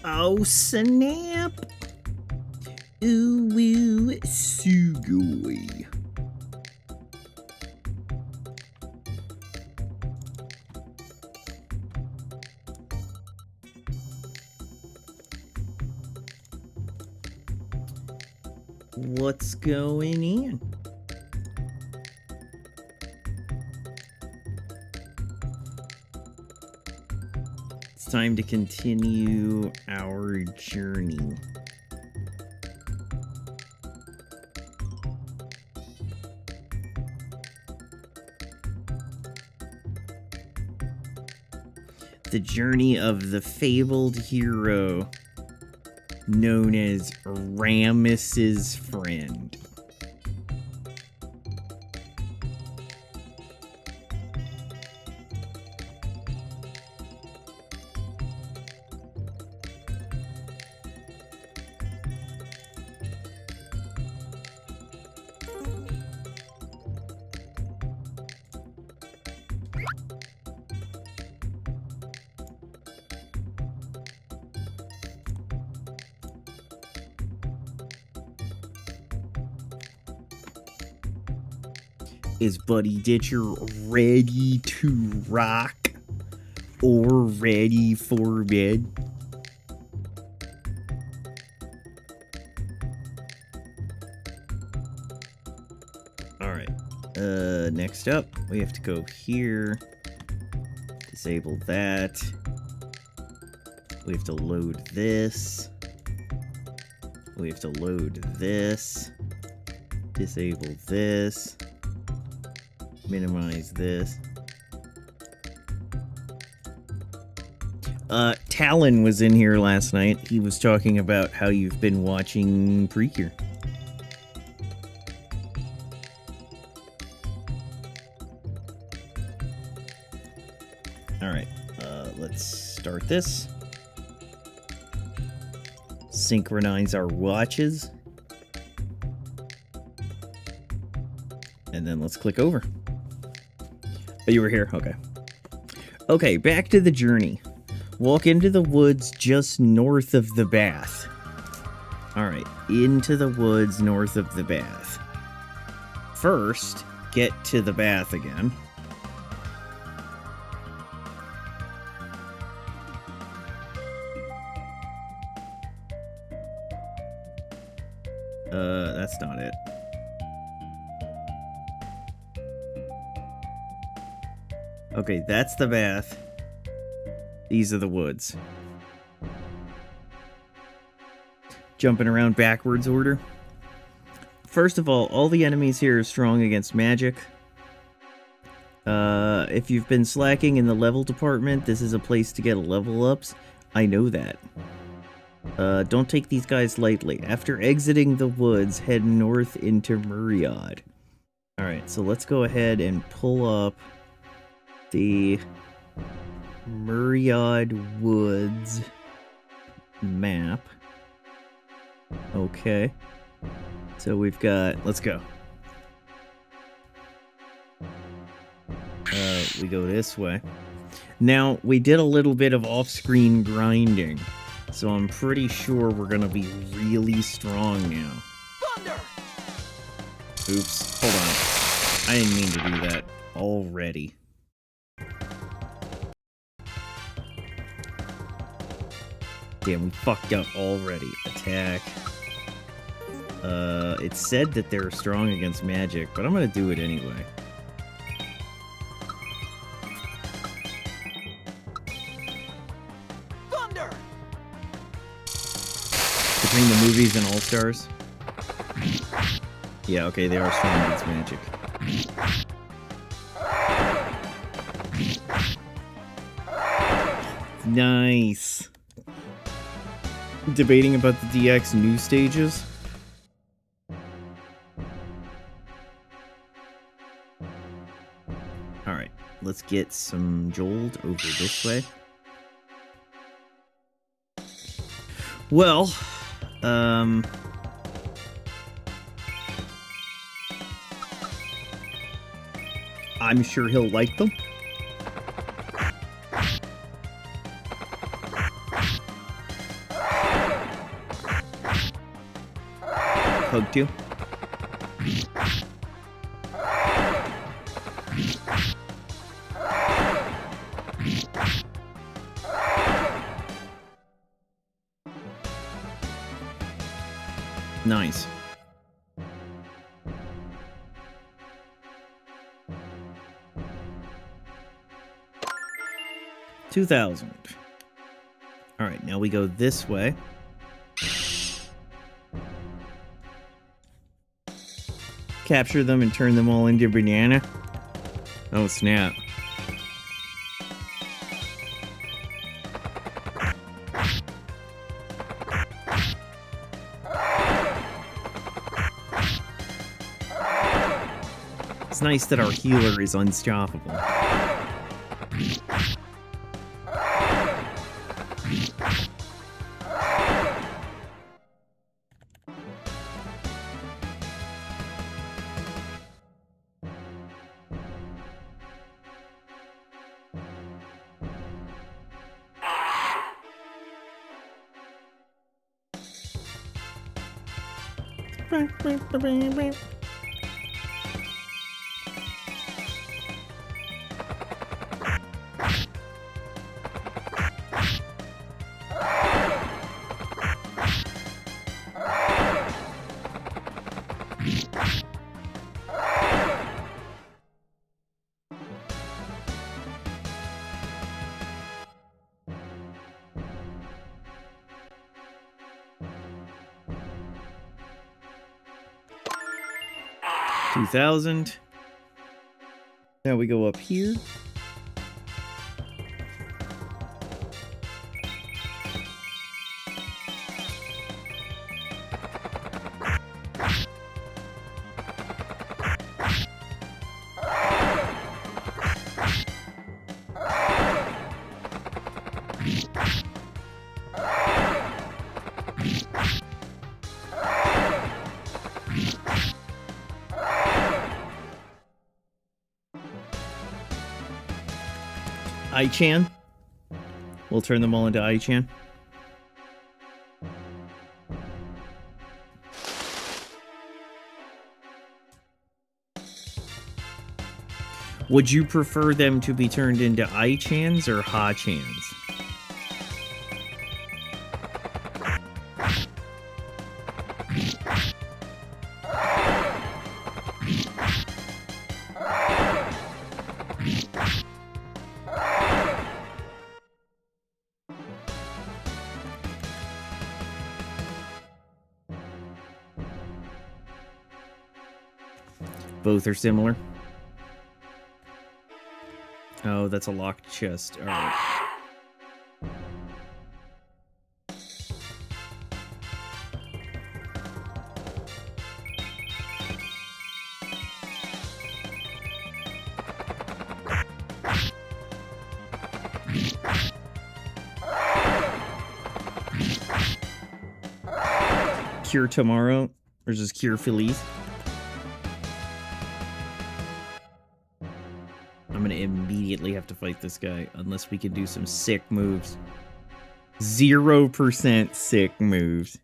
Oh, snap! Ooh, woo, sugoi. What's going on? It's time to continue our journey. The journey of the fabled hero known as Rammus's friend. Is Buddy Ditcher ready to rock or ready for bed? Alright, next up, we have to go here, disable that, we have to load this, we have to load this, disable this, minimize this. Talon was in here last night. He was talking about how you've been watching Precure. Alright, let's start this. Synchronize our watches. And then let's click over. Oh, you were here? Okay. Okay, back to the journey. Walk into the woods just north of the bath. Alright, into the woods north of the bath. First, get to the bath again. That's not it. Okay, that's the bath. These are the woods. Jumping around backwards order. First of all the enemies here are strong against magic. If you've been slacking in the level department, this is a place to get level ups. I know that. Don't take these guys lightly. After exiting the woods, head north into Muriad. Alright, so let's go ahead and pull up the Muriad Woods map. Okay. So we've got... Let's go. We go this way. Now, we did a little bit of off-screen grinding, so I'm pretty sure we're gonna be really strong now. Thunder! Oops. Hold on. I didn't mean to do that already. Damn, we fucked up already. Attack. It said that they're strong against magic, but I'm gonna do it anyway. Thunder! Between the movies and All-Stars? Yeah, okay, they are strong against magic. Nice. Debating about the DX new stages. Alright, let's get some Jolt over this way. Well, I'm sure he'll like them. hug to. Nice. $2,000. All right, now we go this way. Capture them and turn them all into banana. Oh, snap. It's nice that our healer is unstoppable. $2,000. Now we go up here. I-Chan. We'll turn them all into I-Chan. Would you prefer them to be turned into I-Chans or Ha-Chans? Both are similar. Oh, that's a locked chest. All right. Cure tomorrow versus Cure Feliz. I'm gonna immediately have to fight this guy unless we can do some sick moves. 0% sick moves.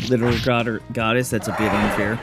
Literal god or goddess, that's a bit unfair.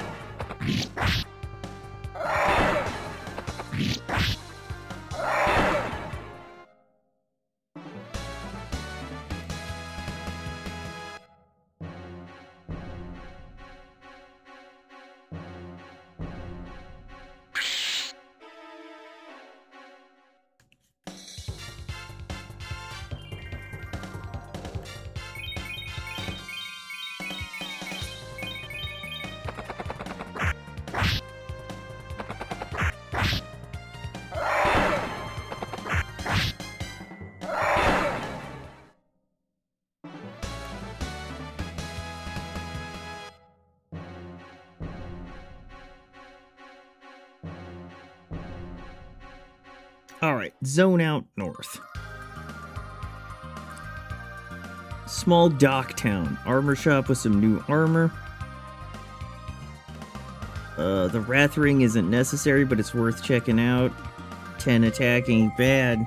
Alright, zone out north. Small dock town. Armor shop with some new armor. The Wrath Ring isn't necessary, but it's worth checking out. 10 attack ain't bad.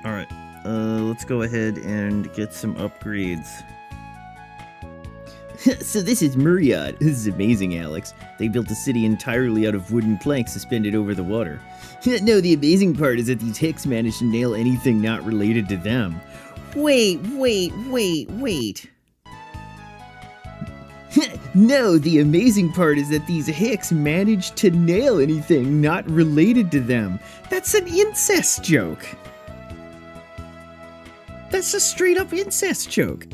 Alright, let's go ahead and get some upgrades. So this is Muriad. This is amazing, Alex. They built a city entirely out of wooden planks suspended over the water. No, the amazing part is that these hicks managed to nail anything not related to them. Wait. No, the amazing part is that these hicks managed to nail anything not related to them. That's an incest joke. That's a straight up incest joke.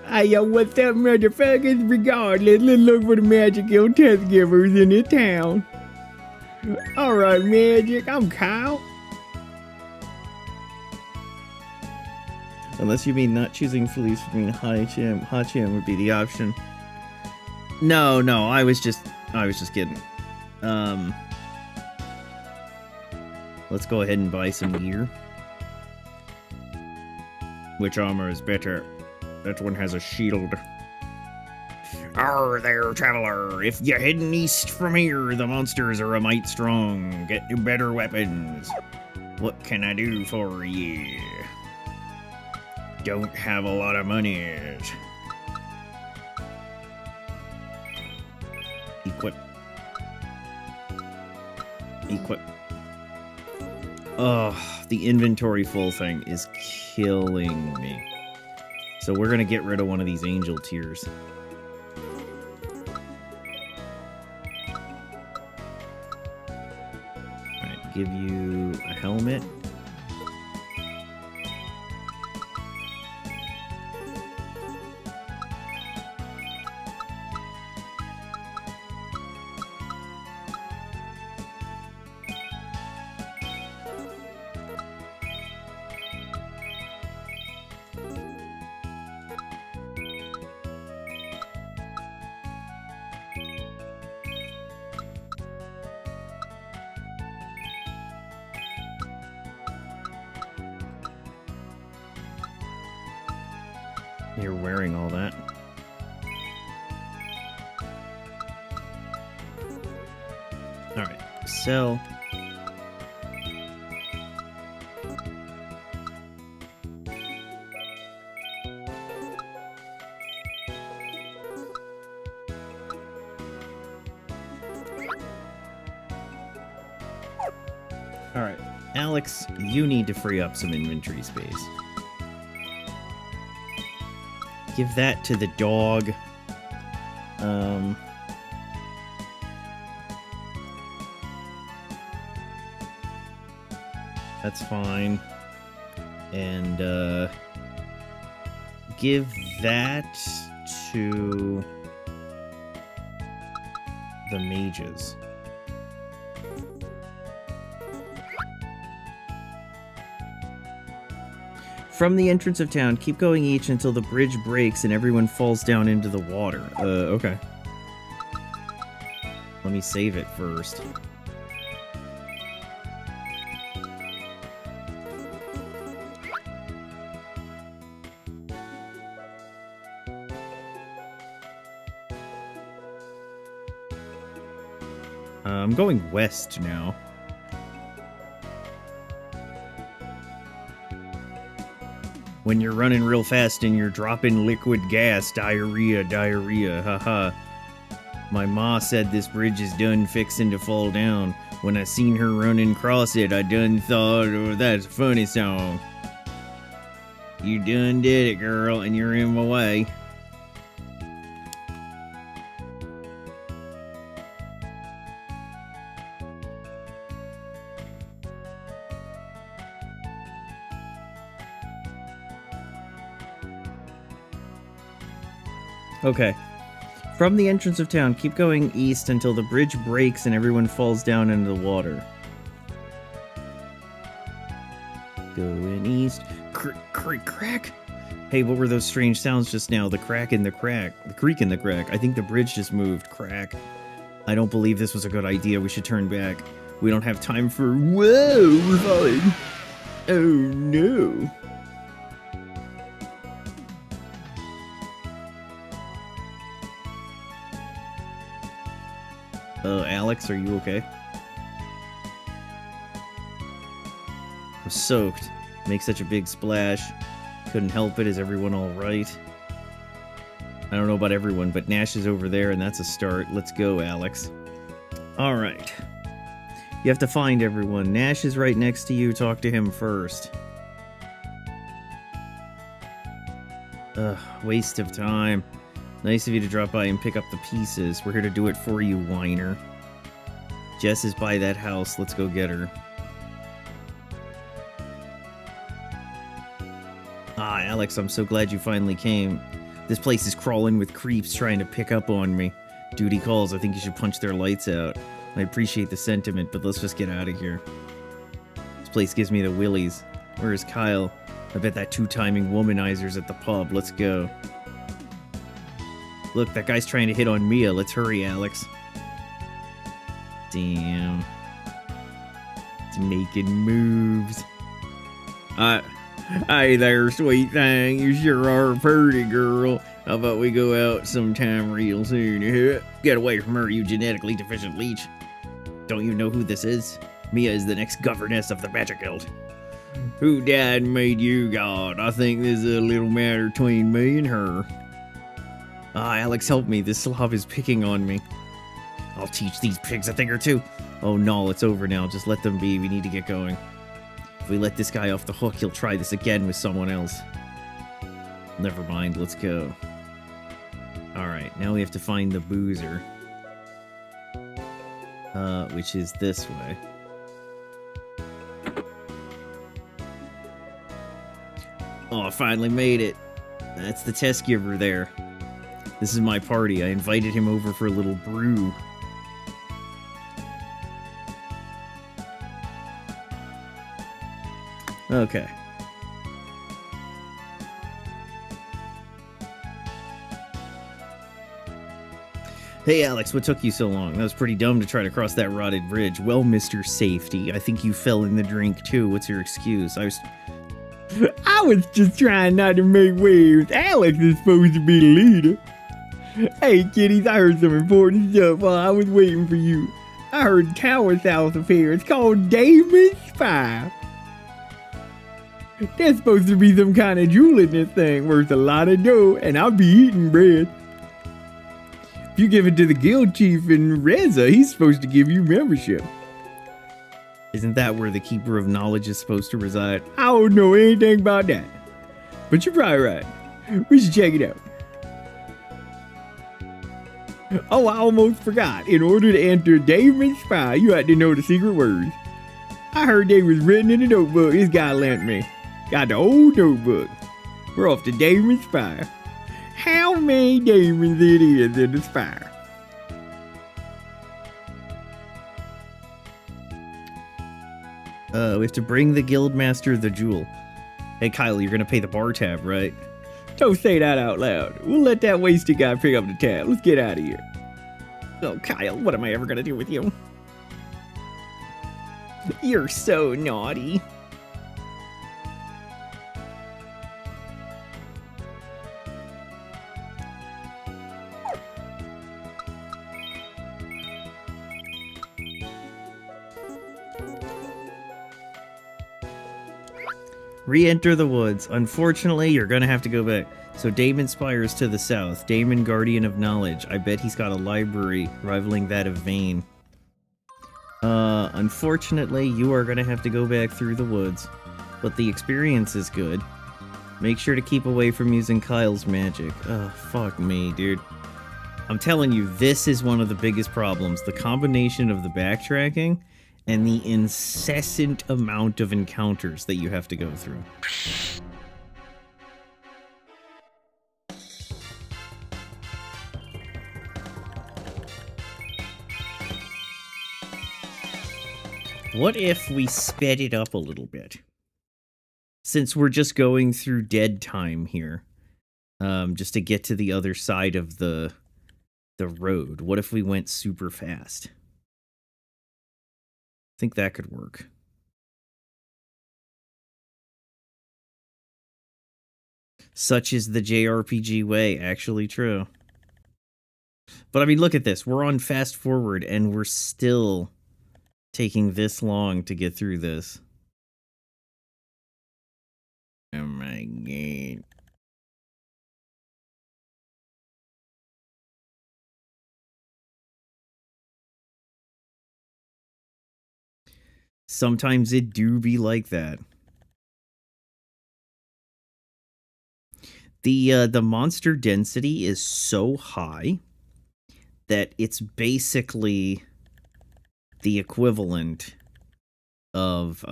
Hey, yo, what's up, motherfuckers? Regardless, let's look for the magical test givers in this town. Alright, Magic, I'm Kyle. Unless you mean not choosing Felice between Hachim would be the option. No, I was just kidding. Let's go ahead and buy some gear. Which armor is better? That one has a shield. Arr there, traveler. If you're heading east from here, the monsters are a mite strong. Get better weapons. What can I do for you? Don't have a lot of money. Equip. Ugh, the inventory full thing is killing me. So we're gonna get rid of one of these angel tiers. Alright, give you a helmet. You're wearing all that. Alright, sell. Alright, Alex, you need to free up some inventory space. Give that to the dog. That's fine. And, give that to the mages. From the entrance of town, keep going each until the bridge breaks and everyone falls down into the water. Okay. Let me save it first. I'm going west now. When you're running real fast and you're dropping liquid gas, diarrhea, haha. My ma said this bridge is done fixing to fall down. When I seen her running across it, I done thought, oh, that's a funny song. You done did it, girl, and you're in my way. Okay. From the entrance of town, keep going east until the bridge breaks and everyone falls down into the water. Going east. Crack. Hey, what were those strange sounds just now? The crack in the crack. The creak in the crack. I think the bridge just moved. Crack. I don't believe this was a good idea. We should turn back. We don't have time for... Whoa, we're falling. Oh, no. Alex, are you okay? I'm soaked. Make such a big splash. Couldn't help it. Is everyone alright? I don't know about everyone, but Nash is over there, and that's a start. Let's go, Alex. Alright. You have to find everyone. Nash is right next to you. Talk to him first. Ugh, waste of time. Nice of you to drop by and pick up the pieces. We're here to do it for you, whiner. Jess is by that house. Let's go get her. Ah, Alex, I'm so glad you finally came. This place is crawling with creeps trying to pick up on me. Duty calls. I think you should punch their lights out. I appreciate the sentiment, but let's just get out of here. This place gives me the willies. Where is Kyle? I bet that two-timing womanizer's at the pub. Let's go. Look, that guy's trying to hit on Mia. Let's hurry, Alex. Damn. It's making moves. Hey there, sweet thing. You sure are a pretty girl. How about we go out sometime real soon? Get away from her, you genetically deficient leech. Don't you know who this is? Mia is the next governess of the Magic Guild. Who died and made you god? I think there's a little matter between me and her. Alex, help me. This slob is picking on me. I'll teach these pigs a thing or two. Oh no, it's over now. Just let them be. We need to get going. If we let this guy off the hook, he'll try this again with someone else. Never mind, let's go. Alright, now we have to find the boozer. Which is this way. Oh, I finally made it. That's the test giver there. This is my party. I invited him over for a little brew. Okay. Hey Alex, what took you so long? That was pretty dumb to try to cross that rotted bridge. Well, Mr. Safety, I think you fell in the drink too. What's your excuse? I was just trying not to make waves. Alex is supposed to be the leader. Hey kiddies, I heard some important stuff while I was waiting for you. I heard Tower South of here. It's called Damon's Spy. There's supposed to be some kind of jewel in this thing worth a lot of dough, and I'll be eating bread. If you give it to the guild chief in Reza, he's supposed to give you membership. Isn't that where the Keeper of Knowledge is supposed to reside? I don't know anything about that. But you're probably right. We should check it out. Oh, I almost forgot. In order to enter Damon's Spy, you had to know the secret words. I heard they was written in the notebook this guy lent me. Got the old notebook. We're off to Damon's Spire. How many Damons it is in the spire? We have to bring the guildmaster the jewel. Hey Kyle, you're gonna pay the bar tab, right? Don't say that out loud. We'll let that wasted guy pick up the tab. Let's get out of here. Oh Kyle, what am I ever gonna do with you? You're so naughty. Re-enter the woods. Unfortunately, you're gonna have to go back. So Damon Spire's to the south. Damon, Guardian of Knowledge. I bet he's got a library rivaling that of Vane. Unfortunately, you are gonna have to go back through the woods. But the experience is good. Make sure to keep away from using Kyle's magic. Oh, fuck me, dude. I'm telling you, this is one of the biggest problems. The combination of the backtracking and the incessant amount of encounters that you have to go through. What if we sped it up a little bit? since we're just going through dead time here, just to get to the other side of the road, what if we went super fast? I think that could work. Such is the JRPG way, actually true. But I mean, look at this. We're on fast forward, and we're still taking this long to get through this. Oh my god. Sometimes it do be like that. The monster density is so high that it's basically the equivalent of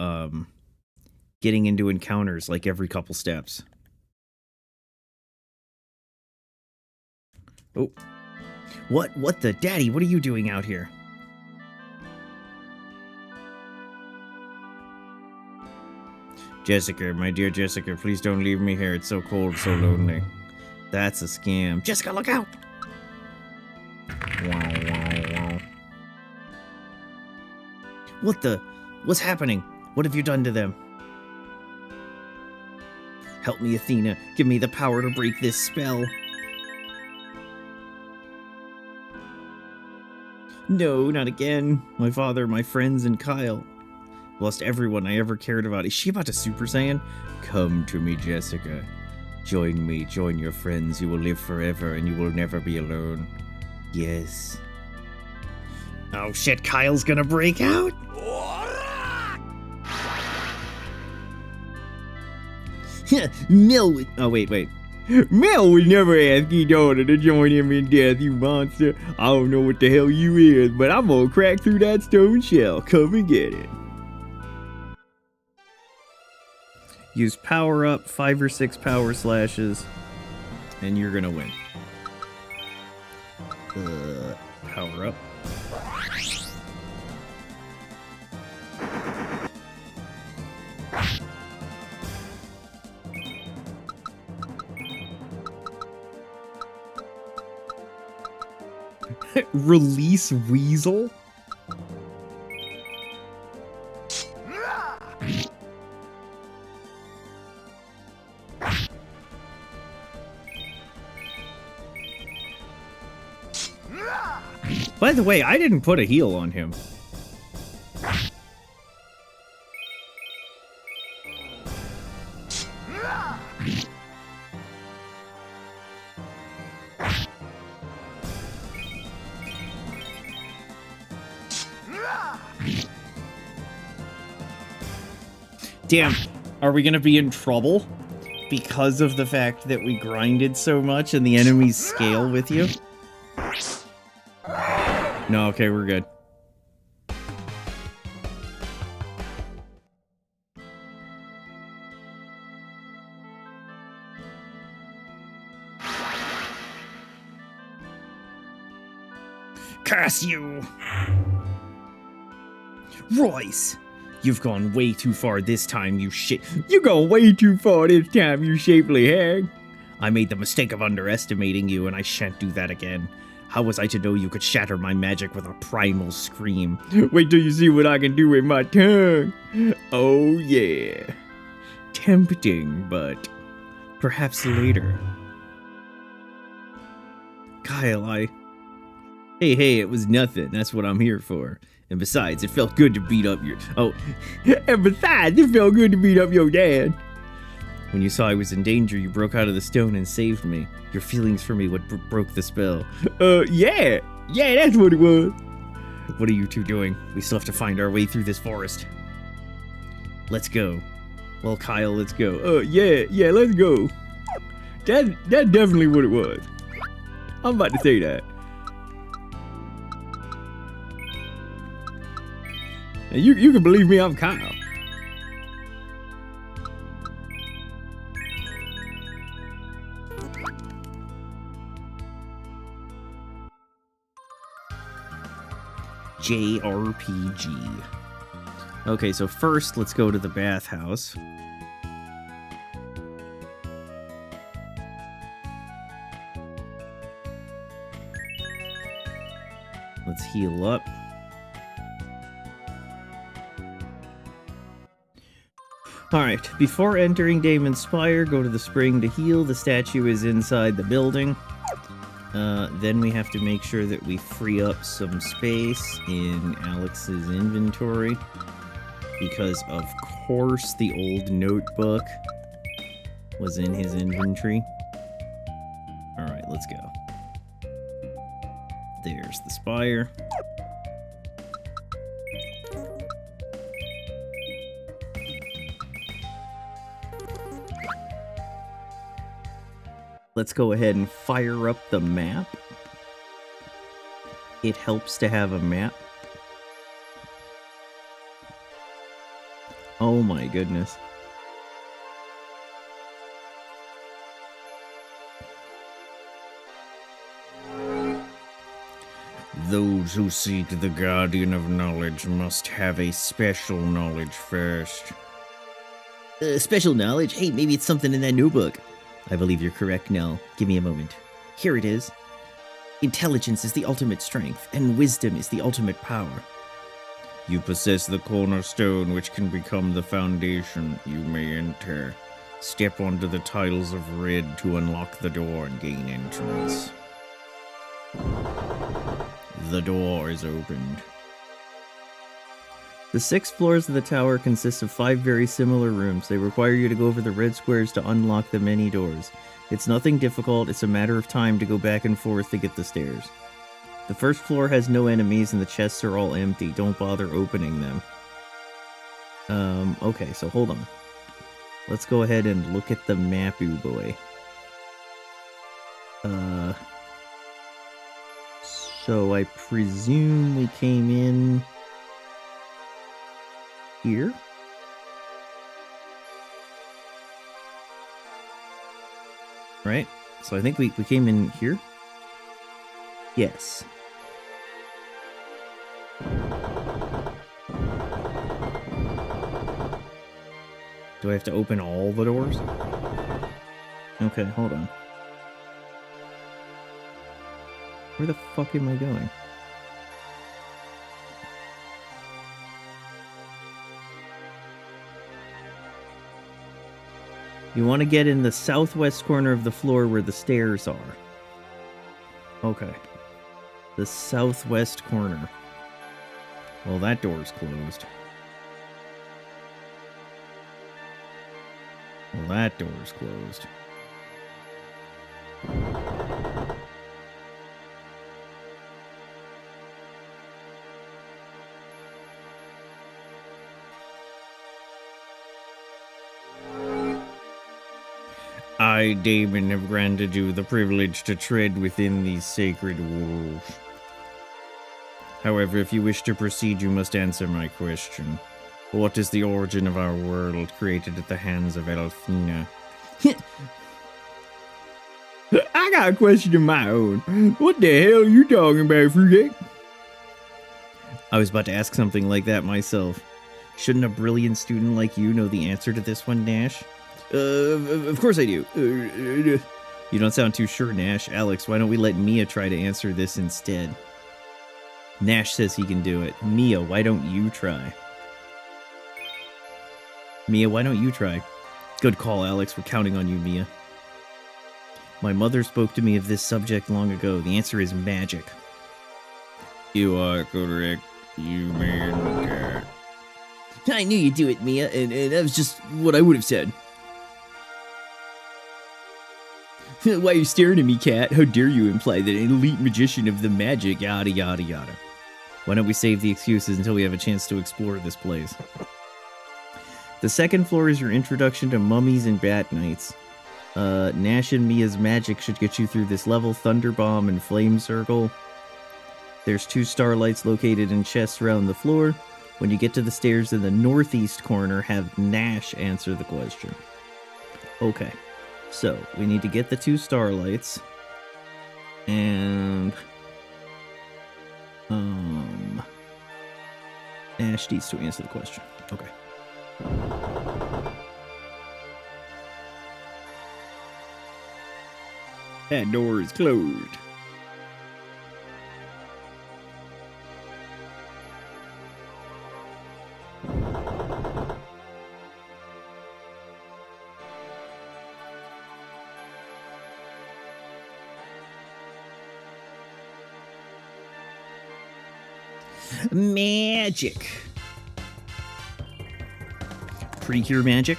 getting into encounters like every couple steps. Oh. What the? Daddy, what are you doing out here? Jessica, my dear Jessica, please don't leave me here. It's so cold, so lonely. That's a scam. Jessica, look out! Wow, wow, wow. What the? What's happening? What have you done to them? Help me, Athena. Give me the power to break this spell. No, not again. My father, my friends, and Kyle. Lost everyone I ever cared about. Is she about to Super Saiyan? Come to me, Jessica. Join me, join your friends. You will live forever and you will never be alone. Yes. Oh shit, Kyle's gonna break out? Mel would... Oh, wait. Mel would never ask your daughter to join him in death, you monster. I don't know what the hell you is, but I'm gonna crack through that stone shell. Come and get it. Use power up, 5 or 6 power slashes, and you're gonna win. Power up. Release Weasel? By the way, I didn't put a heal on him. Damn, are we gonna be in trouble because of the fact that we grinded so much and the enemies scale with you? No, okay, we're good. Curse you! Royce! You've gone way too far this time, you shit. You've gone way too far this time, you shapely hag. I made the mistake of underestimating you, and I shan't do that again. How was I to know you could shatter my magic with a primal scream? Wait till you see what I can do with my tongue. Oh yeah. Tempting, but perhaps later. Kyle, Hey, it was nothing. That's what I'm here for. And besides, it felt good to beat up your... Oh, and besides, it felt good to beat up your dad. When you saw I was in danger, you broke out of the stone and saved me. Your feelings for me what broke the spell. Yeah, that's what it was. What are you two doing? We still have to find our way through this forest. Let's go. Well, Kyle, let's go. Yeah, let's go. That's definitely what it was. I'm about to say that. And you can believe me, I'm Kyle. JRPG. Okay, so first, let's go to the bathhouse. Let's heal up. Alright, before entering Damon's Spire, go to the spring to heal. The statue is inside the building. Then we have to make sure that we free up some space in Alex's inventory. Because, of course, the old notebook was in his inventory. Alright, let's go. There's the spire. Let's go ahead and fire up the map. It helps to have a map. Oh my goodness. Those who seek the Guardian of Knowledge must have a special knowledge first. Special knowledge? Hey, maybe it's something in that notebook. I believe you're correct, Nell. Give me a moment. Here it is. Intelligence is the ultimate strength, and wisdom is the ultimate power. You possess the cornerstone, which can become the foundation. You may enter. Step onto the tiles of red to unlock the door and gain entrance. The door is opened. The 6 floors of the tower consist of 5 very similar rooms. They require you to go over the red squares to unlock the many doors. It's nothing difficult, it's a matter of time to go back and forth to get the stairs. The first floor has no enemies and the chests are all empty. Don't bother opening them. Okay, so hold on. Let's go ahead and look at the map-oo boy. So I presume we came in here? Right? So I think we came in here? Yes. Do I have to open all the doors? Okay, hold on. Where the fuck am I going? You want to get in the southwest corner of the floor where the stairs are. Okay. The southwest corner. Well, that door's closed. Well, that door's closed. I, Damon, have granted you the privilege to tread within these sacred walls. However, if you wish to proceed, you must answer my question. What is the origin of our world created at the hands of Elfina? I got a question of my own. What the hell are you talking about, Fruity? I was about to ask something like that myself. Shouldn't a brilliant student like you know the answer to this one, Nash? Of course I do. You don't sound too sure, Nash. Alex, why don't we let Mia try to answer this instead? Nash says he can do it. Mia, why don't you try? Mia, why don't you try? Good call, Alex. We're counting on you, Mia. My mother spoke to me of this subject long ago. The answer is magic. You are correct. You man. I knew you'd do it, Mia, and that was just what I would have said. Why are you staring at me, cat? How dare you imply that an elite magician of the magic, yada yada yada. Why don't we save the excuses until we have a chance to explore this place? The second floor is your introduction to mummies and bat knights. Nash and Mia's magic should get you through this level. Thunder Bomb and Flame Circle. There's 2 starlights located in chests around the floor. When you get to the stairs in the northeast corner, have Nash answer the question. Okay. So, we need to get the 2 starlights. And... Nash needs to answer the question. Okay. That door is closed. Magic. Precure magic.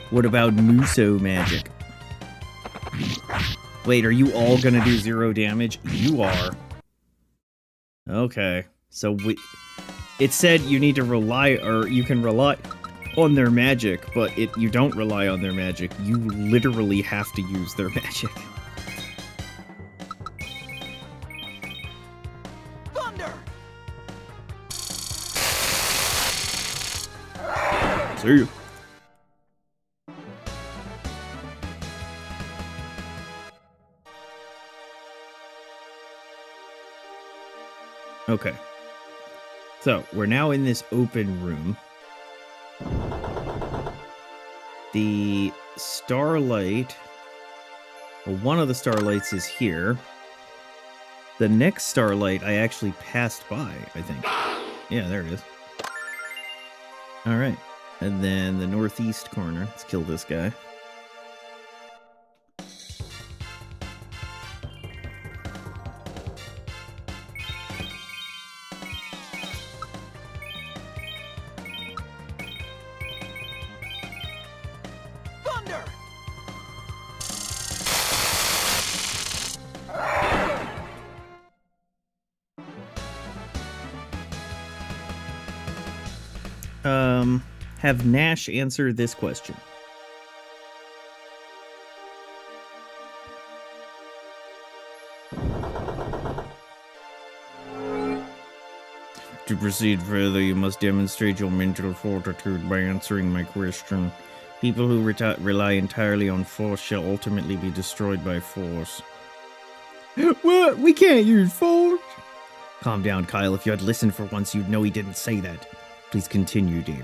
What about Muso magic? Wait, are you all gonna do 0 damage? You are. Okay. So it said you need to rely, or you can rely on their magic, but you don't rely on their magic. You literally have to use their magic. Thunder! See you. Okay. So, we're now in this open room. The starlight... Well, one of the starlights is here. The next starlight I actually passed by, I think. Yeah, there it is. Alright. And then the northeast corner. Let's kill this guy. Thunder! Have Nash answer this question. To proceed further, you must demonstrate your mental fortitude by answering my question. People who rely entirely on force shall ultimately be destroyed by force. What? We can't use force? Calm down, Kyle. If you had listened for once, you'd know he didn't say that. Please continue, David.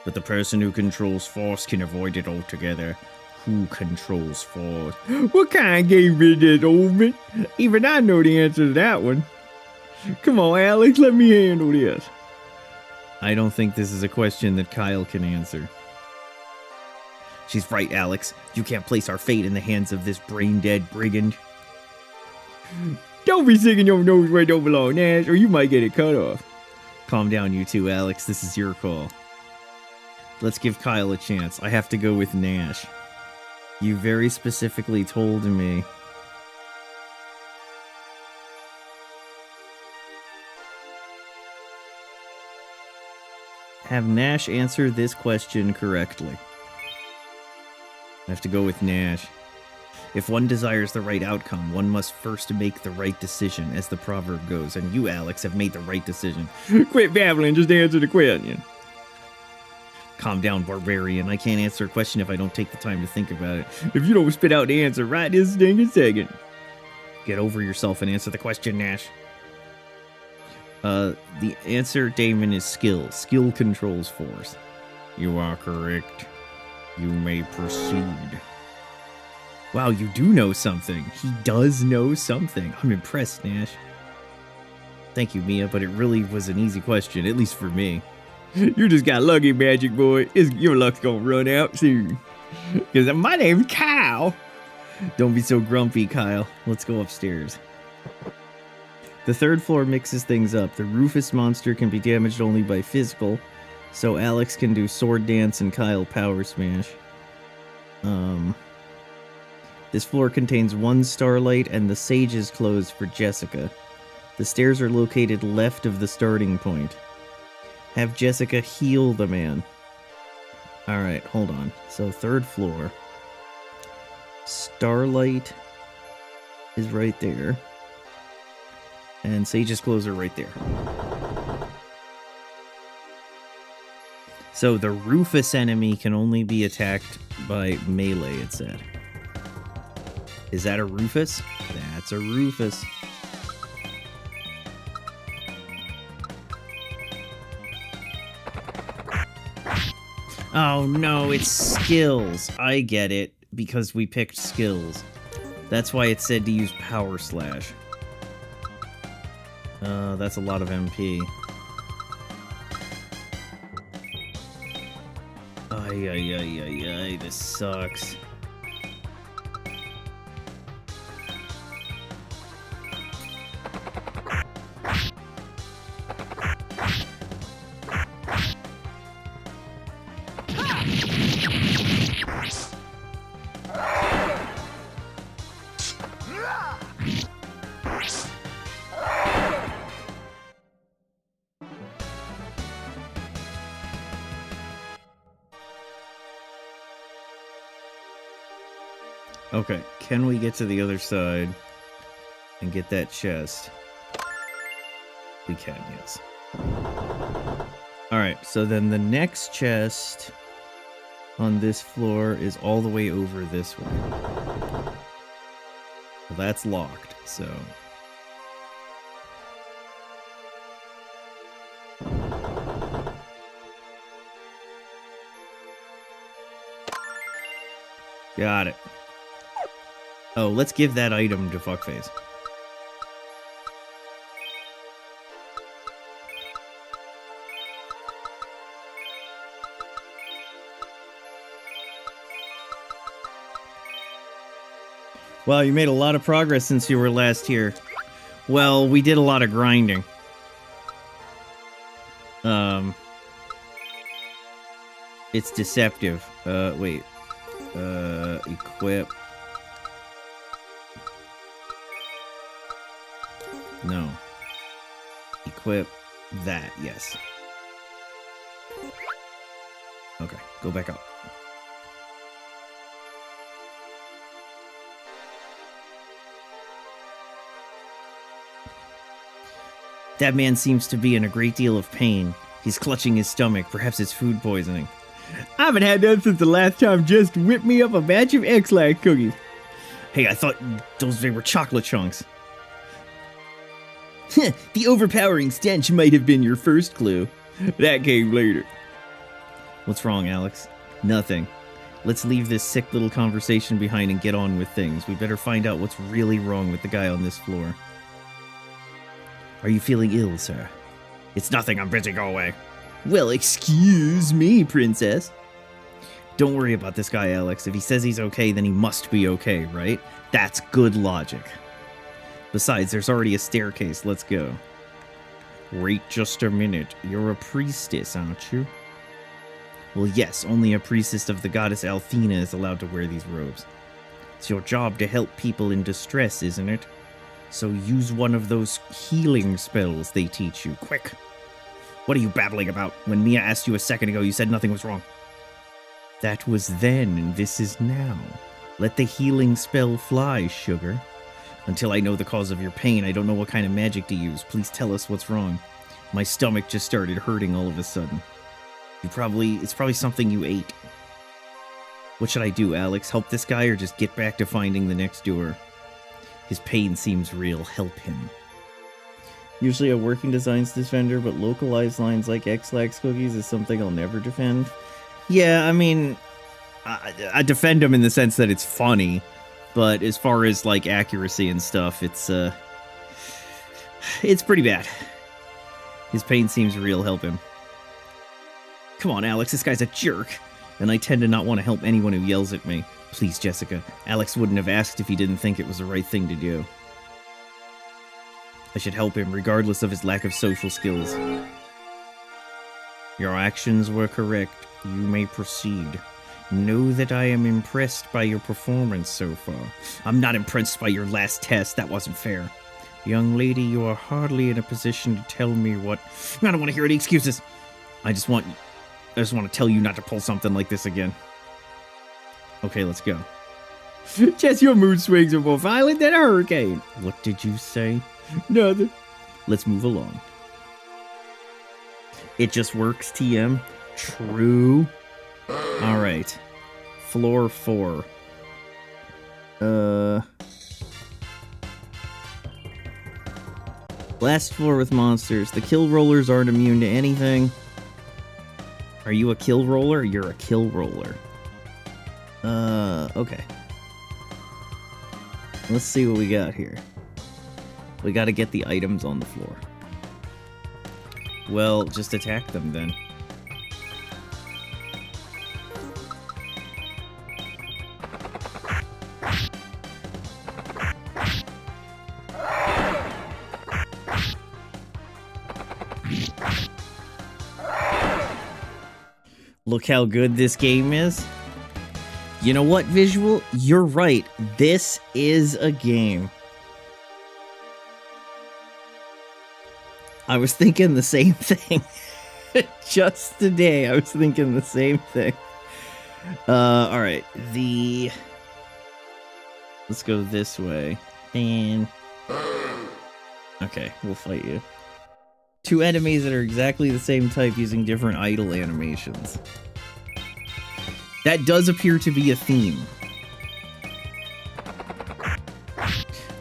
But the person who controls force can avoid it altogether. Who controls force? What kind of game is this, Oldman? Even I know the answer to that one. Come on, Alex, let me handle this. I don't think this is a question that Kyle can answer. She's right, Alex. You can't place our fate in the hands of this brain-dead brigand. Don't be sticking your nose where it don't belong, Nash, or you might get it cut off. Calm down, you two, Alex. This is your call. Let's give Kyle a chance. I have to go with Nash. You very specifically told me. Have Nash answer this question correctly. I have to go with Nash. If one desires the right outcome, one must first make the right decision, as the proverb goes, and you, Alex, have made the right decision. Quit babbling, just answer the question. Calm down, barbarian. I can't answer a question if I don't take the time to think about it. If you don't spit out the answer right this stinking second. Get over yourself and answer the question, Nash. The answer, Damon, is skill. Skill controls force. You are correct. You may proceed. Wow, you do know something. He does know something. I'm impressed, Nash. Thank you, Mia, but it really was an easy question, at least for me. You just got lucky, Magic Boy. Your luck's gonna run out soon. Because my name's Kyle. Don't be so grumpy, Kyle. Let's go upstairs. The third floor mixes things up. The Rufus monster can be damaged only by physical, so Alex can do sword dance and Kyle power smash. This floor contains one starlight and the sage is closed for Jessica. The stairs are located left of the starting point. Have Jessica heal the man. Alright, hold on. So third floor. Starlight is right there. And Sage's closer right there. So the Rufus enemy can only be attacked by melee, it said. Is that a Rufus? That's a Rufus. Oh no, it's skills. I get it, because we picked skills. That's why it said to use Power Slash. That's a lot of MP. Ay, ay, ay, ay, ay, this sucks. Okay, can we get to the other side and get that chest? We can, yes. Alright, so then the next chest on this floor is all the way over this way. Well, that's locked, so... Got it. Oh, let's give that item to Fuckface. Wow, you made a lot of progress since you were last here. Well, we did a lot of grinding. It's deceptive. Wait. Equip. No. Equip that, yes. Okay, go back up. That man seems to be in a great deal of pain. He's clutching his stomach. Perhaps it's food poisoning. I haven't had that since the last time Just whipped me up a batch of X-Lax cookies. Hey, I thought they were chocolate chunks. The overpowering stench might have been your first clue. That came later. What's wrong, Alex? Nothing. Let's leave this sick little conversation behind and get on with things. We better find out what's really wrong with the guy on this floor. Are you feeling ill, sir? It's nothing, I'm busy, go away. Well, excuse me, princess. Don't worry about this guy, Alex. If he says he's okay, then he must be okay, right? That's good logic. Besides, there's already a staircase. Let's go. Wait just a minute. You're a priestess, aren't you? Well, yes, only a priestess of the goddess Althena is allowed to wear these robes. It's your job to help people in distress, isn't it? So use one of those healing spells they teach you, quick. What are you babbling about? When Mia asked you a second ago, you said nothing was wrong. That was then, and this is now. Let the healing spell fly, sugar. Until I know the cause of your pain, I don't know what kind of magic to use. Please tell us what's wrong. My stomach just started hurting all of a sudden. It's probably something you ate. What should I do, Alex? Help this guy or just get back to finding the next door? His pain seems real. Help him. Usually a working designs defender, but localized lines like X-Lax cookies is something I'll never defend. Yeah, I mean, I defend him in the sense that it's funny. But as far as, like, accuracy and stuff, it's pretty bad. His pain seems real, help him. Come on, Alex, this guy's a jerk. And I tend to not want to help anyone who yells at me. Please, Jessica, Alex wouldn't have asked if he didn't think it was the right thing to do. I should help him, regardless of his lack of social skills. Your actions were correct. You may proceed. Know that I am impressed by your performance so far. I'm not impressed by your last test. That wasn't fair. Young lady, you are hardly in a position to tell me what... I don't want to hear any excuses. I just want to tell you not to pull something like this again. Okay, let's go. Jess, your mood swings are more violent than a hurricane. What did you say? Nothing. Let's move along. It just works, TM. True. Alright. Floor 4. Last floor with monsters. The kill rollers aren't immune to anything. Are you a kill roller? You're a kill roller. Okay. Let's see what we got here. We gotta get the items on the floor. Well, just attack them then. Look how good this game is. You know what, Visual? You're right. This is a game. I was thinking the same thing. Just today, I was thinking the same thing. Alright. Let's go this way. And... okay, we'll fight you. 2 enemies that are exactly the same type using different idle animations. That does appear to be a theme.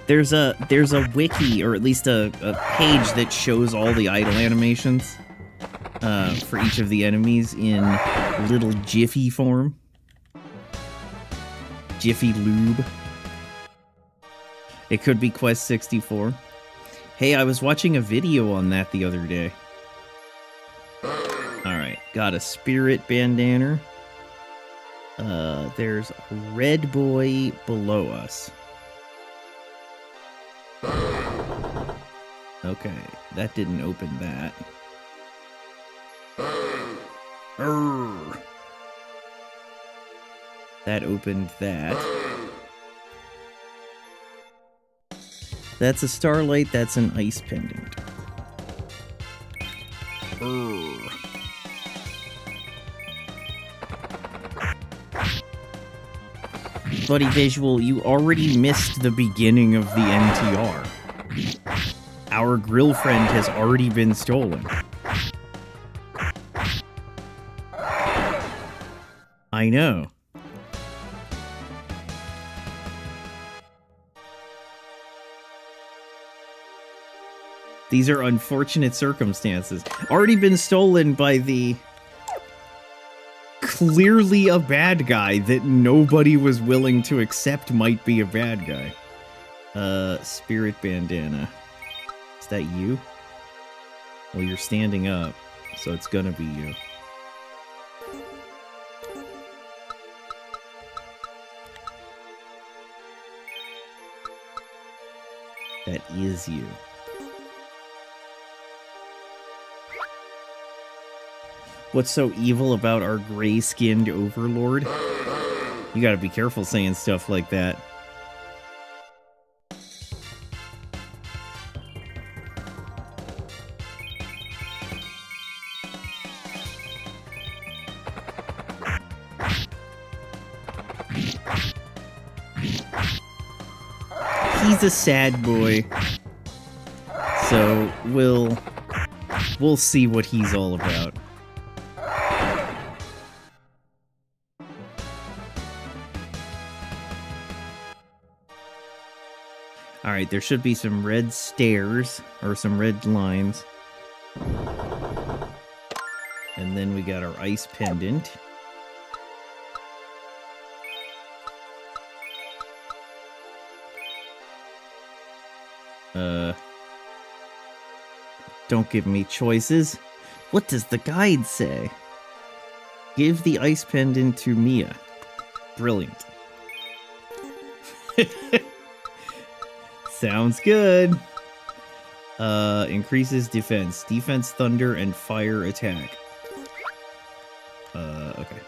There's a wiki, or at least a page that shows all the idle animations for each of the enemies in little Jiffy form. Jiffy Lube. It could be Quest 64. Hey, I was watching a video on that the other day. Alright, got a spirit bandana. There's a red boy below us. Okay, that didn't open that. Urgh. That opened that. That's a starlight, that's an ice pendant. Urgh. Buddy Visual, you already missed the beginning of the NTR. Our grill friend has already been stolen. I know. These are unfortunate circumstances. Already been stolen by the... clearly a bad guy that nobody was willing to accept might be a bad guy. Spirit bandana. Is that you? Well, you're standing up, so it's gonna be you. That is you. What's so evil about our gray-skinned overlord? You gotta be careful saying stuff like that. He's a sad boy. So we'll see what he's all about. Alright, there should be some red stairs, or some red lines. And then we got our ice pendant. Don't give me choices. What does the guide say? Give the ice pendant to Mia. Brilliant. Sounds good. Increases defense. Defense, thunder, and fire attack. Okay.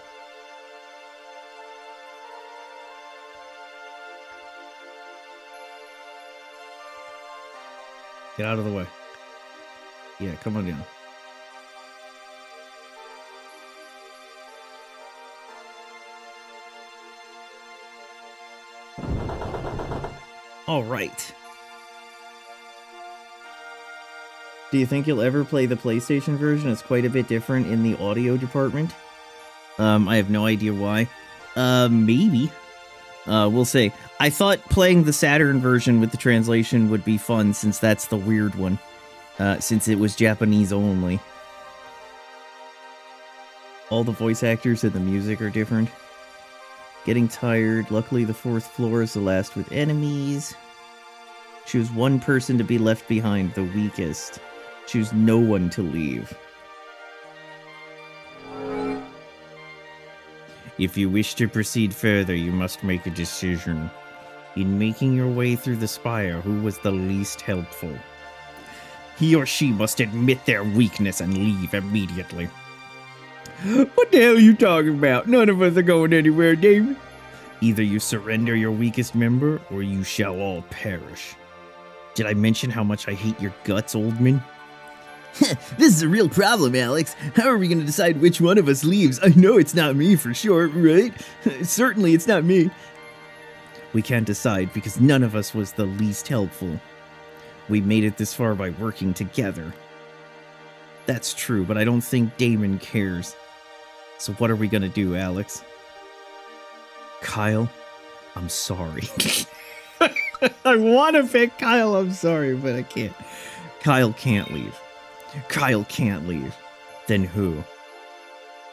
Get out of the way. Yeah, come on down. All right. Do you think you'll ever play the PlayStation version? It's quite a bit different in the audio department. I have no idea why. Maybe. We'll see. I thought playing the Saturn version with the translation would be fun, since that's the weird one. Since it was Japanese only. All the voice actors and the music are different. Getting tired. Luckily, the 4th floor is the last with enemies. Choose one person to be left behind, the weakest. Choose no one to leave. If you wish to proceed further, you must make a decision. In making your way through the spire, who was the least helpful? He or she must admit their weakness and leave immediately. What the hell are you talking about? None of us are going anywhere, Damon. Either you surrender your weakest member, or you shall all perish. Did I mention how much I hate your guts, Oldman? This is a real problem, Alex. How are we going to decide which one of us leaves? I know it's not me for sure, right? Certainly it's not me. We can't decide because none of us was the least helpful. We made it this far by working together. That's true, but I don't think Damon cares. So what are we gonna do, Alex? Kyle, I'm sorry. I want to pick Kyle, I'm sorry, but I can't. Kyle can't leave. Kyle can't leave. Then who?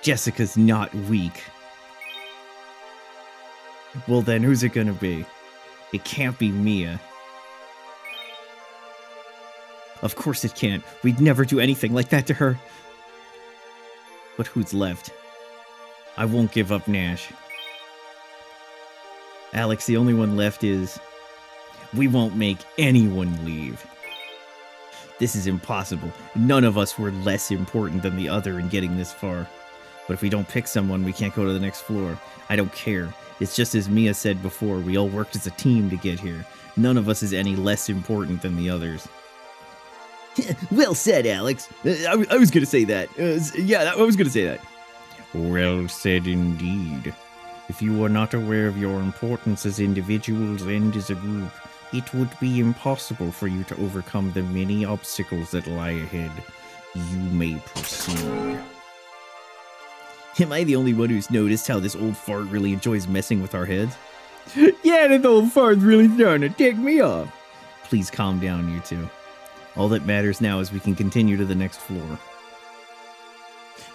Jessica's not weak. Well then, who's it gonna be? It can't be Mia. Of course it can't. We'd never do anything like that to her. But who's left? I won't give up Nash. Alex, the only one left is... We won't make anyone leave. This is impossible. None of us were less important than the other in getting this far. But if we don't pick someone, we can't go to the next floor. I don't care. It's just as Mia said before, we all worked as a team to get here. None of us is any less important than the others. Well said, Alex. I was going to say that. I was going to say that. Well said indeed. If you were not aware of your importance as individuals and as a group, it would be impossible for you to overcome the many obstacles that lie ahead. You may proceed. Am I the only one who's noticed how this old fart really enjoys messing with our heads? Yeah, this old fart's really starting to tick me off. Please calm down, you two. All that matters now is we can continue to the next floor.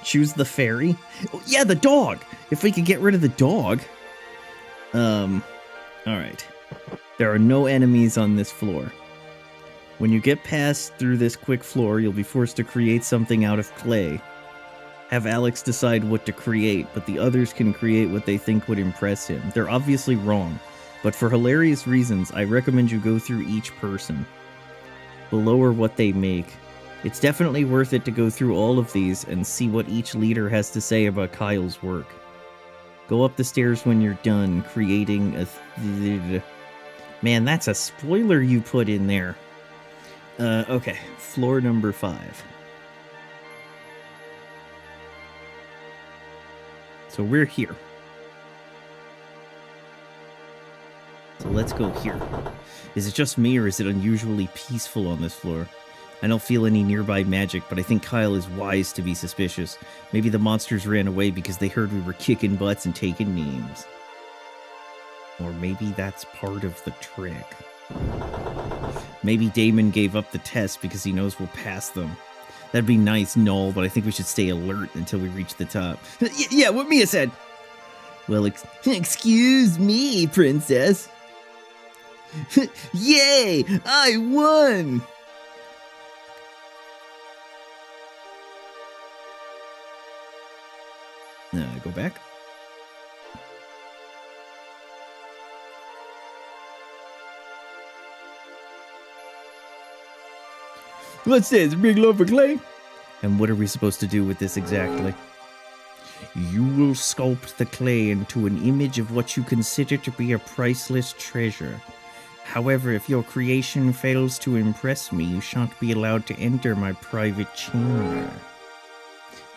Choose the fairy? Oh, yeah, the dog! If we could get rid of the dog. Alright. There are no enemies on this floor. When you get past through this quick floor, you'll be forced to create something out of clay. Have Alex decide what to create, but the others can create what they think would impress him. They're obviously wrong, but for hilarious reasons, I recommend you go through each person. Below are what they make. It's definitely worth it to go through all of these and see what each leader has to say about Kyle's work. Go up the stairs when you're done creating a... Man, that's a spoiler you put in there. Okay, floor number 5. So we're here. So let's go here. Is it just me or is it unusually peaceful on this floor? I don't feel any nearby magic, but I think Kyle is wise to be suspicious. Maybe the monsters ran away because they heard we were kicking butts and taking names. Or maybe that's part of the trick. Maybe Damon gave up the test because he knows we'll pass them. That'd be nice, Null, but I think we should stay alert until we reach the top. Yeah, what Mia said. Well, excuse me, princess. Yay! I won! Go back. What's this, a big loaf of clay? And what are we supposed to do with this exactly? You will sculpt the clay into an image of what you consider to be a priceless treasure. However, if your creation fails to impress me, you shan't be allowed to enter my private chamber.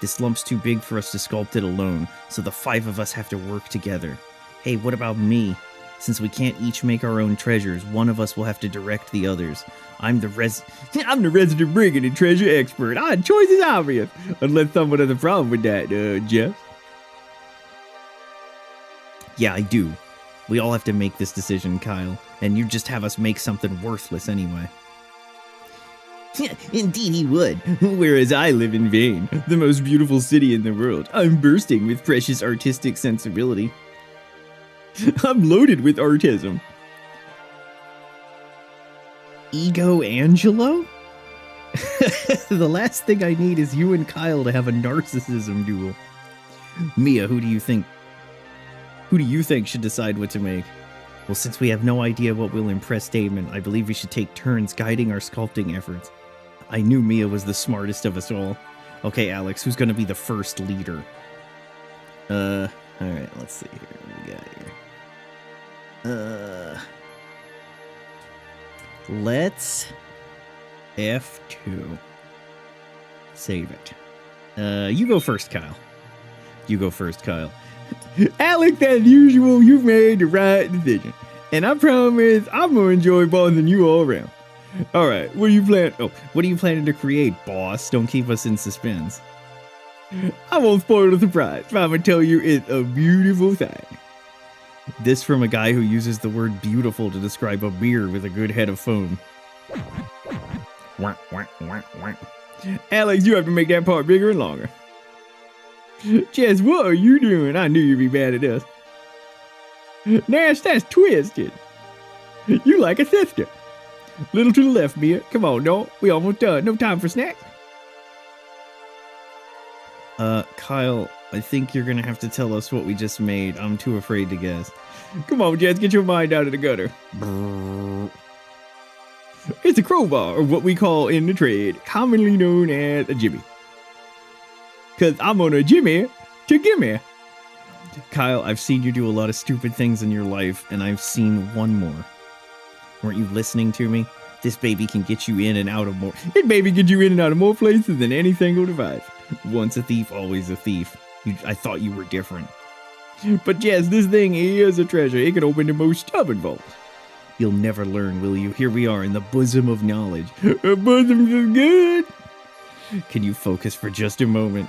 This lump's too big for us to sculpt it alone, so the 5 of us have to work together. Hey, what about me? Since we can't each make our own treasures, one of us will have to direct the others. I'm the resident brigand and treasure expert. Choice is obvious. Unless someone has a problem with that, Jeff. Yeah, I do. We all have to make this decision, Kyle. And you just have us make something worthless anyway. Indeed he would, whereas I live in vain, the most beautiful city in the world. I'm bursting with precious artistic sensibility. I'm loaded with artism. Ego Angelo? The last thing I need is you and Kyle to have a narcissism duel. Mia, who do you think should decide what to make? Well, since we have no idea what will impress Damon, I believe we should take turns guiding our sculpting efforts. I knew Mia was the smartest of us all. Okay, Alex, who's going to be the first leader? Alright, let's see here. What we got here? Let's F2. Save it. You go first, Kyle. You go first, Kyle. Alex, as usual, you've made the right decision. And I promise I'm gonna enjoy bossing you all around. Alright, what are you planning? Oh, What are you planning to create, boss? Don't keep us in suspense. I won't spoil the surprise, but I'm gonna tell you it's a beautiful sight. This from a guy who uses the word beautiful to describe a beer with a good head of foam. Wah, wah, wah, wah. Alex, you have to make that part bigger and longer. Jess, what are you doing? I knew you'd be bad at this. Nash, that's twisted. You like a sister. Little to the left, Mia. Come on, no. We almost done. No time for snacks. Kyle, I think you're gonna have to tell us what we just made. I'm too afraid to guess. Come on, Jess, get your mind out of the gutter. It's a crowbar, or what we call in the trade, commonly known as a jimmy. Cause I'm on a jimmy to gimme. Kyle, I've seen you do a lot of stupid things in your life, and I've seen one more. Weren't you listening to me? This baby can get you in and out of more. It maybe get you in and out of more places than any single device. Once a thief, always a thief. I thought you were different. But Jess, this thing is a treasure. It can open the most stubborn vaults. You'll never learn, will you? Here we are in the bosom of knowledge. A bosom is good. Can you focus for just a moment?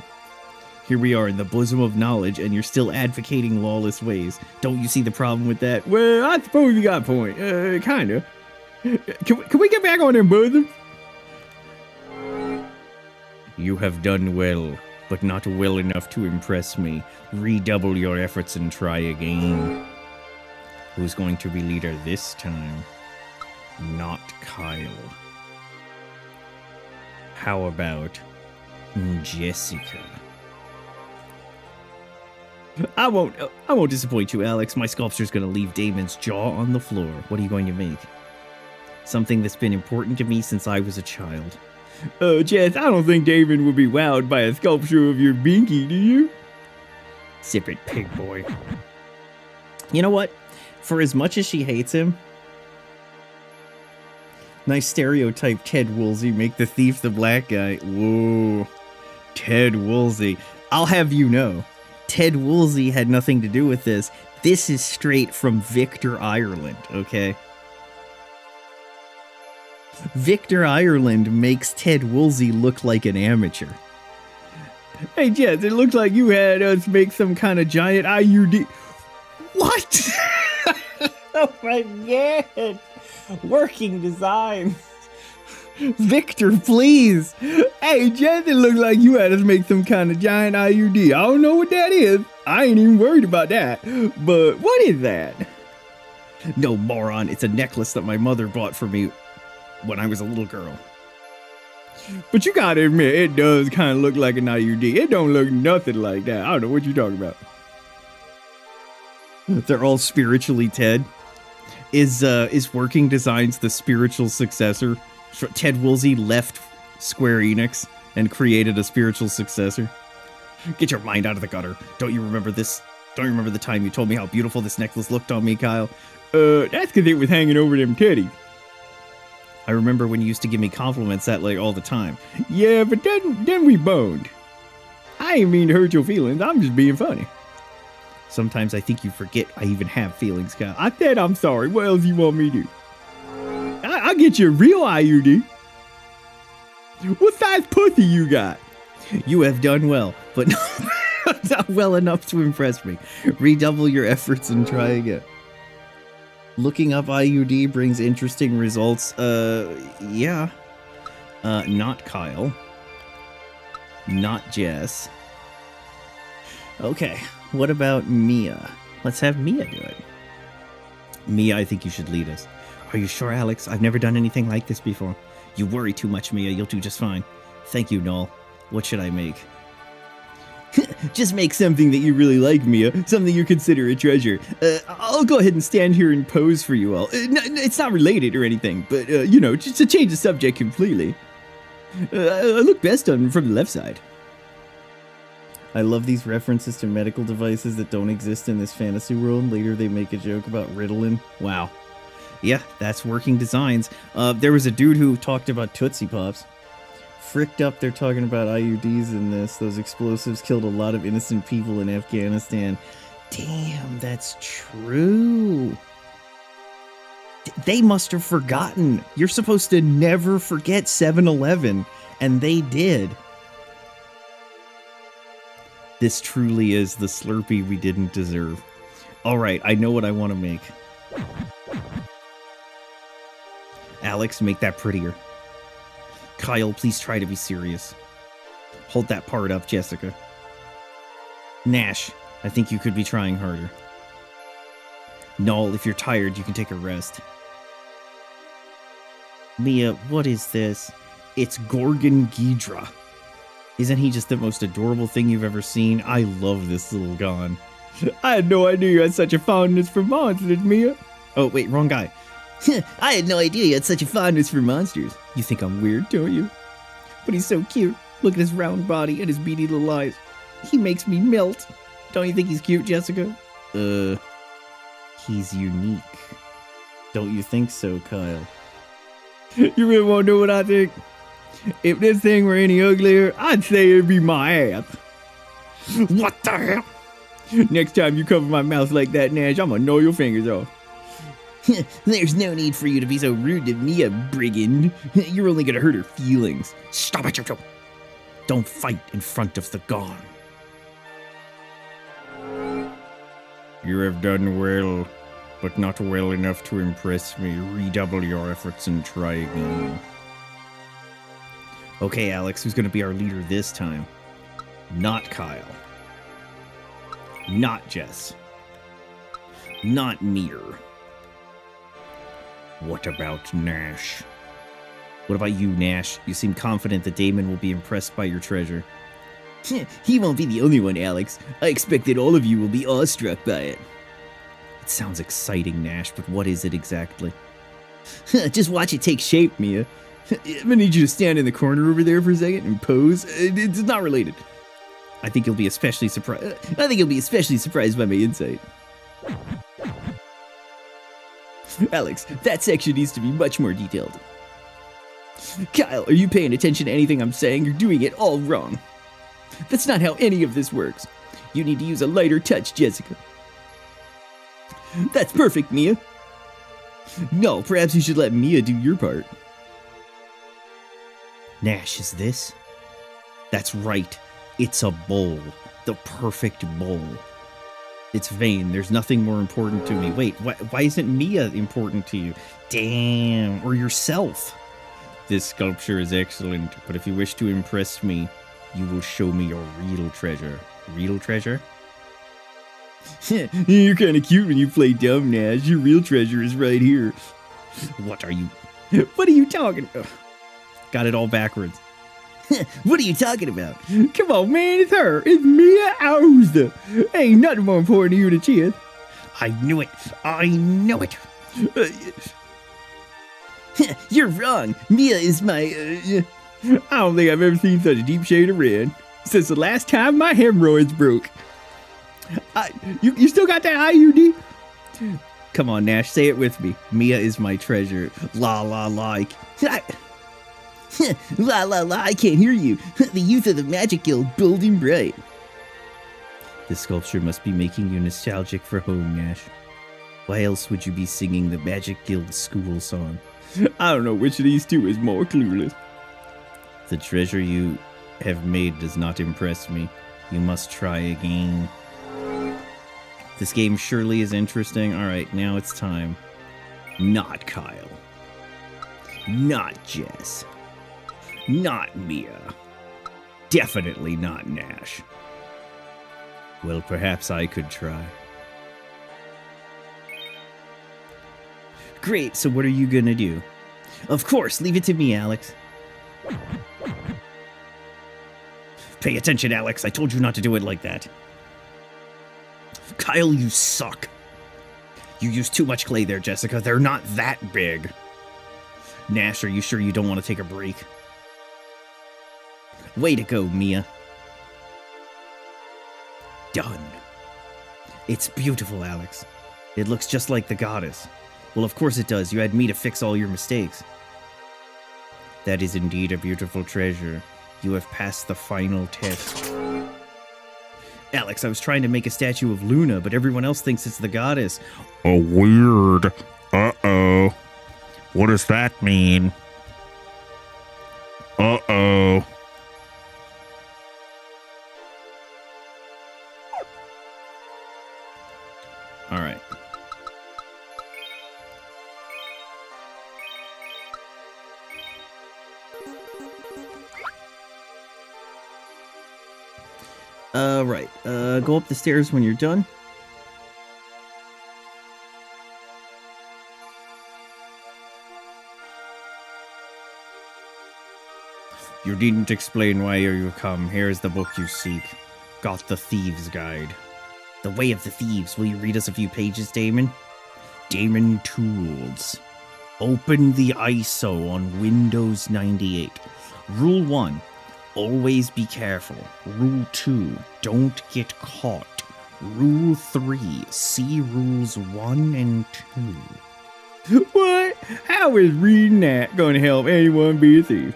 Here we are in the bosom of knowledge, and you're still advocating lawless ways. Don't you see the problem with that? Well, I suppose you got a point. Kinda. Can we get back on them bosoms? You have done well, but not well enough to impress me. Redouble your efforts and try again. Who's going to be leader this time? Not Kyle. How about Jessica? I won't disappoint you, Alex. My sculpture's gonna leave Damon's jaw on the floor. What are you going to make? Something that's been important to me since I was a child. Jess, I don't think Damon would be wowed by a sculpture of your binky, do you? Sip it, pig boy. You know what? For as much as she hates him, nice stereotype Ted Woolsey, make the thief the black guy. Whoa. Ted Woolsey. I'll have you know, Ted Woolsey had nothing to do with this. This is straight from Victor Ireland, okay? Victor Ireland makes Ted Woolsey look like an amateur. Hey, Jess, it looks like you had us make some kind of giant IUD. What? Oh my god! Working design. Victor, please. Hey, Jess, it looks like you had us make some kind of giant IUD. I don't know what that is. I ain't even worried about that. But what is that? No, moron. It's a necklace that my mother bought for me when I was a little girl. But you gotta admit, it does kind of look like an IUD. It don't look nothing like that. I don't know what you're talking about. They're all spiritually Ted. Is Working Designs the spiritual successor? Ted Woolsey left Square Enix and created a spiritual successor. Get your mind out of the gutter. Don't you remember this? Don't you remember the time you told me how beautiful this necklace looked on me, Kyle? That's because it was hanging over them teddies. I remember when you used to give me compliments that like all the time. Yeah, but then we boned. I ain't mean to hurt your feelings. I'm just being funny. Sometimes I think you forget I even have feelings, Kyle. I said I'm sorry. What else you want me to do? I'll get you a real IUD. What size pussy you got? You have done well, but not well enough to impress me. Redouble your efforts and try again. Looking up IUD brings interesting results. Yeah. Not Kyle. Not Jess. Okay, what about Mia? Let's have Mia do it. Mia, I think you should lead us. Are you sure, Alex? I've never done anything like this before. You worry too much, Mia. You'll do just fine. Thank you, Noel. What should I make? Just make something that you really like, Mia. Something you consider a treasure. I'll go ahead and stand here and pose for you all. It's not related or anything, but, just to change the subject completely. I look best from the left side. I love these references to medical devices that don't exist in this fantasy world. Later they make a joke about Ritalin. Wow. Yeah, that's working designs. There was a dude who talked about Tootsie Pops. Fricked up, they're talking about IUDs in this. Those explosives killed a lot of innocent people in Afghanistan. Damn, that's true. They must have forgotten. You're supposed to never forget 7-Eleven, and they did. This truly is the Slurpee we didn't deserve. Alright, I know what I want to make. Alex, make that prettier. Kyle, please try to be serious. Hold that part up, Jessica. Nash, I think you could be trying harder. Null, if you're tired, you can take a rest. Mia, what is this? It's Gorgon Ghidra. Isn't he just the most adorable thing you've ever seen? I love this little gon. I had no idea you had such a fondness for monsters, Mia. Oh, wait, wrong guy. I had no idea you had such a fondness for monsters. You think I'm weird, don't you? But he's so cute. Look at his round body and his beady little eyes. He makes me melt. Don't you think he's cute, Jessica? He's unique. Don't you think so, Kyle? You really want to know what I think? If this thing were any uglier, I'd say it'd be my ass. What the hell? Next time you cover my mouth like that, Nash, I'm gonna gnaw your fingers off. There's no need for you to be so rude to Mia, brigand. You're only gonna hurt her feelings. Stop it, Jojo. Don't fight in front of the gon. You have done well, but not well enough to impress me. Redouble your efforts and try again. Okay, Alex, who's gonna be our leader this time? Not Kyle. Not Jess. Not Mir. What about Nash? What about you, Nash? You seem confident that Damon will be impressed by your treasure. He won't be the only one, Alex. I expect that all of you will be awestruck by it. It sounds exciting, Nash, but what is it exactly? Just watch it take shape, Mia. I'm gonna need you to stand in the corner over there for a second and pose. It's not related. I think you'll be especially surprised. I think you'll be especially surprised by my insight. Alex, that section needs to be much more detailed. Kyle, are you paying attention to anything I'm saying? You're doing it all wrong. That's not how any of this works. You need to use a lighter touch, Jessica. That's perfect, Mia. No, perhaps you should let Mia do your part. Nash, is this? That's right. It's a bowl. The perfect bowl. It's vain. There's nothing more important to me. Wait, why isn't Mia important to you? Damn. Or yourself. This sculpture is excellent, but if you wish to impress me, you will show me your real treasure. Real treasure? You're kind of cute when you play dumb, Nash. Your real treasure is right here. What are you? What are you talking about? Got it all backwards. What are you talking about? Come on, man, it's her. It's Mia Aouda. Ain't nothing more important to you than she is. I knew it. I knew it. You're wrong. Mia is my... I don't think I've ever seen such a deep shade of red since the last time my hemorrhoids broke. You still got that IUD? Come on, Nash, say it with me. Mia is my treasure. La la like. La la la, I can't hear you. The youth of the Magic Guild building bright. This sculpture must be making you nostalgic for home, Nash. Why else would you be singing the Magic Guild school song? I don't know which of these two is more clueless. The treasure you have made does not impress me. You must try again. This game surely is interesting. Alright, now it's time. Not Kyle. Not Jess. Not Mia. Definitely not Nash. Well, perhaps I could try. Great, so what are you gonna do? Of course, leave it to me, Alex. Pay attention, Alex. I told you not to do it like that. Kyle, you suck. You used too much clay there, Jessica. They're not that big. Nash, are you sure you don't want to take a break? Way to go, Mia. Done. It's beautiful, Alex. It looks just like the goddess. Well, of course it does. You had me to fix all your mistakes. That is indeed a beautiful treasure. You have passed the final test. Alex, I was trying to make a statue of Luna, but everyone else thinks it's the goddess. Oh, weird. Uh-oh. What does that mean? Uh-oh. All right. Right. Go up the stairs when you're done. You needn't explain why you come. Here's the book you seek. Got the Thieves' Guide. The Way of the Thieves. Will you read us a few pages, Damon? Damon Tools. Open the ISO on Windows 98. Rule 1. Always be careful. Rule 2. Don't get caught. Rule 3. See rules 1 and 2. What? How is reading that going to help anyone be a thief?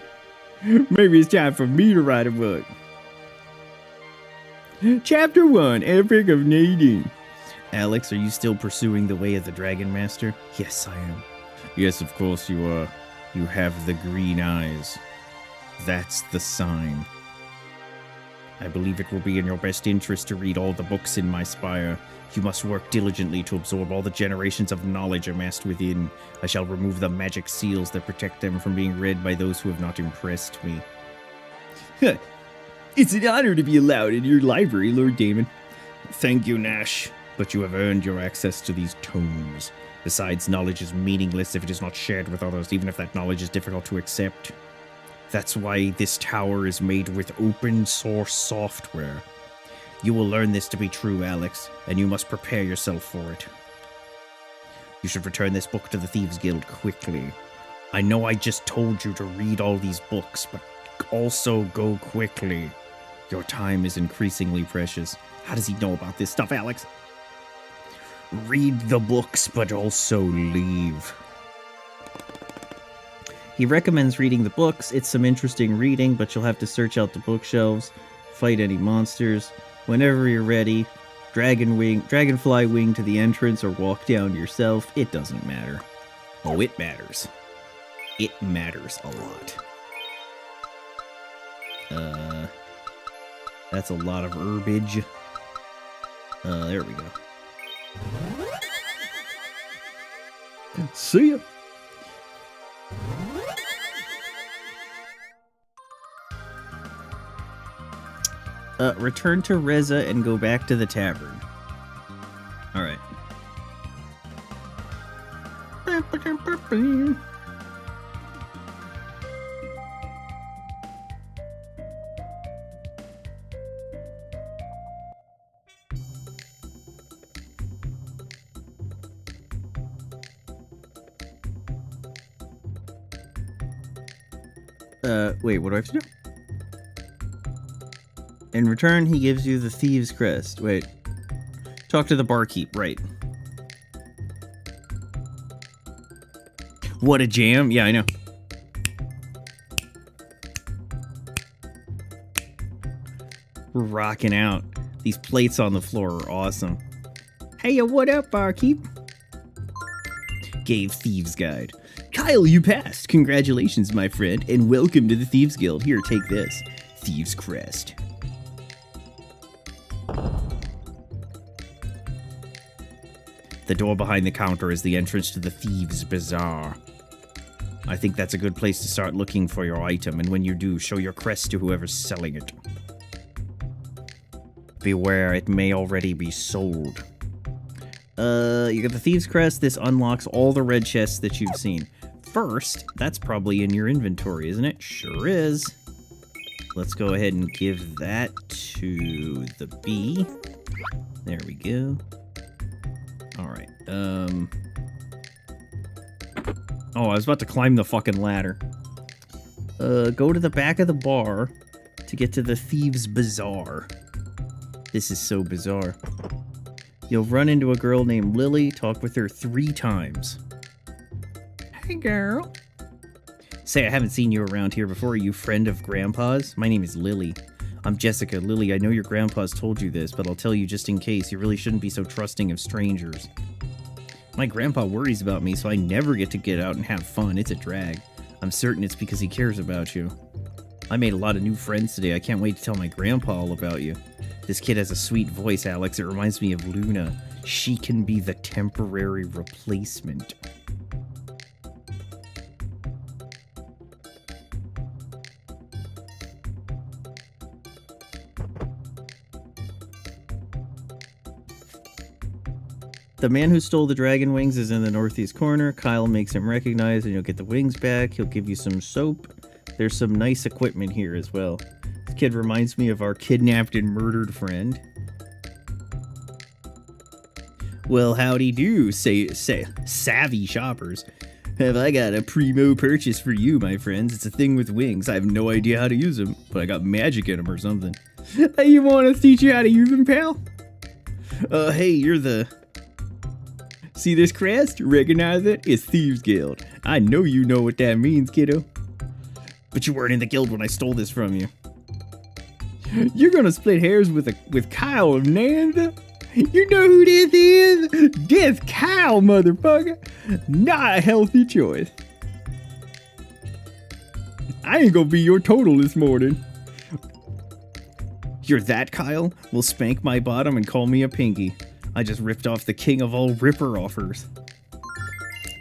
Maybe it's time for me to write a book. Chapter 1, Epic of Nadine. Alex, are you still pursuing the way of the Dragon Master? Yes, I am. Yes, of course you are. You have the green eyes. That's the sign. I believe it will be in your best interest to read all the books in my spire. You must work diligently to absorb all the generations of knowledge amassed within. I shall remove the magic seals that protect them from being read by those who have not impressed me. It's an honor to be allowed in your library, Lord Damon. Thank you, Nash, but you have earned your access to these tomes. Besides, knowledge is meaningless if it is not shared with others, even if that knowledge is difficult to accept. That's why this tower is made with open source software. You will learn this to be true, Alex, and you must prepare yourself for it. You should return this book to the Thieves Guild quickly. I know I just told you to read all these books, but also go quickly. Your time is increasingly precious. How does he know about this stuff, Alex? Read the books, but also leave. He recommends reading the books. It's some interesting reading, but you'll have to search out the bookshelves, fight any monsters. Whenever you're ready, dragonfly wing to the entrance or walk down yourself. It doesn't matter. Oh, it matters. It matters a lot. That's a lot of herbage. There we go. See ya. Return to Reza and go back to the tavern. Alright. Wait, what do I have to do? In return, he gives you the Thieves' Crest. Wait. Talk to the barkeep, right. What a jam. Yeah, I know. We're rocking out. These plates on the floor are awesome. Hey, what up, barkeep? Gave Thieves' Guide. Kyle, you passed. Congratulations, my friend, and welcome to the Thieves Guild. Here, take this. Thieves' Crest. The door behind the counter is the entrance to the Thieves' Bazaar. I think that's a good place to start looking for your item, and when you do, show your crest to whoever's selling it. Beware, it may already be sold. You got the Thieves' Crest. This unlocks all the red chests that you've seen. First, that's probably in your inventory, isn't it? Sure is. Let's go ahead and give that to the bee. There we go. Alright, oh, I was about to climb the fucking ladder. Go to the back of the bar to get to the Thieves' Bazaar. This is so bizarre. You'll run into a girl named Lily, talk with her 3 times. Hey, girl. Say, I haven't seen you around here before. Are you friend of Grandpa's? My name is Lily. I'm Jessica. Lily, I know your grandpa's told you this, but I'll tell you just in case. You really shouldn't be so trusting of strangers. My grandpa worries about me, so I never get to get out and have fun. It's a drag. I'm certain it's because he cares about you. I made a lot of new friends today. I can't wait to tell my grandpa all about you. This kid has a sweet voice, Alex. It reminds me of Luna. She can be the temporary replacement. The man who stole the dragon wings is in the northeast corner. Kyle makes him recognize and you'll get the wings back. He'll give you some soap. There's some nice equipment here as well. This kid reminds me of our kidnapped and murdered friend. Well, howdy do, say savvy shoppers. Have I got a primo purchase for you, my friends? It's a thing with wings. I have no idea how to use them, but I got magic in them or something. Hey, you want us to teach you how to use them, pal? Hey, you're the... See this crest? Recognize it? It's Thieves Guild. I know you know what that means, kiddo. But you weren't in the guild when I stole this from you. You're gonna split hairs with Kyle of Nanda? You know who this is? This Kyle, motherfucker. Not a healthy choice. I ain't gonna be your total this morning. You're that Kyle? Well, spank my bottom and call me a pinky. I just ripped off the king of all ripper offers.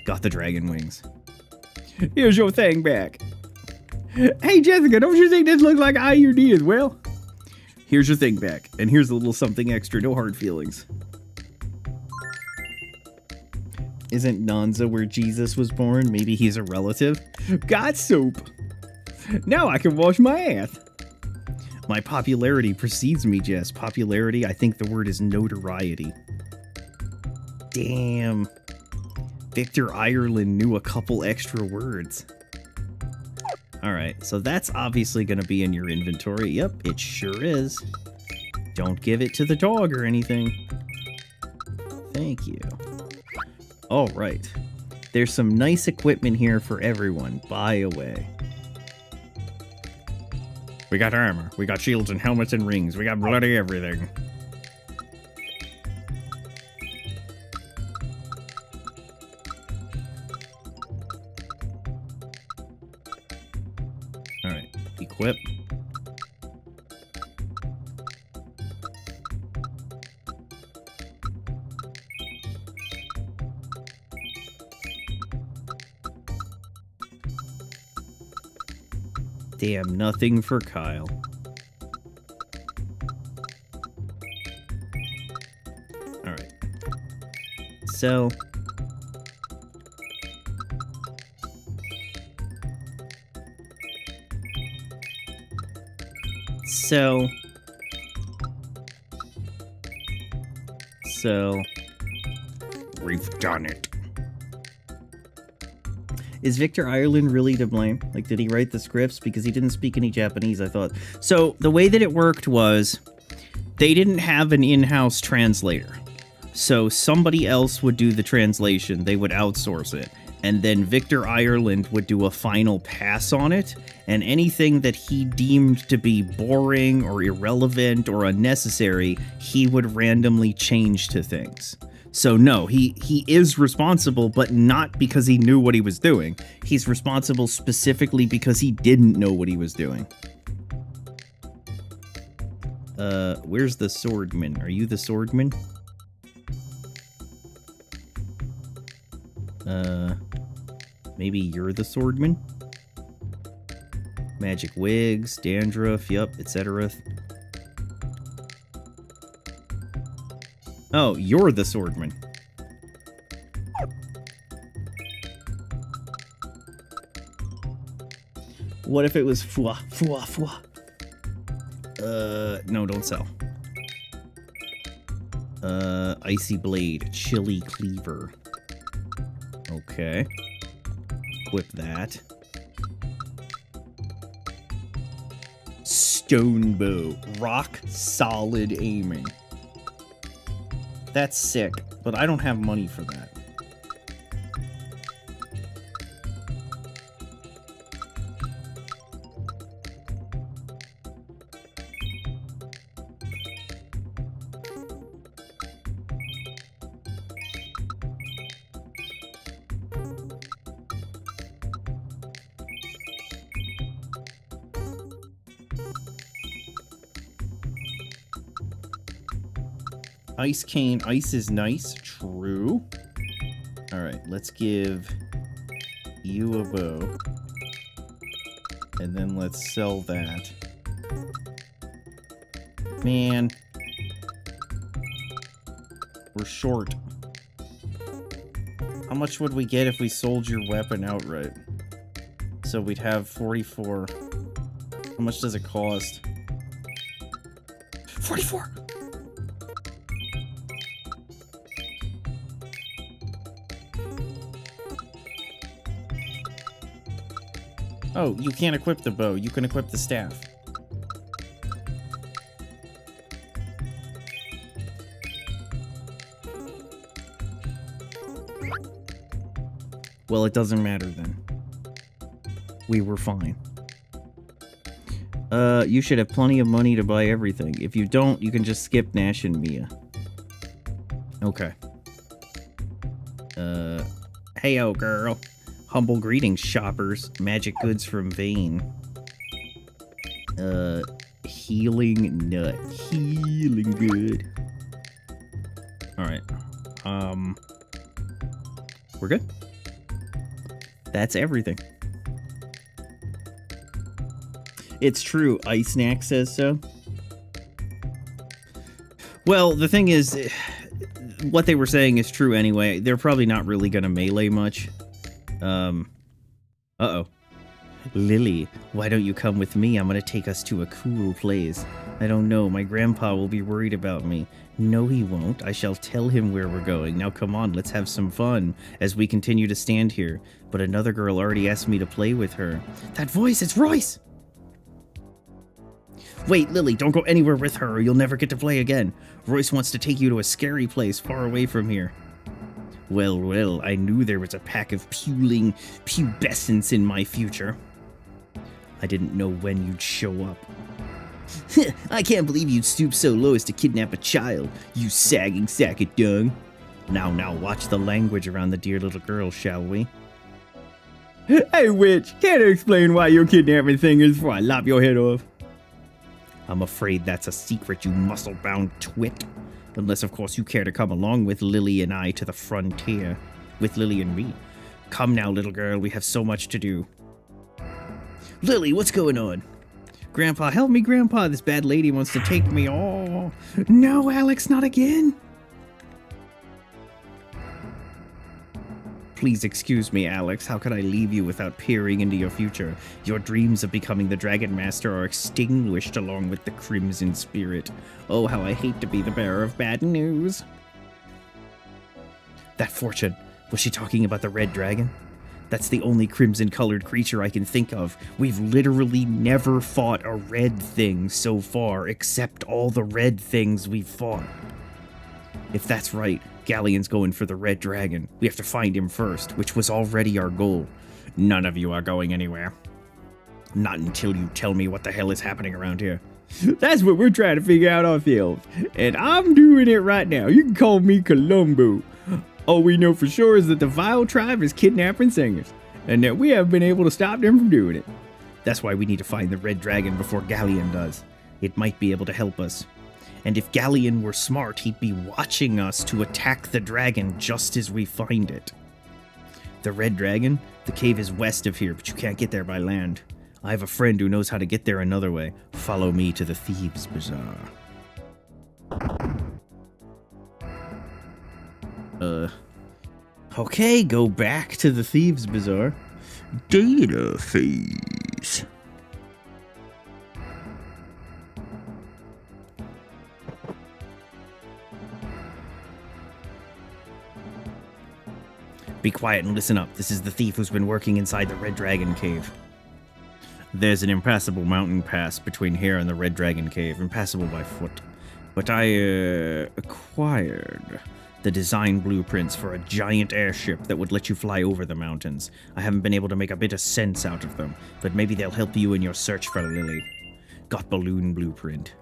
Got the dragon wings. Here's your thing back. Hey, Jessica, don't you think this looks like IUD as well? Here's your thing back, and here's a little something extra, no hard feelings. Isn't Nanza where Jesus was born? Maybe he's a relative? Got soap. Now I can wash my ass. My popularity precedes me, Jess. Popularity, I think the word is notoriety. Damn. Victor Ireland knew a couple extra words. Alright, so that's obviously going to be in your inventory. Yep, it sure is. Don't give it to the dog or anything. Thank you. Alright. There's some nice equipment here for everyone. Buy away. We got armor. We got shields and helmets and rings. We got bloody everything. Alright, equip. Damn, nothing for Kyle. Alright. Sell. Sell. Sell. We've done it. Is Victor Ireland really to blame? Like, did he write the scripts? Because he didn't speak any Japanese, I thought. So, the way that it worked was, they didn't have an in-house translator. So, somebody else would do the translation. They would outsource it. And then Victor Ireland would do a final pass on it. And anything that he deemed to be boring or irrelevant or unnecessary, he would randomly change to things. So no, he is responsible, but not because he knew what he was doing. He's responsible specifically because he didn't know what he was doing. Where's the swordman? Are you the swordman? Maybe you're the swordman? Magic wigs, dandruff, yup, etc. Oh, you're the swordman. What if it was fwa, fwa, fwa? No, don't sell. Icy blade, chili cleaver. Okay. Equip that. stone bow. Rock solid aiming. That's sick, but I don't have money for that. Ice cane. Ice is nice. True. Alright, let's give you a bow. And then let's sell that. Man. We're short. How much would we get if we sold your weapon outright? So we'd have 44. How much does it cost? 44! Oh, you can't equip the bow. You can equip the staff. Well, it doesn't matter then. We were fine. You should have plenty of money to buy everything. If you don't, you can just skip Nash and Mia. Okay. Heyo, girl. Humble greetings, shoppers. Magic goods from Vane. Healing nut. Healing good. Alright. We're good. That's everything. It's true. Ice Snack says so. Well, the thing is, what they were saying is true anyway. They're probably not really gonna melee much. Uh-oh. Lily, why don't you come with me? I'm gonna take us to a cool place. I don't know, my grandpa will be worried about me. No, he won't. I shall tell him where we're going. Now come on, let's have some fun as we continue to stand here. But another girl already asked me to play with her. That voice, it's Royce! Wait, Lily, don't go anywhere with her or you'll never get to play again. Royce wants to take you to a scary place far away from here. Well, well, I knew there was a pack of puling pubescents in my future. I didn't know when you'd show up. I can't believe you'd stoop so low as to kidnap a child, you sagging sack of dung. Now, watch the language around the dear little girl, shall we? Hey, witch, can't you explain why you're kidnapping singers before I lop your head off? I'm afraid that's a secret, you muscle-bound twit. Unless, of course, you care to come along with Lily and I to the frontier. With Lily and me. Come now, little girl, we have so much to do. Lily, what's going on? Grandpa, help me, Grandpa. This bad lady wants to take me. Oh, no, Alex, not again. Please excuse me, Alex. How could I leave you without peering into your future? Your dreams of becoming the Dragon Master are extinguished along with the Crimson Spirit. Oh, how I hate to be the bearer of bad news. That Fortune. Was she talking about the Red Dragon? That's the only crimson-colored creature I can think of. We've literally never fought a red thing so far, except all the red things we've fought. If that's right, Galleon's going for the Red Dragon. We have to find him first, which was already our goal. None of you are going anywhere. Not until you tell me what the hell is happening around here. That's what we're trying to figure out ourselves. And I'm doing it right now. You can call me Columbo. All we know for sure is that the Vile Tribe is kidnapping singers, and that we haven't been able to stop them from doing it. That's why we need to find the Red Dragon before Galleon does. It might be able to help us. And if Galleon were smart, he'd be watching us to attack the dragon just as we find it. The Red Dragon? The cave is west of here, but you can't get there by land. I have a friend who knows how to get there another way. Follow me to the Thieves' Bazaar. Okay, go back to the Thieves' Bazaar. Data fees. Be quiet and listen up. This is the thief who's been working inside the Red Dragon cave. There's an impassable mountain pass between here and the Red Dragon Cave, impassable by foot. But I acquired the design blueprints for a giant airship that would let you fly over the mountains. I haven't been able to make a bit of sense out of them, but maybe they'll help you in your search for Lily. Got balloon blueprint.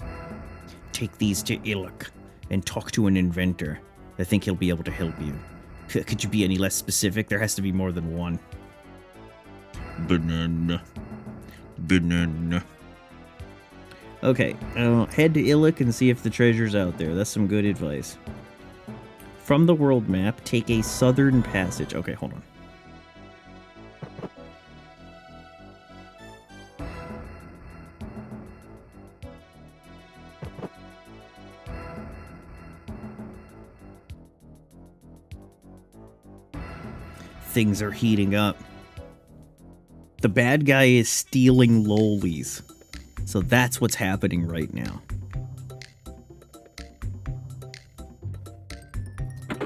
Take these to Iluk and talk to an inventor. I think he'll be able to help you. Could you be any less specific? There has to be more than one. Banana. Banana. Okay, head to Iluk and see if the treasure's out there. That's some good advice. From the world map, take a southern passage. Okay, hold on. Things are heating up. The bad guy is stealing lolies. So that's what's happening right now.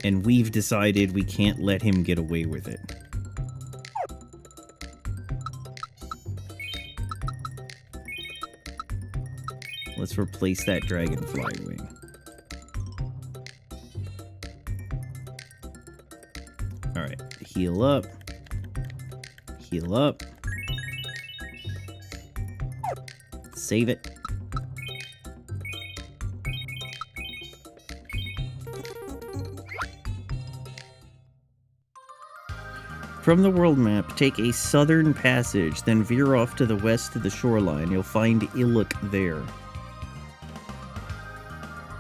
And we've decided we can't let him get away with it. Let's replace that dragonfly wing. Alright, heal up. Heal up. Save it. From the world map, take a southern passage, then veer off to the west to the shoreline. You'll find Iluk there.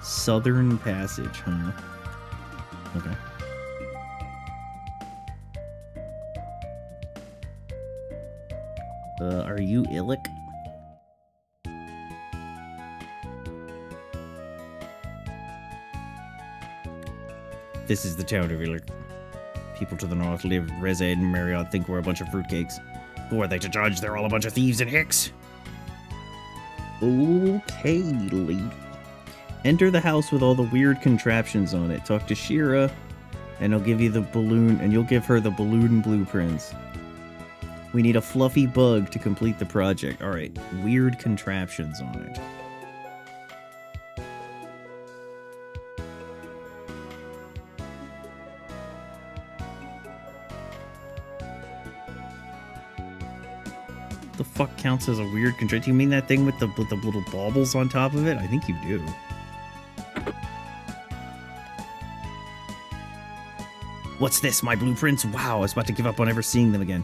Southern passage, huh? Okay. Are you Iluk? This is the town of Iluk. People to the north live, reside, and Marriott think we're a bunch of fruitcakes. Who are they to judge? They're all a bunch of thieves and hicks. Okay, Lee. Enter the house with all the weird contraptions on it. Talk to Shira, and I'll give you the balloon, and you'll give her the balloon blueprints. We need a fluffy bug to complete the project. Alright, weird contraptions on it. The fuck counts as a weird contraption? You mean that thing with the little baubles on top of it? I think you do. What's this? My blueprints? Wow, I was about to give up on ever seeing them again.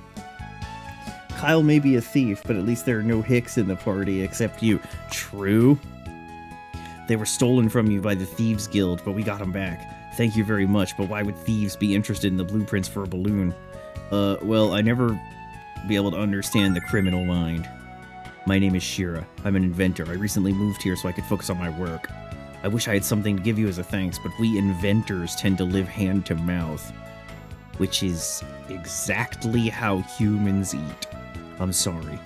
Kyle may be a thief, but at least there are no hicks in the party except you. True. They were stolen from you by the Thieves Guild, but we got them back. Thank you very much, but why would thieves be interested in the blueprints for a balloon? Well, I never be able to understand the criminal mind. My name is Shira. I'm an inventor. I recently moved here so I could focus on my work. I wish I had something to give you as a thanks, but we inventors tend to live hand to mouth, which is exactly how humans eat. I'm sorry.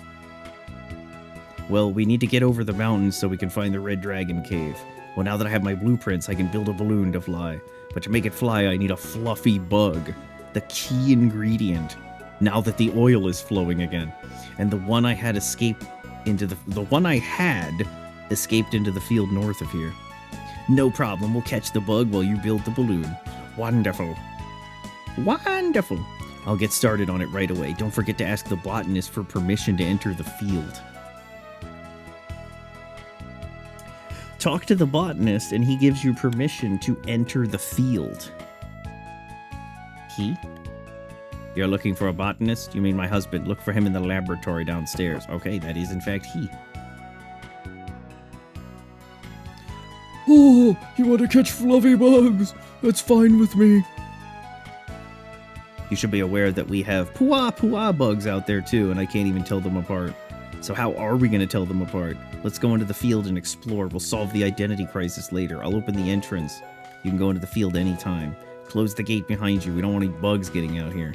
Well, we need to get over the mountains so we can find the Red Dragon Cave. Well, now that I have my blueprints, I can build a balloon to fly. But to make it fly, I need a fluffy bug. The key ingredient. Now that the oil is flowing again. And the one I had escaped into the field north of here. No problem, we'll catch the bug while you build the balloon. Wonderful. Wonderful. I'll get started on it right away. Don't forget to ask the botanist for permission to enter the field. Talk to the botanist and he gives you permission to enter the field. He? You're looking for a botanist? You mean my husband? Look for him in the laboratory downstairs. Okay, that is in fact he. Oh, you want to catch fluffy bugs? That's fine with me. You should be aware that we have pua bugs out there too, and I can't even tell them apart. So how are we going to tell them apart? Let's go into the field and explore. We'll solve the identity crisis later. I'll open the entrance. You can go into the field anytime. Close the gate behind you. We don't want any bugs getting out here.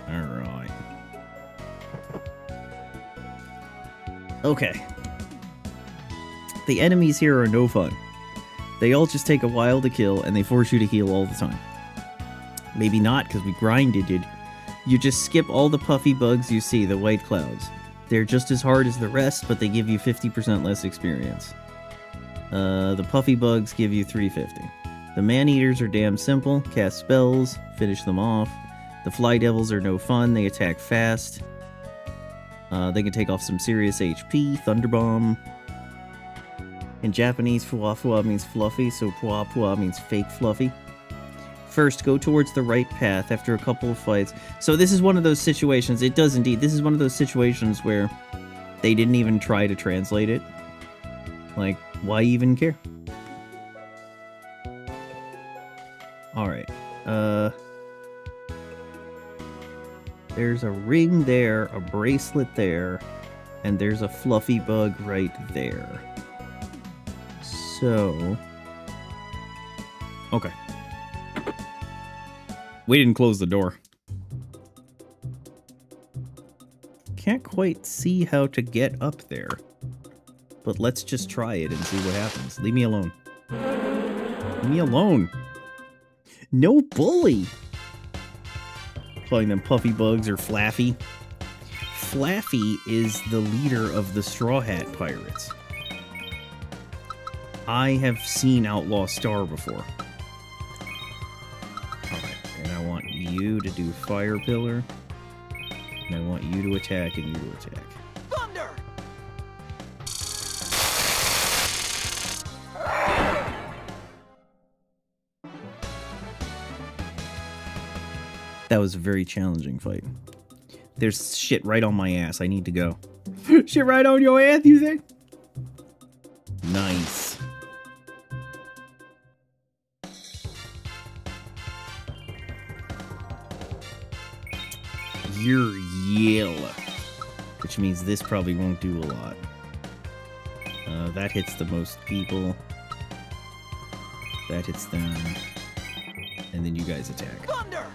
Alright. Okay. The enemies here are no fun. They all just take a while to kill, and they force you to heal all the time. Maybe not, because we grinded it. You just skip all the puffy bugs you see, the white clouds. They're just as hard as the rest, but they give you 50% less experience. The puffy bugs give you 350. The man-eaters are damn simple. Cast spells, finish them off. The fly devils are no fun. They attack fast. They can take off some serious HP. Thunderbomb. In Japanese, fuwa means fluffy, so puwa means fake fluffy. First, go towards the right path after a couple of fights. So this is one of those situations, it does indeed, this is one of those situations where they didn't even try to translate it. Like, why even care? Alright, there's a ring there, a bracelet there, and there's a fluffy bug right there. So... okay. We didn't close the door. Can't quite see how to get up there. But let's just try it and see what happens. Leave me alone. Leave me alone. No bully! Calling them puffy bugs or Flaffy. Flaffy is the leader of the Straw Hat Pirates. I have seen Outlaw Star before. You to do Fire Pillar, and I want you to attack and you to attack. Thunder! That was a very challenging fight. There's shit right on my ass. I need to go. Shit right on your ass, you say? Nice. You're yell, which means this probably won't do a lot. That hits the most people. That hits them. And then you guys attack. Thunder!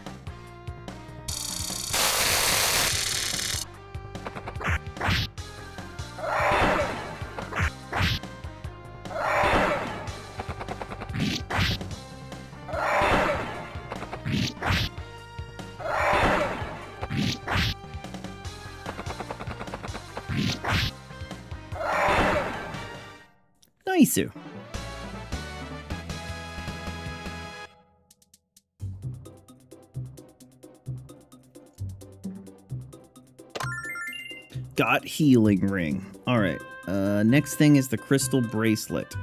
Nice. Got healing ring. Alright. Next thing is the crystal bracelet.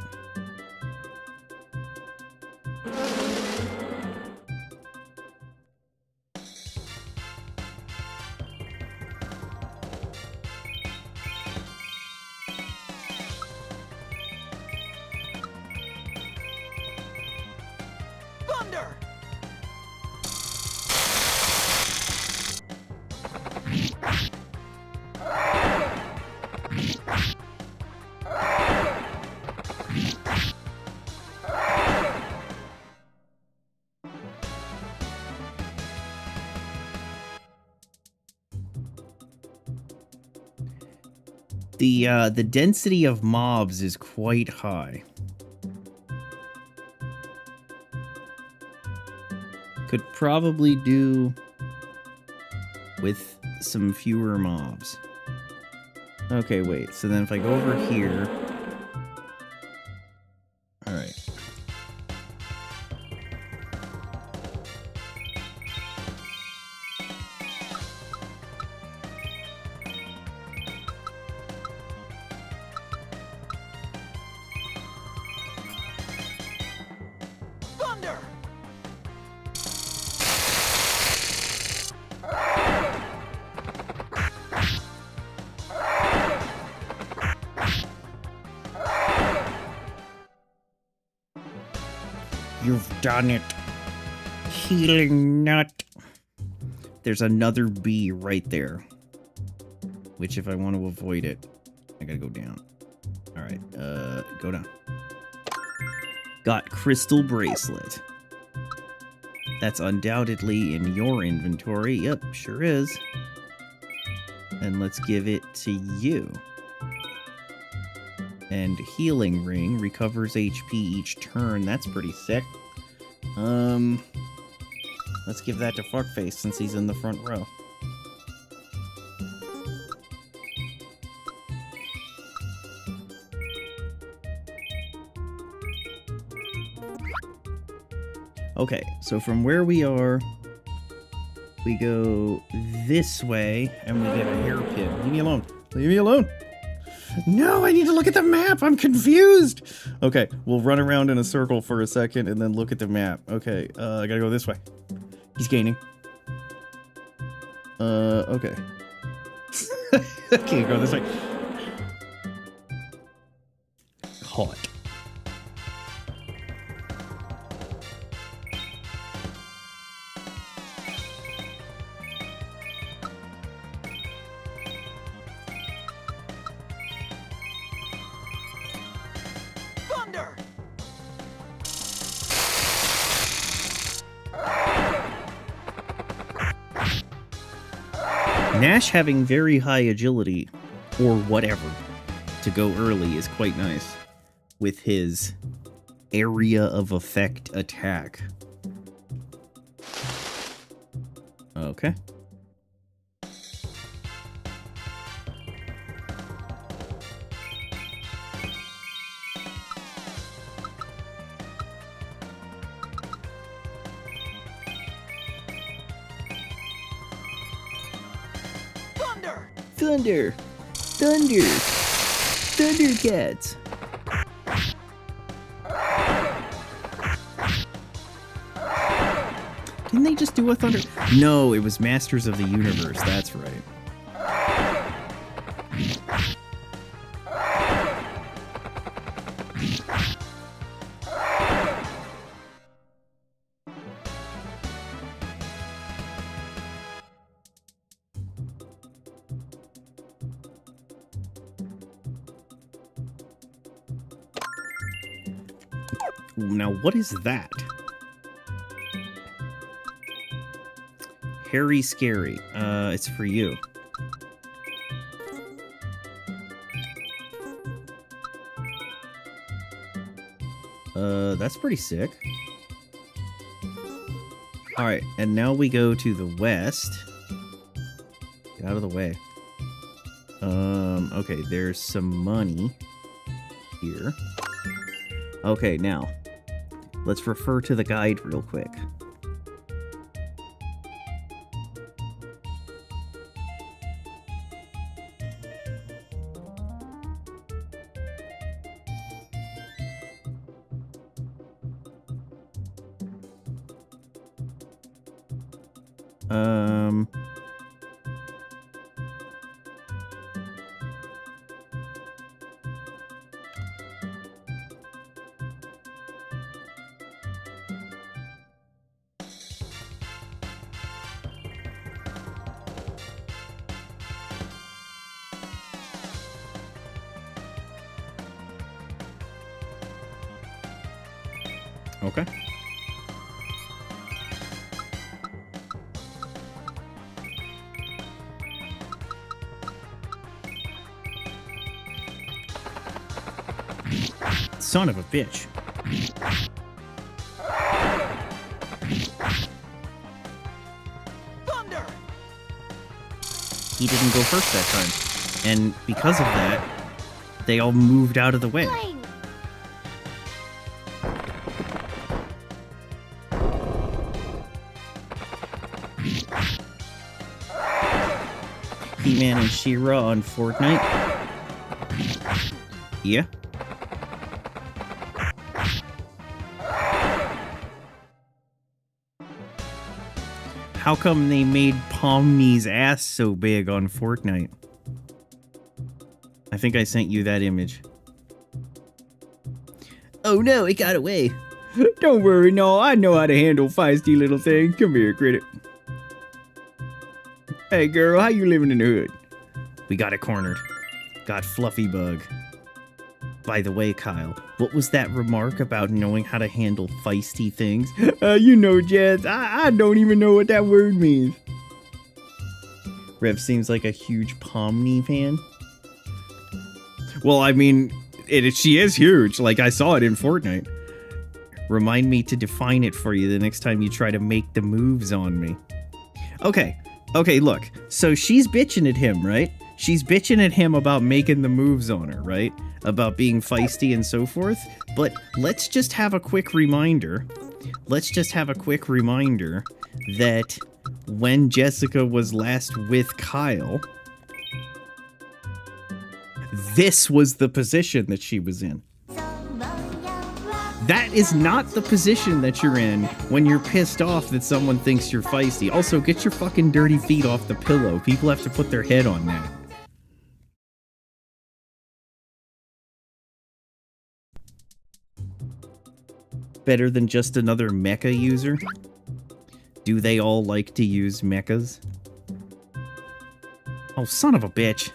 Thunder! The density of mobs is quite high. Could probably do with some fewer mobs. Okay, wait. So then if I go over here... Alright. Thunder! You've done it. Healing nut. There's another bee right there. Which, if I want to avoid it, I gotta go down. Alright, go down. Got crystal bracelet. That's undoubtedly in your inventory. Yep, sure is. And let's give it to you. And healing ring recovers HP each turn. That's pretty sick. Let's give that to Fuckface since he's in the front row. Okay, so from where we are, we go this way, and we get a hairpin. Leave me alone. Leave me alone. No, I need to look at the map. I'm confused. Okay, we'll run around in a circle for a second and then look at the map. Okay, I gotta go this way. He's gaining. Okay. Okay, go this way. Caught. Thunder! Nash having very high agility, or whatever, to go early is quite nice with his area of effect attack. Okay. Thunder! Thunder! Thunder! Thundercats! Didn't they just do a thunder? No, it was Masters of the Universe, that's right. Now, what is that? Harry Scary. It's for you. That's pretty sick. Alright, and now we go to the west. Get out of the way. Okay, there's some money here. Okay, now, let's refer to the guide real quick. Okay. Son of a bitch. Thunder! He didn't go first that time. And because of that, they all moved out of the way. Plane. He-Man and She-Ra on Fortnite? Yeah? How come they made Pomni's ass so big on Fortnite? I think I sent you that image. Oh no, it got away. Don't worry, no, I know how to handle feisty little things. Come here, critic. Hey girl, how you living in the hood? We got it cornered. Got Fluffy Bug. By the way, Kyle, what was that remark about knowing how to handle feisty things? You know, Jazz, I don't even know what that word means. Rev seems like a huge Pomni fan. Well, I mean, she is huge. Like, I saw it in Fortnite. Remind me to define it for you the next time you try to make the moves on me. Okay, look. So she's bitching at him, right? She's bitching at him about making the moves on her, right? About being feisty and so forth. But let's just have a quick reminder let's just have a quick reminder that when Jessica was last with Kyle, this was the position that she was in. That is not the position that you're in when you're pissed off that someone thinks you're feisty. Also, get your fucking dirty feet off the pillow. People have to put their head on that. Better than just another mecha user? Do they all like to use mechas? Oh, son of a bitch.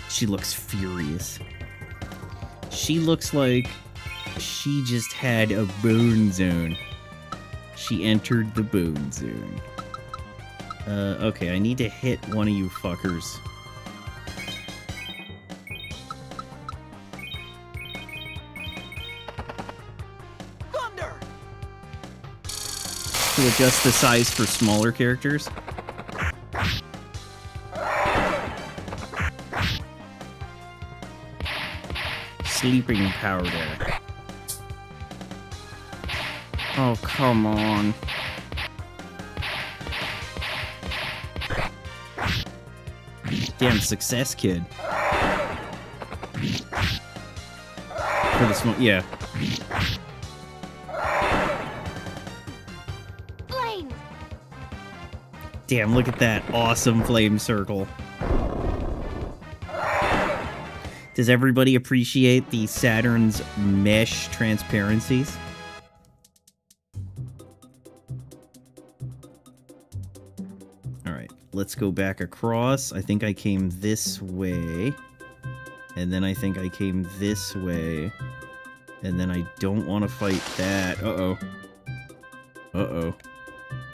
She looks furious. She looks like she just had a bone zone. She entered the bone zone. Okay, I need to hit one of you fuckers. Thunder! To adjust the size for smaller characters. Sleeping powder. Oh, come on. Damn success, kid. For the small, yeah. Flame. Damn, look at that awesome flame circle. Does everybody appreciate the Saturn's mesh transparencies? Alright, let's go back across. I think I came this way. And then I think I came this way. And then I don't want to fight that. Uh-oh. Uh-oh.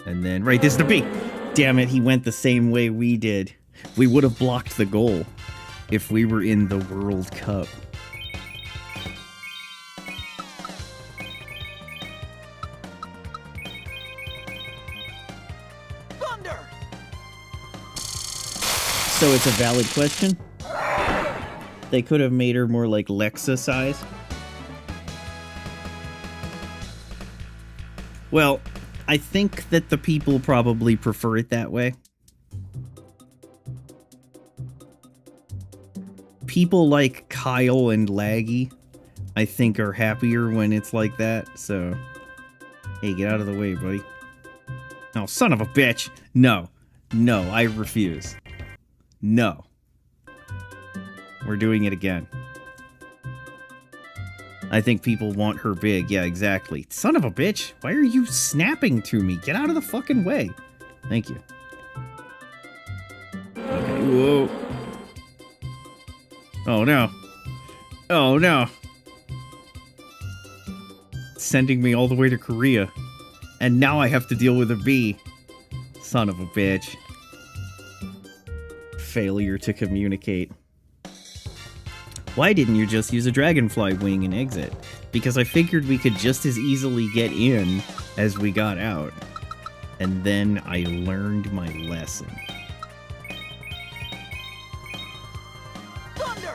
And then, right, this is the B! Damn it, he went the same way we did. We would have blocked the goal if we were in the World Cup. Thunder! So it's a valid question? They could have made her more like Lexa size. Well, I think that the people probably prefer it that way. People like Kyle and Laggy, I think, are happier when it's like that, so... Hey, get out of the way, buddy. Oh, son of a bitch! No. No, I refuse. No. We're doing it again. I think people want her big. Yeah, exactly. Son of a bitch! Why are you snapping to me? Get out of the fucking way! Thank you. Okay, whoa. Oh no. Oh no. Sending me all the way to Korea. And now I have to deal with a bee. Son of a bitch. Failure to communicate. Why didn't you just use a dragonfly wing and exit? Because I figured we could just as easily get in as we got out. And then I learned my lesson. Thunder!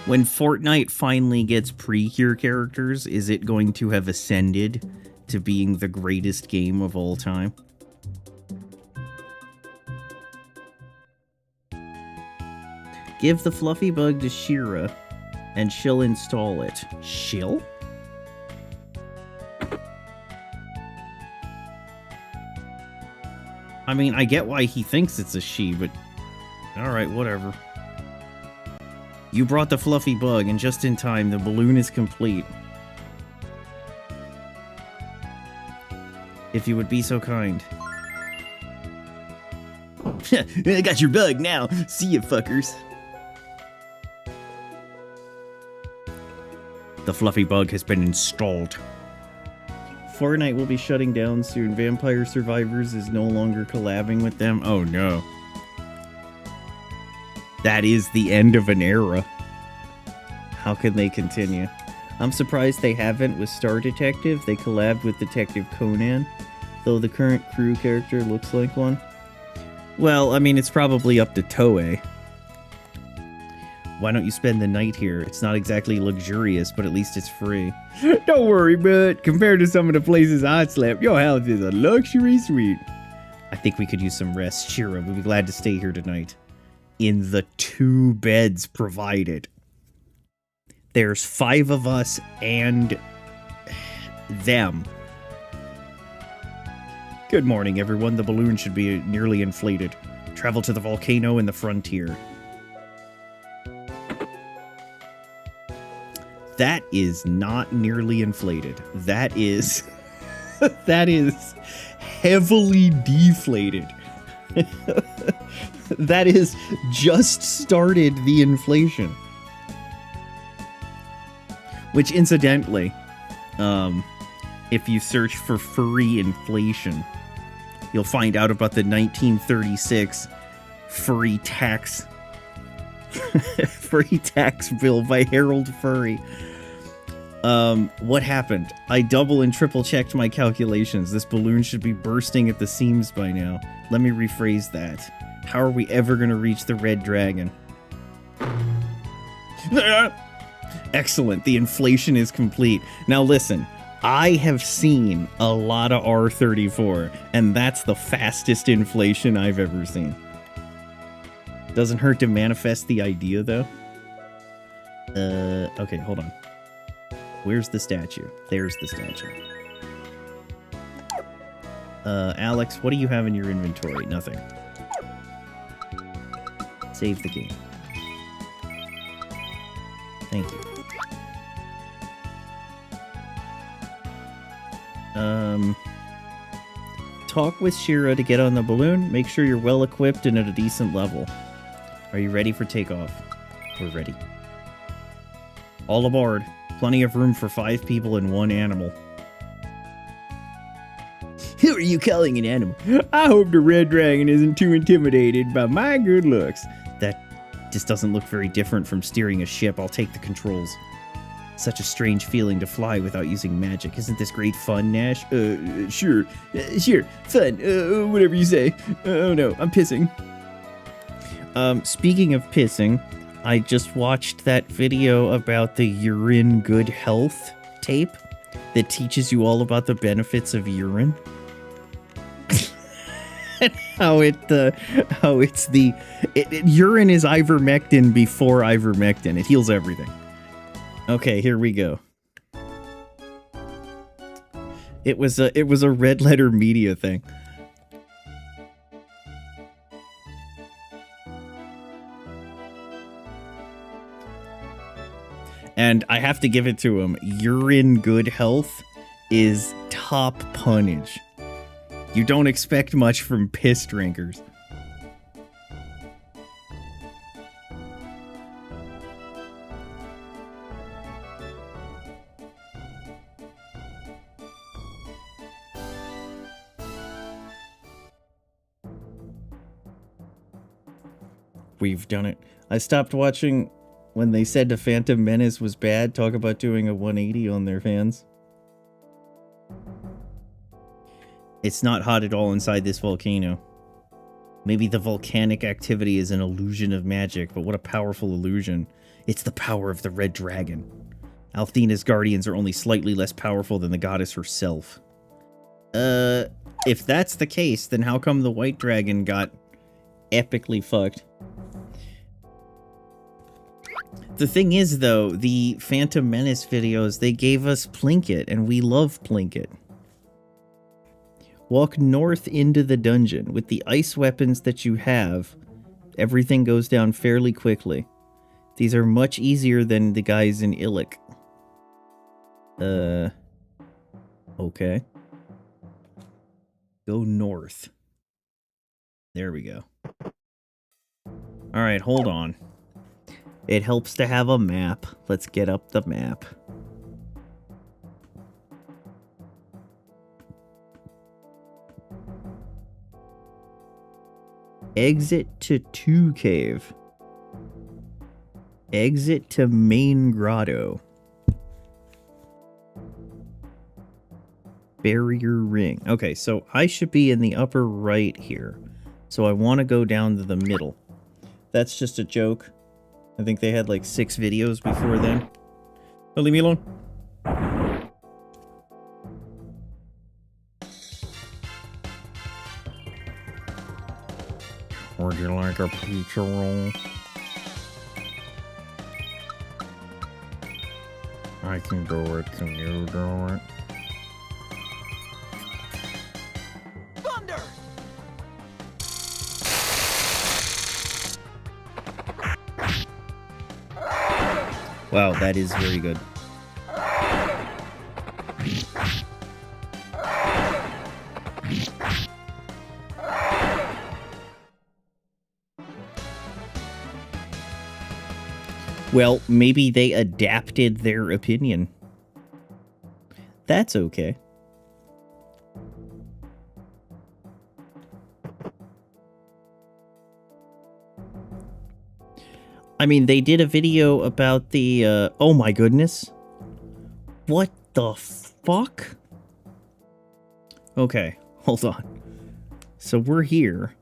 When Fortnite finally gets pre-cure characters, is it going to have ascended to being the greatest game of all time? Give the fluffy bug to Shira, and she'll install it. She'll? I mean, I get why he thinks it's a she, but... Alright, whatever. You brought the fluffy bug, and just in time, the balloon is complete. If you would be so kind. I got your bug now! See ya, fuckers! The fluffy bug has been installed. Fortnite will be shutting down soon. Vampire Survivors is no longer collabing with them. Oh no. That is the end of an era. How can they continue? I'm surprised they haven't with Star Detective. They collabed with Detective Conan. Though the current crew character looks like one. Well, I mean, it's probably up to Toei. Why don't you spend the night here? It's not exactly luxurious, but at least it's free. Don't worry, bud. Compared to some of the places I slept, your house is a luxury suite. I think we could use some rest. Shira would be glad to stay here tonight. In the 2 beds provided. There's 5 of us and them. Good morning, everyone. The balloon should be nearly inflated. Travel to the volcano in the frontier. That is not nearly inflated. That is... that is heavily deflated. That is just started the inflation. Which, incidentally, if you search for furry inflation, you'll find out about the 1936 furry tax furry tax bill by Harold Furry. What happened? I double and triple checked my calculations. This balloon should be bursting at the seams by now. Let me rephrase that. How are we ever going to reach the red dragon? Excellent. The inflation is complete. Now listen, I have seen a lot of R34, and that's the fastest inflation I've ever seen. Doesn't hurt to manifest the idea, though. Okay, hold on. Where's the statue? There's the statue. Alex, what do you have in your inventory? Nothing. Save the game. Thank you. Talk with Shira to get on the balloon. Make sure you're well equipped and at a decent level. Are you ready for takeoff? We're ready. All aboard. Plenty of room for 5 people and 1 animal. Who are you calling an animal? I hope the red dragon isn't too intimidated by my good looks. That just doesn't look very different from steering a ship. I'll take the controls. Such a strange feeling to fly without using magic. Isn't this great fun, Nash? Sure. Sure. Fun. Whatever you say. Oh no, I'm pissing. Speaking of pissing, I just watched that video about the urine good health tape that teaches you all about the benefits of urine. And urine is ivermectin before ivermectin. It heals everything. Okay, here we go. It was a Red Letter Media thing. And I have to give it to him. Urine good health is top punnage. You don't expect much from piss drinkers. We've done it. I stopped watching when they said the Phantom Menace was bad. Talk about doing a 180 on their fans. It's not hot at all inside this volcano. Maybe the volcanic activity is an illusion of magic, but what a powerful illusion. It's the power of the Red Dragon. Althena's guardians are only slightly less powerful than the goddess herself. If that's the case, then how come the White Dragon got epically fucked? The thing is, though, the Phantom Menace videos, they gave us Plinkett, and we love Plinkett. Walk north into the dungeon. With the ice weapons that you have, everything goes down fairly quickly. These are much easier than the guys in Illic. Okay. Go north. There we go. Alright, hold on. It helps to have a map. Let's get up the map. Exit to 2 Cave. Exit to Main Grotto. barrier ring. Okay, so I should be in the upper right here. So I want to go down to the middle. That's just a joke. I think they had like 6 videos before then. Oh, leave me alone. Would you like a pizza roll? I can do it. Can you do it? Thunder! Wow, that is very good. Well, maybe they adapted their opinion. That's okay. I mean, they did a video about the, oh my goodness. What the fuck? Okay, hold on. So we're here.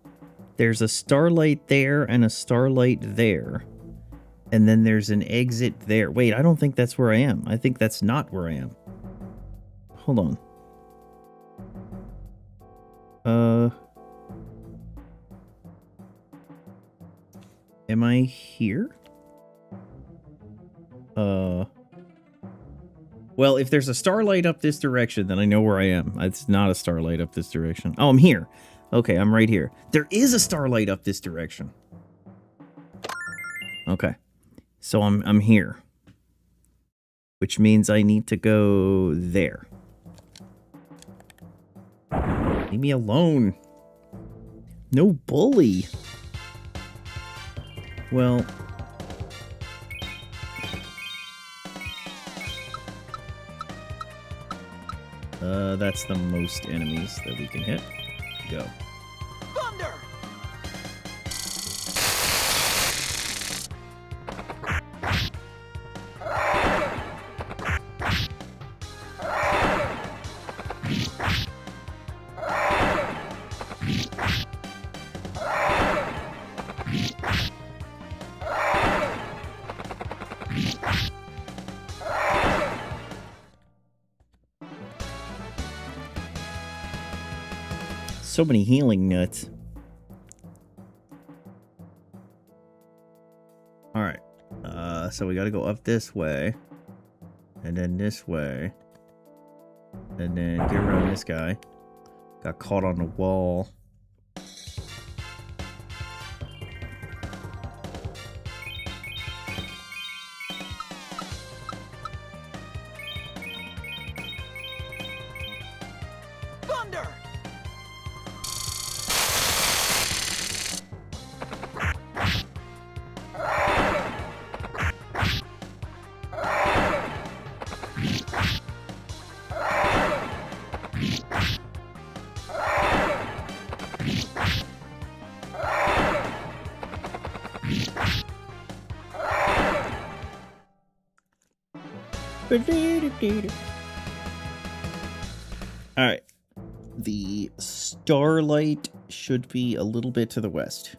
There's a starlight there and a starlight there. And then there's an exit there. Wait, I don't think that's where I am. I think that's not where I am. Hold on. Am I here? Well, if there's a starlight up this direction, then I know where I am. It's not a starlight up this direction. Oh, I'm here. Okay, I'm right here. There is a starlight up this direction. Okay. So I'm here. Which means I need to go there. Leave me alone. No bully. Well... that's the most enemies that we can hit. Go. Thunder! So many healing nuts. Alright. So we gotta go up this way. And then this way. And then get around this guy. Got caught on the wall. Thunder! Alright. The starlight should be a little bit to the west.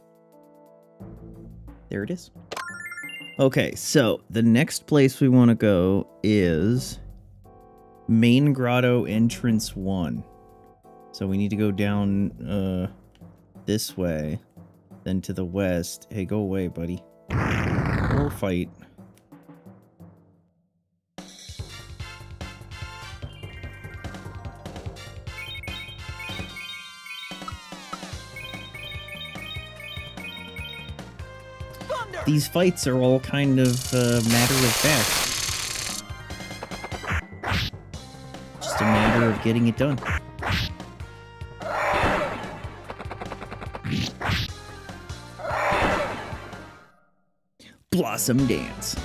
There it is. Okay, so the next place we want to go is Main Grotto Entrance 1. So we need to go down this way, then to the west. Hey, go away, buddy. Or fight. These fights are all kind of matter of fact. Just a matter of getting it done. Blossom Dance.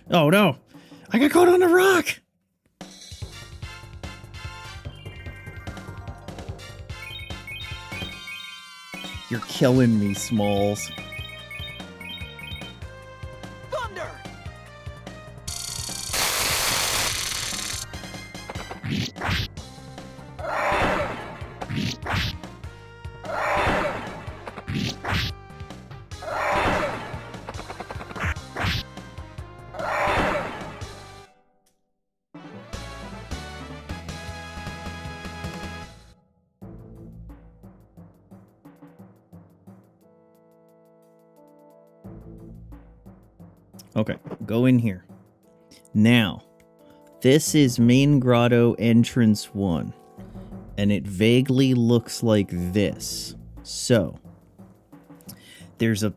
Oh no! I got caught on a rock! You're killing me, Smalls. Okay, go in here. Now, this is main grotto entrance 1. And it vaguely looks like this. So, there's a...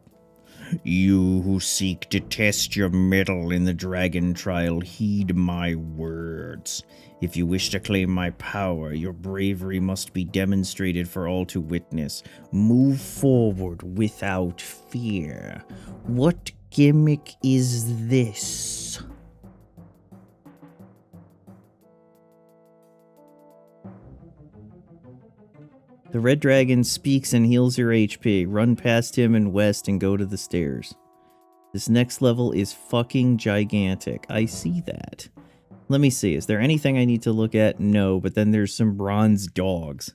You who seek to test your mettle in the dragon trial, heed my words. If you wish to claim my power, your bravery must be demonstrated for all to witness. Move forward without fear. What gimmick is this? The red dragon speaks and heals your HP. Run past him and west and go to the stairs. This next level is fucking gigantic. I see that. Let me see. Is there anything I need to look at? No, but then there's some bronze dogs.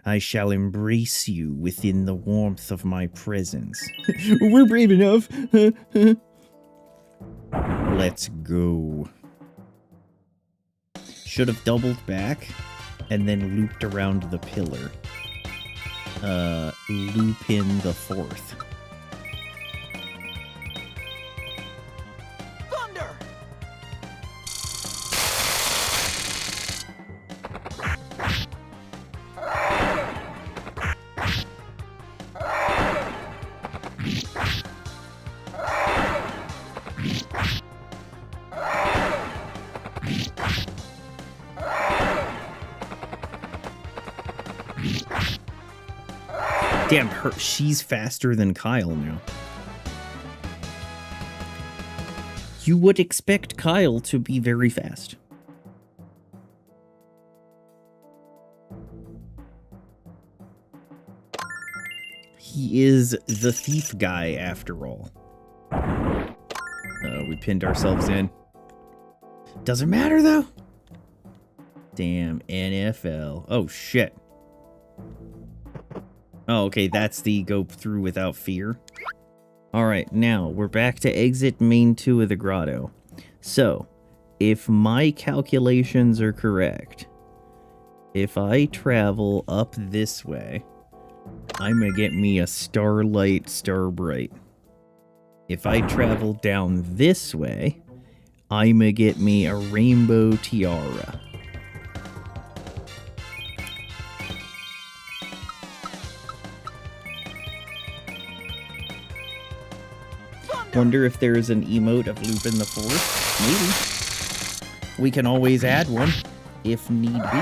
I shall embrace you within the warmth of my presence. We're brave enough. Let's go. Should have doubled back and then looped around the pillar. Loop in the 4th. Thunder! Damn, she's faster than Kyle now. You would expect Kyle to be very fast. He is the thief guy, after all. We pinned ourselves in. Doesn't matter, though. Damn, NFL. Oh, shit. Oh, okay, that's the go through without fear. Alright, now, we're back to exit main 2 of the grotto. So, if my calculations are correct, if I travel up this way, I'm gonna get me a Starlight Starbright. If I travel down this way, I'm gonna get me a Rainbow Tiara. Wonder if there is an emote of Lupin the Fourth? Maybe. We can always add one, if need be.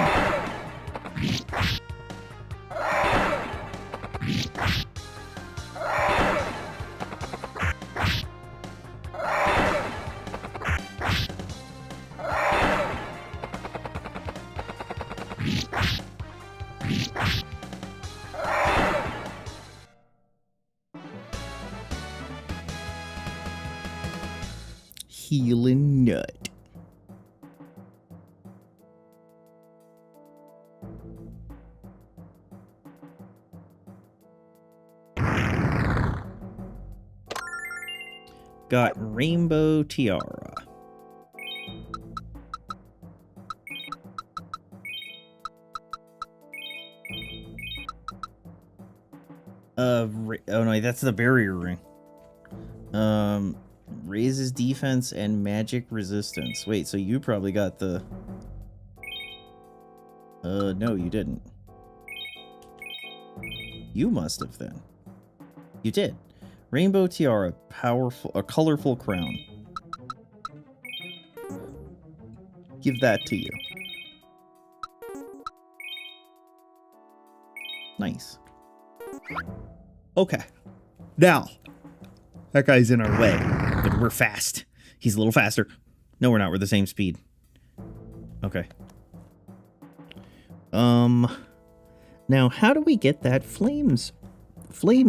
Healing nut. Got Rainbow Tiara. Oh no, that's the barrier ring. Raises defense and magic resistance. Wait, so you probably got the... no, you didn't. You must have then. You did. Rainbow Tiara, powerful, a colorful crown. Give that to you. Nice. Okay. Now, that guy's in our way, but we're fast. He's a little faster. No, we're not. We're the same speed. Okay. Now, how do we get that flame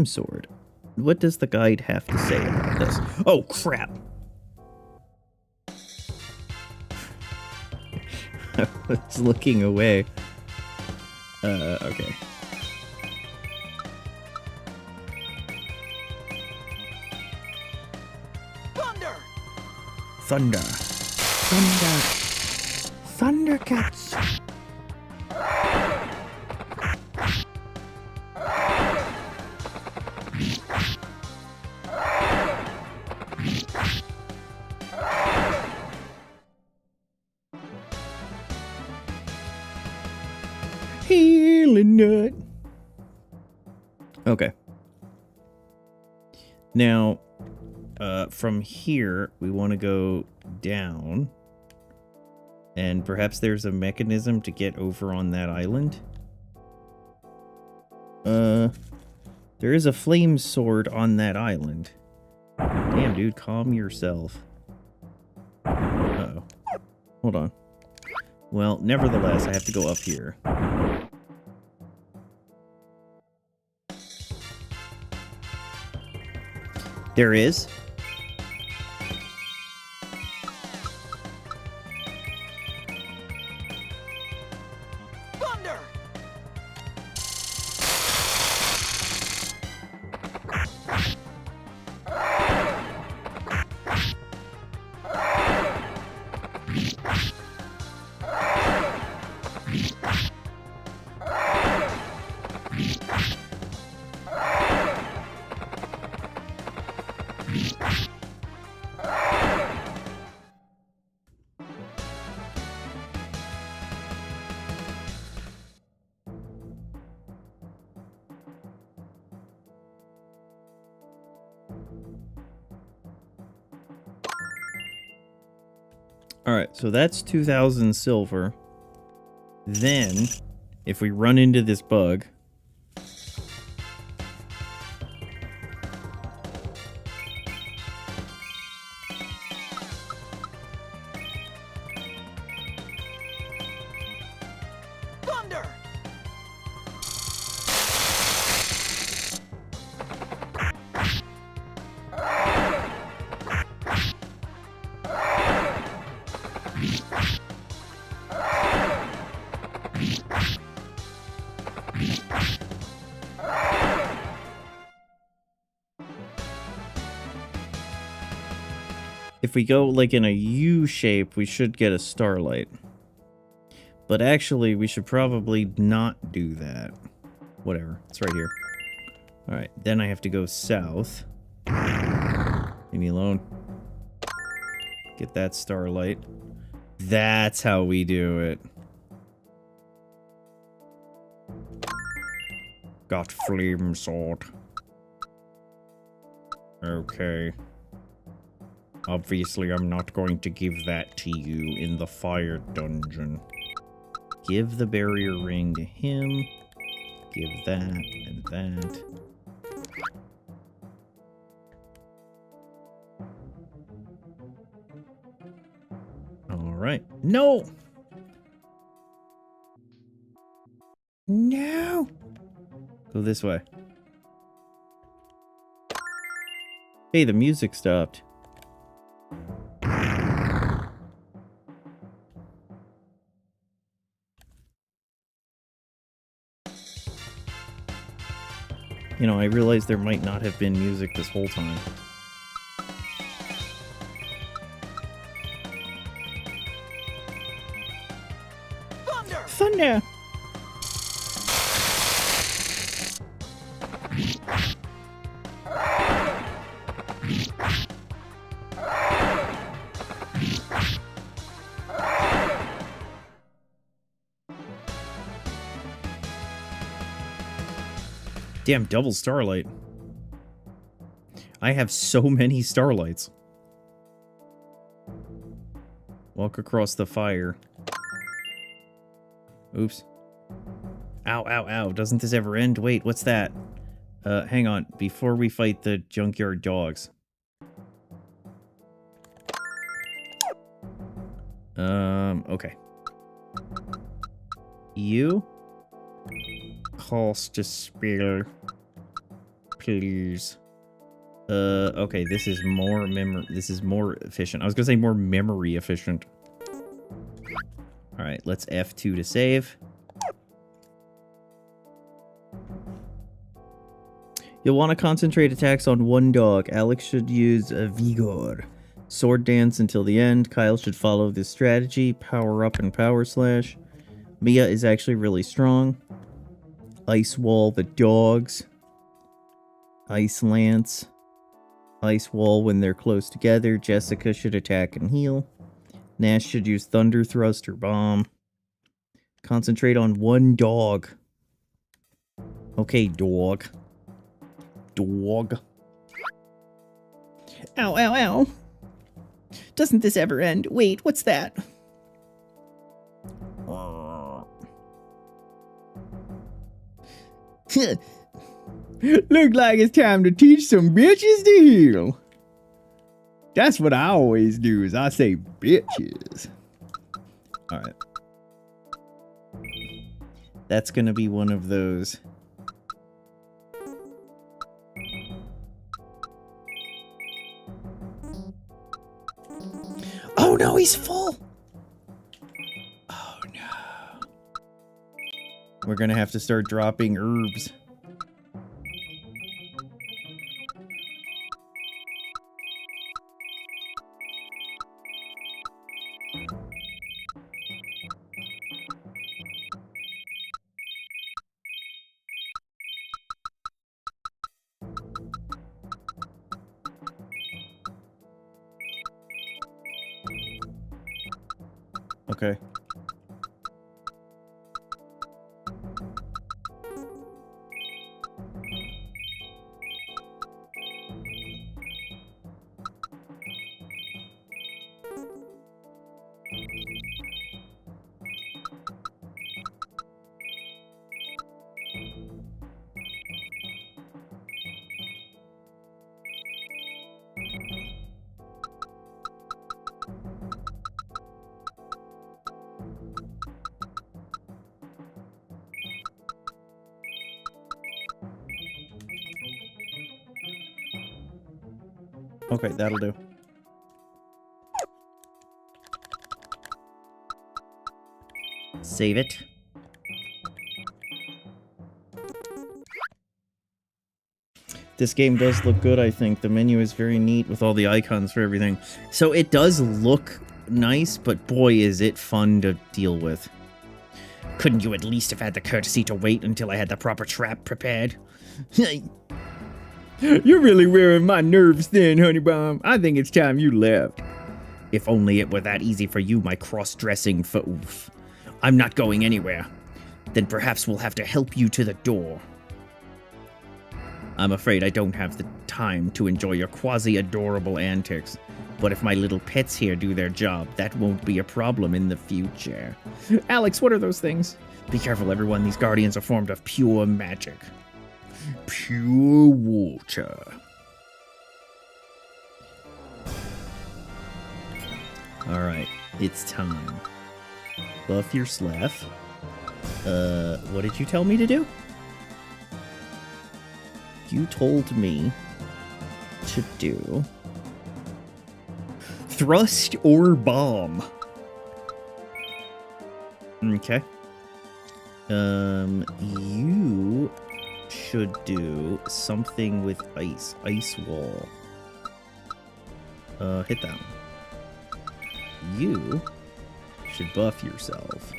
sword? What does the guide have to say about this? Oh, crap. I was looking away. Okay. Thunder. Thundercats. Healing nut. Okay. Now, from here, we want to go down. And perhaps there's a mechanism to get over on that island. There is a flame sword on that island. Damn, dude, calm yourself. Uh-oh. Hold on. Well, nevertheless, I have to go up here. There is. Thunder! Alright, so that's 2,000 silver. Then, if we run into this bug... Thunder! If we go, like, in a U shape, we should get a starlight. But actually, we should probably not do that. Whatever. It's right here. Alright, then I have to go south. Leave me alone. Get that starlight. That's how we do it. Got flame sword. Okay. Obviously, I'm not going to give that to you in the fire dungeon. Give the barrier ring to him. Give that and that. Alright. No! No! Go this way. Hey, the music stopped. You know, I realized there might not have been music this whole time. Thunder! Thunder! Damn, double starlight. I have so many starlights. Walk across the fire. Oops. Ow, ow, ow. Doesn't this ever end? Wait, what's that? Hang on. Before we fight the junkyard dogs. Okay. You? Cost to spare. Please. Okay, this is more more efficient. I was gonna say more memory efficient. Alright, let's F2 to save. You'll want to concentrate attacks on one dog. Alex should use a Vigor. Sword dance until the end. Kyle should follow this strategy. Power up and power slash. Mia is actually really strong. Ice wall the dogs. Ice lance. Ice wall when they're close together. Jessica should attack and heal. Nash should use thunder thrust or bomb. Concentrate on one dog. Okay, dog. Dog. Ow, ow, ow. Doesn't this ever end? Wait, what's that? Look like it's time to teach some bitches to heal. That's what I always do, is I say bitches. Alright. That's gonna be one of those. Oh no, he's full! Oh no. We're gonna have to start dropping herbs. Okay. Okay, that'll do. Save it. This game does look good, I think. The menu is very neat with all the icons for everything. So it does look nice, but boy, is it fun to deal with. Couldn't you at least have had the courtesy to wait until I had the proper trap prepared? You're really wearing my nerves thin, Honey Bomb. I think it's time you left. If only it were that easy for you, my cross-dressing oof. I'm not going anywhere. Then perhaps we'll have to help you to the door. I'm afraid I don't have the time to enjoy your quasi-adorable antics. But if my little pets here do their job, that won't be a problem in the future. Alex, what are those things? Be careful, everyone. These guardians are formed of pure magic. Pure water. Alright, it's time. Buff your Sleth. What did you tell me to do? You told me to do thrust or bomb. Okay. You should do something with ice. Ice wall. Hit that one. You should buff yourself.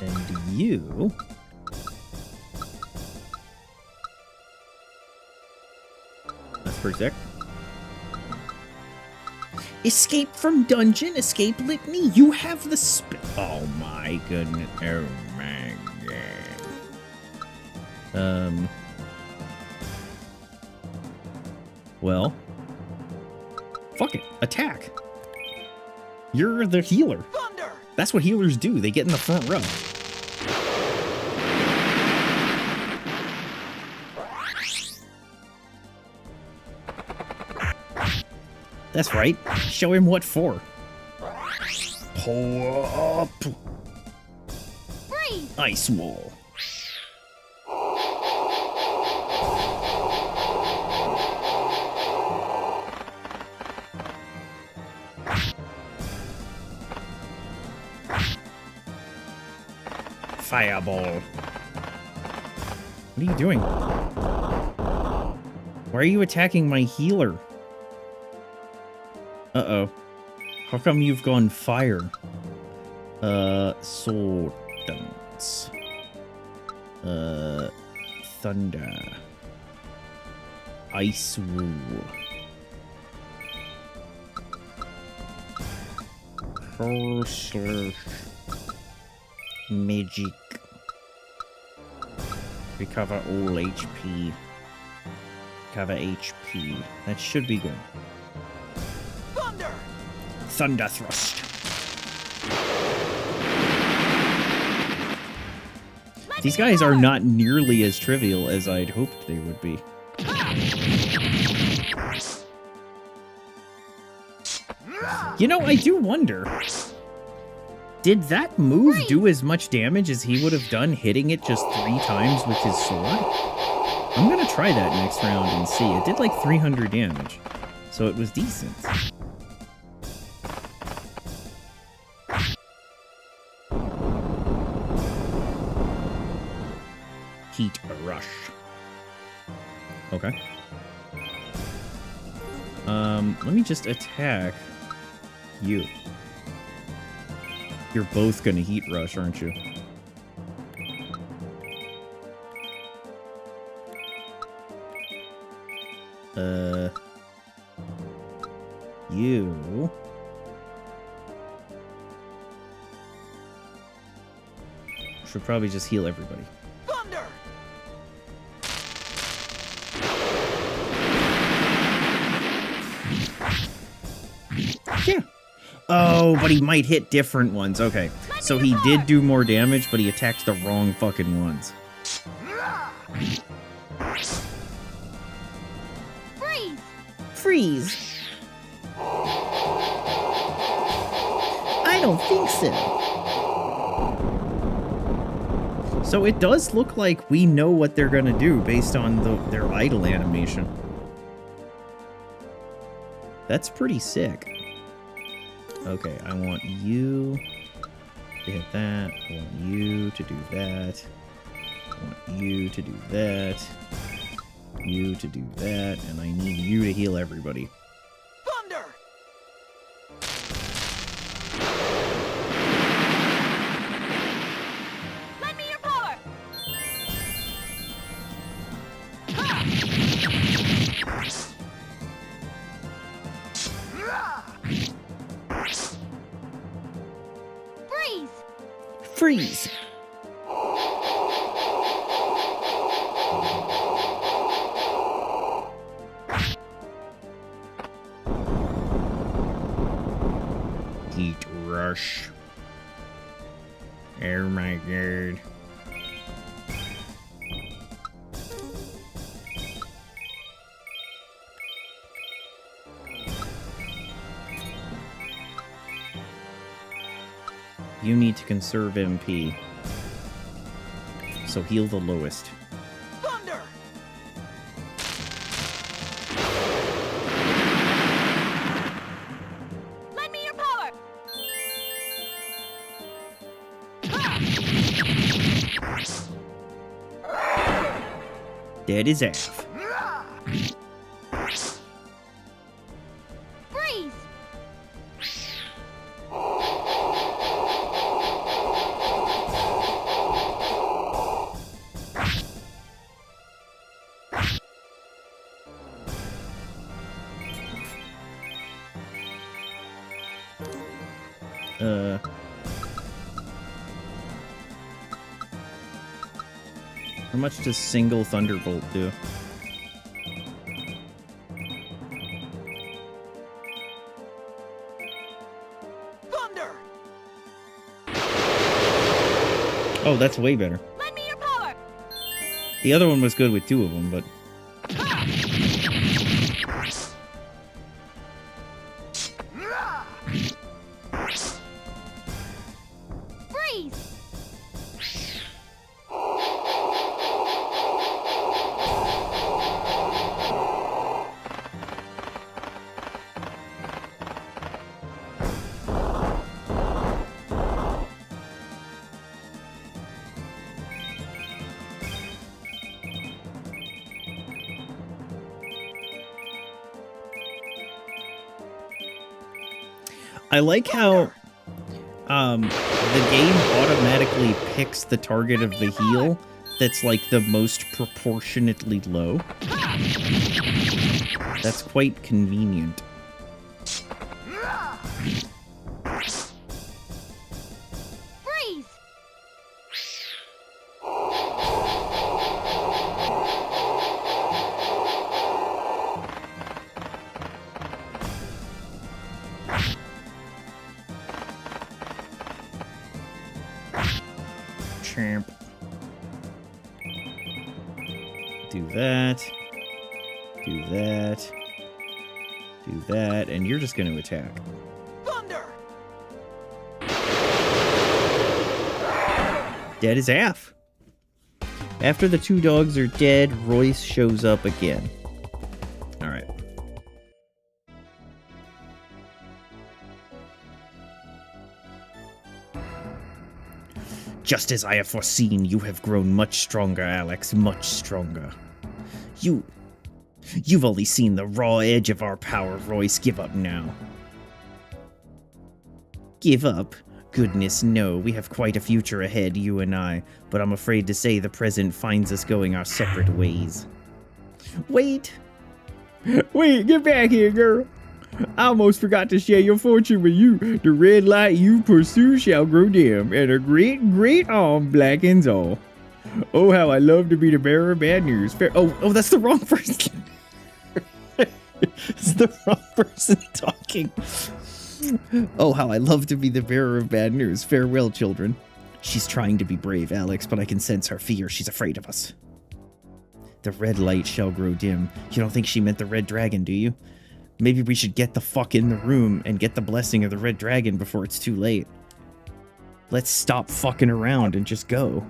And you... That's pretty sick. Escape from dungeon, escape litany. You have the oh my goodness. Oh my god. Well. Fuck it. Attack. You're the healer. Thunder! That's what healers do. They get in the front row. That's right. Show him what for. Pull up. Freeze! Ice wall. Fireball. What are you doing? Why are you attacking my healer? Uh-oh. How come you've gone fire? Sword dance. Thunder. Ice rule. Magic. Recover all HP. Recover HP. That should be good. Thunder! Thunder Thrust. These guys are not nearly as trivial as I'd hoped they would be. You know, I do wonder. Did that move do as much damage as he would have done hitting it just 3 times with his sword? I'm gonna try that next round and see. It did like 300 damage, so it was decent. Heat Rush. Okay. Let me just attack you. You're both gonna Heat Rush, aren't you? You... should probably just heal everybody. Thunder! Yeah. Oh, but he might hit different ones. Okay. So he did do more damage, but he attacked the wrong fucking ones. Freeze! Freeze! I don't think so. So it does look like we know what they're gonna do based on their idle animation. That's pretty sick. Okay, I want you to hit that. I want you to do that. I want you to do that. You to do that. And I need you to heal everybody. Thunder! Lend me your power! Freeze! Freeze! Heat Rush. Oh my god. You need to conserve MP. So heal the lowest. Thunder! Lend me your power! Dead is half. Freeze! How much does single Thunderbolt do? Thunder! Oh, that's way better. Lend me your power! The other one was good with 2 of them, but... Freeze! I like how the game automatically picks the target of the heal that's like the most proportionately low. That's quite convenient. Freeze! champ. Do that. Do that. Do that. And you're just going to attack. Thunder! Dead as half. After the two dogs are dead, Royce shows up again. Alright. Just as I have foreseen, you have grown much stronger, Alex. Much stronger. You've only seen the raw edge of our power, Royce. Give up now. Give up? Goodness, no. We have quite a future ahead, you and I. But I'm afraid to say the present finds us going our separate ways. Wait! Wait, get back here, girl. I almost forgot to share your fortune with you. The red light you pursue shall grow dim, and a great, great arm blackens all. Oh, how I love to be the bearer of bad news. Oh, that's the wrong person. It's the wrong person talking. Oh, how I love to be the bearer of bad news. Farewell, children. She's trying to be brave, Alex, but I can sense her fear. She's afraid of us. The red light shall grow dim. You don't think she meant the red dragon, do you? Maybe we should get the fuck in the room and get the blessing of the red dragon before it's too late. Let's stop fucking around and just go.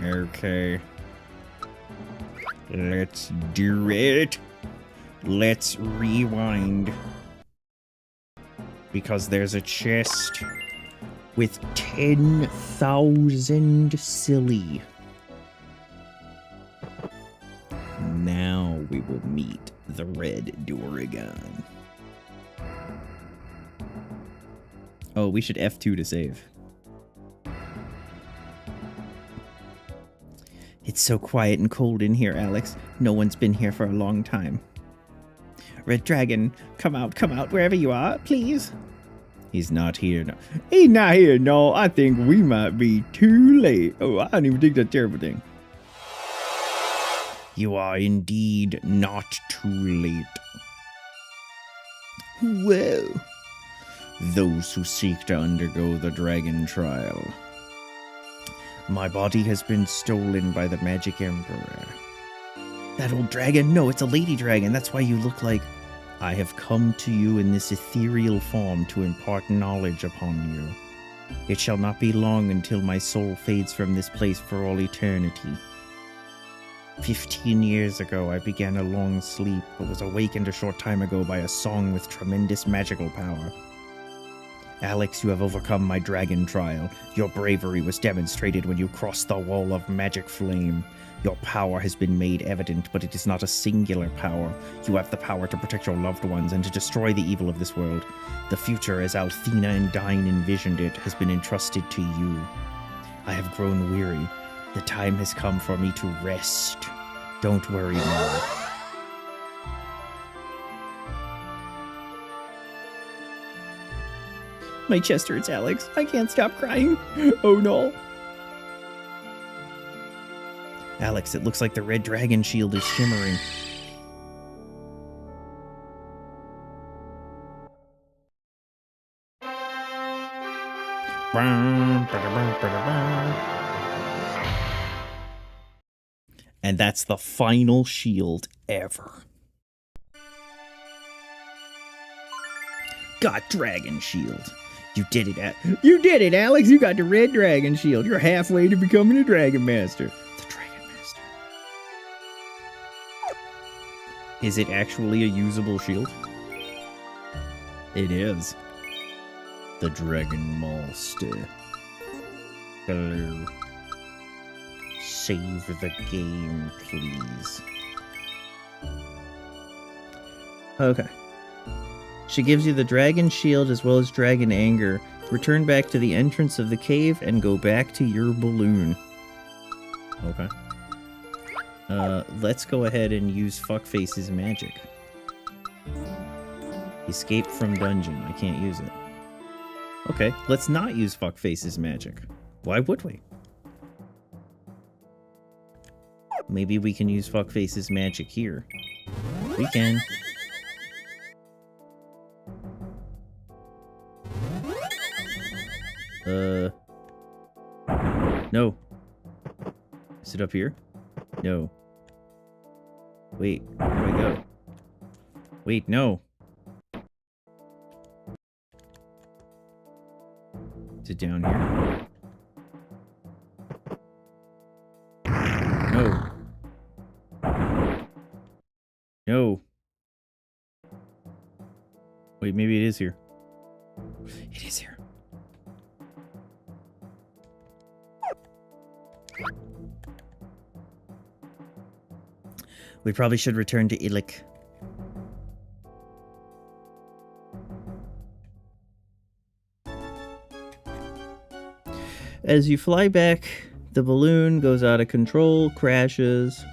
Okay. Let's do it. Let's rewind. Because there's a chest with 10,000 silly. Now we will meet the red Duragon. Oh, we should F2 to save. It's so quiet and cold in here, Alex. No one's been here for a long time. Red Dragon, come out, wherever you are, please. He's not here, no. He's not here, no. I think we might be too late. Oh, I don't even think that's a terrible thing. You are indeed not too late. Well, those who seek to undergo the dragon trial. My body has been stolen by the Magic Emperor. That old dragon? No, it's a lady dragon. That's why you look like... I have come to you in this ethereal form to impart knowledge upon you. It shall not be long until my soul fades from this place for all eternity. 15 years ago, I began a long sleep, but was awakened a short time ago by a song with tremendous magical power. Alex, you have overcome my dragon trial. Your bravery was demonstrated when you crossed the wall of magic flame. Your power has been made evident, but it is not a singular power. You have the power to protect your loved ones and to destroy the evil of this world. The future, as Althena and Dine envisioned it, has been entrusted to you. I have grown weary. The time has come for me to rest. Don't worry more. My chest hurts, Alex. I can't stop crying. Oh no. Alex, it looks like the red dragon shield is shimmering. And that's the final shield ever. Got dragon shield. You did it, You did it, Alex. You got the red dragon shield. You're halfway to becoming a dragon master. The dragon master. Is it actually a usable shield? It is. The dragon master. Hello. Save the game, please. Okay. She gives you the dragon shield as well as dragon anger. Return back to the entrance of the cave and go back to your balloon. Okay. Let's go ahead and use Fuckface's magic. Escape from dungeon. I can't use it. Okay, let's not use Fuckface's magic. Why would we? Maybe we can use Fuckface's magic here. We can. No. Is it up here? No. Wait, where do I go? Wait, no. Is it down here? No. No. Wait, maybe it is here. It is here. We probably should return to Illic. As you fly back, the balloon goes out of control, crashes.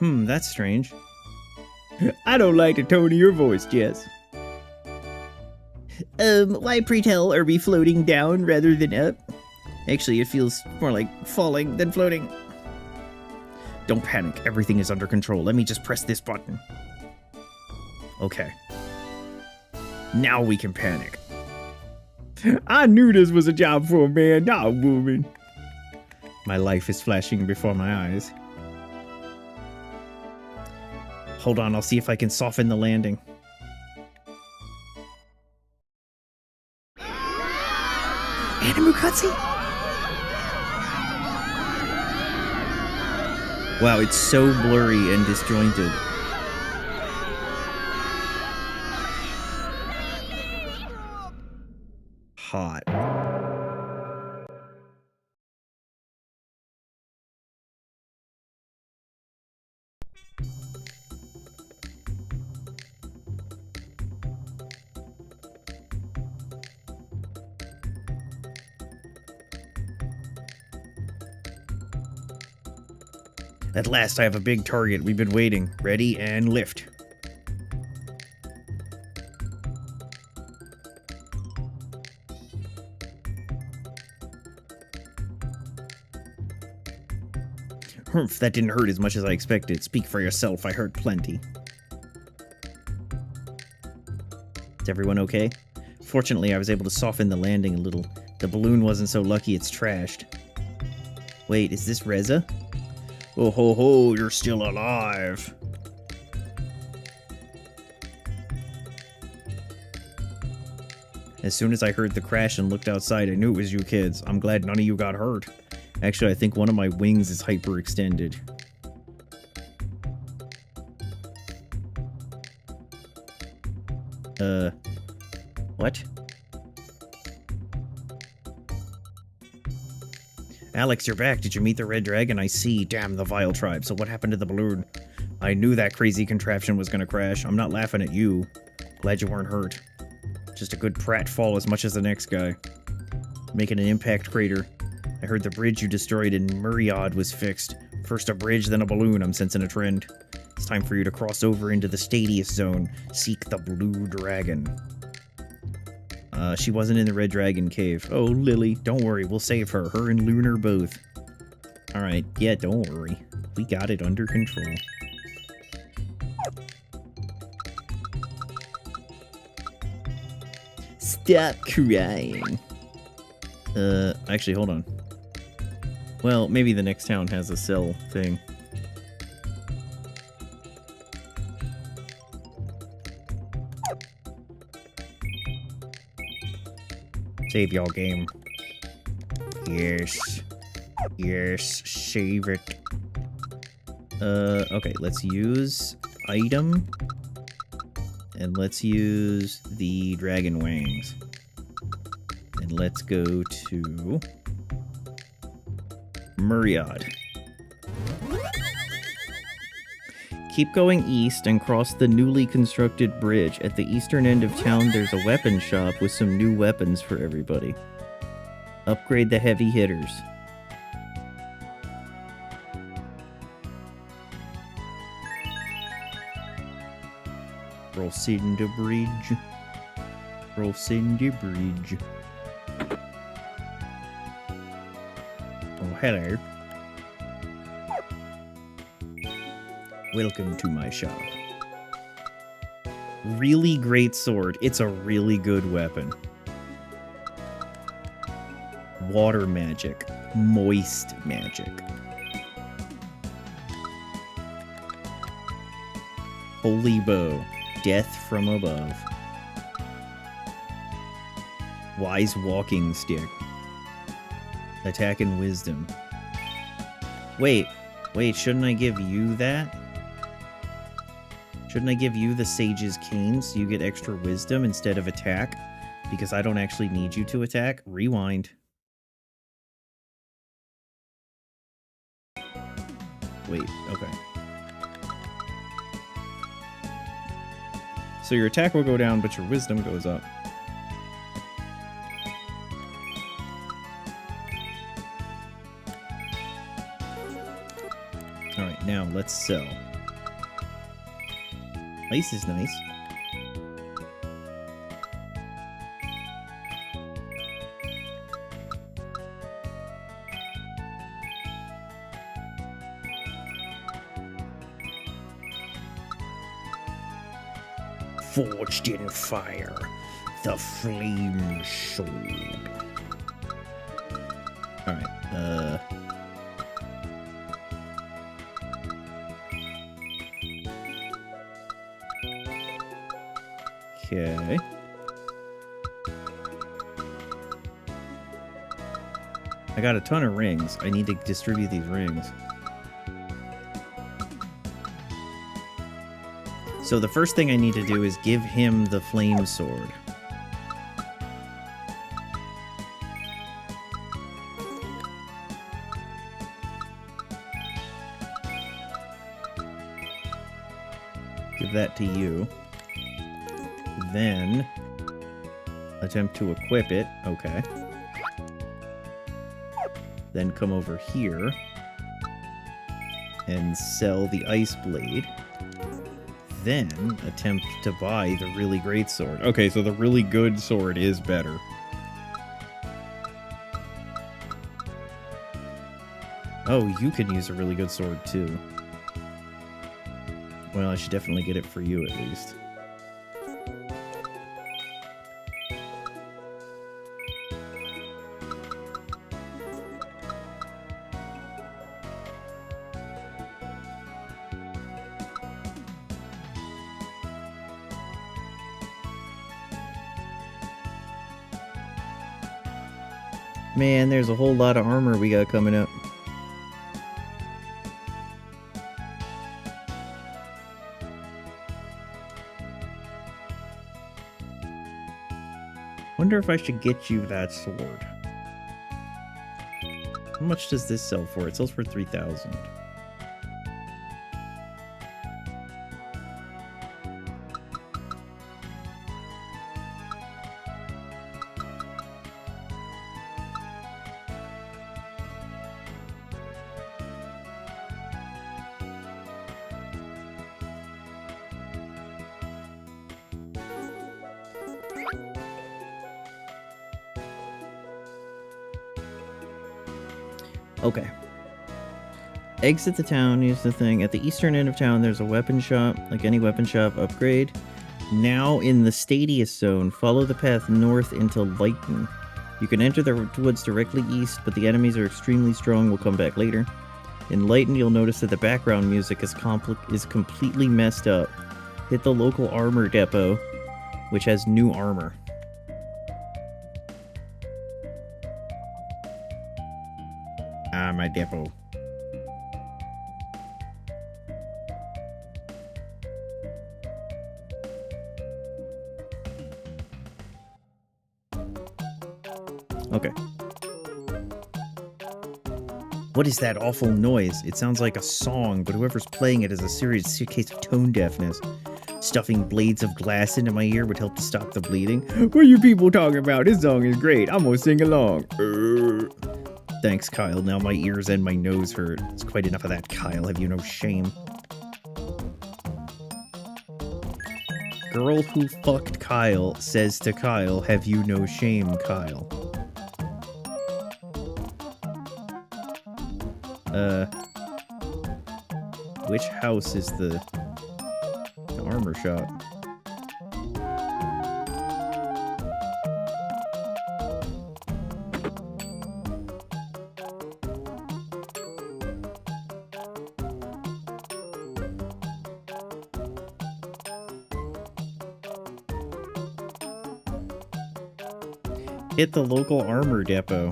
That's strange. I don't like the tone of your voice, Jess. Why pre-tell are we floating down rather than up? Actually, it feels more like falling than floating. Don't panic, everything is under control. Let me just press this button. Okay. Now we can panic. I knew this was a job for a man, not a woman. My life is flashing before my eyes. Hold on, I'll see if I can soften the landing. Animu cutscene? Wow, it's so blurry and disjointed. Hot. At last, I have a big target. We've been waiting. Ready and lift. Humph, that didn't hurt as much as I expected. Speak for yourself, I hurt plenty. Is everyone okay? Fortunately, I was able to soften the landing a little. The balloon wasn't so lucky it's trashed. Wait, is this Reza? Oh ho ho, you're still alive. As soon as I heard the crash and looked outside, I knew it was you kids. I'm glad none of you got hurt. Actually, I think one of my wings is hyperextended. What? Alex, you're back. Did you meet the Red Dragon? I see. Damn the Vile Tribe. So what happened to the balloon? I knew that crazy contraption was gonna crash. I'm not laughing at you. Glad you weren't hurt. Just a good pratfall as much as the next guy. Making an impact crater. I heard the bridge you destroyed in Muriad was fixed. First a bridge, then a balloon. I'm sensing a trend. It's time for you to cross over into the Stadius Zone. Seek the Blue Dragon. She wasn't in the Red Dragon Cave. Oh, Lily, don't worry, we'll save her. Her and Lunar both. Alright, yeah, don't worry. We got it under control. Stop crying. Actually, hold on. Well, maybe the next town has a cell thing. Save y'all game. Yes. Yes, save it. Okay, let's use item. And let's use the dragon wings. And let's go to Muriad. Keep going east and cross the newly constructed bridge. At the eastern end of town, there's a weapon shop with some new weapons for everybody. Upgrade the heavy hitters. Crossing the bridge. Crossing the bridge. Oh, hello. Welcome to my shop. Really great sword. It's a really good weapon. Water magic. Moist magic. Holy bow. Death from above. Wise walking stick. Attack and wisdom. Wait, shouldn't I give you that? Shouldn't I give you the Sage's Cane so you get extra wisdom instead of attack? Because I don't actually need you to attack. Rewind. Wait, okay. So your attack will go down, but your wisdom goes up. Alright, now let's sell. Ice is nice. Forged in fire, the flame sword. Alright, okay. I got a ton of rings. I need to distribute these rings. So the first thing I need to do is give him the flame sword. Give that to you. Then attempt to equip it. Okay. Then come over here and sell the ice blade. Then attempt to buy the really great sword. Okay, so the really good sword is better. Oh, you can use a really good sword too. Well, I should definitely get it for you at least. Man, there's a whole lot of armor we got coming up. Wonder if I should get you that sword. How much does this sell for? It sells for 3,000. Okay. Exit the town, use the thing. At the eastern end of town, there's a weapon shop. Like any weapon shop, upgrade. Now in the Stadius zone, follow the path north into Lighton. You can enter the woods directly east, but the enemies are extremely strong. We'll come back later. In Lighton, you'll notice that the background music is completely messed up. Hit the local armor depot, which has new armor. My depot. Okay. What is that awful noise? It sounds like a song, but whoever's playing it is a serious case of tone deafness. Stuffing blades of glass into my ear would help to stop the bleeding. What are you people talking about? This song is great. I'm gonna sing along. Thanks, Kyle. Now my ears and my nose hurt. It's quite enough of that, Kyle. Have you no shame? Girl who fucked Kyle says to Kyle, have you no shame, Kyle? Which house is the armor shop? Hit the local armor depot.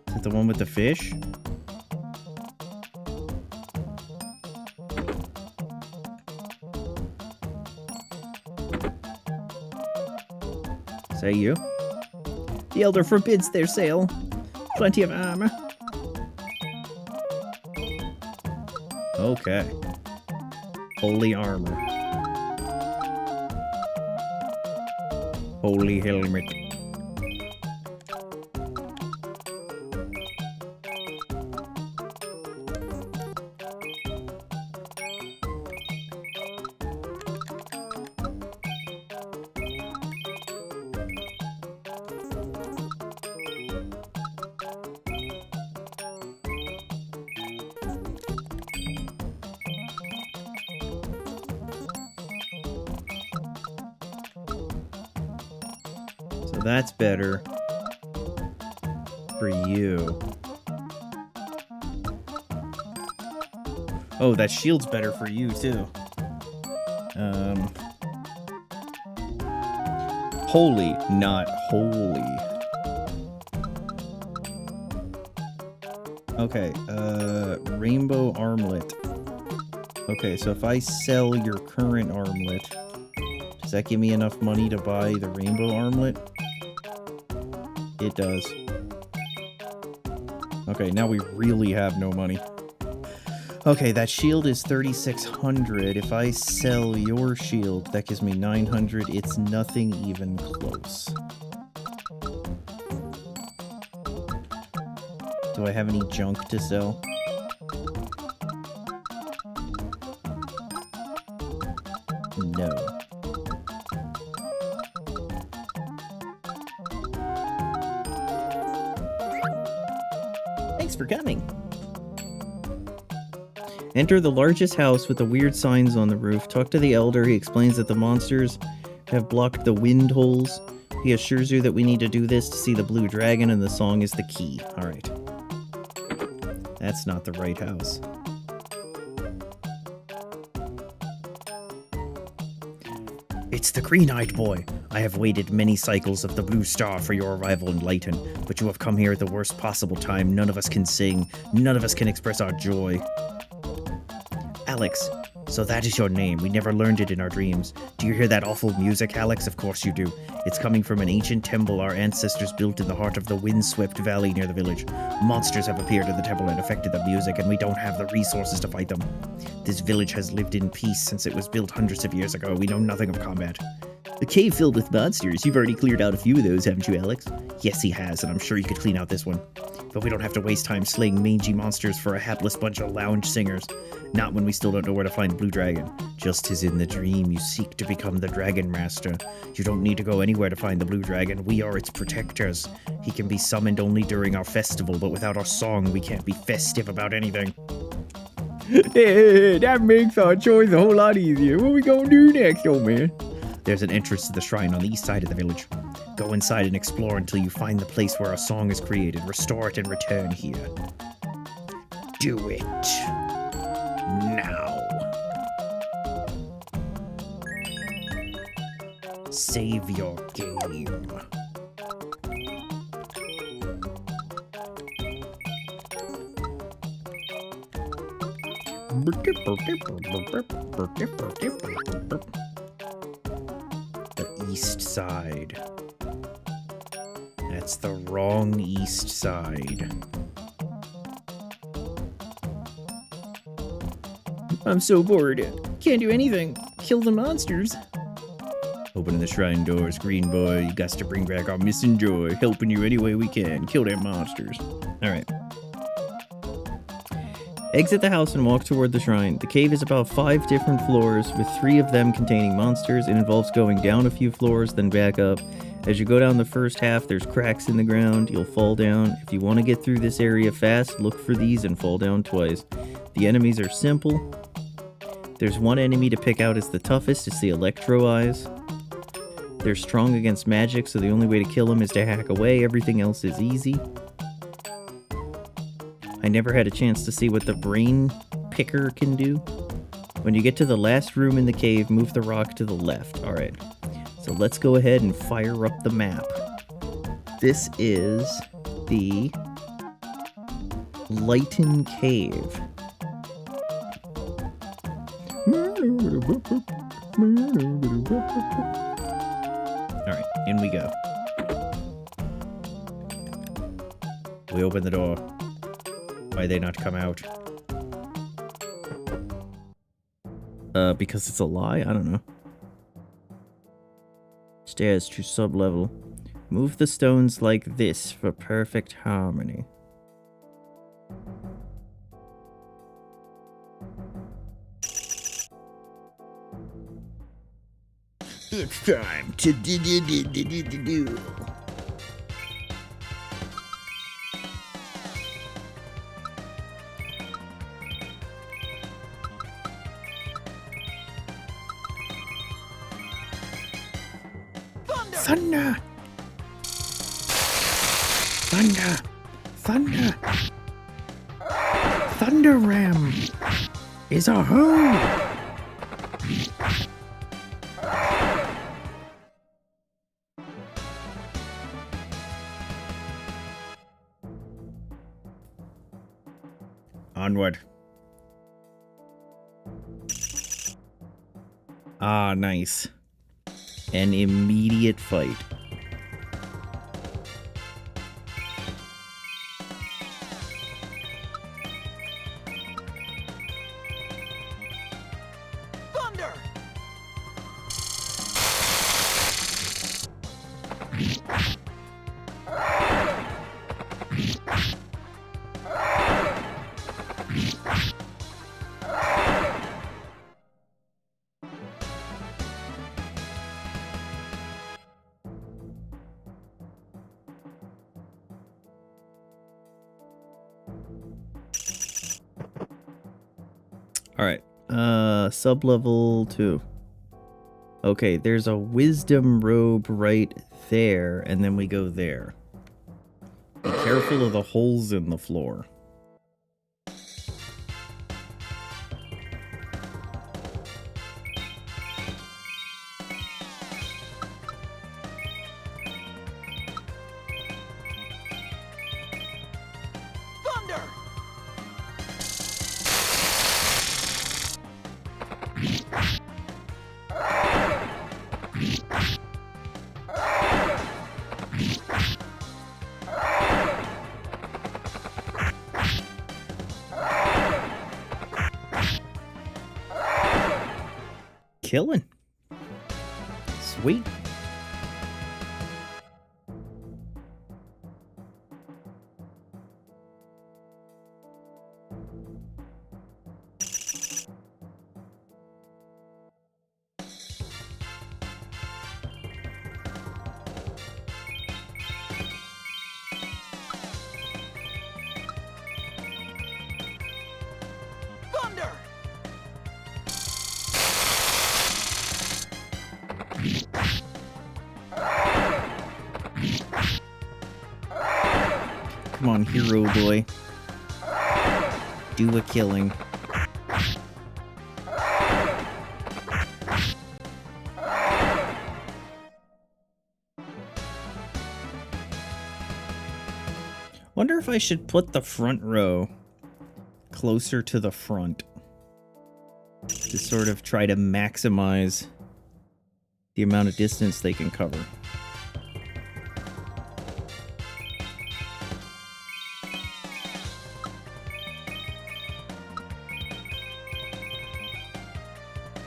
Is it the one with the fish? Is that you? The Elder forbids their sale. Plenty of armor. Okay. Holy armor. Holy helmet. So that's better for you. Oh, that shield's better for you too. Holy, not holy. Okay, rainbow armlet. Okay, so if I sell your current armlet, does that give me enough money to buy the rainbow armlet? It does. Okay, now we really have no money. Okay, that shield is 3,600. If I sell your shield, that gives me 900. It's nothing even close. Do I have any junk to sell? No. Thanks for coming. Enter the largest house with the weird signs on the roof. Talk to the elder. He explains that the monsters have blocked the wind holes. He assures you that we need to do this to see the blue dragon, and the song is the key. Alright. That's not the right house. It's the green-eyed boy. I have waited many cycles of the blue star for your arrival in Lighton, but you have come here at the worst possible time. None of us can sing. None of us can express our joy. Alex, so that is your name. We never learned it in our dreams. Do you hear that awful music, Alex? Of course you do. It's coming from an ancient temple our ancestors built in the heart of the windswept valley near the village. Monsters have appeared in the temple and affected the music, and we don't have the resources to fight them. This village has lived in peace since it was built hundreds of years ago. We know nothing of combat. A cave filled with monsters. You've already cleared out a few of those, haven't you, Alex? Yes, he has, and I'm sure you could clean out this one. But we don't have to waste time slaying mangy monsters for a hapless bunch of lounge singers. Not when we still don't know where to find the blue dragon. Just as in the dream, you seek to become the dragon master. You don't need to go anywhere to find the blue dragon. We are its protectors. He can be summoned only during our festival, but without our song, we can't be festive about anything. Hey, that makes our choice a whole lot easier. What we gonna do next, old man? There's an entrance to the shrine on the east side of the village. Go inside and explore until you find the place where our song is created. Restore it and return here. Do it. Now. Save your game. The east side. That's the wrong east side. I'm so bored. Can't do anything. Kill the monsters. Open the shrine doors, green boy. You got to bring back our missing joy. Helping you any way we can. Kill them monsters. Alright. Exit the house and walk toward the shrine. The cave is about 5 different floors, with 3 of them containing monsters. It involves going down a few floors, then back up. As you go down the first half, there's cracks in the ground. You'll fall down. If you want to get through this area fast, look for these and fall down twice. The enemies are simple. There's one enemy to pick out as the toughest. It's the Electro Eyes. They're strong against magic, so the only way to kill them is to hack away. Everything else is easy. I never had a chance to see what the brain picker can do. When you get to the last room in the cave, move the rock to the left. Alright. So let's go ahead and fire up the map. This is the Lighten Cave. Alright, in we go. We open the door. Why they not come out? Because it's a lie? I don't know. Stairs to sub-level. Move the stones like this for perfect harmony. It's time to do. Thunder! Thunder! Thunder! Thunder! Thunder Ram is a home! Onward. Ah, nice. An immediate fight. Thunder! Alright. Sub-level 2. Okay, there's a wisdom robe right there, and then we go there. Be careful of the holes in the floor. Thunder! Killing. Sweet. Thunder! Come on, hero boy. Do a killing. Wonder if I should put the front row closer to the front to sort of try to maximize the amount of distance they can cover.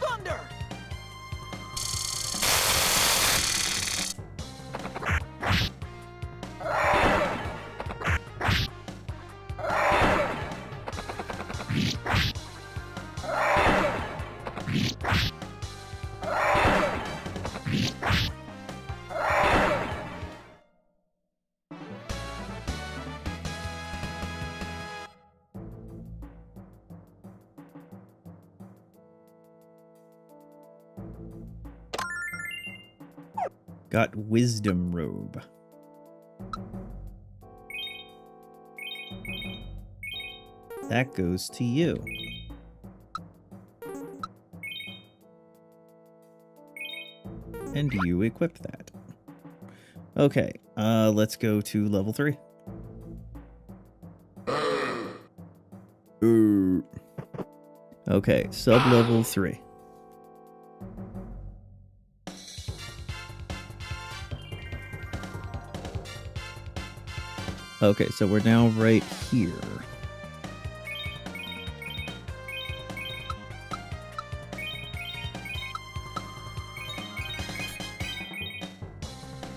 Thunder! Got wisdom robe. That goes to you. And you equip that. Okay, let's go to level 3. Okay, sub-level 3. Okay, so we're now right here.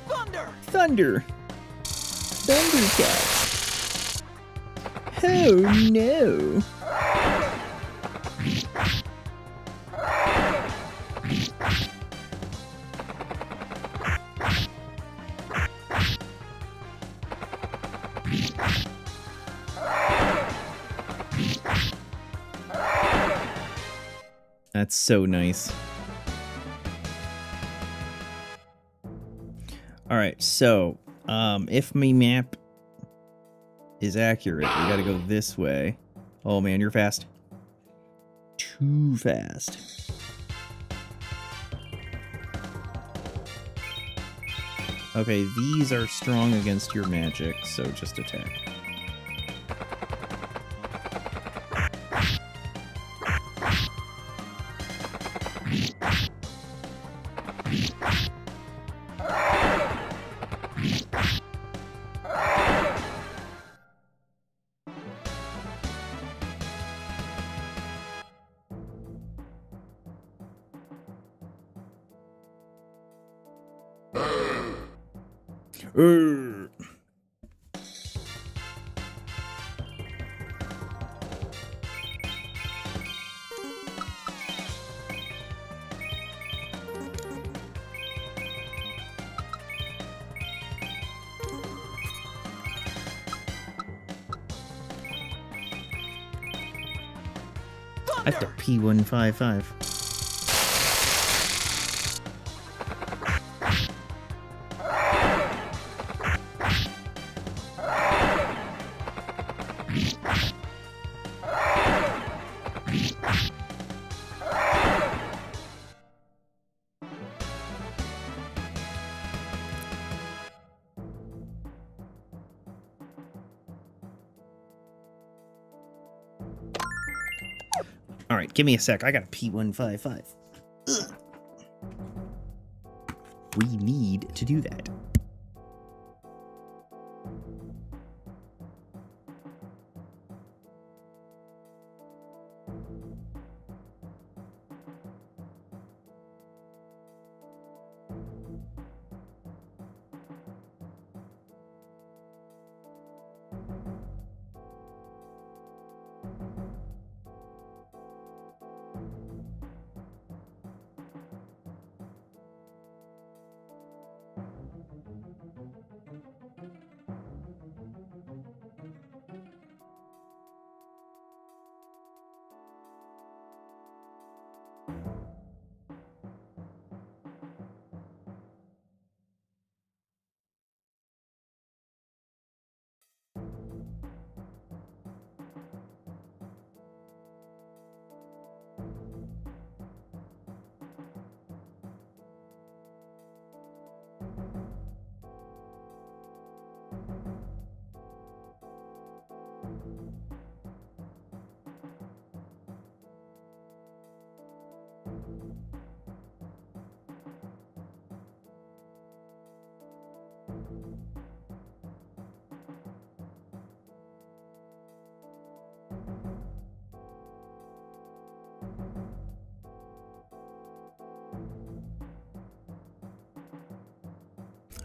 Thunder! Thunder! Thundercat! Oh no! That's so nice. Alright, so, if my map is accurate, we gotta go this way. Oh man, you're fast. Too fast. Okay, these are strong against your magic, so just attack. Urgh. I have to P155. Alright, give me a sec. I got a P155. Ugh. We need to do that.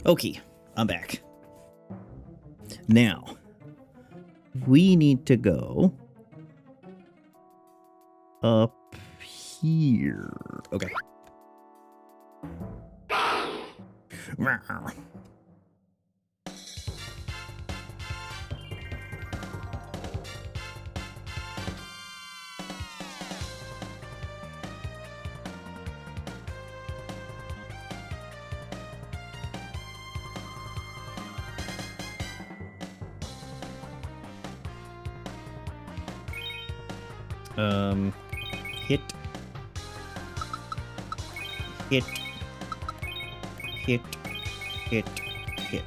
Okay, I'm back. Now, we need to go up here. Okay. Hit. Hit. hit, hit, hit.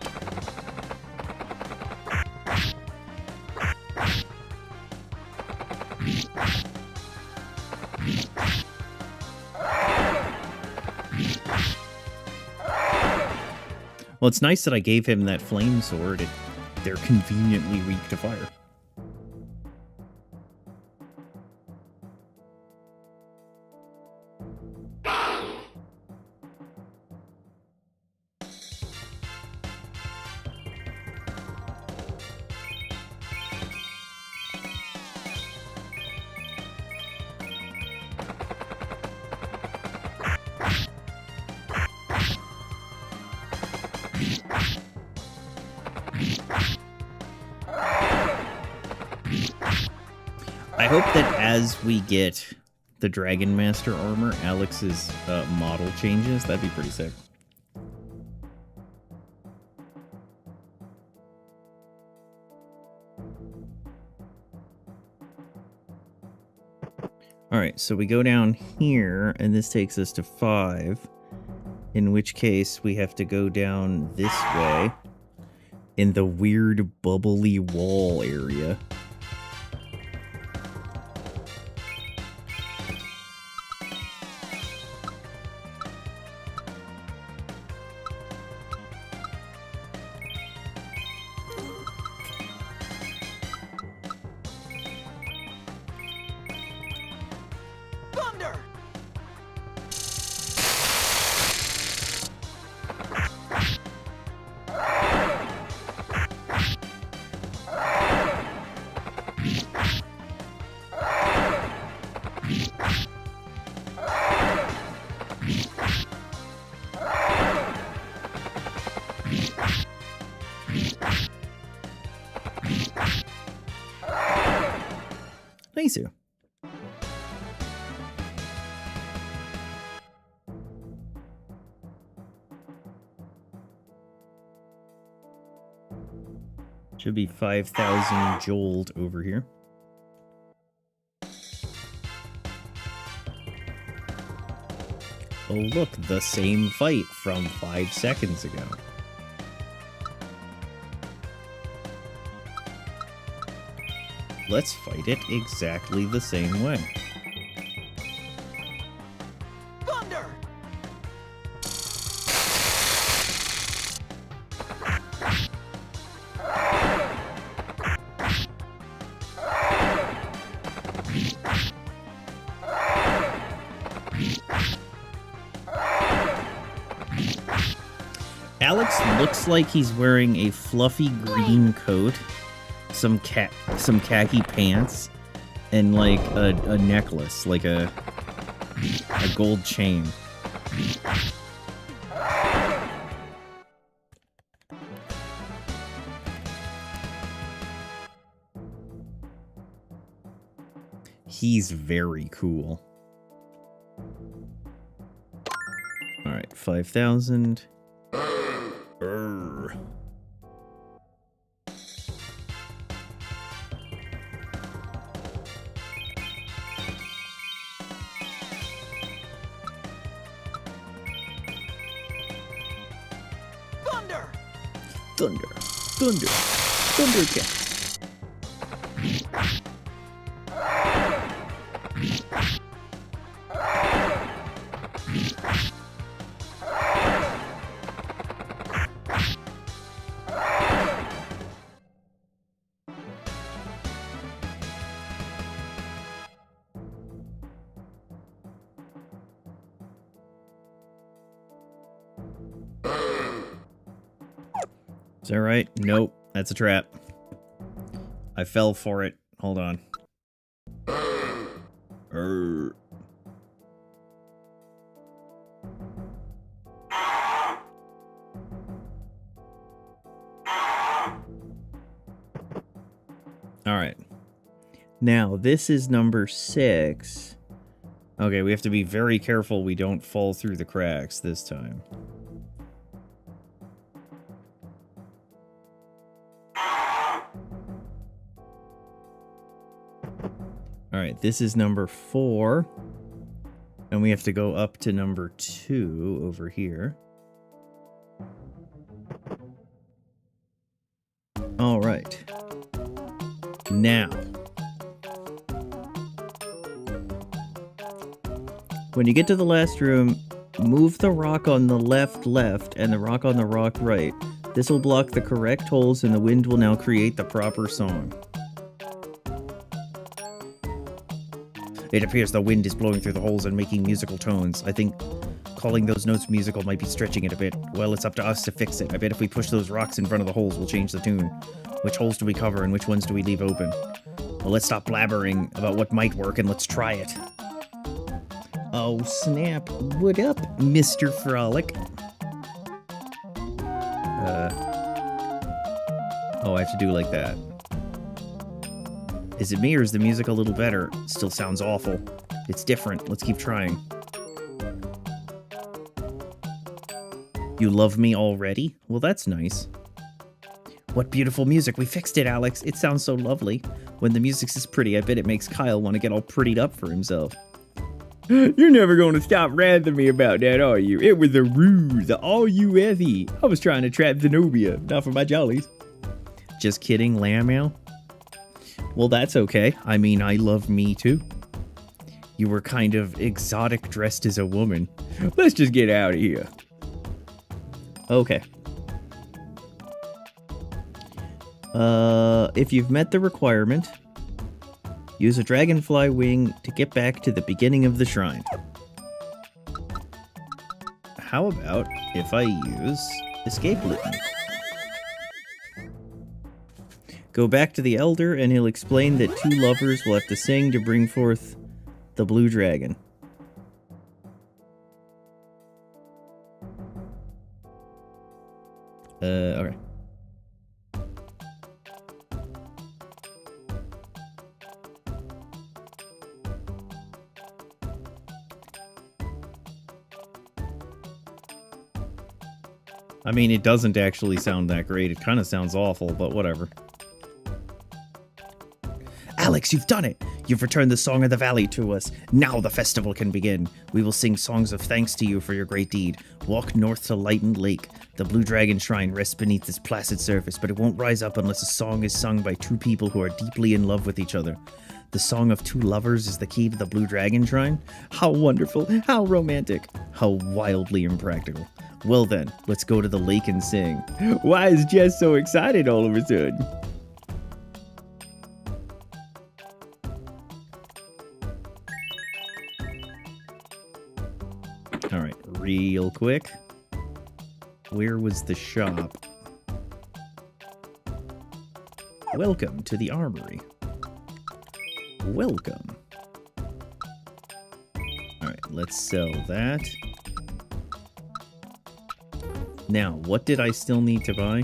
Well, it's nice that I gave him that flame sword. They're conveniently weak to fire. I hope that as we get the Dragon Master armor, Alex's model changes. That'd be pretty sick. Alright, so we go down here, and this takes us to 5. In which case, we have to go down this way in the weird bubbly wall area. Thunder! Nice. Should be 5,000 jolt over here. Oh look, the same fight from 5 seconds ago. Let's fight it exactly the same way. Thunder! Alex looks like he's wearing a fluffy green coat, some khaki pants, and like a necklace, like a gold chain. He's very cool. All right, 5,000. Urgh. Thunder! Thunder, thunder, thundercat. Is that right? Nope, that's a trap. I fell for it. Hold on. Alright. Now, this is number 6. Okay, we have to be very careful we don't fall through the cracks this time. Alright, this is number 4. And we have to go up to number 2 over here. All right. Now, when you get to the last room, move the rock on the left and the rock on the rock right. This will block the correct holes and the wind will now create the proper song. It appears the wind is blowing through the holes and making musical tones. I think calling those notes musical might be stretching it a bit. Well, it's up to us to fix it. I bet if we push those rocks in front of the holes, we'll change the tune. Which holes do we cover and which ones do we leave open? Well, let's stop blabbering about what might work and let's try it. Oh, snap. What up, Mr. Frolic? Oh, I have to do like that. Is it me or is the music a little better? Still sounds awful. It's different. Let's keep trying. You love me already? Well, that's nice. What beautiful music. We fixed it, Alex. It sounds so lovely. When the music's this pretty, I bet it makes Kyle want to get all prettied up for himself. You're never going to stop ranting me about that, are you? It was a ruse, the all-you-ever. I was trying to trap Zenobia, not for my jollies. Just kidding, Lamau. Well, that's okay. I mean, I love me too. You were kind of exotic dressed as a woman. Let's just get out of here. Okay. If you've met the requirement, use a dragonfly wing to get back to the beginning of the shrine. How about if I use escape litany? Go back to the Elder and he'll explain that two lovers will have to sing to bring forth the blue dragon. Okay. I mean, it doesn't actually sound that great. It kind of sounds awful, but whatever. Alex, you've done it! You've returned the Song of the Valley to us. Now the festival can begin. We will sing songs of thanks to you for your great deed. Walk north to Lightened Lake. The Blue Dragon Shrine rests beneath its placid surface, but it won't rise up unless a song is sung by two people who are deeply in love with each other. The song of two lovers is the key to the Blue Dragon Shrine? How wonderful! How romantic! How wildly impractical. Well then, let's go to the lake and sing. Why is Jess so excited all of a sudden? Alright, real quick. Where was the shop? Welcome to the armory. Welcome. Alright, let's sell that. Now, what did I still need to buy?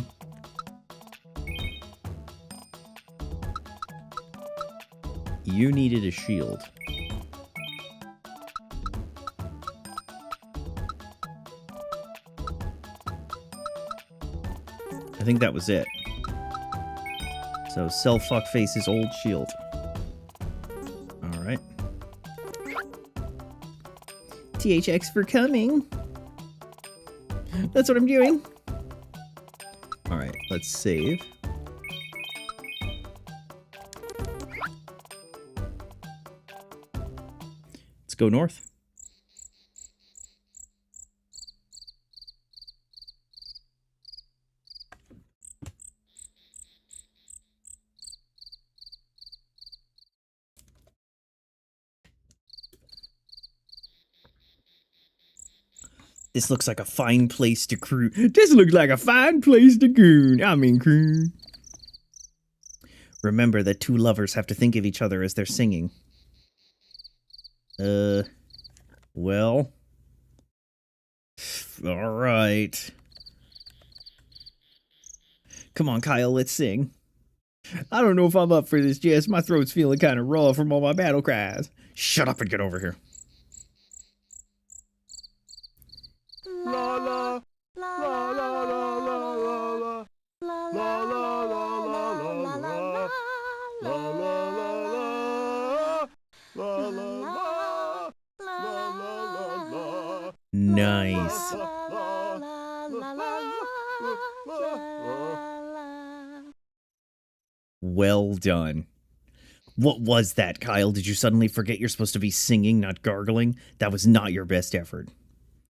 You needed a shield. I think that was it. So sell Fuckface's old shield. Alright. THX for coming. That's what I'm doing. Alright, let's save. Let's go north. This looks like a fine place to cruise. This looks like a fine place to goon. I mean, croon. Remember that two lovers have to think of each other as they're singing. Well. Alright. Come on, Kyle, let's sing. I don't know if I'm up for this, Jess. My throat's feeling kind of raw from all my battle cries. Shut up and get over here. La la la la la la la la la la. Nice. Well done. What was that, Kyle? Did you suddenly forget you're supposed to be singing, not gargling? That was not your best effort.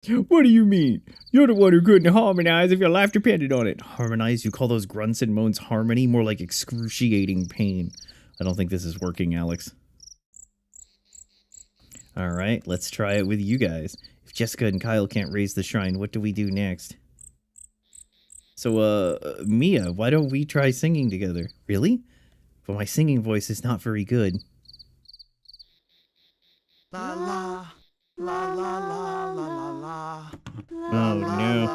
What do you mean? You're the one who couldn't harmonize if your life depended on it. Harmonize? You call those grunts and moans harmony? More like excruciating pain. I don't think this is working, Alex. Alright, let's try it with you guys. If Jessica and Kyle can't raise the shrine, what do we do next? So, Mia, why don't we try singing together? Really? But my singing voice is not very good. La la la la la la la. Oh, no.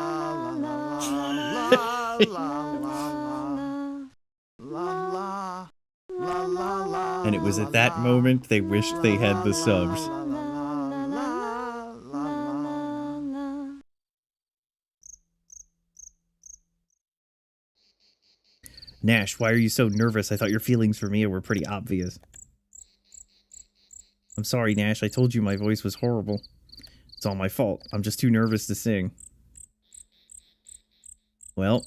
And it was at that moment they wished they had the subs. Nash, why are you so nervous? I thought your feelings for Mia were pretty obvious. I'm sorry, Nash. I told you my voice was horrible. It's all my fault. I'm just too nervous to sing. Well,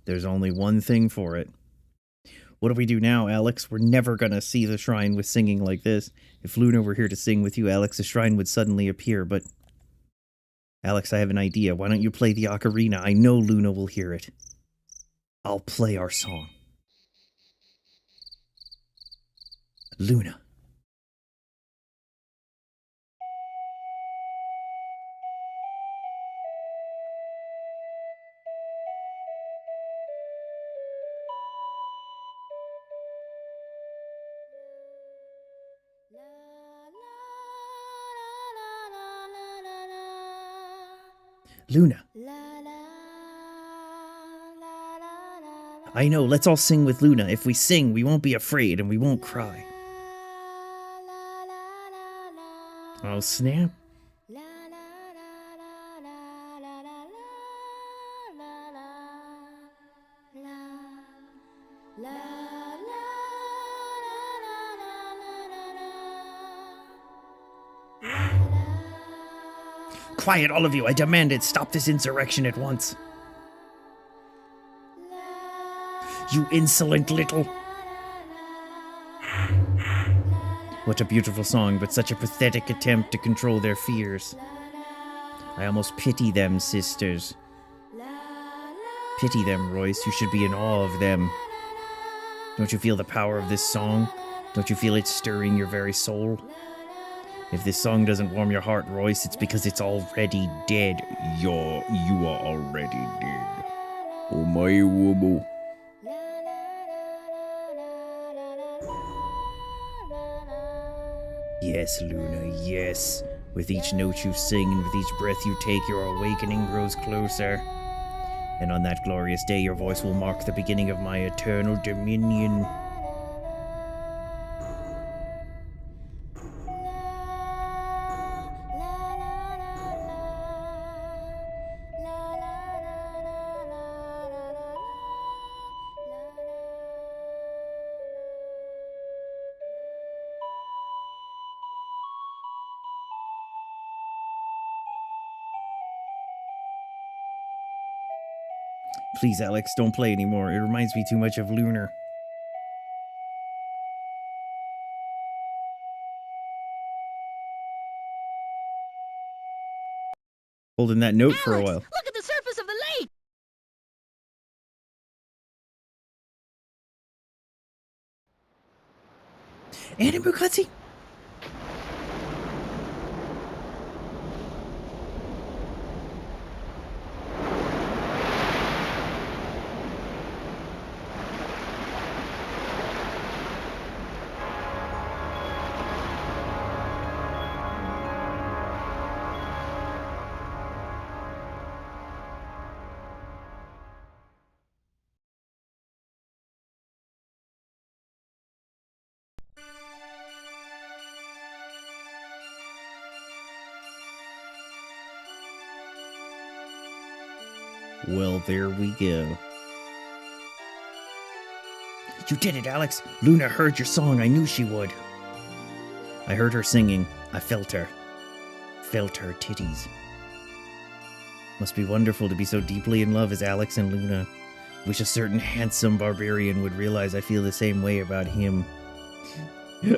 there's only one thing for it. What do we do now, Alex? We're never gonna see the shrine with singing like this. If Luna were here to sing with you, Alex, the shrine would suddenly appear, but... Alex, I have an idea. Why don't you play the ocarina? I know Luna will hear it. I'll play our song. Luna. Luna. I know, let's all sing with Luna. If we sing, we won't be afraid and we won't cry. Oh, snap. Quiet, all of you. I demand it. Stop this insurrection at once. You insolent little... What a beautiful song, but such a pathetic attempt to control their fears. I almost pity them, sisters. Pity them, Royce. You should be in awe of them. Don't you feel the power of this song? Don't you feel it stirring your very soul? If this song doesn't warm your heart, Royce, it's because it's already dead. You are already dead. Oh my woobo. Yes, Luna, yes. With each note you sing and with each breath you take, your awakening grows closer. And on that glorious day, your voice will mark the beginning of my eternal dominion. Please, Alex, don't play anymore. It reminds me too much of Lunar. Holding that note for a while. Look at the surface of the lake! Animal cutscene? Well, there we go. You did it, Alex! Luna heard your song. I knew she would. I heard her singing. I felt her. Felt her titties. Must be wonderful to be so deeply in love as Alex and Luna. Wish a certain handsome barbarian would realize I feel the same way about him.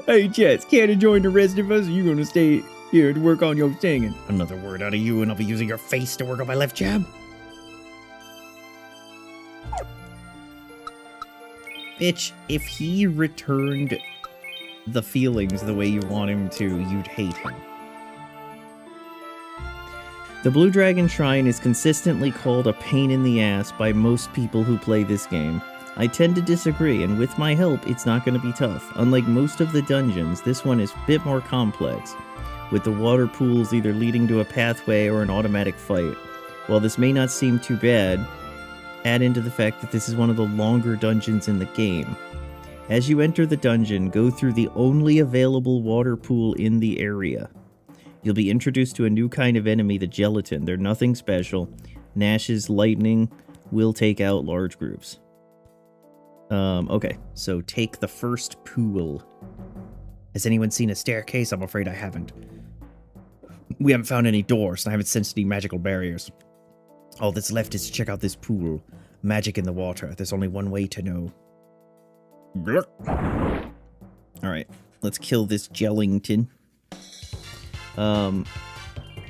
Hey, Jess, can't you join the rest of us? Or you gonna stay here to work on your singing? Another word out of you and I'll be using your face to work on my left jab. Bitch, if he returned the feelings the way you want him to, you'd hate him. The Blue Dragon Shrine is consistently called a pain in the ass by most people who play this game. I tend to disagree, and with my help, it's not going to be tough. Unlike most of the dungeons, this one is a bit more complex, with the water pools either leading to a pathway or an automatic fight. While this may not seem too bad, add into the fact that this is one of the longer dungeons in the game. As you enter the dungeon, go through the only available water pool in the area. You'll be introduced to a new kind of enemy, the Gelatin. They're nothing special. Nash's lightning will take out large groups. Okay, so take the first pool. Has anyone seen a staircase? I'm afraid I haven't. We haven't found any doors, and I haven't sensed any magical barriers. All that's left is to check out this pool. Magic in the water. There's only one way to know. Alright, let's kill this Jellington.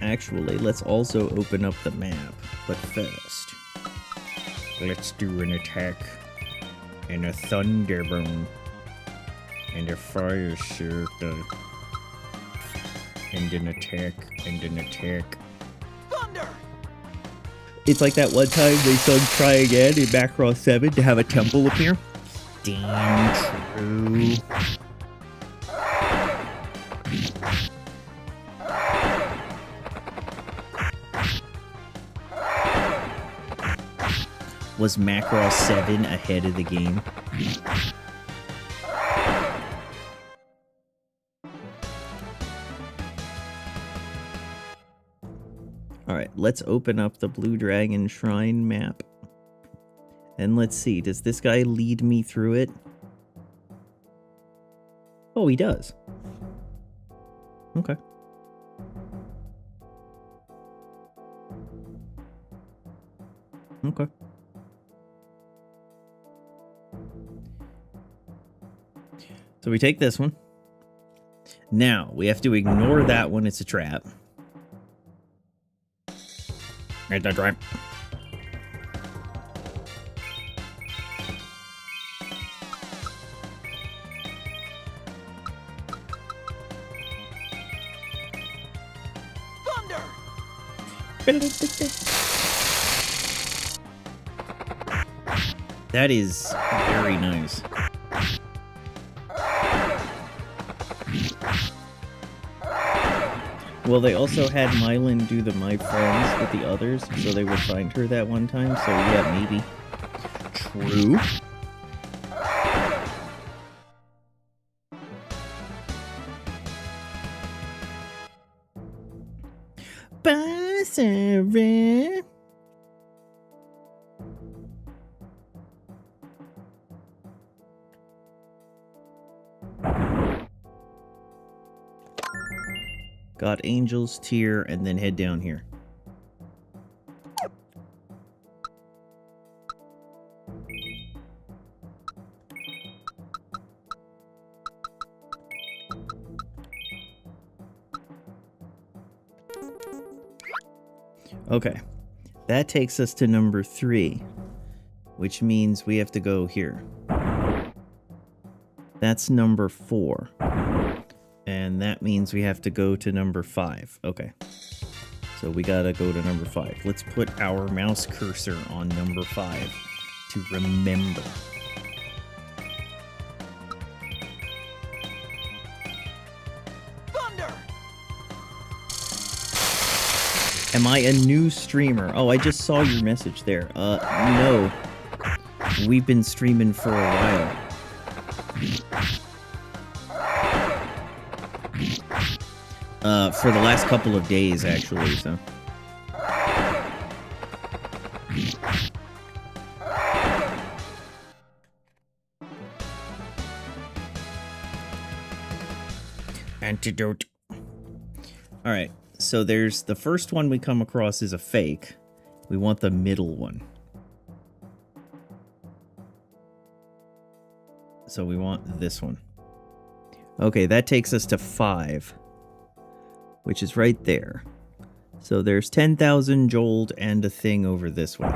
Actually, let's also open up the map. But first, let's do an attack. And a thunderbolt. And a fire circle. And an attack. And an attack. Thunder! It's like that one time they sung Try Again in Macross 7 to have a temple appear. Damn true. Was Macross 7 ahead of the game? Alright, let's open up the Blue Dragon Shrine map. And let's see, does this guy lead me through it? Oh, he does. Okay. Okay. So we take this one. Now, we have to ignore that one, it's a trap. It's a trap. Thunder! That is very nice. Well, they also had Mylan do the My Friends with the others, so they would find her that one time, so yeah, maybe. True. Bye, Sarah. Got Angel's Tear, and then head down here. Okay, that takes us to number 3, which means we have to go here. That's number 4. And that means we have to go to number 5. Okay. So we gotta go to number 5. Let's put our mouse cursor on number 5 to remember. Thunder! Am I a new streamer? Oh, I just saw your message there. No. We've been streaming for a while. For the last couple of days, actually, so. Antidote. Alright, so there's the first one we come across is a fake. We want the middle one. So we want this one. Okay, that takes us to 5, which is right there. So there's 10,000 gold and a thing over this way.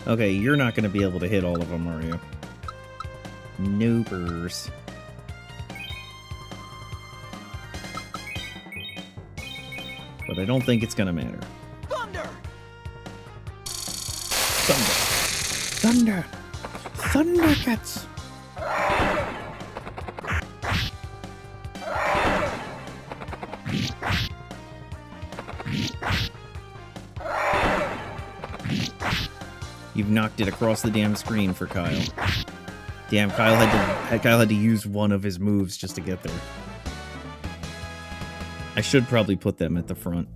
Okay, you're not going to be able to hit all of them, are you? Nopers. But I don't think it's going to matter. Thunder! Thunder! Thundercats! You've knocked it across the damn screen for Kyle. Damn, Kyle had to use one of his moves just to get there. I should probably put them at the front.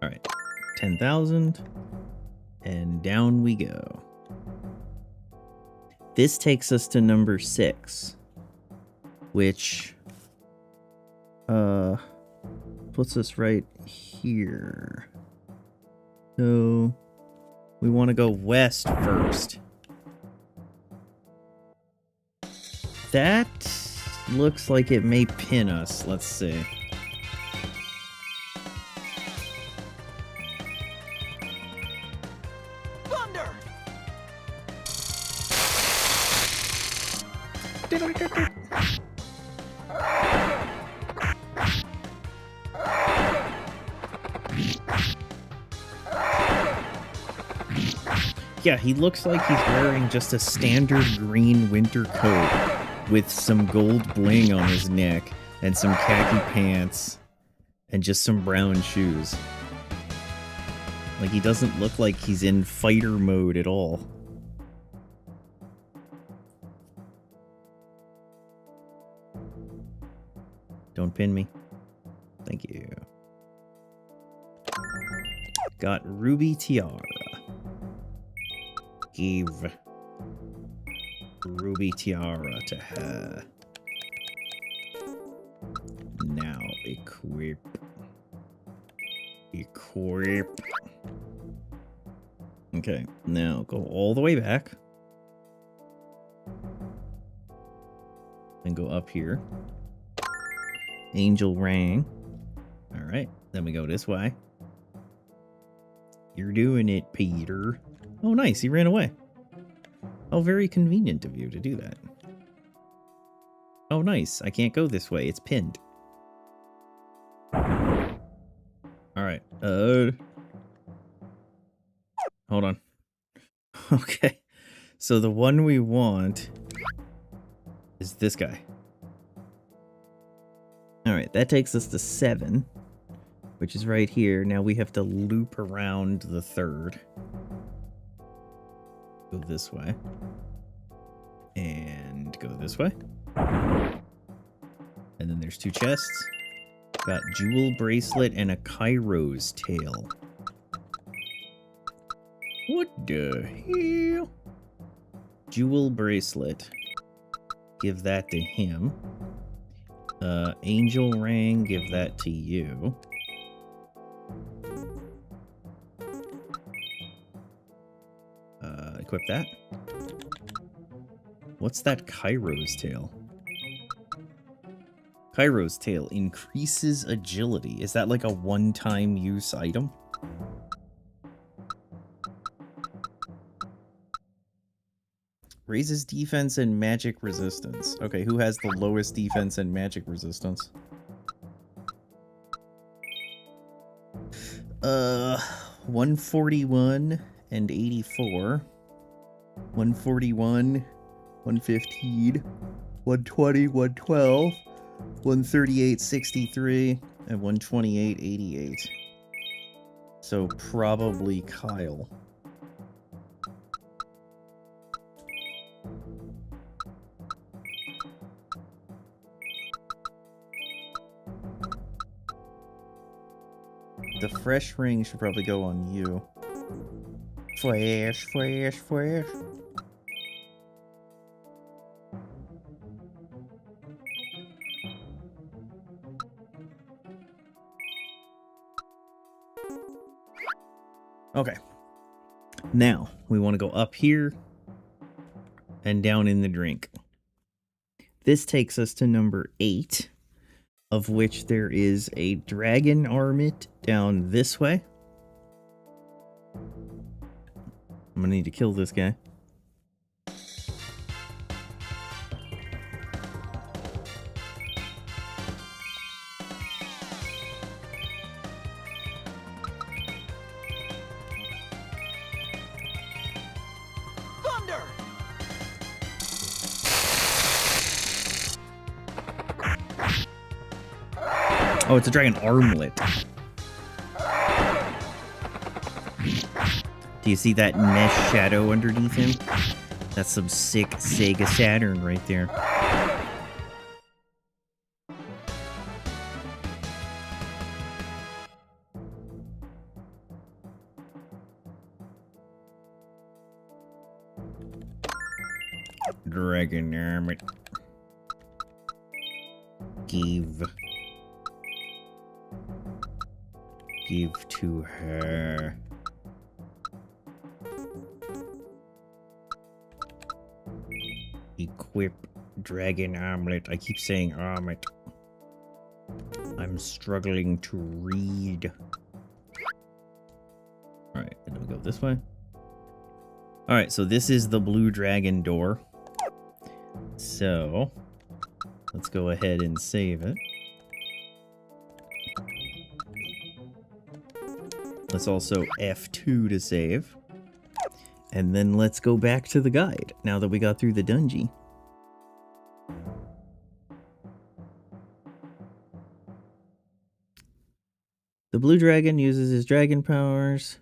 All right, 10,000, and down we go. This takes us to number 6, which puts us right here. So we want to go west first. That looks like it may pin us. Let's see. Thunder! Yeah, he looks like he's wearing just a standard green winter coat with some gold bling on his neck and some khaki pants and just some brown shoes. Like, he doesn't look like he's in fighter mode at all. Don't pin me. Thank you. Got Ruby Tiara. Give Ruby Tiara to her. Now equip. Equip. Okay, now go all the way back. And go up here. Angel Rang. Alright, then we go this way. You're doing it, Peter. Oh, nice, he ran away. Oh, very convenient of you to do that. Oh, nice, I can't go this way, it's pinned. Alright, hold on. Okay, so the one we want is this guy. Alright, that takes us to 7, which is right here. Now we have to loop around the 3rd. Go this way. And go this way. And then there's 2 chests. Got Jewel Bracelet and a Kairos Tail. What the hell? Jewel Bracelet. Give that to him. Angel Ring, give that to you. Equip that. What's that Kairos Tail? Kairos Tail increases agility. Is that like a one-time use item? Raises defense and magic resistance. Okay, who has the lowest defense and magic resistance? 141 and 84. 141, 115, 120, 112, 138, 63, and 128, 88. So probably Kyle. The fresh ring should probably go on you. Flash, flash, flash. Okay. Now, we want to go up here and down in the drink. This takes us to number 8, of which there is a dragon armlet down this way. I'm gonna need to kill this guy. Thunder! Oh, it's a dragon armlet. Do you see that mesh shadow underneath him? That's some sick Sega Saturn right there. Dragon armlet. Give to her. Equip dragon armlet. I keep saying armlet. I'm struggling to read. Alright, then we go this way. Alright, so this is the blue dragon door. So, let's go ahead and save it. Let's also F2 to save. And then let's go back to the guide, now that we got through the dungeon. The blue dragon uses his dragon powers.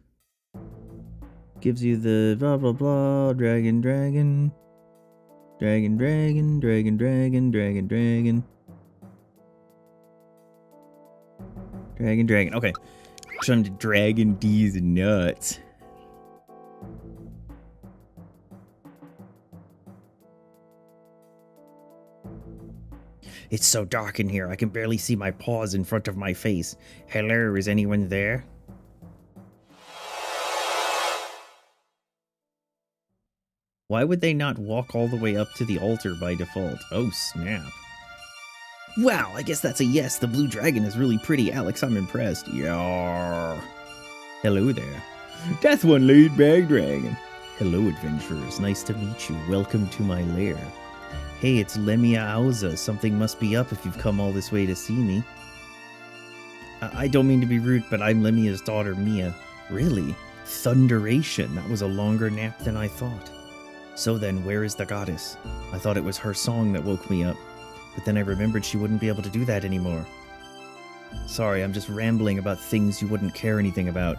Gives you the blah blah blah, dragon. Dragon. Okay. Trying to dragon these nuts. It's so dark in here, I can barely see my paws in front of my face. Hello, is anyone there? Why would they not walk all the way up to the altar by default? Oh, snap. Wow, I guess that's a yes. The blue dragon is really pretty, Alex. I'm impressed. Yarr. Hello there. That's one laid-back dragon. Hello, adventurers. Nice to meet you. Welcome to my lair. Hey, it's Lemia Auza. Something must be up if you've come all this way to see me. I don't mean to be rude, but I'm Lemia's daughter, Mia. Really? Thunderation. That was a longer nap than I thought. So then, where is the goddess? I thought it was her song that woke me up, but then I remembered she wouldn't be able to do that anymore. Sorry, I'm just rambling about things you wouldn't care anything about.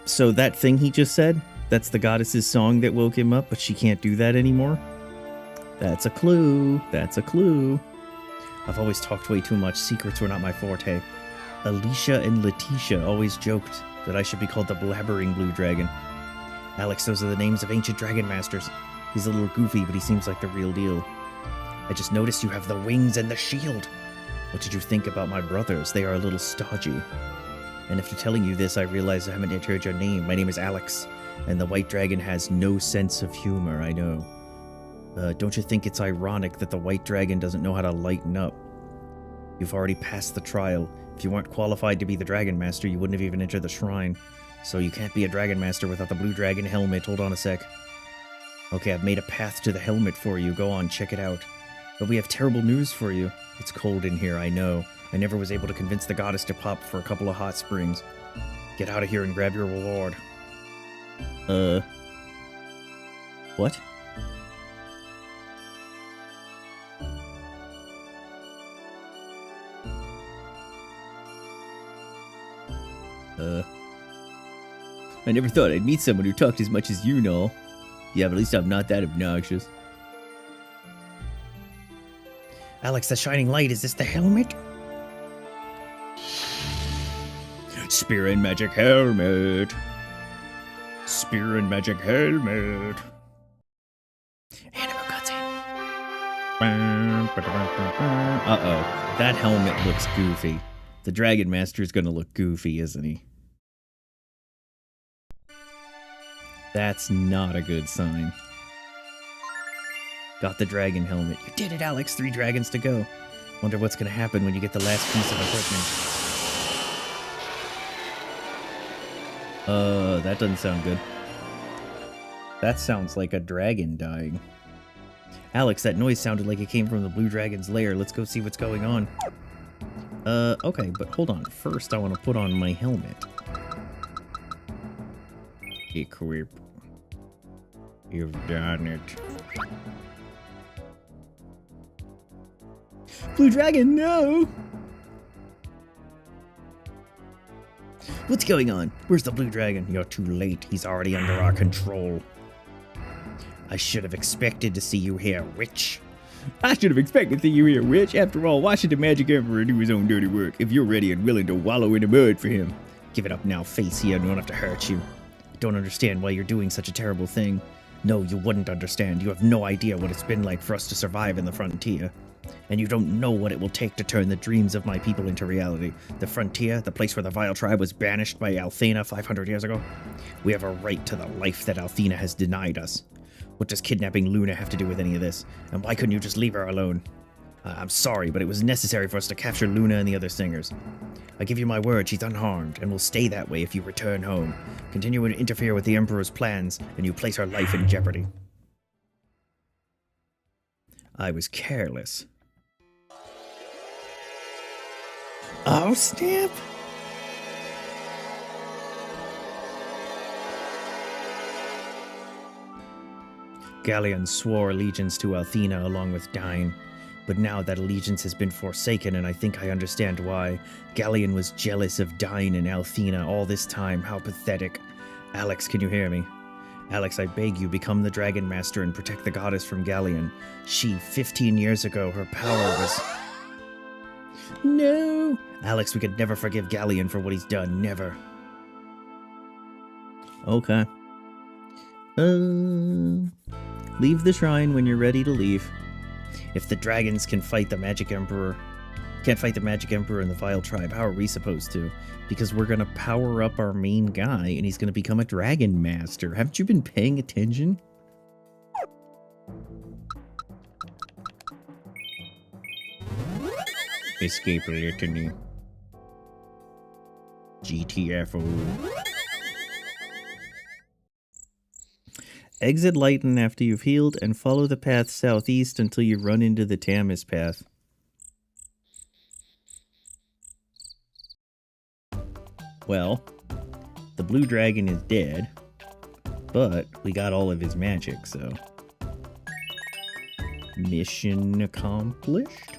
So that thing he just said, that's the goddess's song that woke him up, but she can't do that anymore? That's a clue. That's a clue. I've always talked way too much. Secrets were not my forte. Alicia and Letitia always joked that I should be called the Blabbering Blue Dragon. Alex, those are the names of ancient dragon masters. He's a little goofy, but he seems like the real deal. I just noticed you have the wings and the shield. What did you think about my brothers? They are a little stodgy. And after telling you this, I realize I haven't heard your name. My name is Alex, and the white dragon has no sense of humor, I know. Don't you think it's ironic that the white dragon doesn't know how to lighten up? You've already passed the trial. If you weren't qualified to be the dragon master, you wouldn't have even entered the shrine. So you can't be a dragon master without the blue dragon helmet. Hold on a sec. Okay, I've made a path to the helmet for you. Go on, check it out. But we have terrible news for you. It's cold in here, I know. I never was able to convince the goddess to pop for a couple of hot springs. Get out of here and grab your reward. What? I never thought I'd meet someone who talked as much as you know. Yeah, but at least I'm not that obnoxious. Alex, the shining light, is this the helmet? Spear and magic helmet. Spear and magic helmet. Animal cutscene. Uh-oh. That helmet looks goofy. The Dragon Master's gonna look goofy, isn't he? That's not a good sign. Got the dragon helmet. You did it, Alex. 3 dragons to go. Wonder what's gonna happen when you get the last piece of equipment. That doesn't sound good. That sounds like a dragon dying. Alex, that noise sounded like it came from the blue dragon's lair. Let's go see what's going on. Okay, but hold on. First, I want to put on my helmet. Equip. You've done it. Blue dragon, no! What's going on? Where's the blue dragon? You're too late. He's already under our control. I should have expected to see you here, witch. I should have expected to see you here, witch. After all, why should the Magic Emperor do his own dirty work if you're ready and willing to wallow in the mud for him? Give it up now, face here. I don't have to hurt you. I don't understand why you're doing such a terrible thing. No, you wouldn't understand. You have no idea what it's been like for us to survive in the frontier. And you don't know what it will take to turn the dreams of my people into reality. The frontier, the place where the Vile tribe was banished by Althena 500 years ago. We have a right to the life that Althena has denied us. What does kidnapping Luna have to do with any of this? And why couldn't you just leave her alone? I'm sorry, but it was necessary for us to capture Luna and the other singers. I give you my word, she's unharmed, and will stay that way if you return home. Continue to interfere with the Emperor's plans, and you place her life in jeopardy. I was careless. Oh, snap! Galleon swore allegiance to Althena along with Dyne, but now that allegiance has been forsaken, and I think I understand why. Galleon was jealous of Dyne and Althena all this time. How pathetic. Alex, can you hear me? Alex, I beg you, become the Dragon Master and protect the goddess from Galleon. She, 15 years ago, her power was... No! Alex, we could never forgive Galleon for what he's done. Never. Okay. Leave the shrine when you're ready to leave. If the dragons can fight the Magic Emperor... Can't fight the Magic Emperor and the Vile Tribe, how are we supposed to? Because we're gonna power up our main guy, and he's gonna become a Dragon Master. Haven't you been paying attention? Escape litany. GTFO. Exit Lighten after you've healed and follow the path southeast until you run into the Tamis path. Well, the blue dragon is dead, but we got all of his magic, so... Mission accomplished?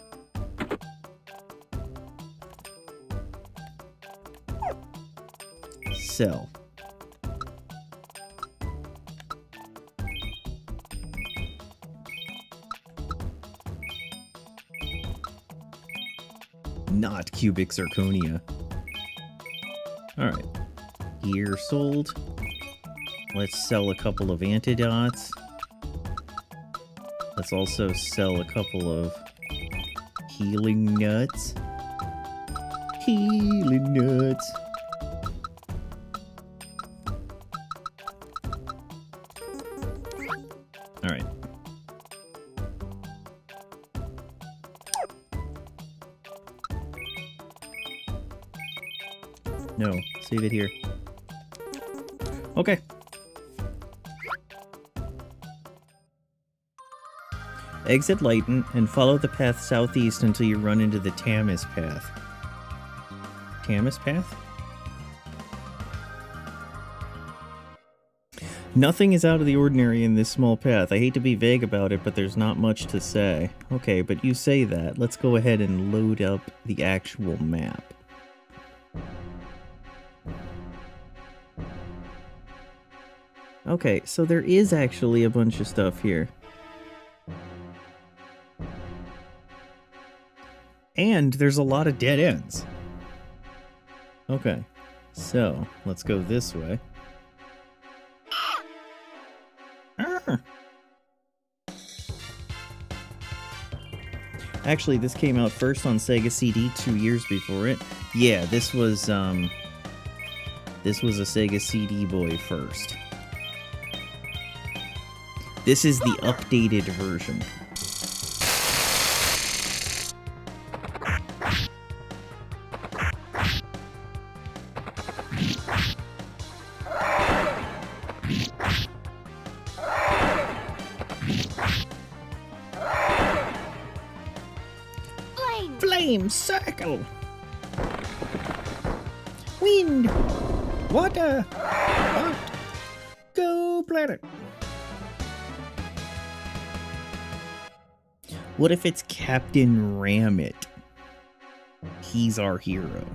Sell. Not cubic zirconia. Alright. Gear sold. Let's sell a couple of antidotes. Let's also sell a couple of healing nuts. Healing nuts. Alright. No, save it here. Okay. Exit Lighten and follow the path southeast until you run into the Tamis path. Tamis path? Nothing is out of the ordinary in this small path. I hate to be vague about it, but there's not much to say. Okay, but you say that. Let's go ahead and load up the actual map. Okay, so there is actually a bunch of stuff here. And there's a lot of dead ends. Okay, so let's go this way. Actually, this came out first on Sega CD 2 years before it. Yeah, this was a Sega CD boy first. This is the updated version. Flame! Flame circle. Wind. Water. Earth. Go planet. What if it's Captain Ramit? He's our hero.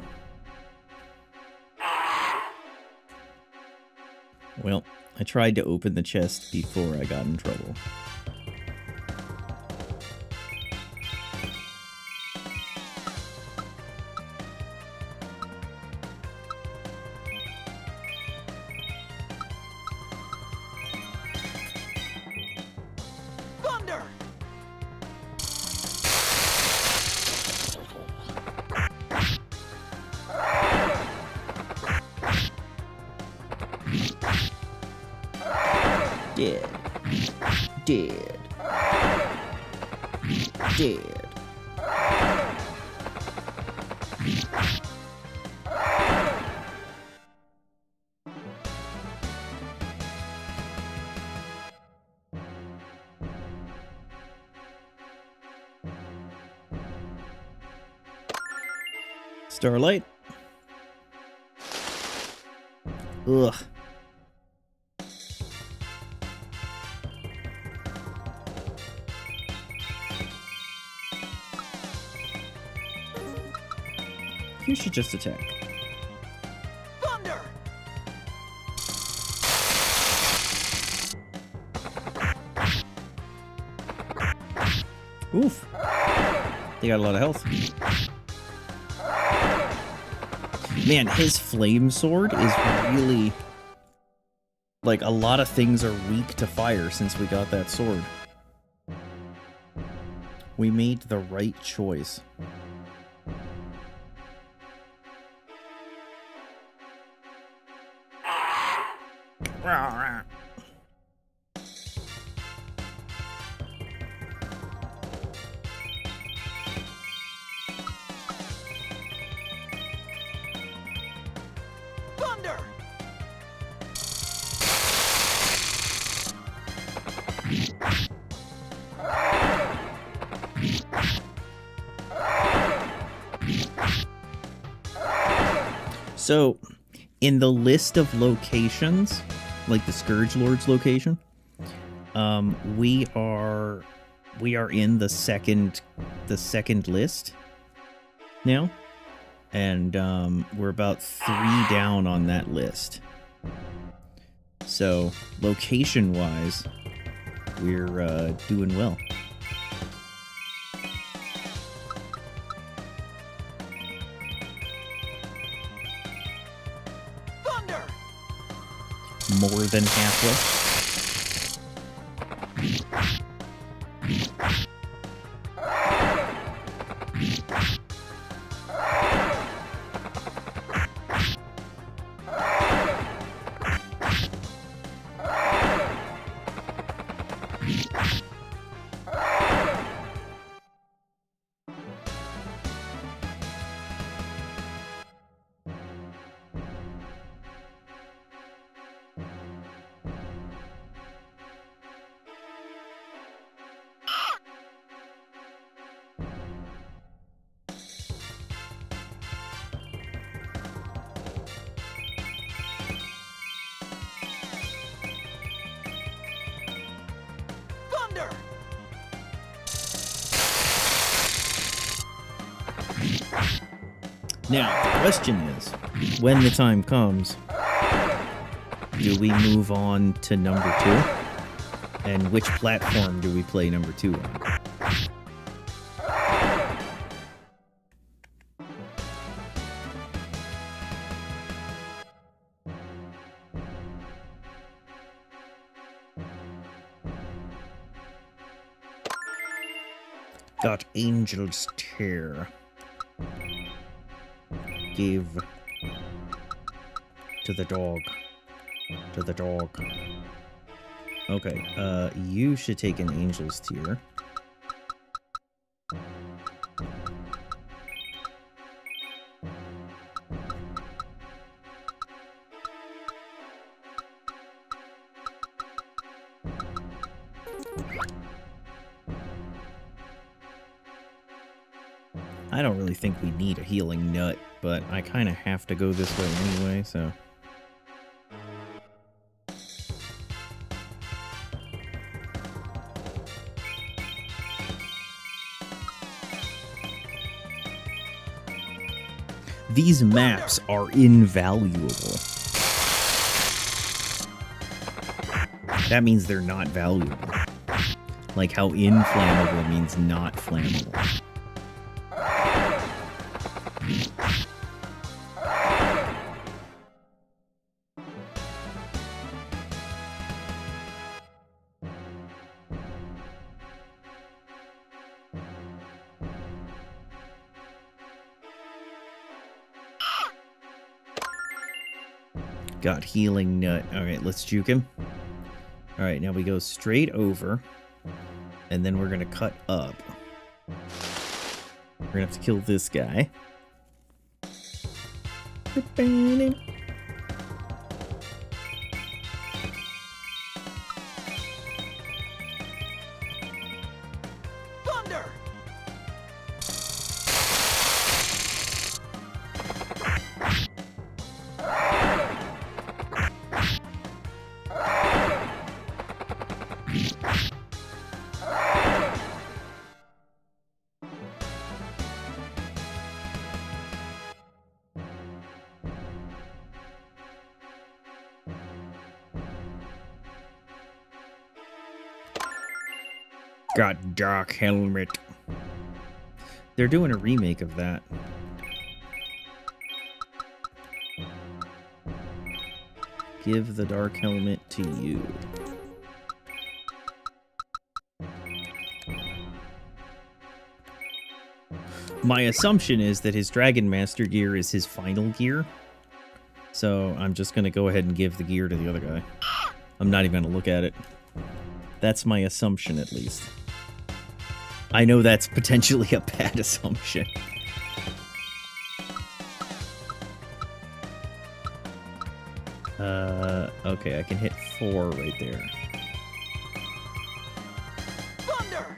Well, I tried to open the chest before I got in trouble. Thunder! Dead. Dead. Dead. Starlight. Ugh. You should just attack. Thunder! Oof. They got a lot of health. Man, his flame sword is really... Like, a lot of things are weak to fire since we got that sword. We made the right choice. Thunder! So, in the list of locations, like the Scourge Lord's location, we are in the second list now, and we're about 3 down on that list. So, location-wise, we're doing well. Thunder! More than halfway. Thunder! Now, the question is, when the time comes, do we move on to number 2? And which platform do we play number 2 on? Got Angel's Tear. Give to the dog. To the dog. Okay, you should take an Angel's Tear. I don't really think we need a healing nut, but I kind of have to go this way anyway, so... These maps are invaluable. That means they're not valuable. Like how inflammable means not flammable. Got healing nut. Alright, let's juke him. Alright, now we go straight over. And then we're gonna cut up. We're gonna have to kill this guy. Thunder! Got Dark Helmet. They're doing a remake of that. Give the Dark Helmet to you. My assumption is that his Dragon Master gear is his final gear. So I'm just going to go ahead and give the gear to the other guy. I'm not even going to look at it. That's my assumption, at least. I know that's potentially a bad assumption. Okay, I can hit 4 right there. Thunder!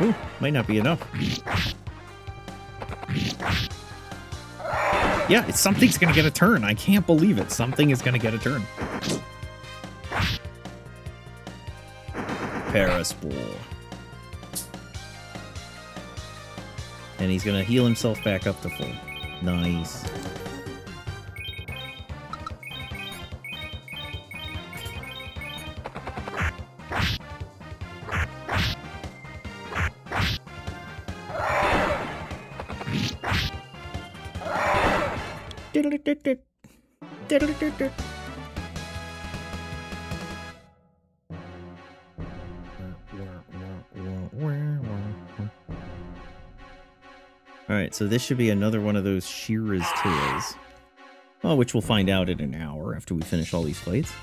Ooh, might not be enough. Yeah, something's gonna get a turn. I can't believe it. Something is gonna get a turn. Paraspore. And he's gonna heal himself back up to full. Nice. Alright, so this should be another one of those Shira's Tales. Well, which we'll find out in an hour after we finish all these fights.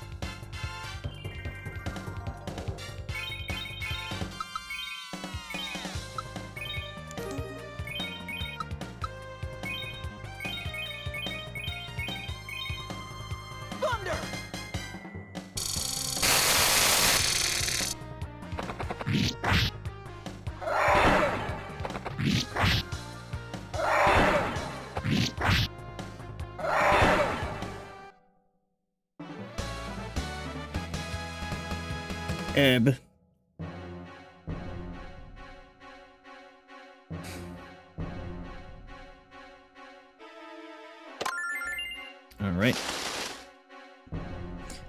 Thunder! Ebb. Alright.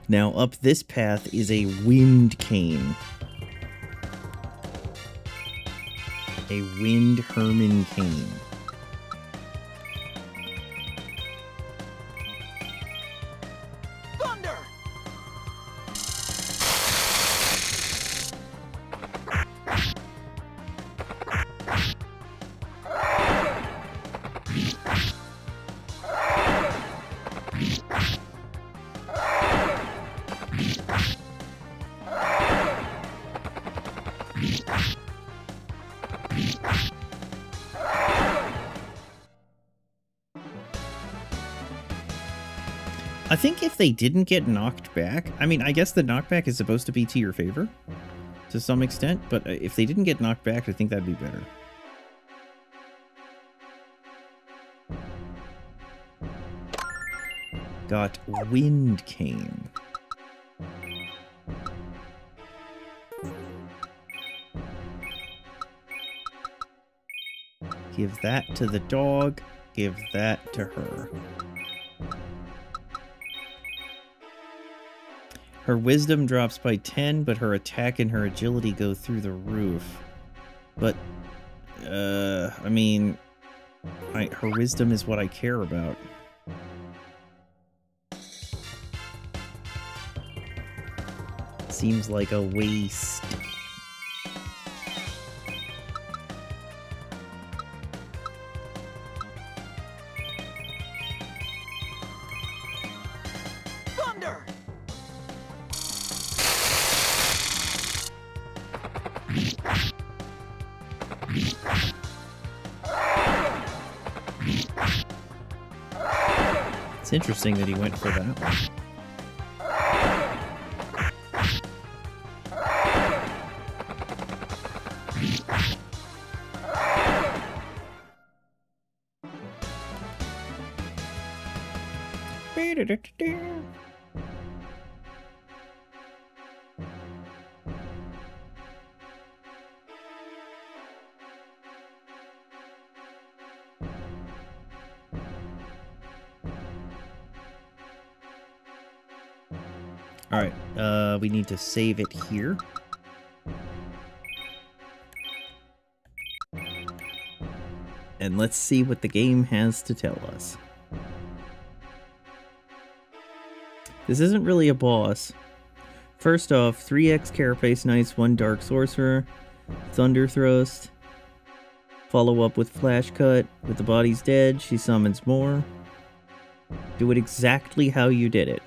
Now up this path is a wind cane. A wind Herman cane. Thunder! I think if they didn't get knocked back, I mean, I guess the knockback is supposed to be to your favor to some extent, but if they didn't get knocked back, I think that'd be better. Got Wind Cane. Give that to the dog. Give that to her. Her wisdom drops by 10, but her attack and her agility go through the roof. But, I mean, her wisdom is what I care about. Seems like a waste. Thunder! It's interesting that he went for that one. Alright, we need to save it here. And let's see what the game has to tell us. This isn't really a boss. First off, 3x Carapace Knights, 1 Dark Sorcerer, Thunder Thrust. Follow up with Flash Cut. With the body's dead, she summons more. Do it exactly how you did it.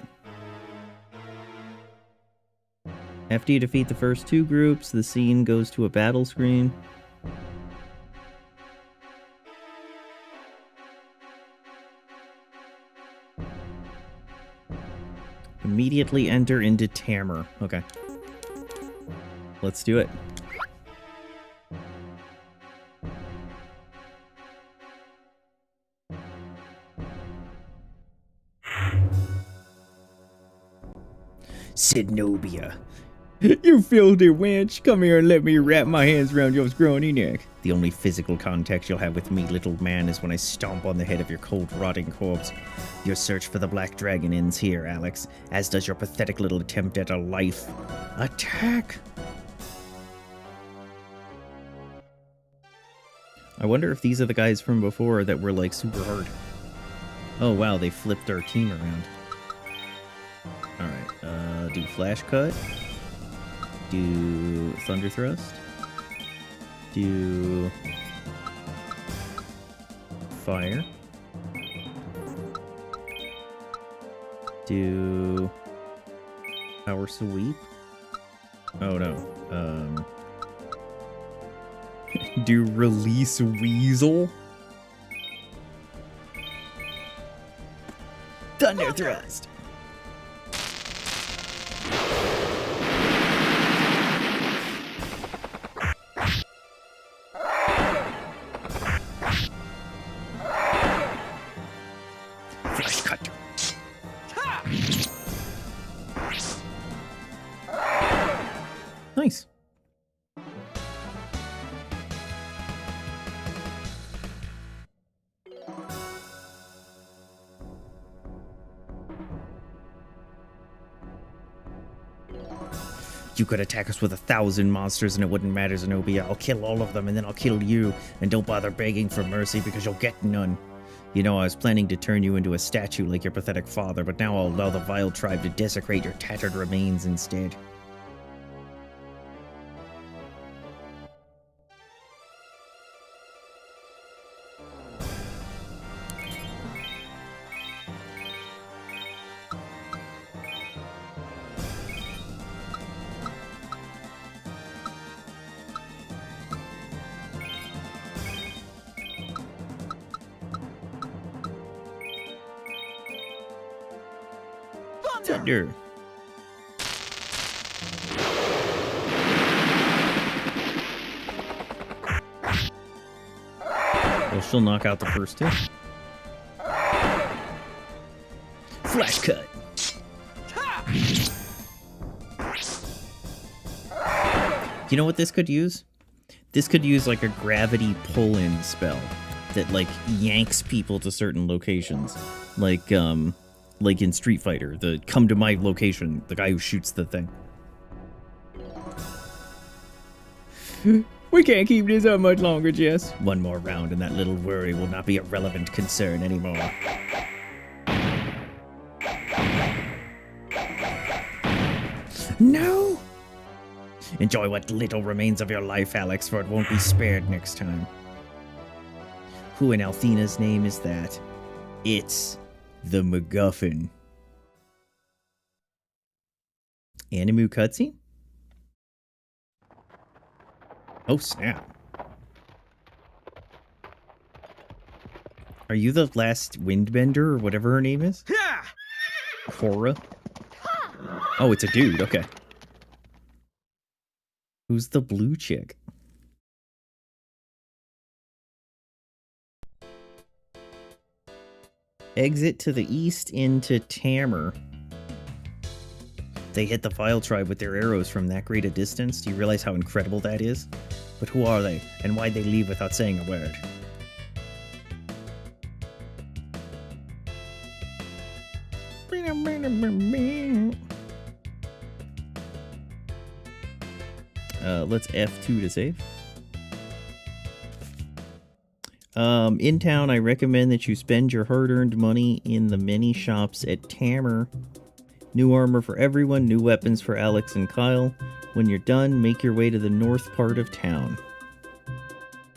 After you defeat the first 2 groups, the scene goes to a battle screen. Immediately enter into Tamer. Okay. Let's do it. Zenobia. You filthy wench, come here and let me wrap my hands around your scrawny neck. The only physical contact you'll have with me, little man, is when I stomp on the head of your cold, rotting corpse. Your search for the Black Dragon ends here, Alex, as does your pathetic little attempt at a life. Attack! I wonder if these are the guys from before that were, like, super hard. Oh, wow, they flipped our team around. Alright, do Flash Cut. Do Thunder Thrust. Do Fire. Do Power Sweep. Oh no. Do Release Weasel. Thunder Thrust. Flash Cut. Nice. You could attack us with 1,000 monsters and it wouldn't matter, Zenobia. I'll kill all of them and then I'll kill you. And don't bother begging for mercy because you'll get none. You know, I was planning to turn you into a statue like your pathetic father, but now I'll allow the vile tribe to desecrate your tattered remains instead. Thunder. Well, she'll knock out the first two. Flash cut. You know what this could use? This could use like a gravity pull-in spell that like yanks people to certain locations. Like in Street Fighter, the come to my location, the guy who shoots the thing. We can't keep this up much longer, Jess. One more round and that little worry will not be a relevant concern anymore. No! Enjoy what little remains of your life, Alex, for it won't be spared next time. Who in Althena's name is that? It's the MacGuffin. Animu cutscene? Oh, snap. Are you the last windbender or whatever her name is? Cora? Oh, it's a dude. Okay. Who's the blue chick? Exit to the east into Tamer. They hit the File Tribe with their arrows from that great a distance. Do you realize how incredible that is? But who are they, and why'd they leave without saying a word? Let's F2 to save. In town, I recommend that you spend your hard-earned money in the many shops at Tamer. New armor for everyone, new weapons for Alex and Kyle. When you're done, make your way to the north part of town.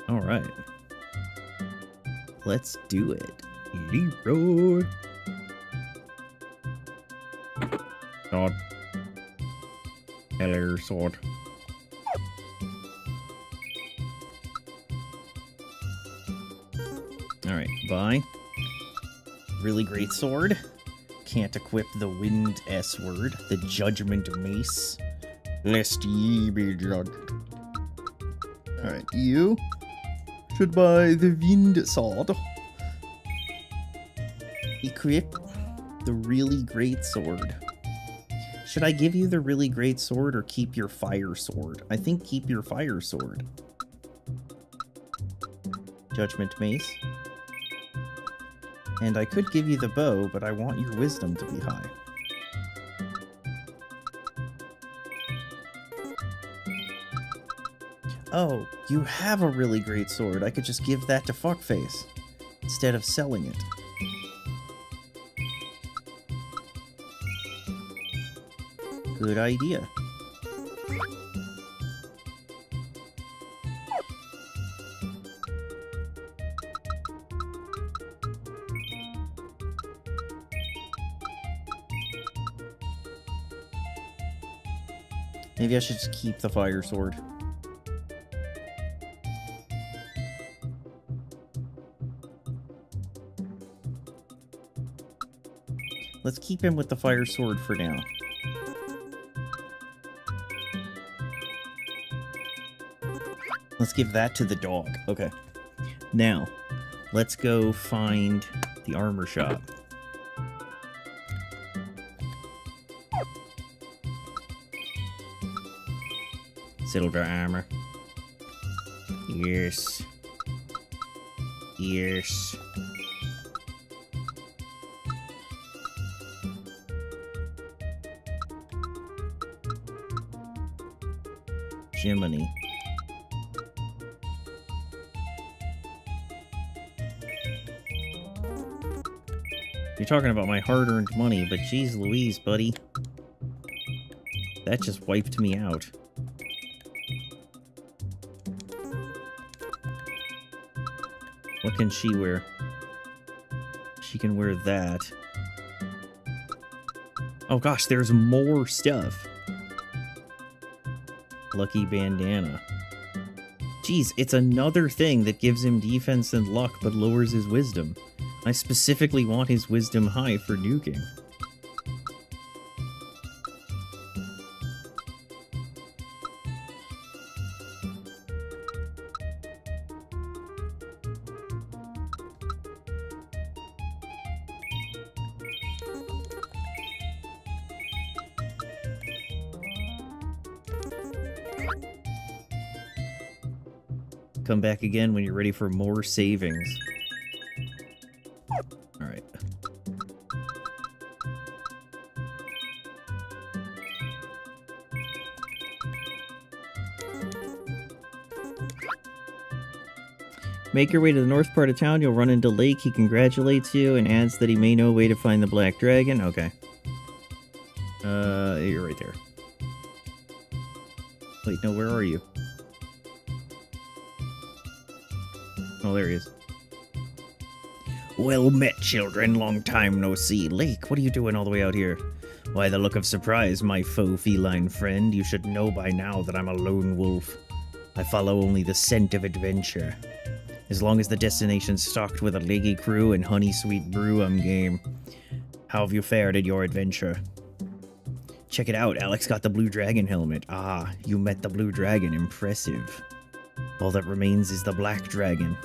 Alright. Let's do it. Leroy. Sword. Hello, sword. Alright, buy. Really great sword. Can't equip the wind S word. The judgment mace. Lest ye be judged. Alright, you should buy the wind sword. Equip the really great sword. Should I give you the really great sword or keep your fire sword? I think keep your fire sword. Judgment mace. And I could give you the bow, but I want your wisdom to be high. Oh, you have a really great sword. I could just give that to Fuckface instead of selling it. Good idea. Maybe I should just keep the fire sword. Let's keep him with the fire sword for now. Let's give that to the dog. Okay. Now, let's go find the armor shop. Silver armor. Yes. Yes. Jiminy. You're talking about my hard-earned money, but geez Louise, buddy. That just wiped me out. What can she wear? She can wear that. Oh gosh, there's more stuff. Lucky bandana. Geez, it's another thing that gives him defense and luck but lowers his wisdom. I specifically want his wisdom high for nuking. Come back again when you're ready for more savings. Alright. Make your way to the north part of town. You'll run into Lake. He congratulates you and adds that he may know a way to find the Black Dragon. Okay. You're right there. Wait, no, where are you? Oh, there he is. Well met, children. Long time no see. Lake, what are you doing all the way out here? Why, the look of surprise, my faux feline friend. You should know by now that I'm a lone wolf. I follow only the scent of adventure. As long as the destination's stocked with a leggy crew and honey sweet brew, I'm game. How have you fared at your adventure? Check it out, Alex got the Blue Dragon helmet. Ah, you met the Blue Dragon. Impressive. All that remains is the Black Dragon.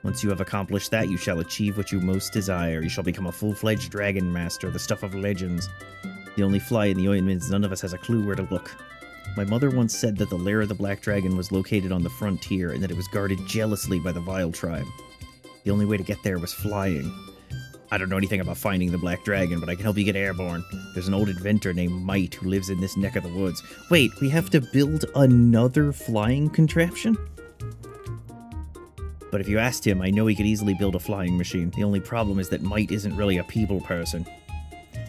Once you have accomplished that, you shall achieve what you most desire. You shall become a full-fledged Dragon Master, the stuff of legends. The only fly in the ointment is none of us has a clue where to look. My mother once said that the lair of the Black Dragon was located on the frontier and that it was guarded jealously by the Vile tribe. The only way to get there was flying. I don't know anything about finding the Black Dragon, but I can help you get airborne. There's an old inventor named Might who lives in this neck of the woods. Wait, we have to build another flying contraption? But if you asked him, I know he could easily build a flying machine. The only problem is that Might isn't really a people person.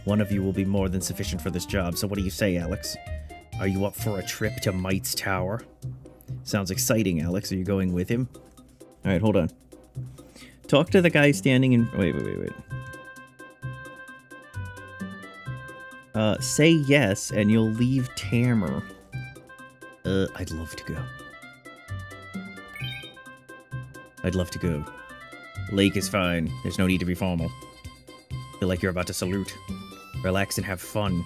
One of you will be more than sufficient for this job, so what do you say, Alex? Are you up for a trip to Might's tower? Sounds exciting, Alex. Are you going with him? Alright, hold on. Talk to the guy standing in... Wait. Say yes, and you'll leave Tamer. I'd love to go. I'd love to go. Lake is fine. There's no need to be formal. Feel like you're about to salute. Relax and have fun.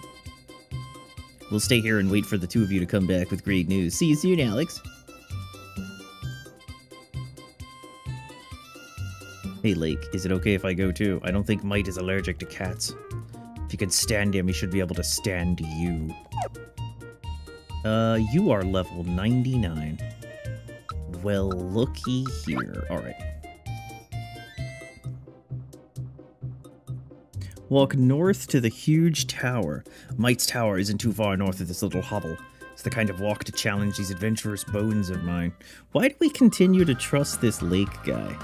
We'll stay here and wait for the two of you to come back with great news. See you soon, Alex. Hey, Lake, is it okay if I go too? I don't think Might is allergic to cats. If you can stand him, he should be able to stand you. You are level 99. Well, looky here. Alright. Walk north to the huge tower. Might's tower isn't too far north of this little hovel. It's the kind of walk to challenge these adventurous bones of mine. Why do we continue to trust this Lake guy?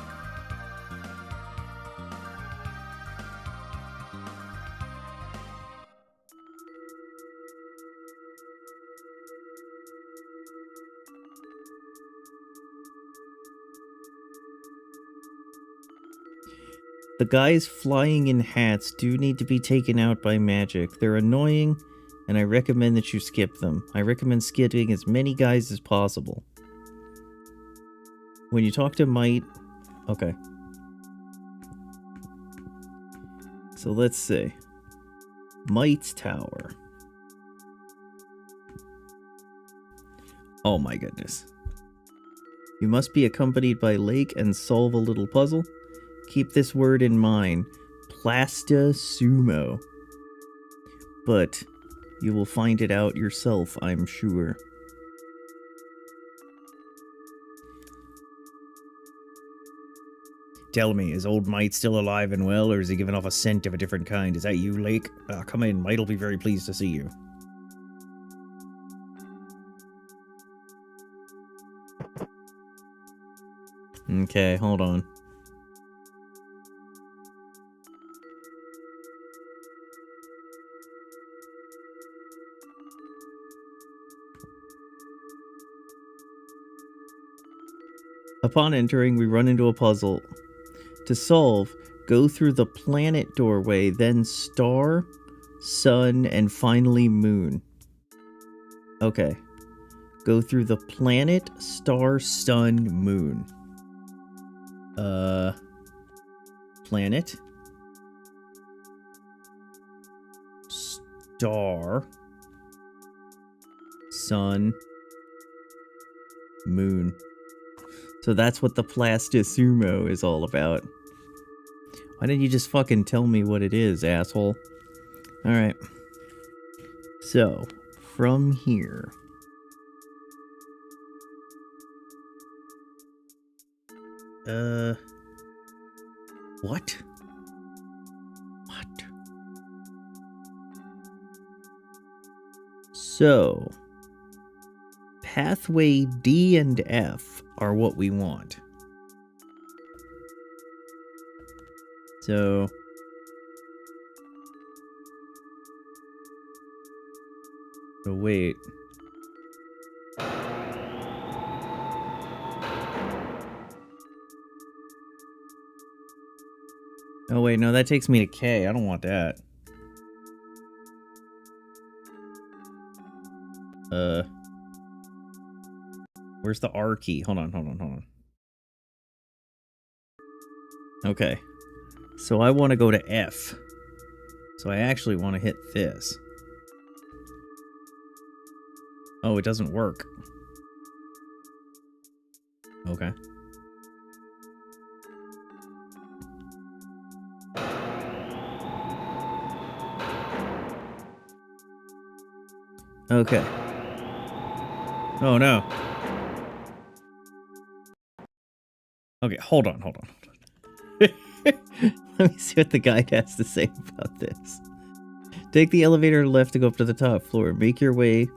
The guys flying in hats do need to be taken out by magic. They're annoying, and I recommend that you skip them. I recommend skipping as many guys as possible. When you talk to Might... Okay. So let's see. Might's tower. Oh my goodness. You must be accompanied by Lake and solve a little puzzle. Keep this word in mind. Plastasumo. But you will find it out yourself, I'm sure. Tell me, is old Might still alive and well, or is he giving off a scent of a different kind? Is that you, Lake? Come in, Might'll be very pleased to see you. Okay, hold on. Upon entering, we run into a puzzle. To solve, go through the planet doorway, then star, sun, and finally moon. Okay. Go through the planet, star, sun, moon. Planet. Star. Sun. Moon. So that's what the Plastasumo is all about. Why didn't you just fucking tell me what it is, asshole? Alright. So, from here... What? What? So, pathway D and F are what we want. So, wait. Oh wait, no, that takes me to K. I don't want that. Where's the R key? Hold on. Okay. So I want to go to F. So I actually want to hit this. Oh, it doesn't work. Okay. Okay. Oh no. Okay, hold on. Let me see what the guide has to say about this. Take the elevator left to go up to the top floor. Make your way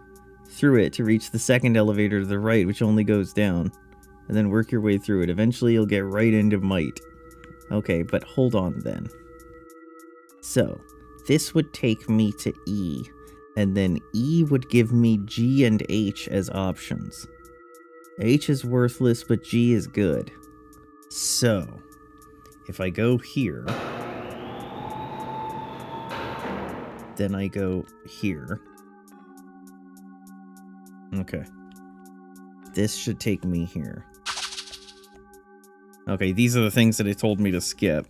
through it to reach the second elevator to the right, which only goes down. And then work your way through it. Eventually you'll get right into Might. Okay, but hold on then. So, this would take me to E. And then E would give me G and H as options. H is worthless, but G is good. So, if I go here, then I go here. Okay. This should take me here. Okay, these are the things that it told me to skip.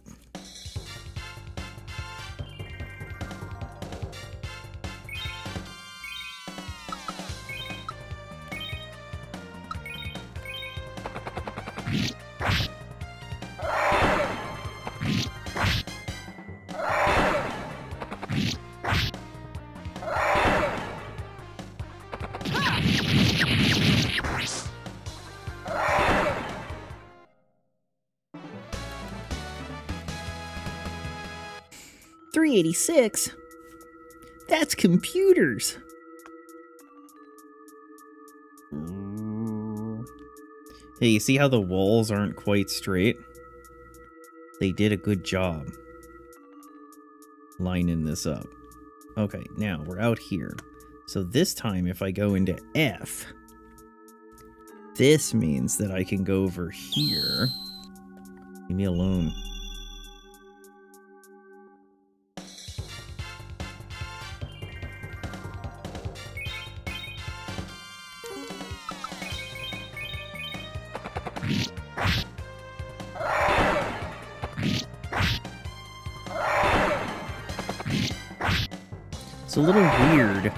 $386? That's computers. Hey, you see how the walls aren't quite straight? They did a good job lining this up. Okay, now we're out here. So this time if I go into F, this means that I can go over here. Leave me alone. It's a little weird.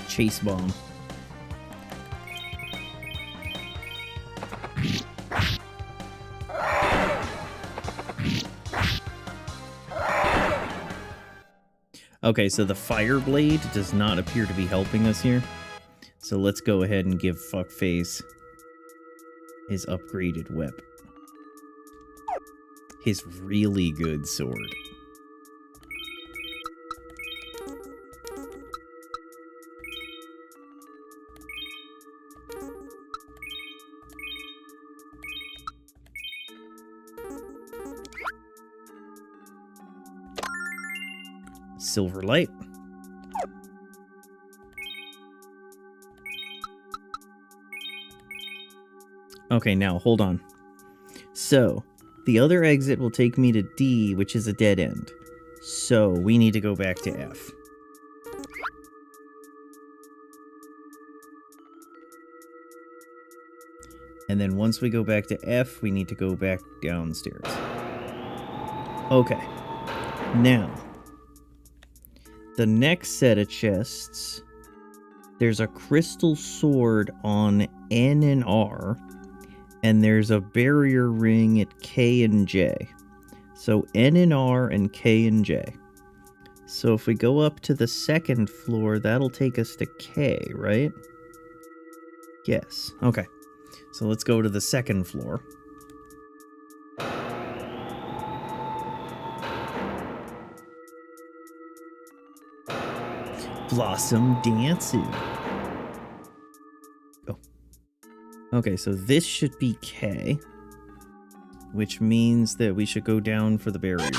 Chase bomb. Okay, so the fire blade does not appear to be helping us here. So let's go ahead and give Fuckface his upgraded whip. His really good sword. Silver light. Okay, now hold on. So, the other exit will take me to D, which is a dead end. So, we need to go back to F. And then once we go back to F, we need to go back downstairs. Okay. Now, the next set of chests, there's a crystal sword on N and R, and there's a barrier ring at K and J. So N and R and K and J. So if we go up to the second floor, that'll take us to K, right? Yes. Okay. So let's go to the second floor. Blossom dancing. Oh. Okay, so this should be K, which means that we should go down for the barrier ring.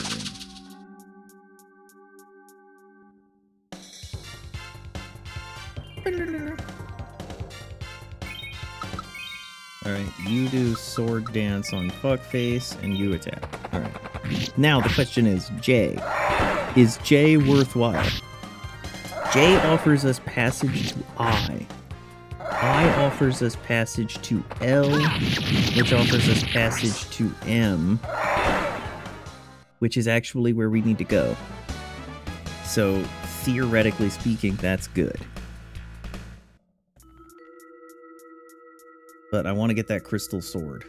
Alright, you do sword dance on fuckface, and you attack. Alright. Now the question is, J. Is J worthwhile? J offers us passage to I. I offers us passage to L, which offers us passage to M, which is actually where we need to go. So, theoretically speaking, that's good. But I want to get that crystal sword.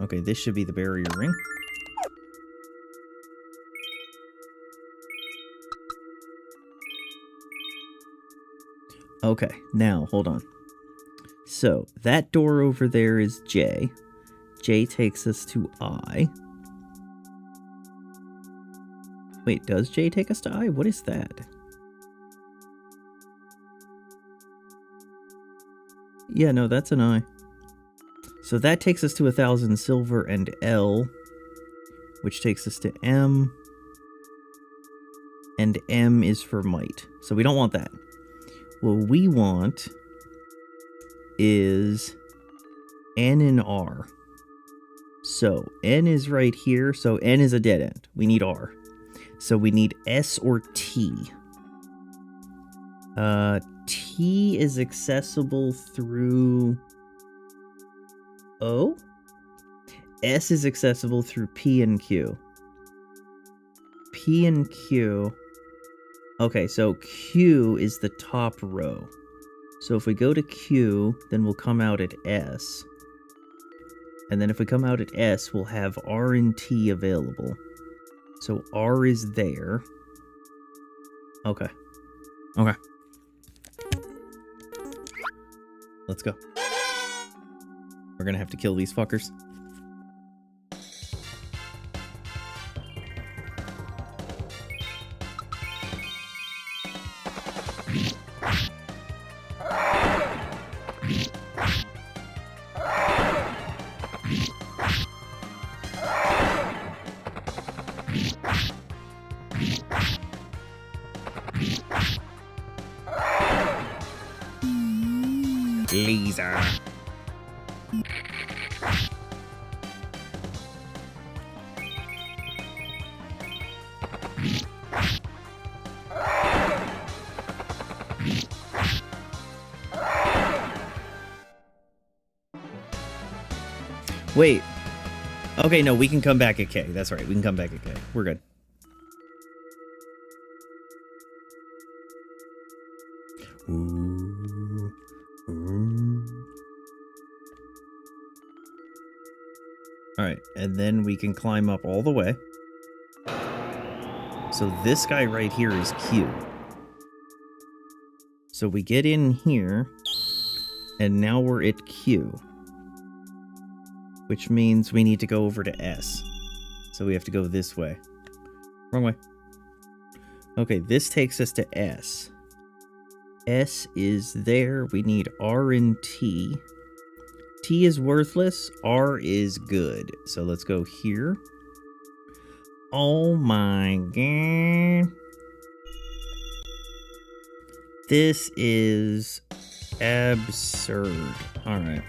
Okay, this should be the barrier ring. Okay, now, hold on. So, that door over there is J. J takes us to I. Wait, does J take us to I? What is that? Yeah, no, that's an I. So that takes us to 1,000 silver and L, which takes us to M. And M is for might. So we don't want that. What we want is N and R. So N is right here. So N is a dead end. We need R. So we need S or T. T is accessible through O. S is accessible through P and Q. P and Q. Okay, so Q is the top row. So if we go to Q, then we'll come out at S. And then if we come out at S, we'll have R and T available. So R is there. Okay. Okay. Let's go. We're gonna have to kill these fuckers. Laser. Wait. Okay, no, we can come back at K. That's right. We can come back at K. We're good. Ooh. Ooh. Alright, and then we can climb up all the way. So this guy right here is Q. So we get in here, and now we're at Q. Which means we need to go over to S. So we have to go this way. Wrong way. Okay, this takes us to S. S is there. We need R and T. T is worthless. R is good. So let's go here. Oh my god. This is absurd. Alright.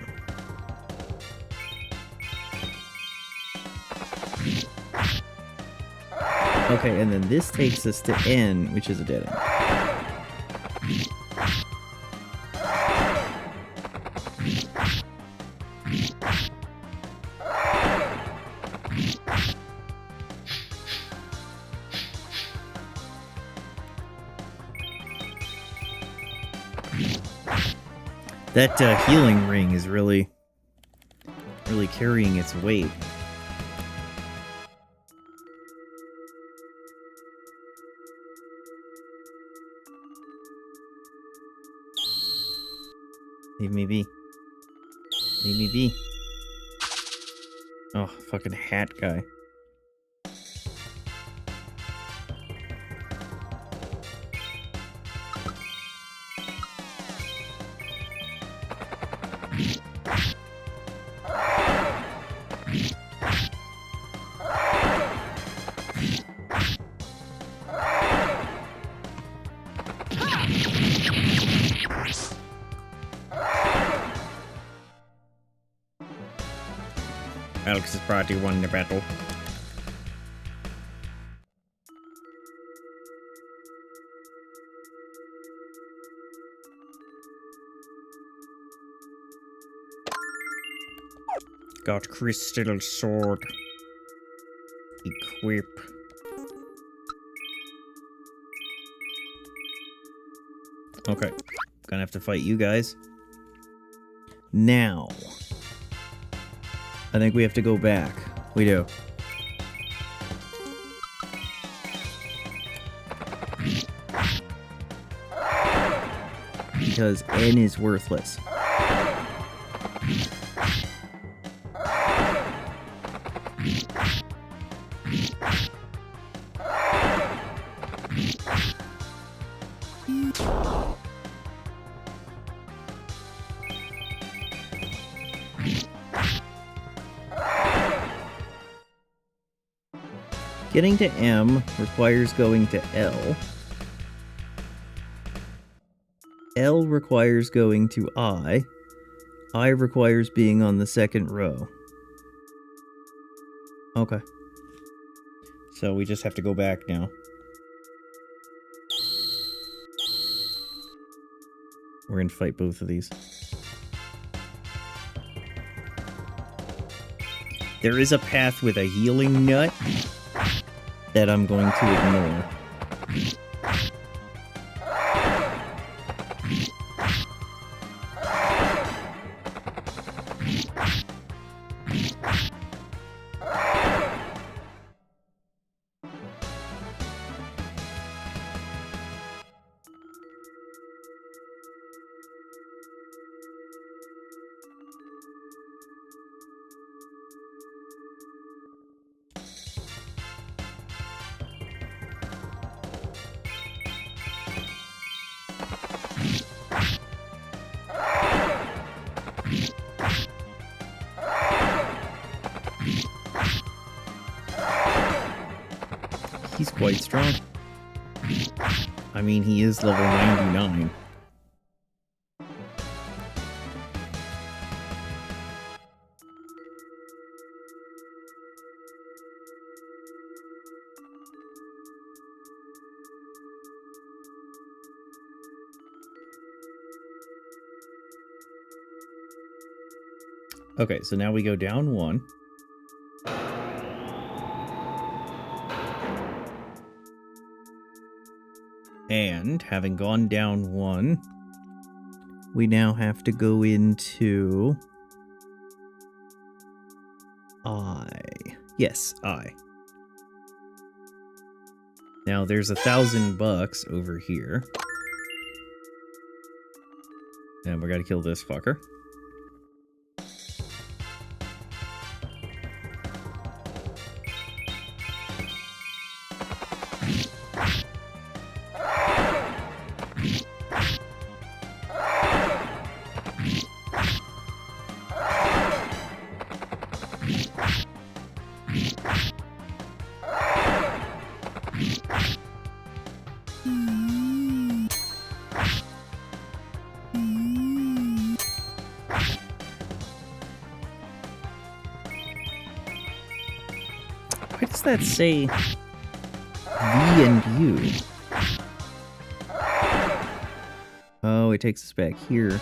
Okay, and then this takes us to N, which is a dead end. That healing ring is really carrying its weight. Leave me be. Leave me be. Oh, fucking hat guy. Alex has probably won the battle. Got crystal sword. Equip. Okay. Gonna have to fight you guys. Now. I think we have to go back. We do. Because N is worthless. Getting to M requires going to L. L requires going to I. I requires being on the second row. Okay. So we just have to go back now. We're gonna fight both of these. There is a path with a healing nut that I'm going to ignore. He's quite strong. I mean, he is level 99. Okay, so now we go down one. And having gone down one, we now have to go into I. Yes, I. Now there's $1,000 over here. And we gotta kill this fucker. Why does that say V and U? Oh, it takes us back here.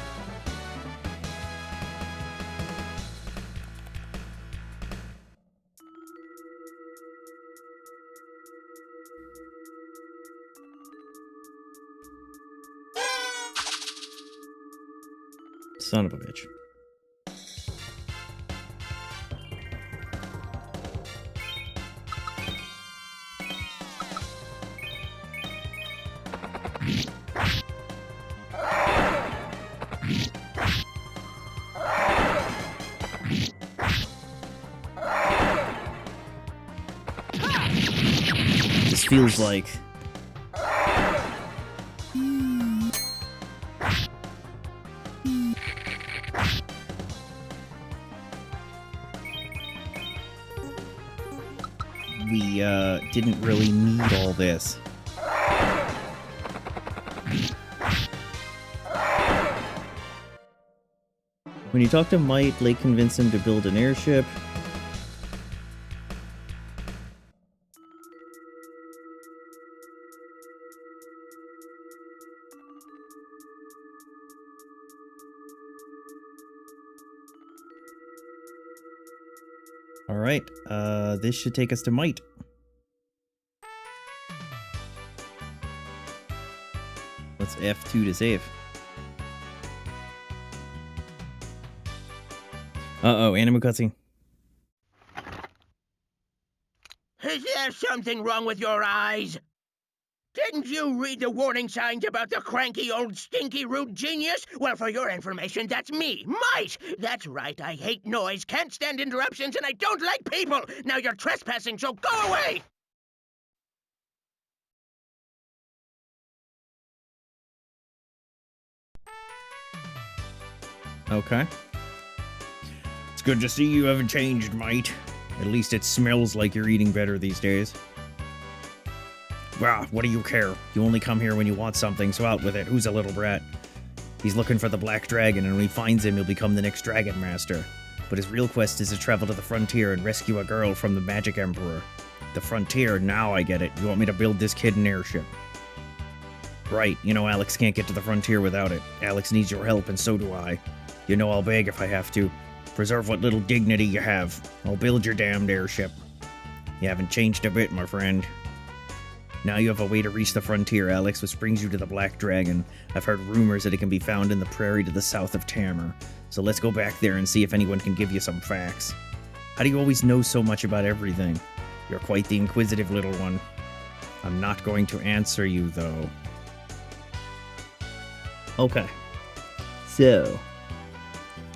Son of a bitch. this feels like. We didn't really need all this. When you talk to Mike, Lake convinced him to build an airship. Alright, this should take us to Might. Let's F2 to save. Uh-oh, animal cutscene. Is there something wrong with your eyes? Didn't you read the warning signs about the cranky old stinky rude genius? Well, for your information, that's me, Might! That's right, I hate noise, can't stand interruptions, and I don't like people! Now you're trespassing, so go away! Okay. It's good to see you haven't changed, mate. At least it smells like you're eating better these days. Well, what do you care? You only come here when you want something, so out with it. Who's a little brat? He's looking for the Black Dragon, and when he finds him, he'll become the next Dragon Master. But his real quest is to travel to the frontier and rescue a girl from the Magic Emperor. The frontier, now I get it. You want me to build this kid an airship. Right, you know Alex can't get to the frontier without it. Alex needs your help, and so do I. You know I'll beg if I have to. Preserve what little dignity you have. I'll build your damned airship. You haven't changed a bit, my friend. Now you have a way to reach the frontier, Alex, which brings you to the Black Dragon. I've heard rumors that it can be found in the prairie to the south of Tamar. So let's go back there and see if anyone can give you some facts. How do you always know so much about everything? You're quite the inquisitive little one. I'm not going to answer you, though. Okay. So,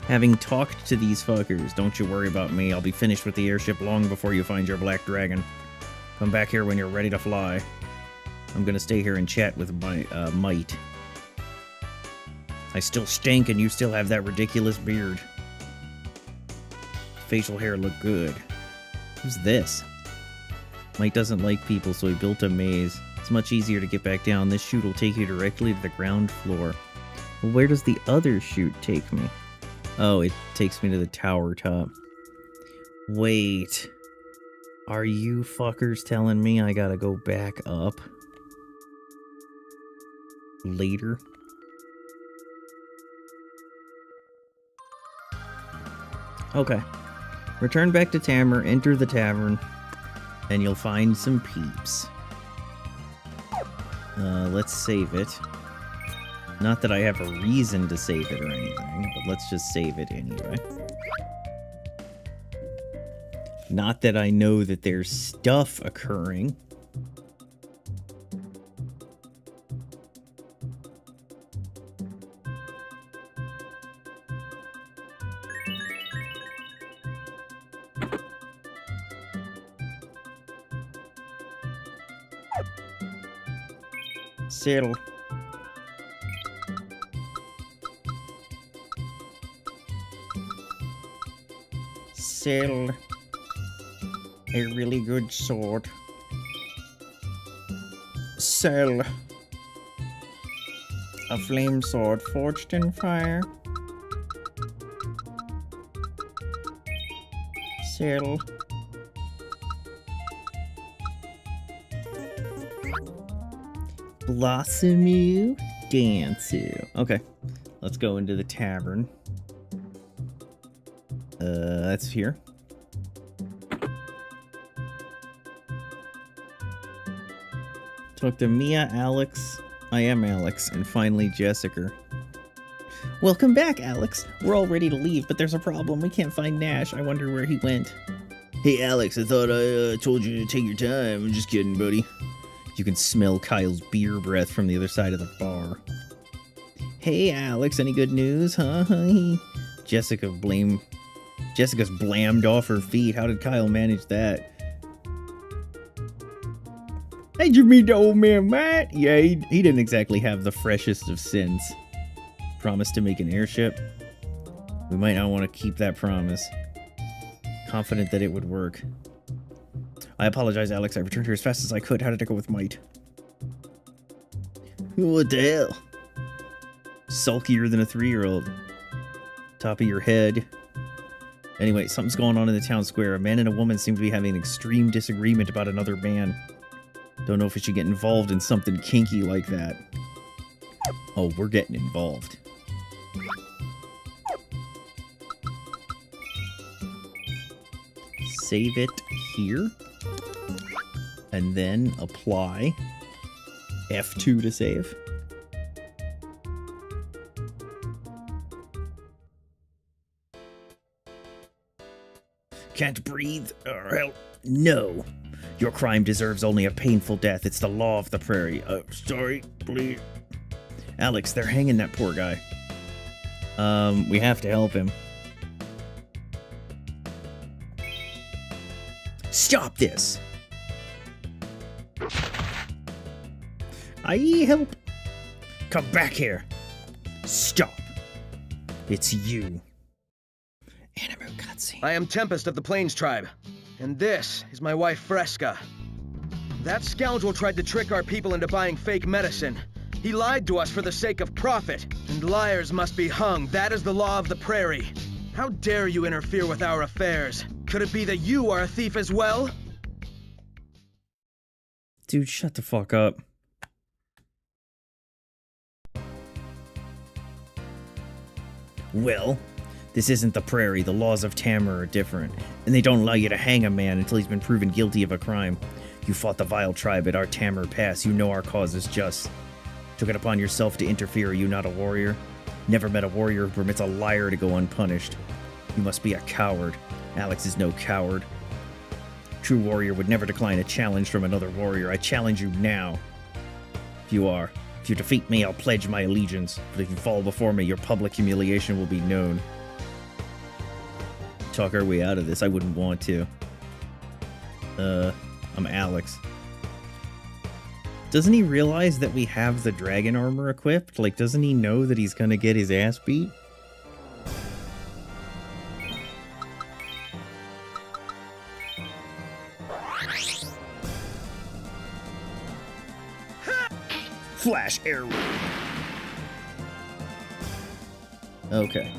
having talked to these fuckers, don't you worry about me. I'll be finished with the airship long before you find your Black Dragon. Come back here when you're ready to fly. I'm gonna stay here and chat with my, Might. I still stink and you still have that ridiculous beard. Facial hair look good. Who's this? Mike doesn't like people, so he built a maze. It's much easier to get back down. This chute will take you directly to the ground floor. Well, where does the other chute take me? Oh, it takes me to the tower top. Wait. Are you fuckers telling me I gotta go back up? Later? Okay. Return back to Tamar, enter the tavern, and you'll find some peeps. Let's save it. Not that I have a reason to save it or anything, but let's just save it anyway. Not that I know that there's stuff occurring. Settle. Settle. A really good sword. Sell. A flame sword forged in fire. Sell. Blossomu Dansu. Okay, let's go into the tavern. That's here. Talk to Mia, Alex. I am Alex, and finally Jessica. Welcome back, Alex. We're all ready to leave, but there's a problem. We can't find Nash. I wonder where he went. Hey, Alex, I thought I told you to take your time. I'm just kidding, buddy. You can smell Kyle's beer breath from the other side of the bar. Hey, Alex, any good news, huh? Jessica's blammed off her feet. How did Kyle manage that? Hey, Did you meet the old man, Matt? Yeah, he didn't exactly have the freshest of sins. Promised to make an airship. We might not want to keep that promise. Confident that it would work. I apologize, Alex. I returned here as fast as I could. How did it go with Might? What the hell? Sulkier than a 3-year-old. Top of your head. Anyway, something's going on in the town square. A man and a woman seem to be having an extreme disagreement about another man. Don't know if we should get involved in something kinky like that. Oh, we're getting involved. Save it here. And then apply. F2 to save. Can't breathe or help? No. Your crime deserves only a painful death. It's the law of the prairie. Sorry, please. Alex, they're hanging that poor guy. We have to help him. Stop this! I help. Come back here. Stop. It's you. Anime cutscene. I am Tempest of the Plains Tribe, and this is my wife Fresca. That scoundrel tried to trick our people into buying fake medicine. He lied to us for the sake of profit, and liars must be hung. That is the law of the prairie. How dare you interfere with our affairs? Could it be that you are a thief as well? Dude, shut the fuck up. Well, this isn't the prairie. The laws of Tamar are different, and they don't allow you to hang a man until he's been proven guilty of a crime. You fought the vile tribe at our Tamar Pass. You know our cause is just. Took it upon yourself to interfere. Are you not a warrior? Never met a warrior who permits a liar to go unpunished. You must be a coward. Alex is no coward. True warrior would never decline a challenge from another warrior. I challenge you now. If you defeat me, I'll pledge my allegiance. But if you fall before me, your public humiliation will be known. Talk our way out of this. I wouldn't want to. I'm Alex. Doesn't he realize that we have the dragon armor equipped? Like, doesn't he know that he's gonna get his ass beat? Flash arrow. Okay.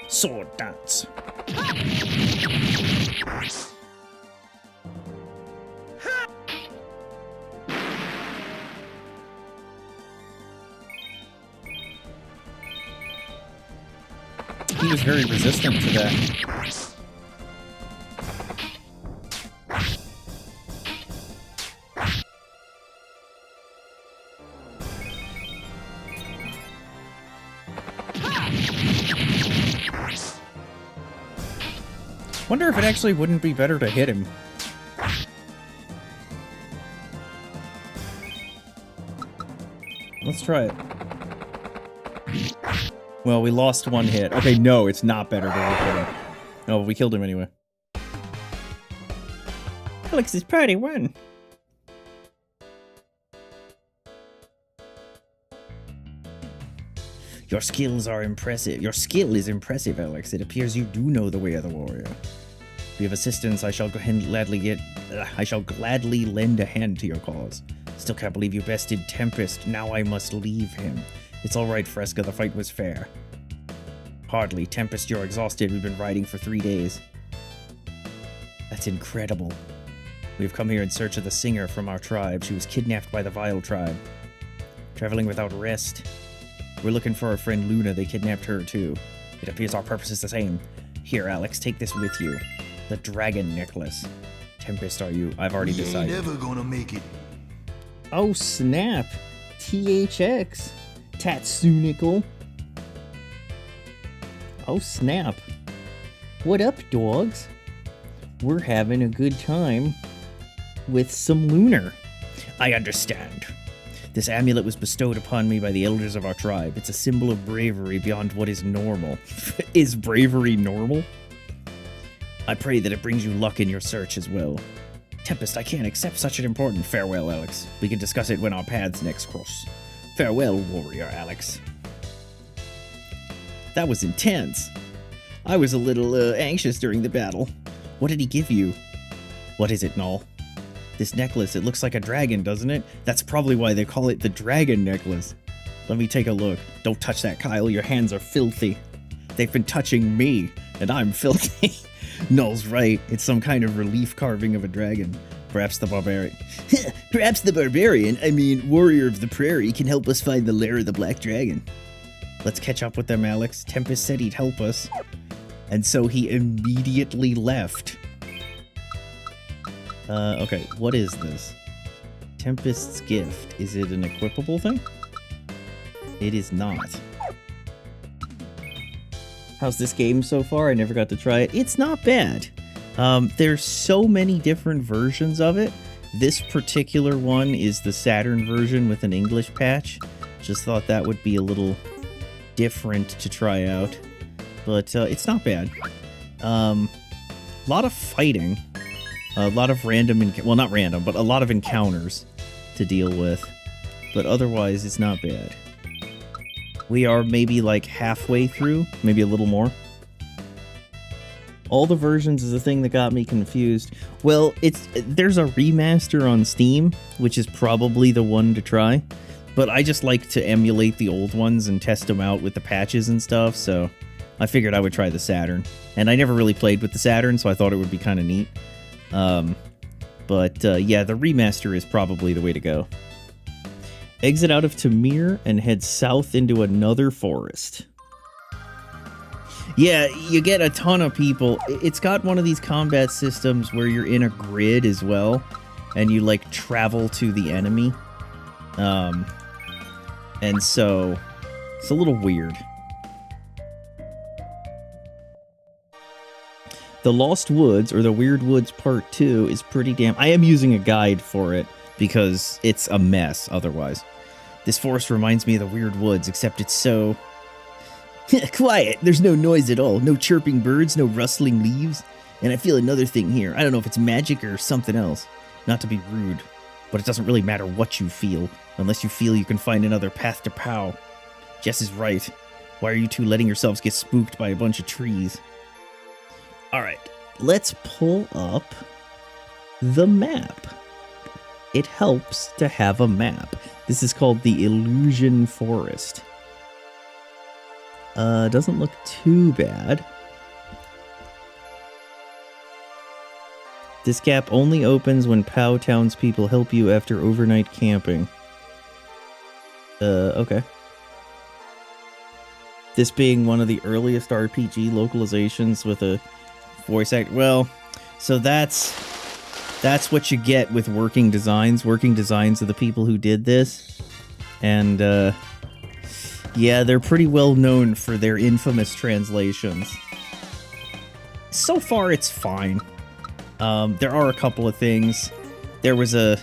Sword dance. He was very resistant to that. Wonder if it actually wouldn't be better to hit him. Let's try it. Well, we lost one hit. Okay, no, it's not better to hit him. Oh, we killed him anyway. Alex's party won. Your skills are impressive. Your skill is impressive, Alex. It appears you do know the way of the warrior. If you have assistance, I shall gladly lend a hand to your cause. Still can't believe you bested Tempest. Now I must leave him. It's all right, Fresca. The fight was fair. Hardly. Tempest, you're exhausted. We've been riding for 3 days. That's incredible. We've come here in search of the singer from our tribe. She was kidnapped by the Vile tribe. Traveling without rest. We're looking for our friend Luna. They kidnapped her, too. It appears our purpose is the same. Here, Alex, take this with you. The dragon necklace. Tempest, are you? I've already decided. You ain't never gonna make it. Oh, snap. THX. Tatsunical. Oh, snap. What up, dogs? We're having a good time with some Lunar. I understand. This amulet was bestowed upon me by the elders of our tribe. It's a symbol of bravery beyond what is normal. Is bravery normal? I pray that it brings you luck in your search as well. Tempest, I can't accept such an important farewell, Alex. We can discuss it when our paths next cross. Farewell, warrior Alex. That was intense. I was a little anxious during the battle. What did he give you? What is it, Null? This necklace, it looks like a dragon, doesn't it? That's probably why they call it the dragon necklace. Let me take a look. Don't touch that, Kyle. Your hands are filthy. They've been touching me, and I'm filthy. Null's right. It's some kind of relief carving of a dragon. Perhaps the barbarian. Perhaps the barbarian, I mean, warrior of the prairie, can help us find the lair of the black dragon. Let's catch up with them, Alex. Tempest said he'd help us. And so he immediately left. Okay, what is this? Tempest's gift. Is it an equipable thing? It is not. How's this game so far? I never got to try it. It's not bad. There's so many different versions of it. This particular one is the Saturn version with an English patch. Just thought that would be a little different to try out. But it's not bad. A lot of fighting. A lot of random, well, not random, but a lot of encounters to deal with. But otherwise, it's not bad. We are maybe like halfway through, maybe a little more. All the versions is the thing that got me confused. Well, there's a remaster on Steam, which is probably the one to try. But I just like to emulate the old ones and test them out with the patches and stuff, so I figured I would try the Saturn. And I never really played with the Saturn, so I thought it would be kind of neat. Yeah, the remaster is probably the way to go. Exit out of Tamir and head south into another forest. Yeah, you get a ton of people. It's got one of these combat systems where you're in a grid as well, and you, like, travel to the enemy. And so, it's a little weird. The Lost Woods, or the Weird Woods Part 2, is pretty damn... I am using a guide for it, because it's a mess otherwise. This forest reminds me of the Weird Woods, except it's so... quiet. There's no noise at all. No chirping birds, no rustling leaves. And I feel another thing here. I don't know if it's magic or something else. Not to be rude, but it doesn't really matter what you feel, unless you feel you can find another path to Pow. Jess is right. Why are you two letting yourselves get spooked by a bunch of trees? Alright, let's pull up the map. It helps to have a map. This is called the Illusion Forest. Doesn't look too bad. This gap only opens when POW townspeople help you after overnight camping. Okay. This being one of the earliest RPG localizations with a voice act. Well, so that's what you get with Working Designs. Working Designs are the people who did this. And, yeah, they're pretty well known for their infamous translations. So far, it's fine. There are a couple of things. There was a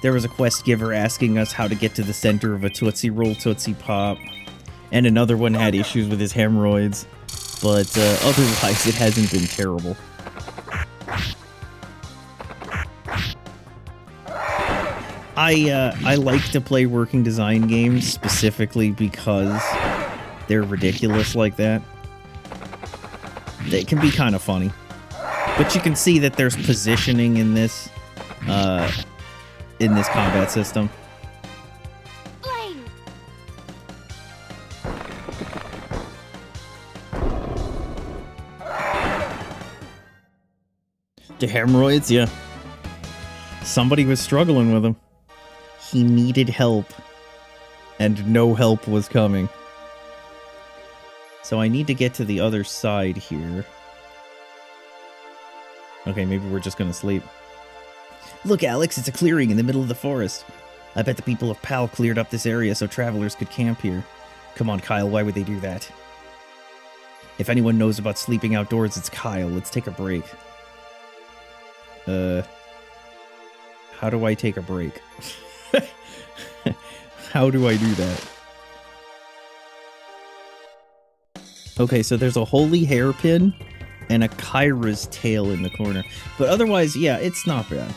quest giver asking us how to get to the center of a Tootsie Roll Tootsie Pop. And another one had issues with his hemorrhoids. But otherwise, it hasn't been terrible. I like to play Working Design games specifically because they're ridiculous like that. They can be kind of funny. But you can see that there's positioning in this combat system. Flame. The hemorrhoids, yeah. Somebody was struggling with them. He needed help. And no help was coming. So I need to get to the other side here. Okay, maybe we're just gonna sleep. Look, Alex, it's a clearing in the middle of the forest. I bet the people of Pal cleared up this area so travelers could camp here. Come on, Kyle, why would they do that? If anyone knows about sleeping outdoors, it's Kyle. Let's take a break. How do I take a break? How do I do that? Okay, so there's a holy hairpin and a Kyra's tail in the corner. But otherwise, yeah, it's not bad.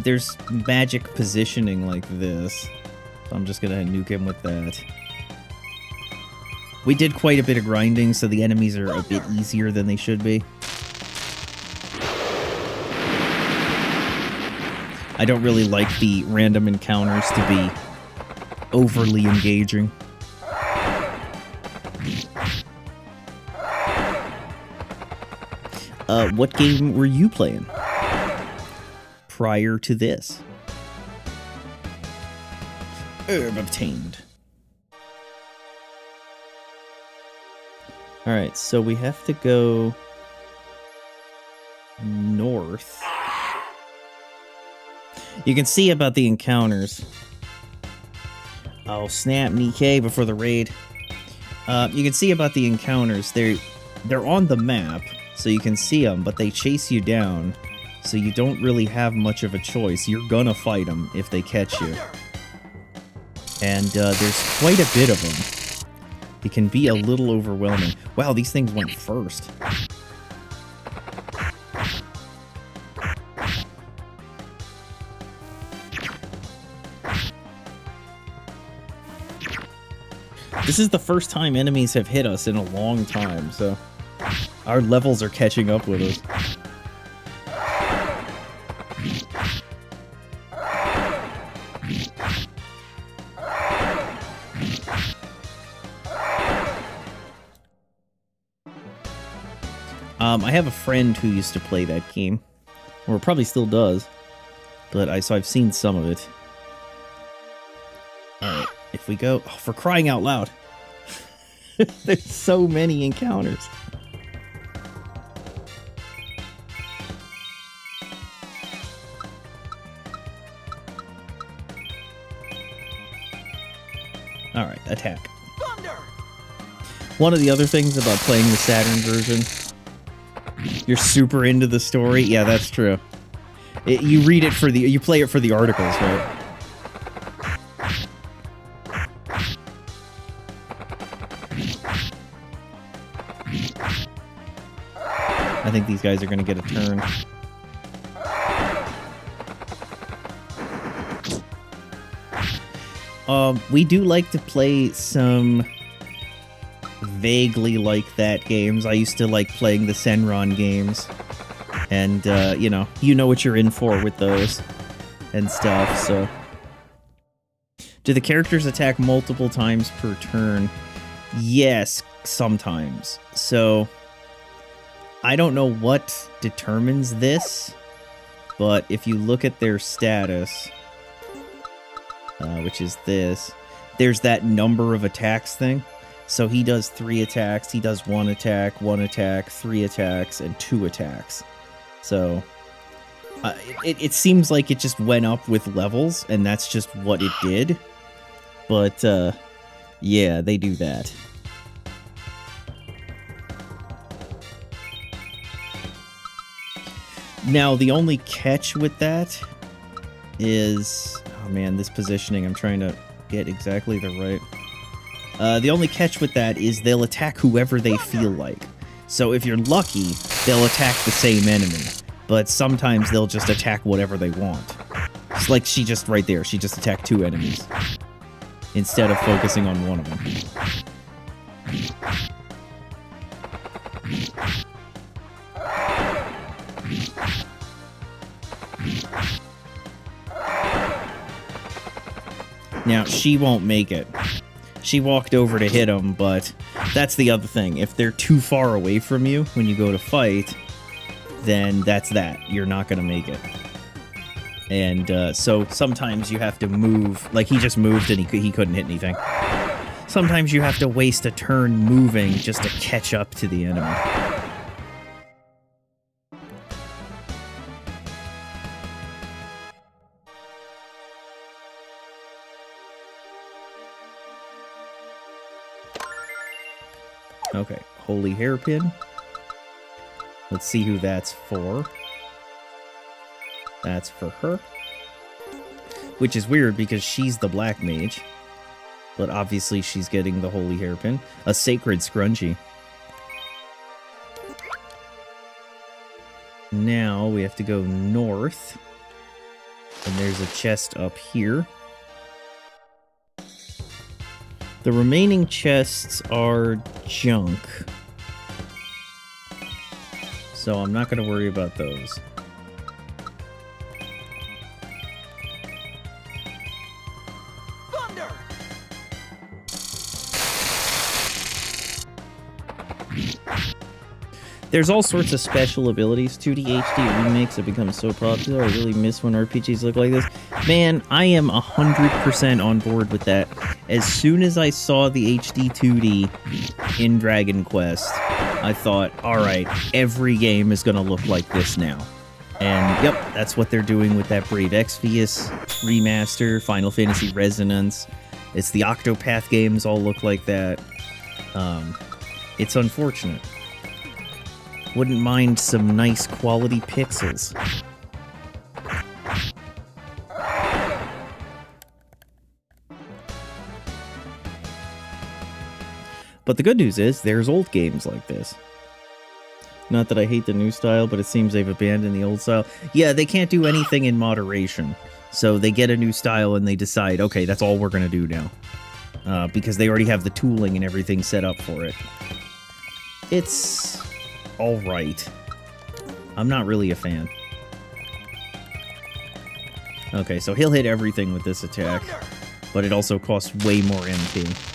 There's magic positioning like this. So I'm just gonna nuke him with that. We did quite a bit of grinding, so the enemies are a bit easier than they should be. I don't really like the random encounters to be overly engaging. What game were you playing prior to this? Herb obtained. Alright, so we have to go north. You can see about the encounters. Oh, snap, Nikkei before the raid. You can see about the encounters. They're on the map, so you can see them, but they chase you down, so you don't really have much of a choice. You're gonna fight them if they catch you. And there's quite a bit of them. It can be a little overwhelming. Wow, these things went first. This is the first time enemies have hit us in a long time, so our levels are catching up with us. I have a friend who used to play that game, or probably still does, but so I've seen some of it. Alright, if we go... Oh, for crying out loud! There's so many encounters. Alright, attack. Thunder! One of the other things about playing the Saturn version, you're super into the story. Yeah, that's true. You read it for the... You play it for the articles, right? I think these guys are going to get a turn. We do like to play some vaguely like that games. I used to like playing the Senron games. And, you know what you're in for with those and stuff, so... Do the characters attack multiple times per turn? Yes, sometimes. So... I don't know what determines this, but if you look at their status, which is this, there's that number of attacks thing. So he does 3 attacks, he does 1 attack, 3 attacks, and 2 attacks. So it seems like it just went up with levels, and that's just what it did. But yeah, they do that. Now, the only catch with that is... Oh man, this positioning, I'm trying to get exactly the right... the only catch with that is they'll attack whoever they feel like. So if you're lucky, they'll attack the same enemy. But sometimes they'll just attack whatever they want. It's like she just right there, she just attacked 2 enemies. Instead of focusing on one of them. Now, she won't make it. She walked over to hit him, but that's the other thing. If they're too far away from you when you go to fight, then that's that. You're not going to make it. And so sometimes you have to move. Like, he just moved and he couldn't hit anything. Sometimes you have to waste a turn moving just to catch up to the enemy. Okay, holy hairpin. Let's see who that's for. That's for her. Which is weird because she's the black mage. But obviously she's getting the holy hairpin. A sacred scrunchie. now we have to go north. And there's a chest up here. The remaining chests are junk. So I'm not going to worry about those. Thunder! There's all sorts of special abilities. 2D HD remakes have become so popular. I really miss when RPGs look like this. Man, I am 100% on board with that. As soon as I saw the HD 2D in Dragon Quest, I thought, alright, every game is going to look like this now. And yep, that's what they're doing with that Brave Exvius remaster, Final Fantasy Resonance. It's the Octopath games all look like that. It's unfortunate. Wouldn't mind some nice quality pixels. But the good news is, there's old games like this. Not that I hate the new style, but it seems they've abandoned the old style. Yeah, they can't do anything in moderation. So they get a new style and they decide, okay, that's all we're going to do now. Because they already have the tooling and everything set up for it. It's alright. I'm not really a fan. Okay, so he'll hit everything with this attack. But it also costs way more MP.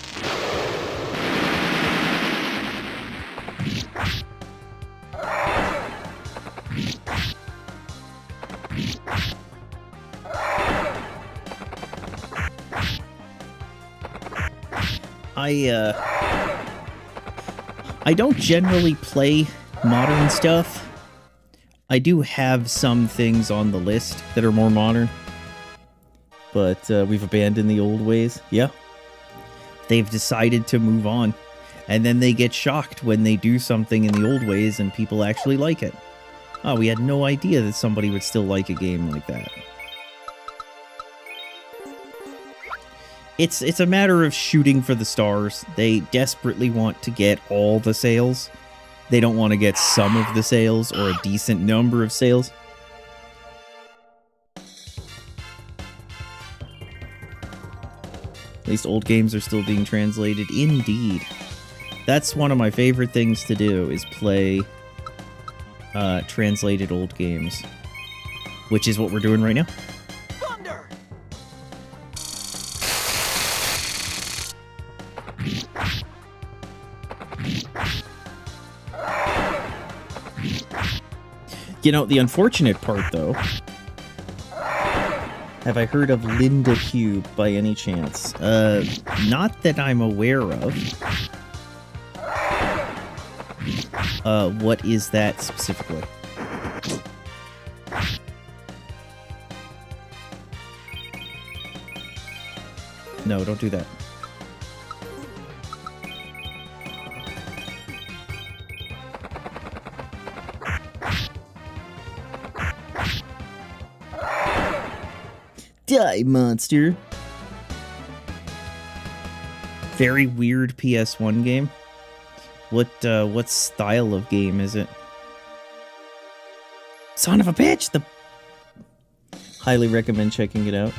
I don't generally play modern stuff. I do have some things on the list that are more modern. But we've abandoned the old ways. Yeah. They've decided to move on. And then they get shocked when they do something in the old ways and people actually like it. Oh, we had no idea that somebody would still like a game like that. It's a matter of shooting for the stars. They desperately want to get all the sales. They don't want to get some of the sales or a decent number of sales. At least old games are still being translated. Indeed. That's one of my favorite things to do, is play translated old games. Which is what we're doing right now. Thunder! You know, the unfortunate part, though... Have I heard of Linda Cube by any chance? Not that I'm aware of. What is that specifically? No, don't do that. Die, monster! Very weird PS1 game. What style of game is it? Son of a bitch! Highly recommend checking it out.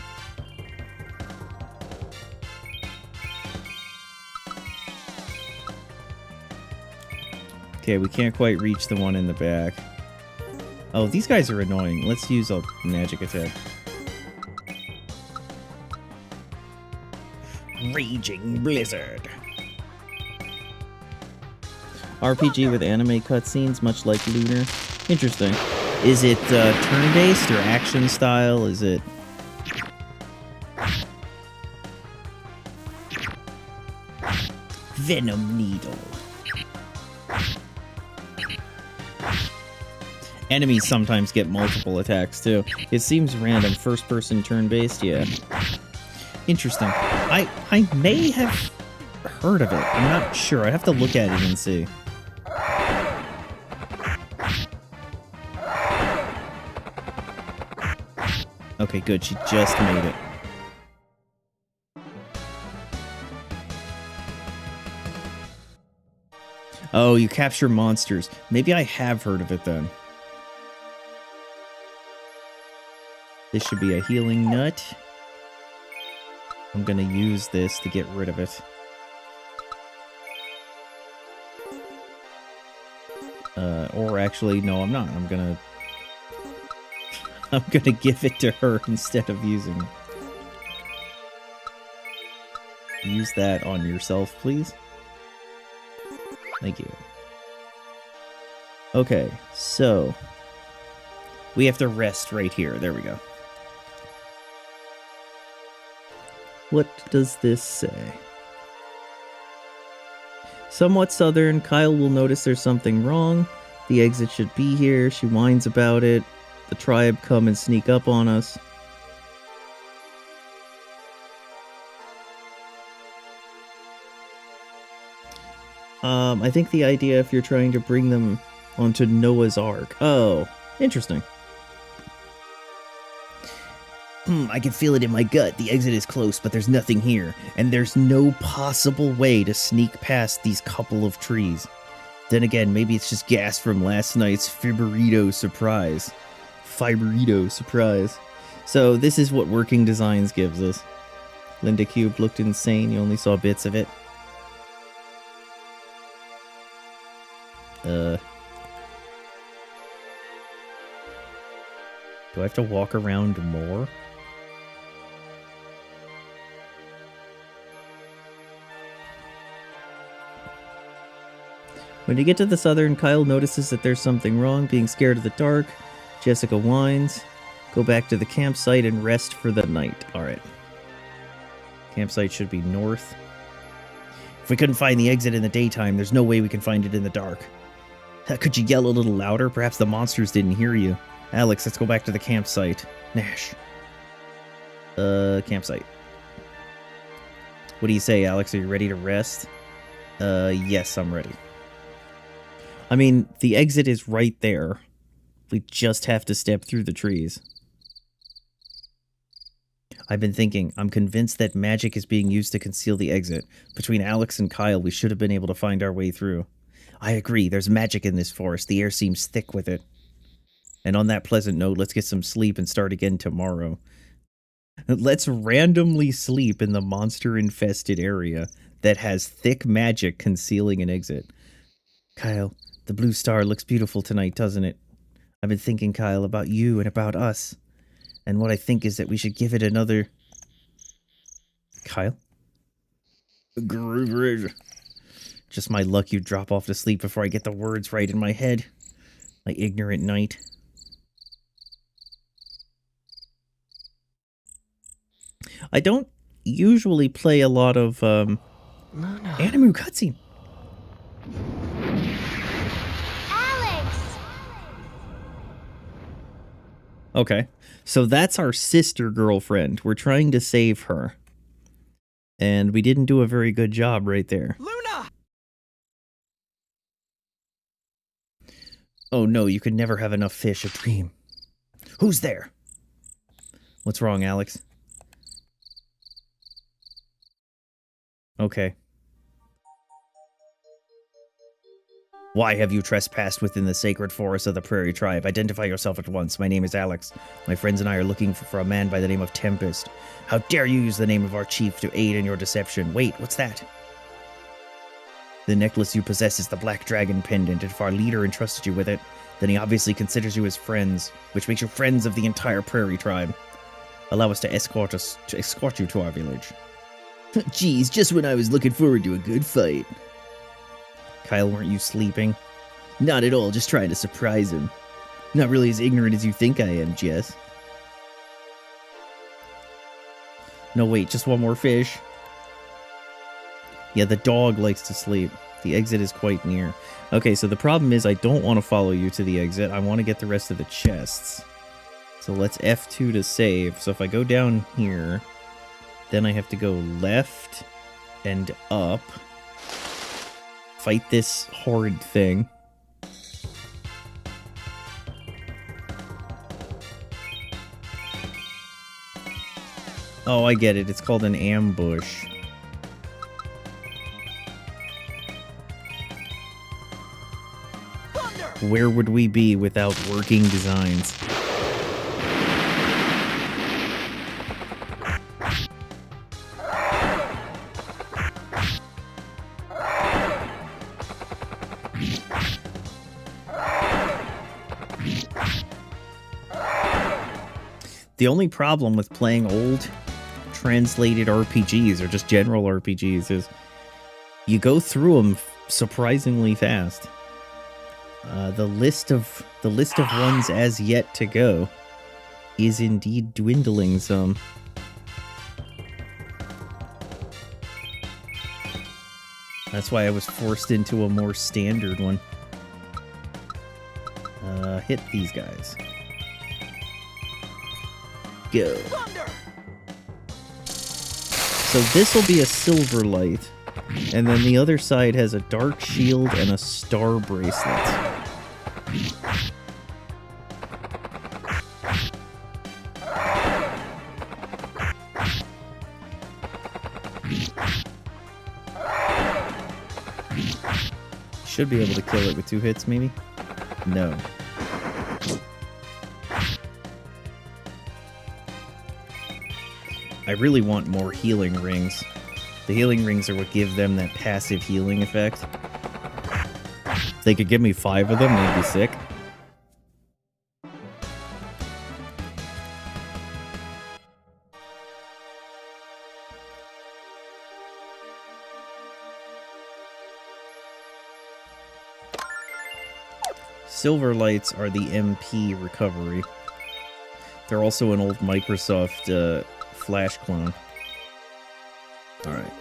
Okay, we can't quite reach the one in the back. Oh, these guys are annoying. Let's use a magic attack. Raging Blizzard. RPG with anime cutscenes, much like Lunar. Interesting. Is it turn-based or action style? Is it... Venom Needle. Enemies sometimes get multiple attacks, too. It seems random. First-person turn-based, yeah. Interesting. I may have heard of it. I'm not sure. I'd have to look at it and see. Okay, good. She just made it. Oh, you capture monsters. Maybe I have heard of it then. This should be a healing nut. I'm gonna use this to get rid of it. Or actually, no, I'm not. I'm gonna give it to her instead of using it. Use that on yourself, please. Thank you. Okay, so we have to rest right here. There we go. What does this say? Somewhat southern, Kyle will notice there's something wrong. The exit should be here. She whines about it. The tribe come and sneak up on us. I think the idea if you're trying to bring them onto Noah's Ark. Oh, interesting. I can feel it in my gut. The exit is close, but there's nothing here. And there's no possible way to sneak past these couple of trees. Then again, maybe it's just gas from last night's Fiberito surprise. So this is what Working Designs gives us. Linda Cube looked insane. You only saw bits of it. Do I have to walk around more? When you get to the southern, Kyle notices that there's something wrong, being scared of the dark. Jessica whines. Go back to the campsite and rest for the night. Alright. Campsite should be north. If we couldn't find the exit in the daytime, there's no way we can find it in the dark. Could you yell a little louder? Perhaps the monsters didn't hear you. Alex, let's go back to the campsite. Nash. Campsite. What do you say, Alex? Are you ready to rest? Yes, I'm ready. I mean, the exit is right there. We just have to step through the trees. I've been thinking. I'm convinced that magic is being used to conceal the exit. Between Alex and Kyle, we should have been able to find our way through. I agree. There's magic in this forest. The air seems thick with it. And on that pleasant note, let's get some sleep and start again tomorrow. Let's randomly sleep in the monster-infested area that has thick magic concealing an exit. Kyle, the blue star looks beautiful tonight, doesn't it? I've been thinking, Kyle, about you and about us. And what I think is that we should give it another... Kyle? Just my luck you drop off to sleep before I get the words right in my head. My ignorant knight. I don't usually play a lot of anime cutscene. Alex! Okay, so that's our sister girlfriend. We're trying to save her. And we didn't do a very good job right there. Luna! Oh no, you could never have enough fish, a dream. Who's there? What's wrong, Alex? Okay. Why have you trespassed within the sacred forest of the Prairie Tribe? Identify yourself at once. My name is Alex. My friends and I are looking for a man by the name of Tempest. How dare you use the name of our chief to aid in your deception? Wait, what's that? The necklace you possess is the Black Dragon pendant. If our leader entrusted you with it, then he obviously considers you his friends, which makes you friends of the entire Prairie Tribe. Allow us to escort you to our village. Geez, just when I was looking forward to a good fight. Kyle, weren't you sleeping? Not at all, just trying to surprise him. Not really as ignorant as you think I am, Jess. No, wait, just one more fish. Yeah, the dog likes to sleep. The exit is quite near. Okay, so the problem is I don't want to follow you to the exit. I want to get the rest of the chests. So let's F2 to save. So if I go down here, then I have to go left and up. Fight this horrid thing. Oh, I get it. It's called an ambush. Where would we be without working designs? The only problem with playing old translated RPGs or just general RPGs is you go through them surprisingly fast. The list of ones as yet to go is indeed dwindling some. That's why I was forced into a more standard one. Hit these guys. Go. So this will be a silver light, and then the other side has a dark shield and a star bracelet. Should be able to kill it with 2 hits, maybe? No. I really want more healing rings. The healing rings are what give them that passive healing effect. If they could give me 5 of them, they'd be sick. Silver lights are the MP recovery. They're also an old Microsoft Flash clone. Alright.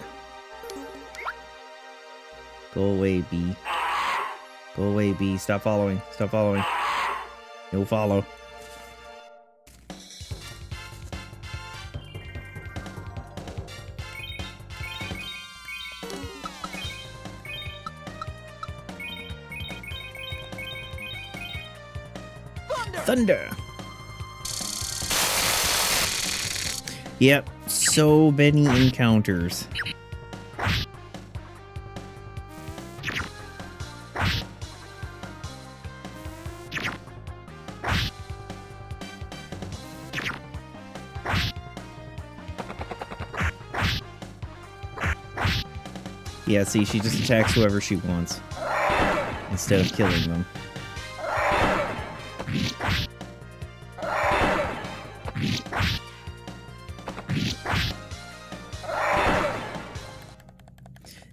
Go away, B. Go away, B. Stop following. Stop following. No follow. Thunder! Yep, so many encounters. Yeah, see, she just attacks whoever she wants instead of killing them.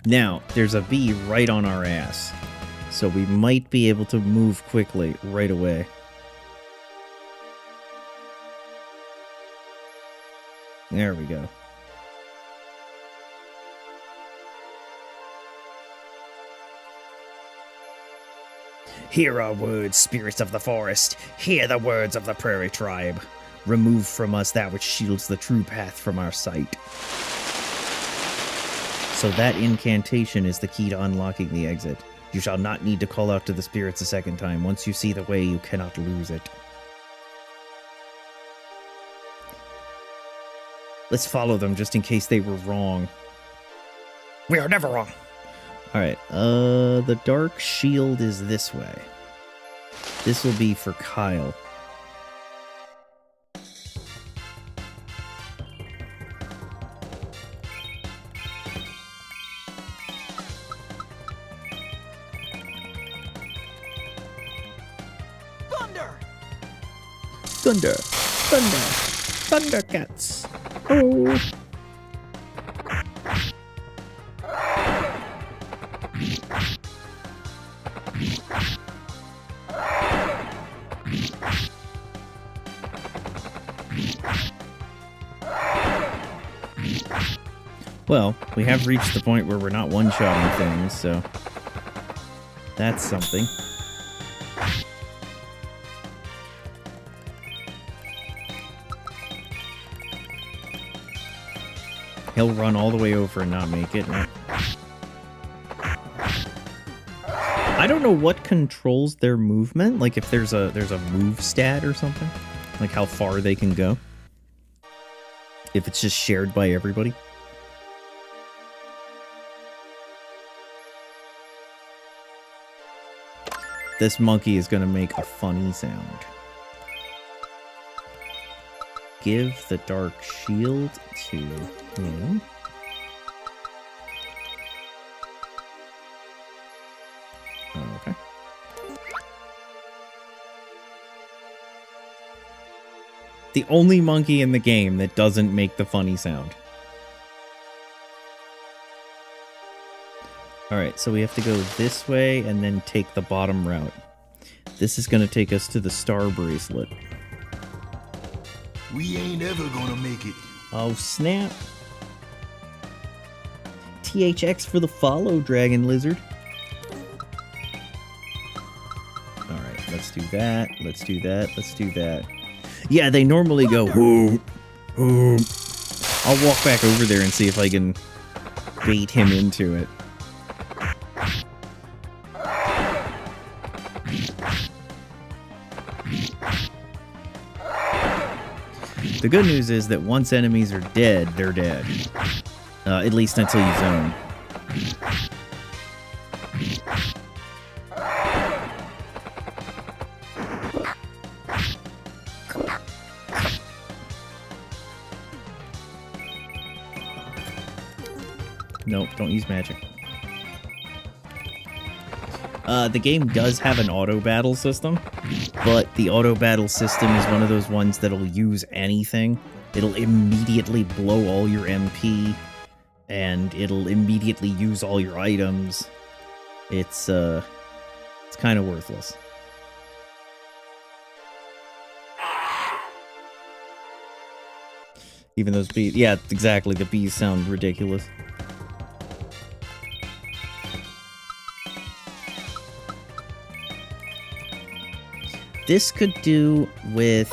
Now, there's a bee right on our ass, so we might be able to move quickly right away. There we go. Hear our words, spirits of the forest. Hear the words of the prairie tribe. Remove from us that which shields the true path from our sight. So that incantation is the key to unlocking the exit. You shall not need to call out to the spirits a second time. Once you see the way, you cannot lose it. Let's follow them just in case they were wrong. We are never wrong. Alright, the dark shield is this way. This will be for Kyle. Thunder! Thunder! Thundercats! Oh! Well, we have reached the point where we're not one-shotting things, so that's something. He'll run all the way over and not make it. No. I don't know what controls their movement, like if there's a move stat or something, like how far they can go. If it's just shared by everybody. This monkey is going to make a funny sound. Give the dark shield to him. Okay. The only monkey in the game that doesn't make the funny sound. Alright, so we have to go this way and then take the bottom route. This is going to take us to the star bracelet. We ain't ever gonna make it. Oh, snap. THX for the follow, Dragon Lizard. Alright, let's do that. Let's do that. Let's do that. Yeah, they normally go, whoop, whoop. I'll walk back over there and see if I can bait him into it. The good news is that once enemies are dead, they're dead. At least until you zone. Nope, don't use magic. The game does have an auto battle system, but the auto battle system is one of those ones that'll use anything. It'll immediately blow all your MP, and it'll immediately use all your items. It's kind of worthless. Even those bees, yeah, exactly, the bees sound ridiculous. This could do with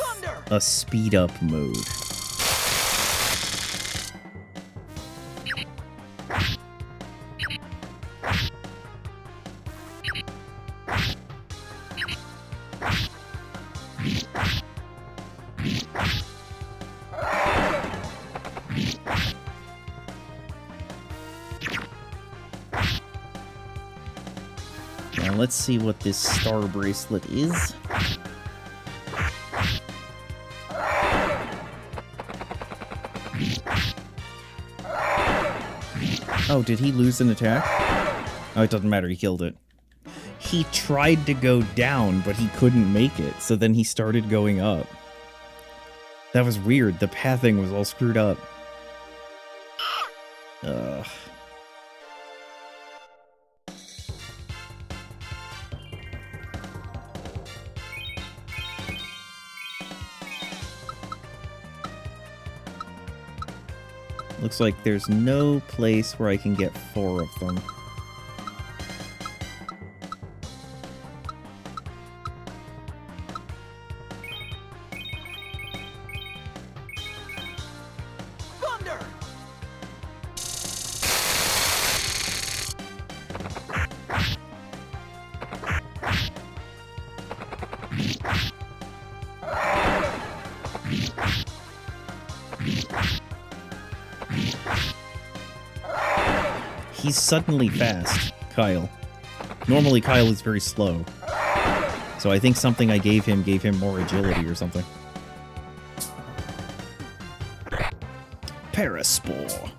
a speed up mode. Now let's see what this star bracelet is. Oh, did he lose an attack? Oh, it doesn't matter, he killed it. He tried to go down, but he couldn't make it, so then he started going up. That was weird, the pathing was all screwed up. Ugh. Looks like there's no place where I can get 4 of them. Thunder! He's suddenly fast, Kyle. Normally Kyle is very slow. So I think something I gave him more agility or something. Paraspore.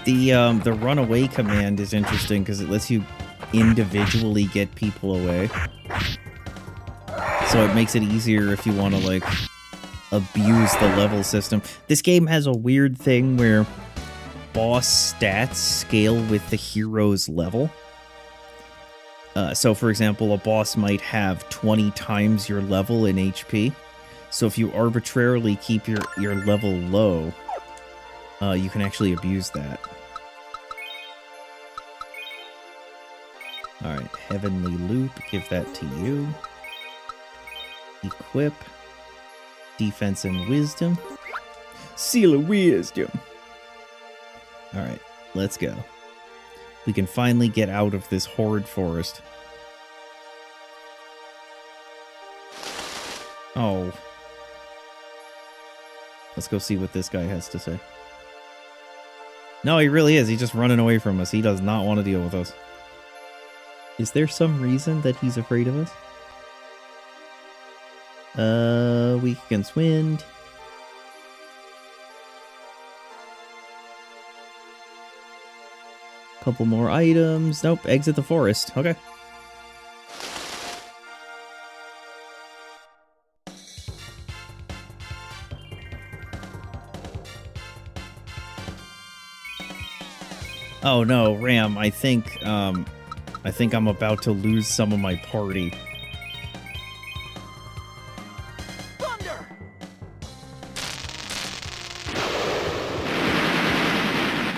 The runaway command is interesting because it lets you individually get people away. So it makes it easier if you want to, like, abuse the level system. This game has a weird thing where boss stats scale with the hero's level. So, for example, a boss might have 20 times your level in HP. So if you arbitrarily keep your level low, you can actually abuse that. Alright, Heavenly Loop, give that to you. Equip. Defense and Wisdom. Seal of Wisdom. Alright, let's go. We can finally get out of this horrid forest. Oh. Let's go see what this guy has to say. No, he really is. He's just running away from us. He does not want to deal with us. Is there some reason that he's afraid of us? Weak against wind. Couple more items. Nope, exit the forest. Okay. Oh no, Ram, I think I'm about to lose some of my party. Thunder!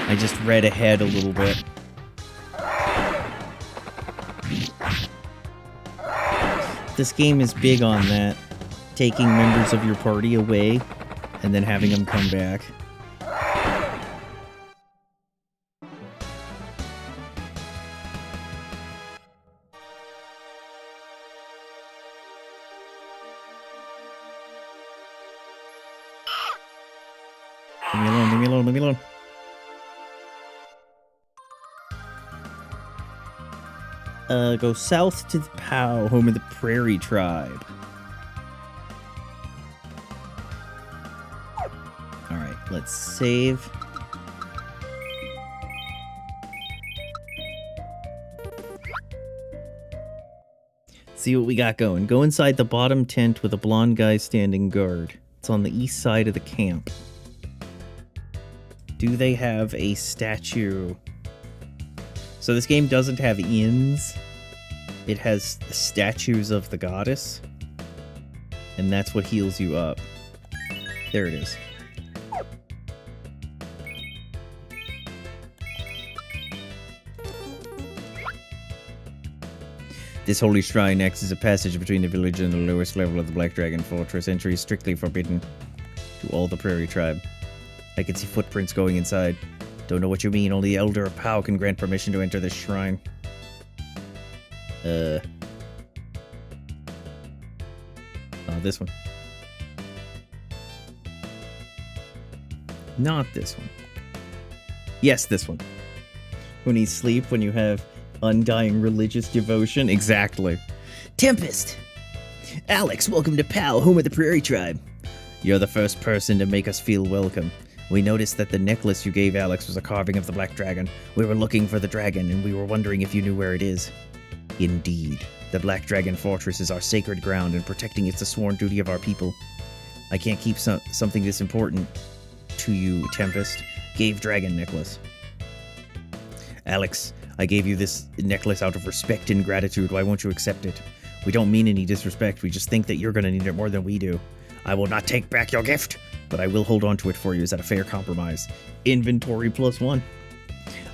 I just read ahead a little bit. This game is big on that. Taking members of your party away and then having them come back. Leave me alone, leave me alone, leave me alone. Go south to the POW, home of the Prairie Tribe. Alright, let's save. See what we got going. Go inside the bottom tent with a blonde guy standing guard. It's on the east side of the camp. Do they have a statue? So this game doesn't have inns. It has statues of the goddess. And that's what heals you up. There it is. This holy shrine acts as a passage between the village and the lowest level of the Black Dragon Fortress. Entry is strictly forbidden to all the Prairie Tribe. I can see footprints going inside. Don't know what you mean. Only the Elder of POW can grant permission to enter this shrine. Oh, this one. Not this one. Yes, this one. When you sleep, when you have undying religious devotion. Exactly. Tempest! Alex, welcome to POW, home of the Prairie Tribe. You're the first person to make us feel welcome. We noticed that the necklace you gave Alex was a carving of the Black Dragon. We were looking for the dragon, and we were wondering if you knew where it is. Indeed. The Black Dragon Fortress is our sacred ground, and protecting it's the sworn duty of our people. I can't keep something this important to you, Tempest. Gave dragon necklace. Alex, I gave you this necklace out of respect and gratitude. Why won't you accept it? We don't mean any disrespect. We just think that you're going to need it more than we do. I will not take back your gift, but I will hold on to it for you. Is that a fair compromise? Inventory +1.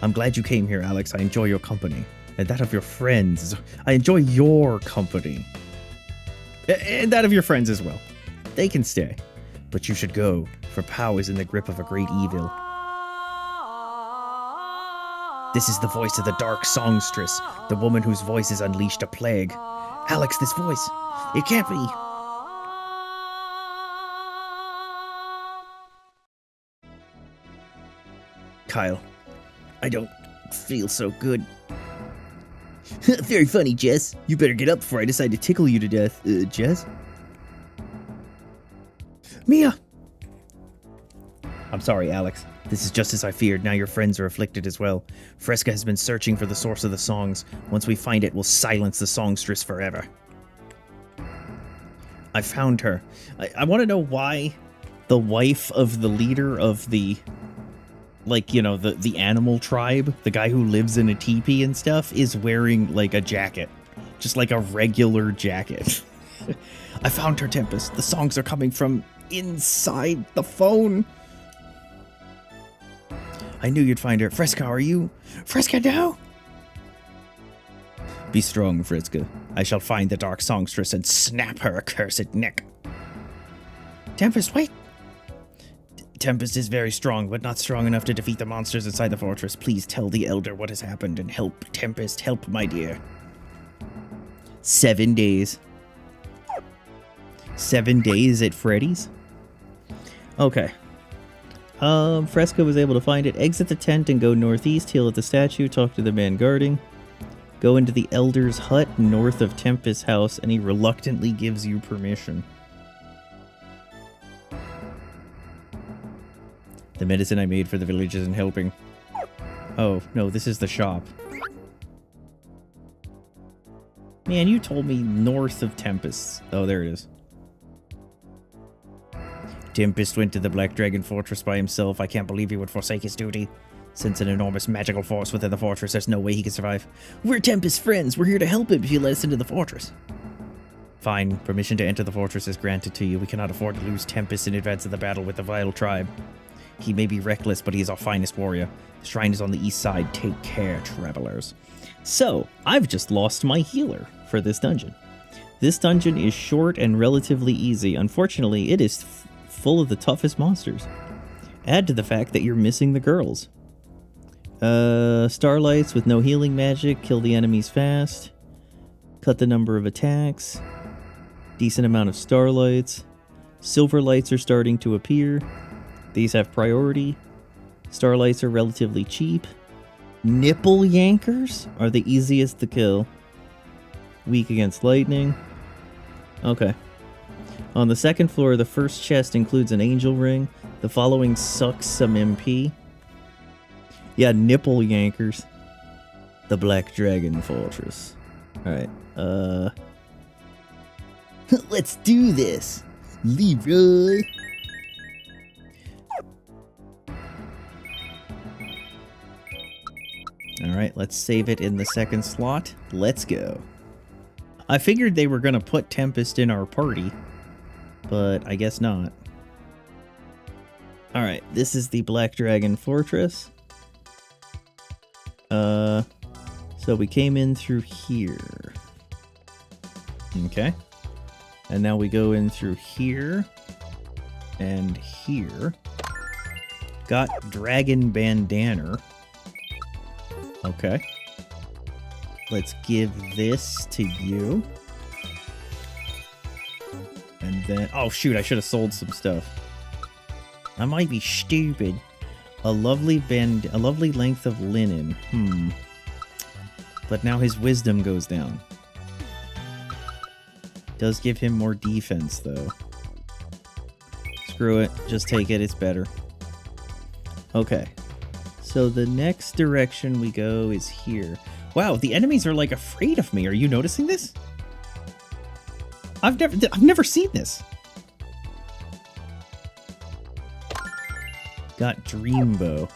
I'm glad you came here, Alex. I enjoy your company. And that of your friends. I enjoy your company. And that of your friends as well. They can stay. But you should go, for POW is in the grip of a great evil. This is the voice of the dark songstress, the woman whose voice has unleashed a plague. Alex, this voice. It can't be. Kyle, I don't feel so good. Very funny, Jess. You better get up before I decide to tickle you to death, Jess. Mia! I'm sorry, Alex. This is just as I feared. Now your friends are afflicted as well. Fresca has been searching for the source of the songs. Once we find it, we'll silence the songstress forever. I found her. I want to know why the wife of the leader of the... like, you know, the animal tribe, the guy who lives in a teepee and stuff, is wearing, like, a jacket. Just like a regular jacket. I found her, Tempest. The songs are coming from inside the phone. I knew you'd find her. Fresca, are you? Fresca, now? Be strong, Fresca. I shall find the dark songstress and snap her accursed neck. Tempest, wait! Tempest is very strong, but not strong enough to defeat the monsters inside the fortress. Please tell the Elder what has happened and help, Tempest. Help, my dear. 7 days. 7 days at Freddy's? Okay. Fresca was able to find it. Exit the tent and go northeast. Heal at the statue. Talk to the man guarding. Go into the Elder's hut north of Tempest's house, and he reluctantly gives you permission. The medicine I made for the village isn't helping. Oh, no, this is the shop. Man, you told me north of Tempest. Oh, there it is. Tempest went to the Black Dragon Fortress by himself. I can't believe he would forsake his duty. Since an enormous magical force within the fortress, there's no way he can survive. We're Tempest's friends. We're here to help him if you let us into the fortress. Fine. Permission to enter the fortress is granted to you. We cannot afford to lose Tempest in advance of the battle with the Vile Tribe. He may be reckless, but he is our finest warrior. The shrine is on the east side. Take care, travelers. So, I've just lost my healer for this dungeon. This dungeon is short and relatively easy. Unfortunately, it is full of the toughest monsters. Add to the fact that you're missing the girls. Starlights with no healing magic, kill the enemies fast. Cut the number of attacks. Decent amount of starlights. Silver lights are starting to appear. These have priority. Starlights are relatively cheap. Nipple yankers are the easiest to kill. Weak against lightning. Okay. On the second floor, the first chest includes an angel ring. The following sucks some MP. Yeah, nipple yankers. The Black Dragon Fortress. Alright, let's do this! Leroy! Alright, let's save it in the second slot. Let's go. I figured they were gonna put Tempest in our party, but I guess not. Alright, this is the Black Dragon Fortress. So we came in through here. Okay. And now we go in through here. And here. Got Dragon Bandana. Okay. Let's give this to you. And then... Oh, shoot, I should have sold some stuff. I might be stupid. A lovely length of linen. But now his wisdom goes down. Does give him more defense, though. Screw it. Just take it. It's better. Okay. So the next direction we go is here. Wow, the enemies are like afraid of me. Are you noticing this? I've never seen this. Got Dreambow.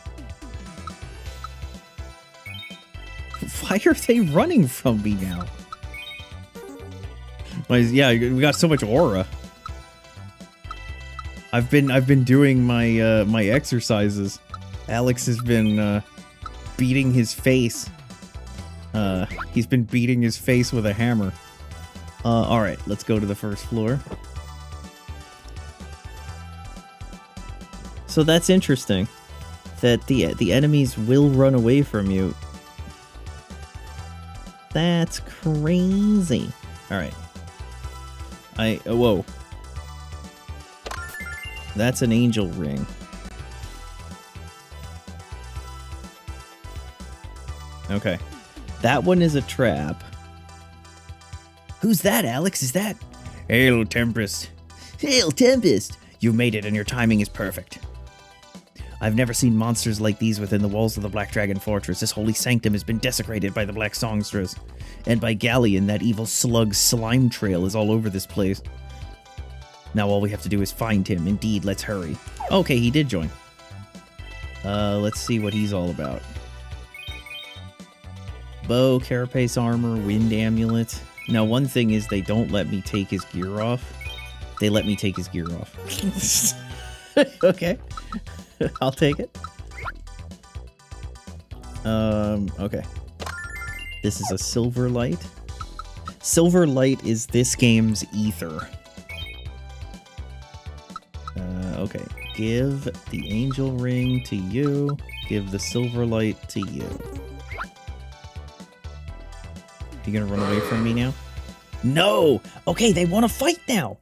Why are they running from me now? Yeah, we got so much aura. I've been doing my my exercises. Alex has been beating his face. He's been beating his face with a hammer. All right, let's go to the first floor. So that's interesting, that the enemies will run away from you. That's crazy. All right. Whoa. That's an angel ring. Okay. That one is a trap. Who's that, Alex? Is that... Hail, Tempest. Hail, Tempest! You made it and your timing is perfect. I've never seen monsters like these within the walls of the Black Dragon Fortress. This holy sanctum has been desecrated by the Black Songstress. And by Galleon, that evil slug slime trail is all over this place. Now all we have to do is find him. Indeed, let's hurry. Okay, he did join. Let's see what he's all about. Bow, carapace armor, wind amulet. Now one thing is they don't let me take his gear off. They let me take his gear off. Okay. I'll take it. Okay. This is a silver light. Silver light is this game's ether. Okay. Give the angel ring to you. Give the silver light to you. You gonna run away from me now? No! Okay, they want to fight now!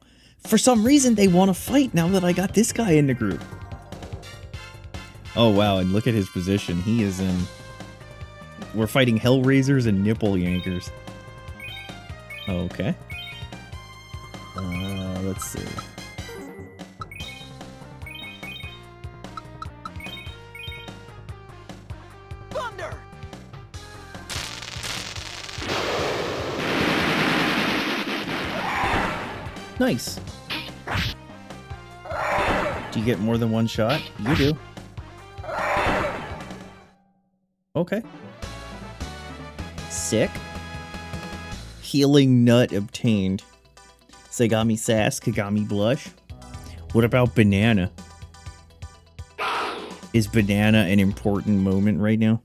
For some reason, they want to fight now that I got this guy in the group. Oh, wow, and look at his position. He is in... We're fighting Hellraisers and Nipple Yankers. Okay. Let's see. Nice. Do you get more than one shot? You do. Okay. Sick. Healing nut obtained. Sagami sass, Kagami blush. What about banana? Is banana an important moment right now?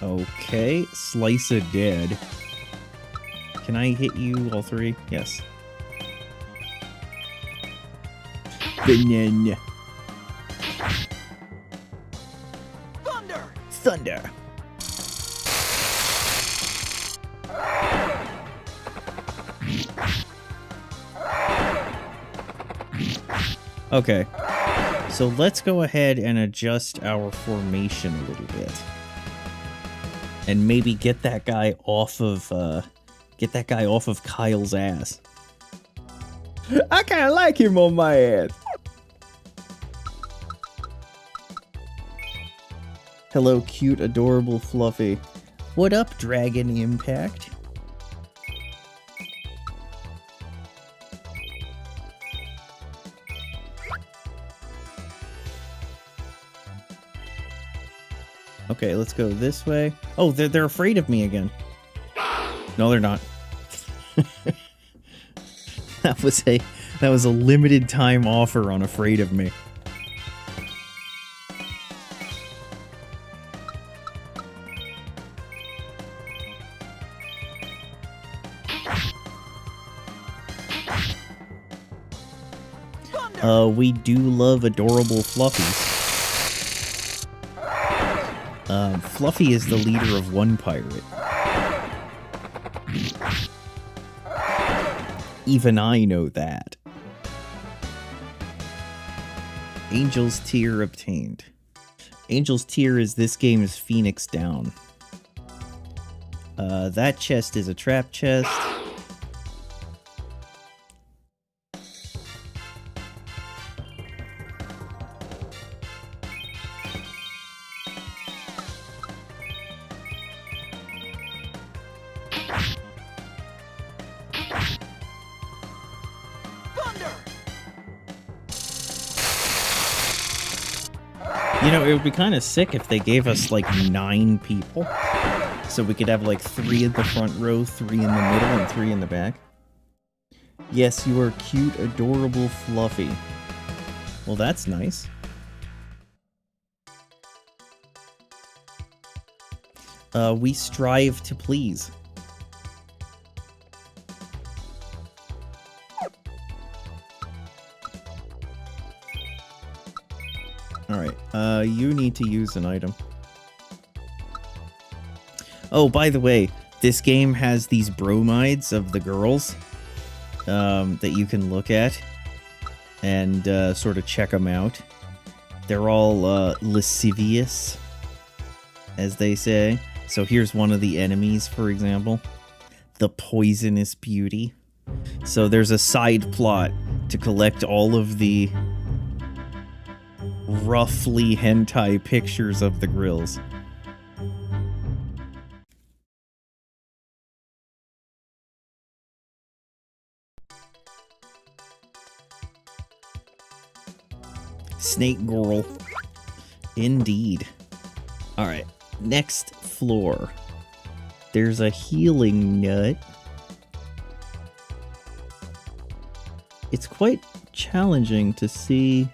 Okay, slice of dead. Can I hit you all three? Yes. Banana. Thunder! Thunder. Okay, so let's go ahead and adjust our formation a little bit. And maybe get that guy off of Kyle's ass. I kind of like him on my ass. Hello, cute, adorable Fluffy. What up, Dragon Impact? Okay, let's go this way. Oh, they're afraid of me again. No, they're not. That was a limited time offer on Afraid of Me. We do love adorable Fluffies. Fluffy is the leader of one pirate. Even I know that. Angel's Tear obtained. Angel's Tear is this game's Phoenix Down. That chest is a trap chest. You know, it would be kind of sick if they gave us, like, 9 people. So we could have, like, 3 in the front row, 3 in the middle, and 3 in the back. Yes, you are cute, adorable, Fluffy. Well, that's nice. We strive to please. Alright, you need to use an item. Oh, by the way, this game has these bromides of the girls that you can look at and sort of check them out. They're all lascivious, as they say. So here's one of the enemies, for example. The Poisonous Beauty. So there's a side plot to collect all of the roughly hentai pictures of the grills. Snake girl. Indeed. Alright, next floor. There's a healing nut. It's quite challenging to see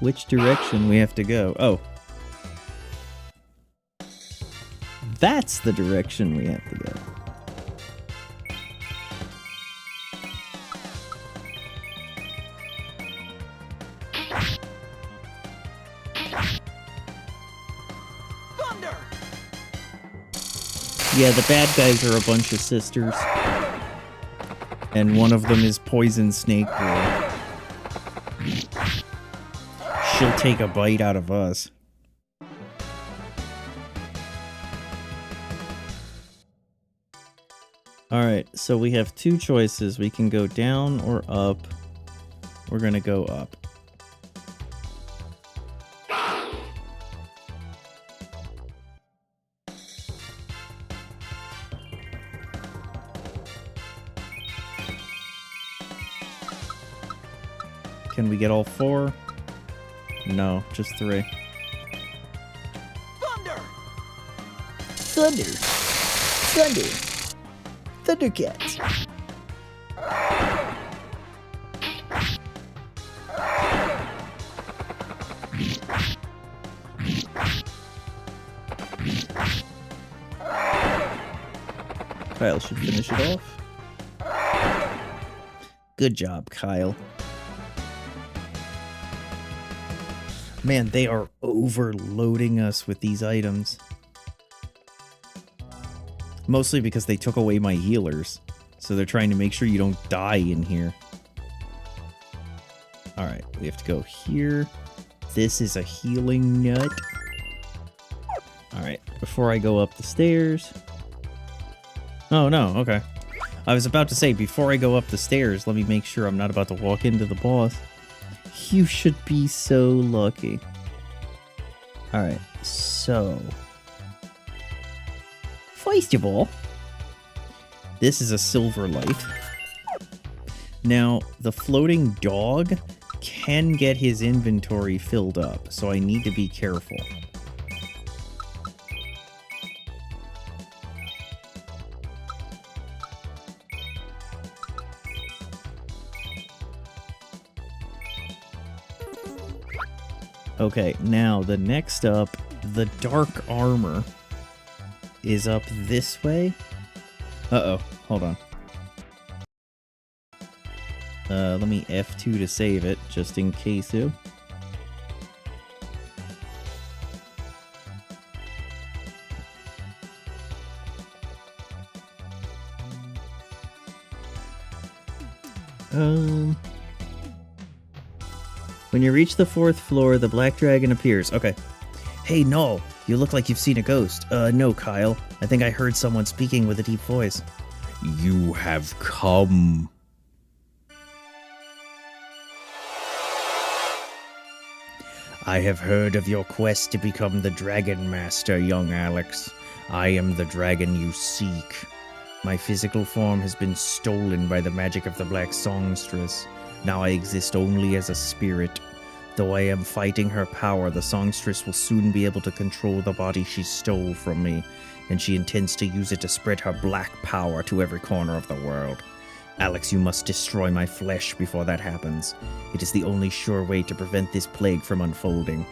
which direction we have to go. Oh. That's the direction we have to go. Thunder! Yeah, the bad guys are a bunch of sisters. And one of them is Poison Snake Girl. She'll take a bite out of us. Alright, so we have 2 choices. We can go down or up. We're gonna go up. Can we get all 4? No, just 3. Thunder! Thundercats. Kyle should finish it off. Good job, Kyle. Man, they are overloading us with these items. Mostly because they took away my healers. So they're trying to make sure you don't die in here. Alright, we have to go here. This is a healing nut. Alright, before I go up the stairs... Oh, no, okay. I was about to say, before I go up the stairs, let me make sure I'm not about to walk into the boss. You should be so lucky. Alright, so... First of all, this is a silver light. Now, the floating dog can get his inventory filled up, so I need to be careful. Okay, now the next up, the dark armor is up this way. Uh-oh, hold on. Let me F2 to save it, just in case. When you reach the 4th floor, the black dragon appears. Okay. Hey, no, you look like you've seen a ghost. No, Kyle. I think I heard someone speaking with a deep voice. You have come. I have heard of your quest to become the Dragon Master, young Alex. I am the dragon you seek. My physical form has been stolen by the magic of the Black Songstress. Now I exist only as a spirit. Though I am fighting her power, the songstress will soon be able to control the body she stole from me, and she intends to use it to spread her black power to every corner of the world. Alex, you must destroy my flesh before that happens. It is the only sure way to prevent this plague from unfolding.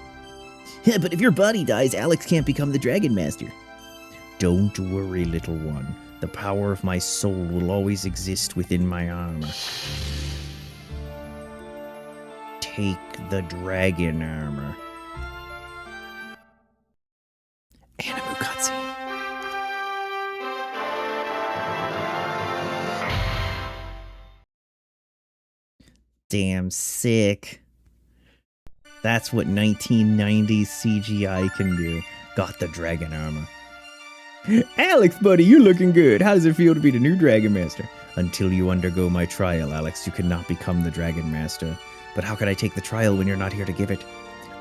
Yeah, but if your body dies, Alex can't become the Dragon Master. Don't worry, little one. The power of my soul will always exist within my armor. Take the dragon armor. Animu cutscene. Damn sick. That's what 1990s CGI can do. Got the dragon armor. Alex, buddy, you're looking good. How does it feel to be the new Dragon Master? Until you undergo my trial, Alex, you cannot become the Dragon Master. But how can I take the trial when you're not here to give it?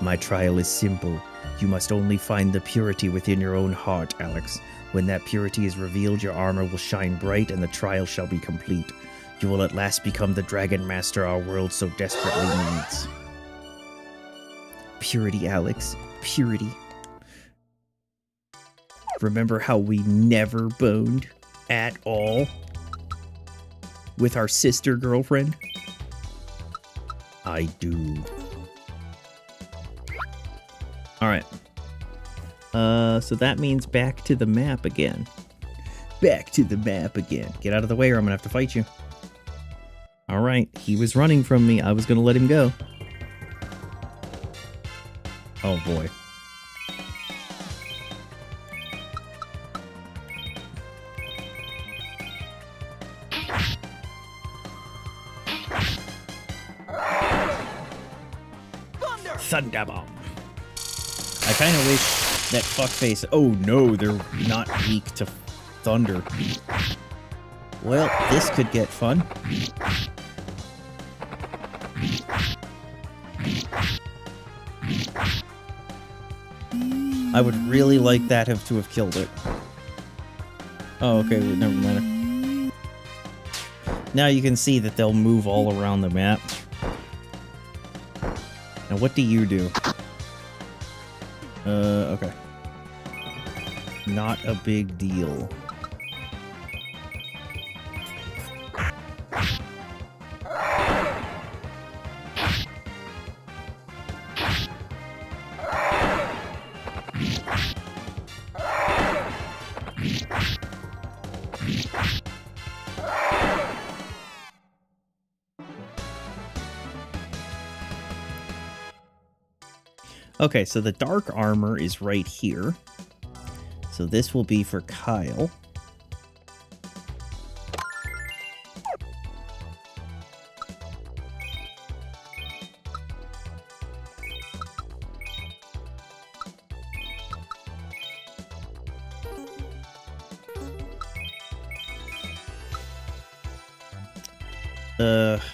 My trial is simple. You must only find the purity within your own heart, Alex. When that purity is revealed, your armor will shine bright and the trial shall be complete. You will at last become the Dragon Master our world so desperately needs. Purity, Alex. Purity. Remember how we never boned at all with our sister girlfriend? I do. Alright. So that means back to the map again. Back to the map again. Get out of the way or I'm gonna have to fight you. Alright, he was running from me. I was gonna let him go. Oh boy. Thunderbomb. I kind of wish that fuckface... Oh no, they're not weak to thunder. Well, this could get fun. I would really like that to have killed it. Oh, okay, never mind. Now you can see that they'll move all around the map. Now, what do you do? Okay. Not a big deal. Okay, so the dark armor is right here. So this will be for Kyle.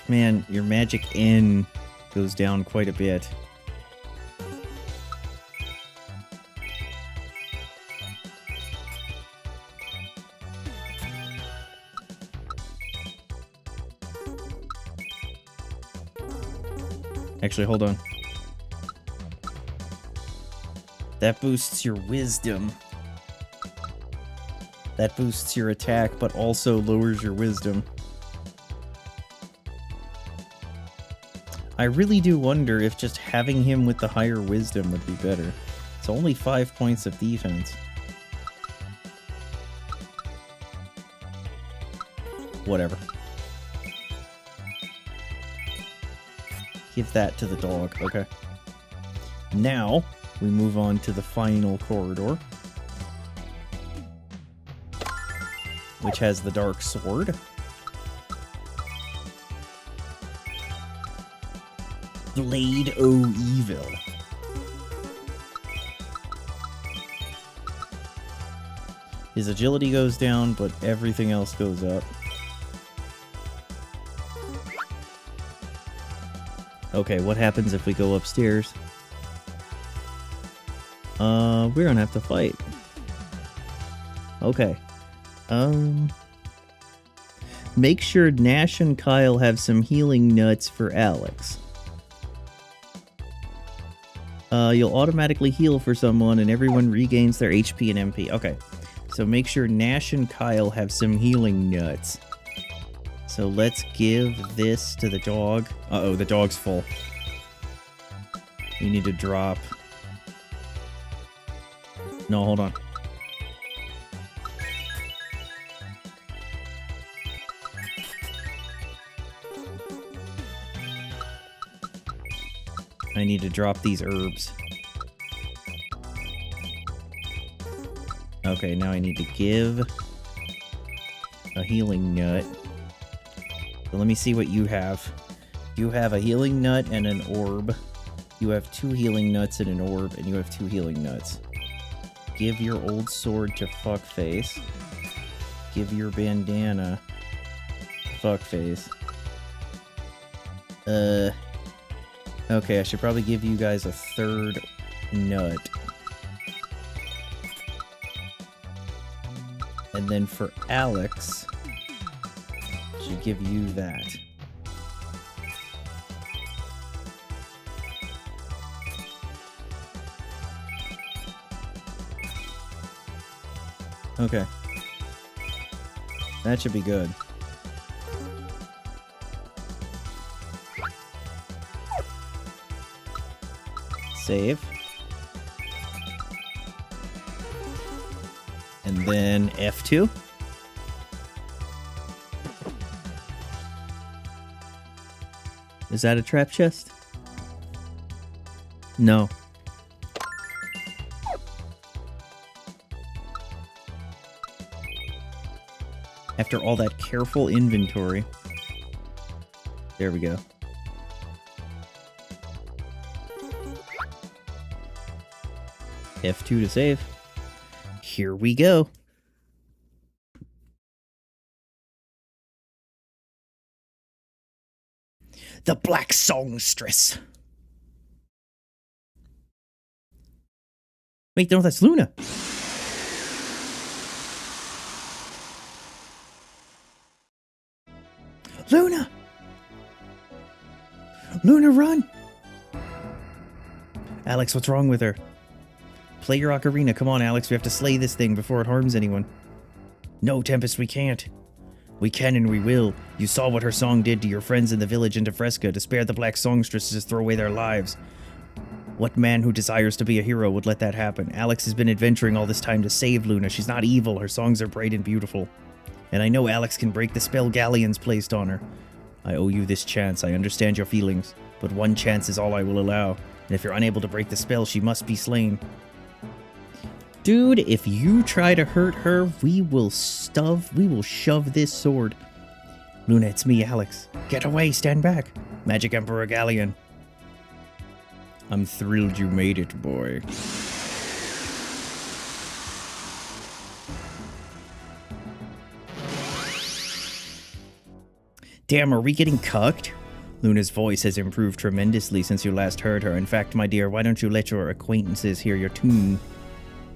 Man, your magic N goes down quite a bit. Actually, hold on. That boosts your wisdom. That boosts your attack, but also lowers your wisdom. I really do wonder if just having him with the higher wisdom would be better. It's only 5 points of defense. Whatever. Give that to the dog. Okay. Now, we move on to the final corridor, which has the dark sword. Blade o' Evil. His agility goes down, but everything else goes up. Okay, what happens if we go upstairs? We're gonna have to fight. Okay. Make sure Nash and Kyle have some healing nuts for Alex. You'll automatically heal for someone and everyone regains their HP and MP. Okay, so make sure Nash and Kyle have some healing nuts. So let's give this to the dog. Uh-oh, the dog's full. We need to drop. No, hold on. I need to drop these herbs. Okay, now I need to give a healing nut. So let me see what you have. You have a healing nut and an orb. You have 2 healing nuts and an orb, and you have 2 healing nuts. Give your old sword to Fuckface. Give your bandana to Fuckface. Okay, I should probably give you guys a 3rd nut. And then for Alex, I should give you that. Okay. That should be good. Save. And then F2. Is that a trap chest? No. After all that careful inventory. There we go. F2 to save. Here we go. The Black Songstress. Wait, no, that's Luna. Luna! Luna, run! Alex, what's wrong with her? Play your ocarina. Come on, Alex. We have to slay this thing before it harms anyone. No, Tempest, we can't. We can and we will. You saw what her song did to your friends in the village and to Fresca. To spare the black songstresses throw away their lives. What man who desires to be a hero would let that happen? Alex has been adventuring all this time to save Luna. She's not evil. Her songs are bright and beautiful. And I know Alex can break the spell Galleon's placed on her. I owe you this chance. I understand your feelings. But one chance is all I will allow. And if you're unable to break the spell, she must be slain. Dude, if you try to hurt her, we will shove this sword. Luna, it's me, Alex. Get away, stand back. Magic Emperor Galleon. I'm thrilled you made it, boy. Damn, are we getting cucked? Luna's voice has improved tremendously since you last heard her. In fact, my dear, why don't you let your acquaintances hear your tune?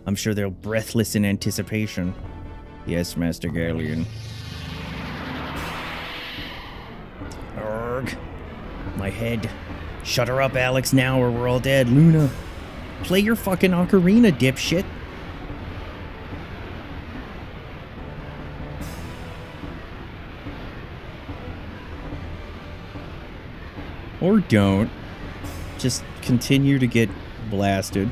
I'm sure they're breathless in anticipation. Yes, Master Galleon. Urgh. My head. Shut her up, Alex, now or we're all dead. Luna. Play your fucking ocarina, dipshit. Or don't. Just continue to get blasted.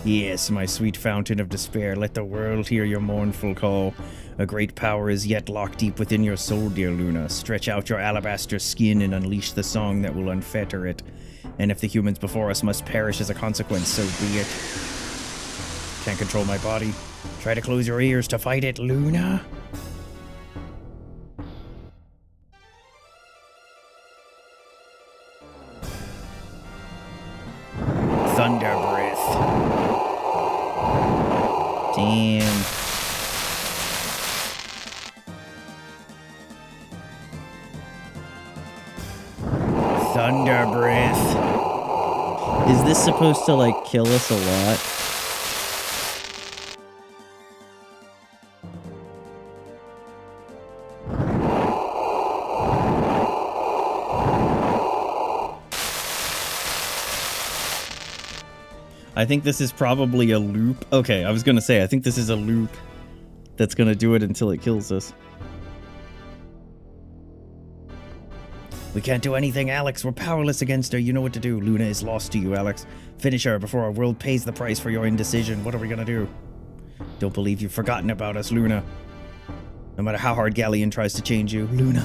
Yes, my sweet fountain of despair, let the world hear your mournful call. A great power is yet locked deep within your soul, dear Luna. Stretch out your alabaster skin and unleash the song that will unfetter it. And if the humans before us must perish as a consequence, so be it. Can't control my body. Try to close your ears to fight it, Luna. Thunder breath. Damn. Thunder breath. Is this supposed to, like, kill us a lot? I think this is probably a loop. Okay, I was gonna say, I think this is a loop that's gonna do it until it kills us. We can't do anything, Alex. We're powerless against her. You know what to do. Luna is lost to you, Alex. Finish her before our world pays the price for your indecision. What are we gonna do? Don't believe you've forgotten about us, Luna. No matter how hard Galleon tries to change you. Luna.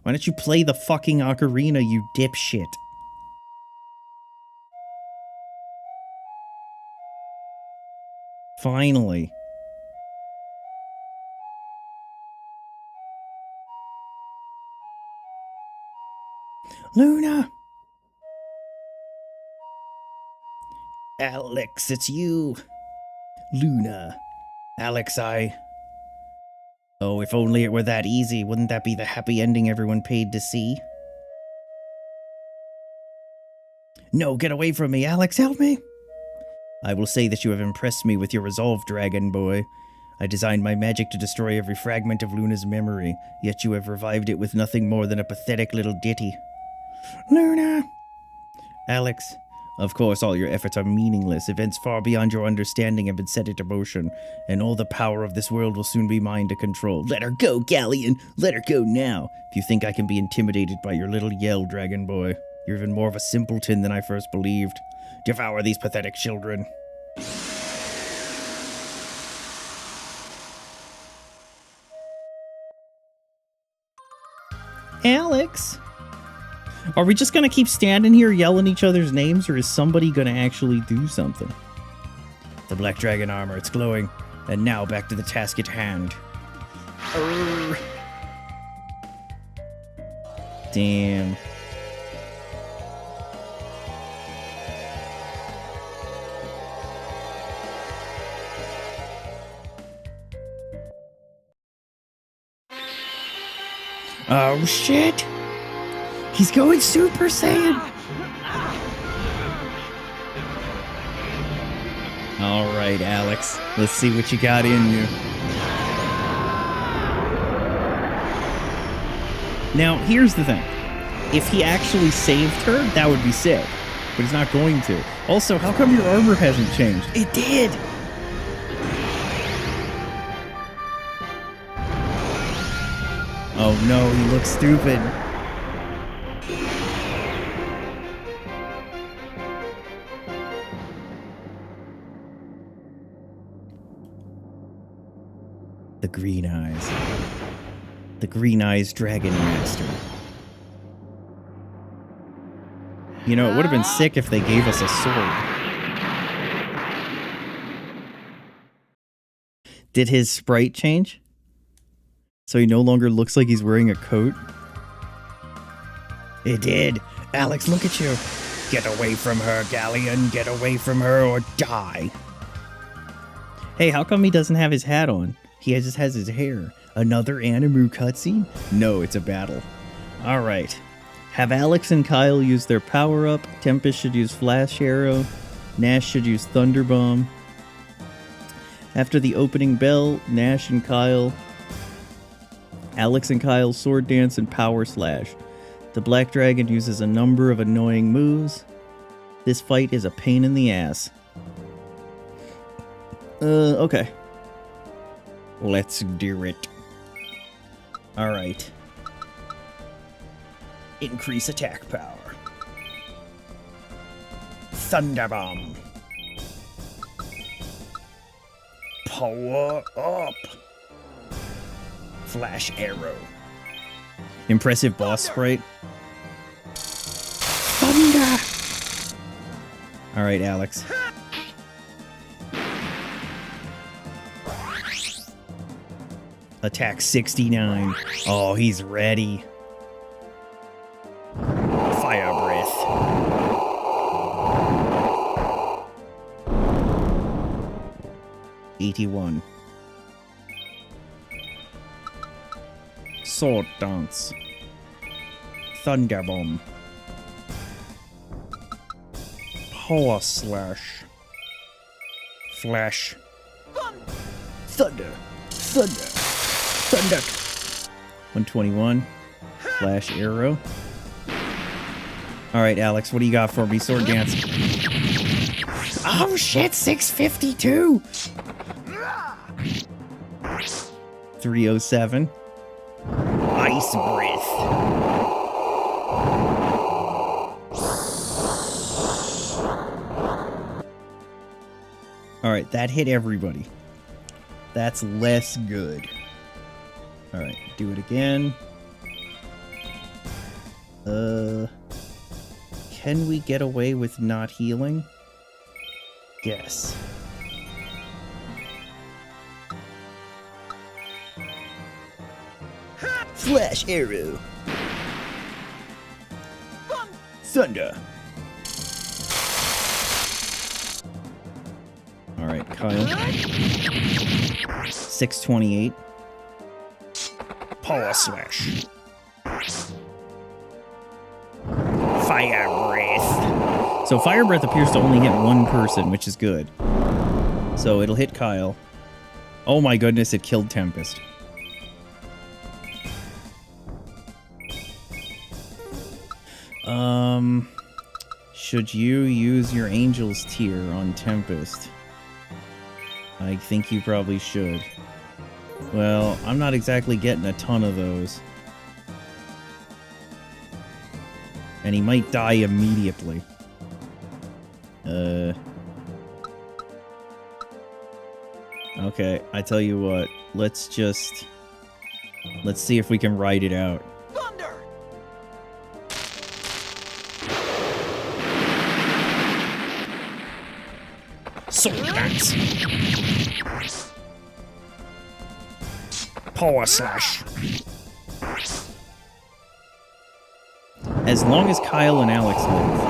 Why don't you play the fucking ocarina, you dipshit? Finally. Luna! Alex, it's you. Luna. Alex, Oh, if only it were that easy. Wouldn't that be the happy ending everyone paid to see? No, get away from me, Alex, help me! I will say that you have impressed me with your resolve, Dragon Boy. I designed my magic to destroy every fragment of Luna's memory, yet you have revived it with nothing more than a pathetic little ditty. Luna! Alex, of course all your efforts are meaningless. Events far beyond your understanding have been set into motion, and all the power of this world will soon be mine to control. Let her go, Galleon! Let her go now! If you think I can be intimidated by your little yell, Dragon Boy, you're even more of a simpleton than I first believed. Devour these pathetic children. Alex? Are we just gonna keep standing here yelling each other's names, or is somebody gonna actually do something? The black dragon armor, it's glowing. And now back to the task at hand. Damn. Oh shit! He's going Super Saiyan! Alright, Alex. Let's see what you got in you. Now, here's the thing. If he actually saved her, that would be sick. But he's not going to. Also, how come your armor hasn't changed? It did! Oh no, he looks stupid. The Green Eyes. The Green Eyes Dragon Master. You know, it would have been sick if they gave us a sword. Did his sprite change? So he no longer looks like he's wearing a coat? It did. Alex, look at you. Get away from her, Galleon. Get away from her or die. Hey, how come he doesn't have his hat on? He just has his hair. Another Animu cutscene? No, it's a battle. Alright. Have Alex and Kyle use their power-up. Tempest should use Flash Arrow. Nash should use Thunder Bomb. After the opening bell, Nash and Kyle... Alex and Kyle sword dance and power slash. The Black Dragon uses a number of annoying moves. This fight is a pain in the ass. Okay. Let's do it. Alright. Increase attack power. Thunder Bomb. Power up. Flash Arrow. Impressive boss sprite. Thunder! Alright, Alex. Attack 69. Oh, he's ready. Fire Breath. '81. Sword Dance. Thunder Bomb. Power Slash. Flash. Thunder. Thunder. Thunder. 121. Flash Arrow. Alright, Alex, what do you got for me? Sword Dance. Oh shit, 652! 307. Ice Breath. Alright, that hit everybody. That's less good. Alright, do it again. Can we get away with not healing? Yes. Flash Arrow. Thunder. Alright, Kyle. 628. Power Slash. Fire Breath. So Fire Breath appears to only hit one person, which is good. So it'll hit Kyle. Oh my goodness, it killed Tempest. Should you use your Angel's Tear on Tempest? I think you probably should. Well, I'm not exactly getting a ton of those. And he might die immediately. Okay, I tell you what. Let's see if we can ride it out. Thunder! Sword Dance. Power Slash. As long as Kyle and Alex live.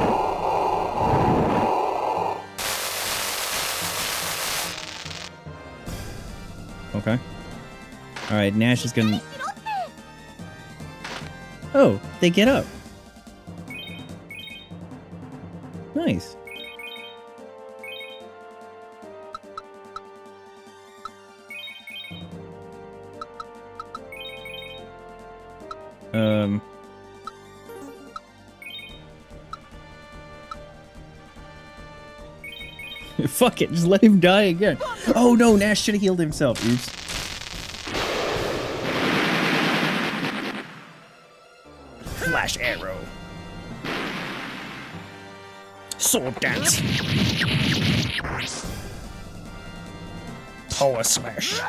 Okay. Alright, Nash is gonna... Oh, they get up. Nice. Fuck it, just let him die again. Oh no, Nash should have healed himself. Oops. Flash arrow. Sword dance. Power smash.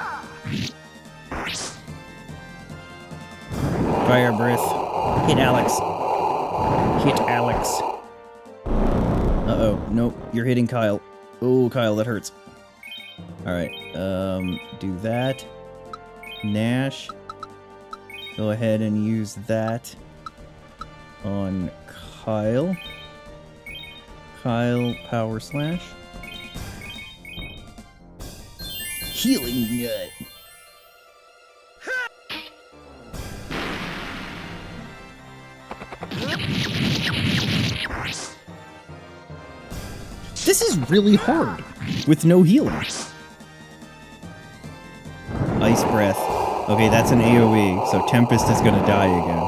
Fire breath. Hit Alex. Hit Alex. Uh-oh. Nope. You're hitting Kyle. Oh, Kyle, that hurts. Alright. Do that. Nash. Go ahead and use that on Kyle. Kyle, power slash. Healing nut. This is really hard with no healing. Ice breath. Okay, that's an AoE, so Tempest is gonna die again.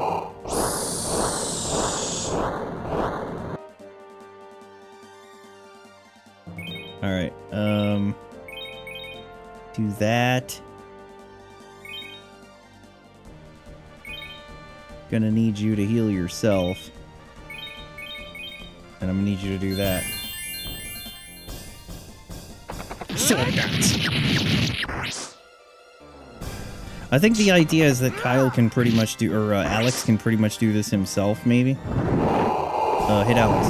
Alright, do that. Gonna need you to heal yourself. And I'm gonna need you to do that. I think the idea is that Kyle can pretty much do, or Alex can pretty much do this himself, maybe. Hit Alex.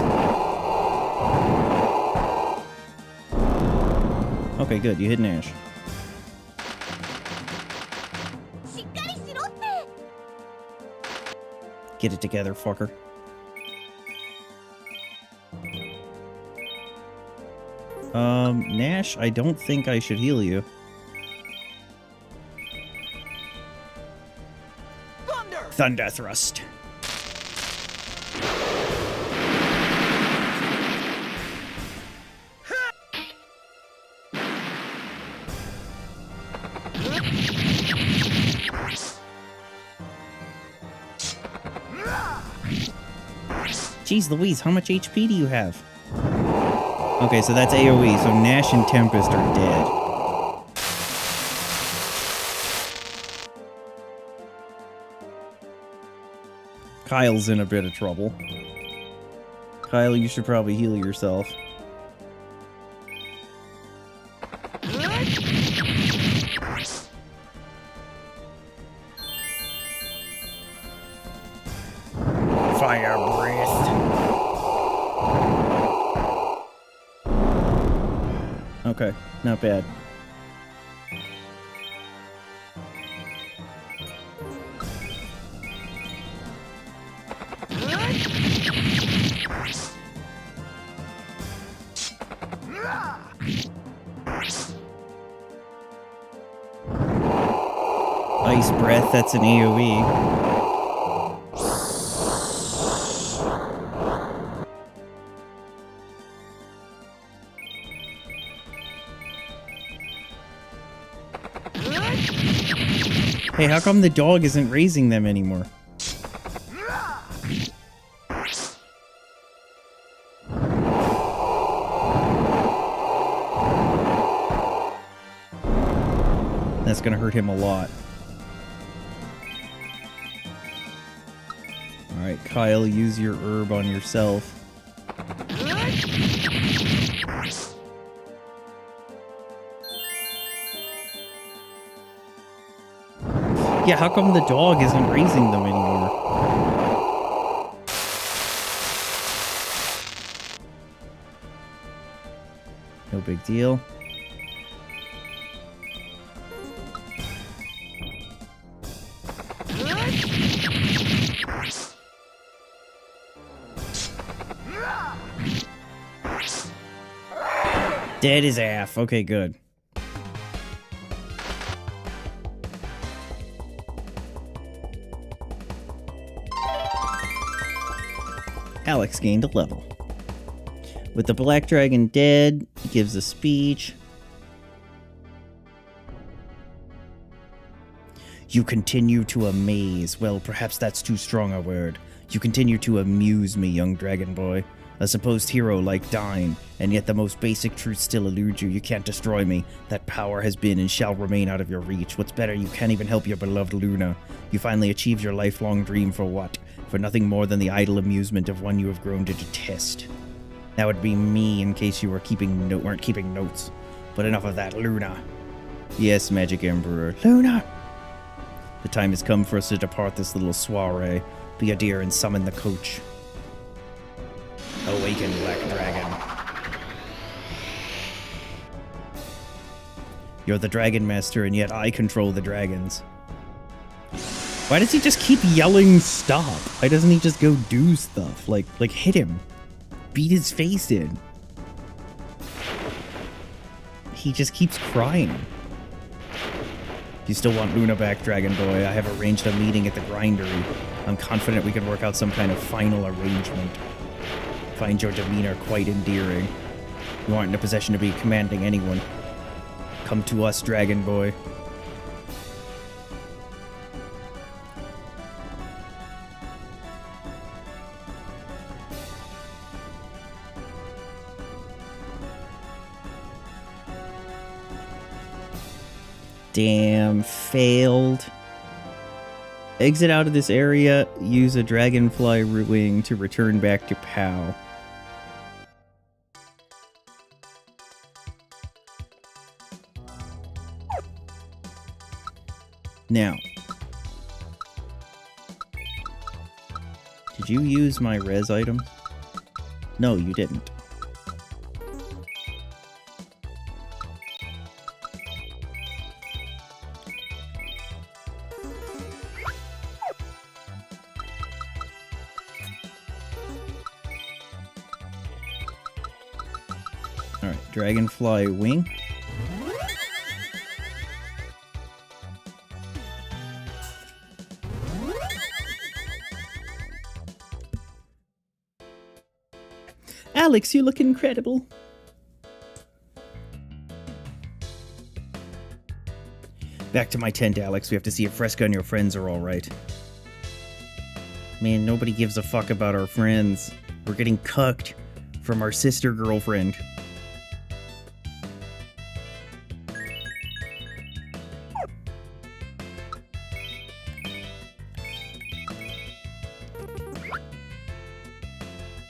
Okay, good. You hit Nash. Get it together, fucker. Nash, I don't think I should heal you. Thunder thrust. Jeez Louise, how much HP do you have? Okay, so that's AoE, so Nash and Tempest are dead. Kyle's in a bit of trouble. Kyle, you should probably heal yourself. Fire breath. Okay, not bad. Ice breath, that's an AoE. Hey, how come the dog isn't raising them anymore? That's gonna hurt him a lot. Alright, Kyle, use your herb on yourself. Yeah, how come the dog isn't raising them anymore? No big deal. Dead as AF. Okay, good. Alex gained a level. With the Black Dragon dead, he gives a speech. You continue to amaze. Well, perhaps that's too strong a word. You continue to amuse me, young dragon boy. A supposed hero like thine, and yet the most basic truth still eludes you. You can't destroy me. That power has been and shall remain out of your reach. What's better, you can't even help your beloved Luna. You finally achieved your lifelong dream for what? For nothing more than the idle amusement of one you have grown to detest. That would be me, in case you weren't keeping notes. But enough of that, Luna. Yes, Magic Emperor. Luna! The time has come for us to depart this little soiree. Be a dear and summon the coach. Awaken, Black Dragon. You're the Dragon Master, and yet I control the dragons. Why does he just keep yelling stop? Why doesn't he just go do stuff? Like hit him. Beat his face in. He just keeps crying. You still want Luna back, Dragon Boy? I have arranged a meeting at the Grindery. I'm confident we can work out some kind of final arrangement. Find your demeanor quite endearing. You aren't in a position to be commanding anyone. Come to us, Dragon Boy. Damn, failed. Exit out of this area, use a dragonfly wing to return back to POW. Now, did you use my res item? No, you didn't. Alright, dragonfly wing. Alex, you look incredible. Back to my tent, Alex. We have to see if Fresca and your friends are alright. Man, nobody gives a fuck about our friends. We're getting cucked from our sister girlfriend.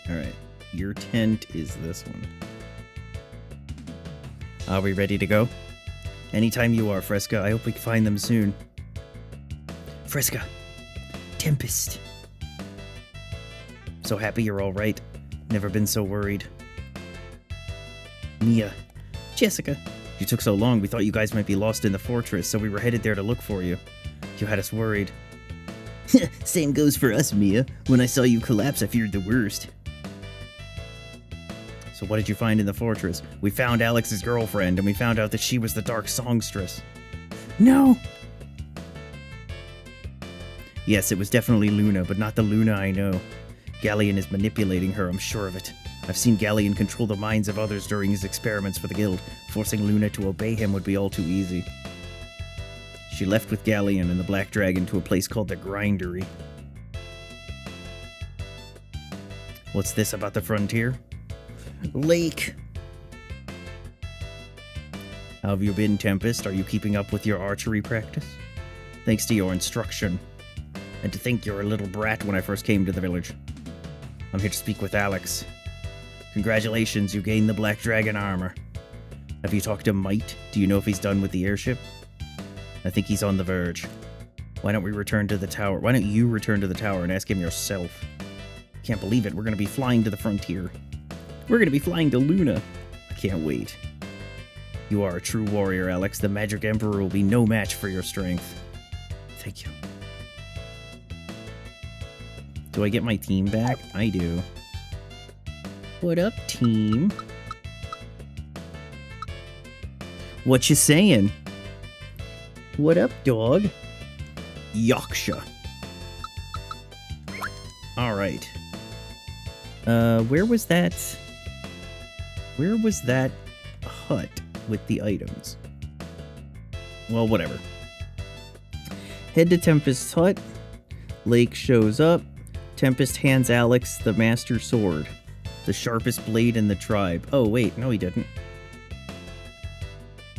Alright, your tent is this one. Are we ready to go? Anytime you are, Fresca. I hope we can find them soon. Fresca. Tempest. So happy you're alright. Never been so worried. Mia. Jessica. You took so long, we thought you guys might be lost in the fortress, so we were headed there to look for you. You had us worried. Same goes for us, Mia. When I saw you collapse, I feared the worst. So what did you find in the fortress? We found Alex's girlfriend, and we found out that she was the Dark Songstress. No! Yes, it was definitely Luna, but not the Luna I know. Galleon is manipulating her, I'm sure of it. I've seen Galleon control the minds of others during his experiments for the guild. Forcing Luna to obey him would be all too easy. She left with Galleon and the Black Dragon to a place called the Grindery. What's this about the frontier? Lake. How have you been, Tempest? Are you keeping up with your archery practice? Thanks to your instruction. And to think you're a little brat when I first came to the village. I'm here to speak with Alex. Congratulations, you gained the Black Dragon armor. Have you talked to Might? Do you know if he's done with the airship? I think he's on the verge. Why don't we return to the tower? Why don't you return to the tower and ask him yourself? Can't believe it, we're gonna be flying to the frontier. We're gonna be flying to Luna. I can't wait. You are a true warrior, Alex. The Magic Emperor will be no match for your strength. Thank you. Do I get my team back? I do. What up, team? What you saying? What up, dog? Yaksha. Alright. Where was that hut with the items? Well, whatever. Head to Tempest's hut. Lake shows up. Tempest hands Alex the Master Sword, the sharpest blade in the tribe. Oh, wait, no he didn't.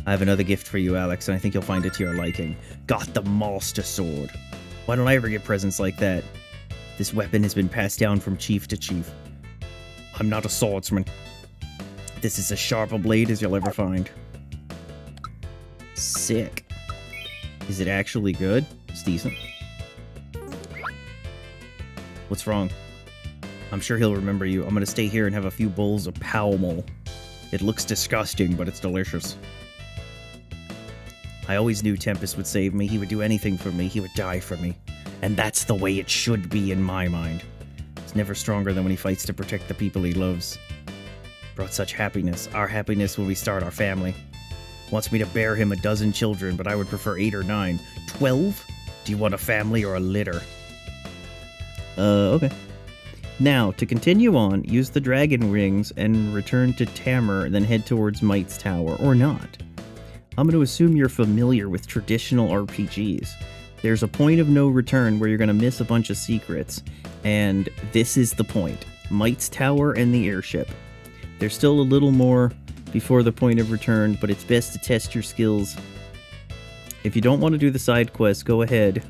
I have another gift for you, Alex, and I think you'll find it to your liking. Got the Master Sword. Why don't I ever get presents like that? This weapon has been passed down from chief to chief. I'm not a swordsman. This is as sharp a blade as you'll ever find. Sick. Is it actually good? It's decent. What's wrong? I'm sure he'll remember you. I'm gonna stay here and have a few bowls of Powmol. It looks disgusting, but it's delicious. I always knew Tempest would save me. He would do anything for me. He would die for me. And that's the way it should be in my mind. He's never stronger than when he fights to protect the people he loves. Brought such happiness. Our happiness when we start our family. Wants me to bear him a dozen children, but I would prefer 8 or 9. 12? Do you want a family or a litter? Okay. Now, to continue on, use the dragon rings and return to Tamar, then head towards Might's Tower, or not. I'm going to assume you're familiar with traditional RPGs. There's a point of no return where you're going to miss a bunch of secrets, and this is the point. Might's Tower and the airship. There's still a little more before the point of return, but it's best to test your skills. If you don't want to do the side quests, go ahead.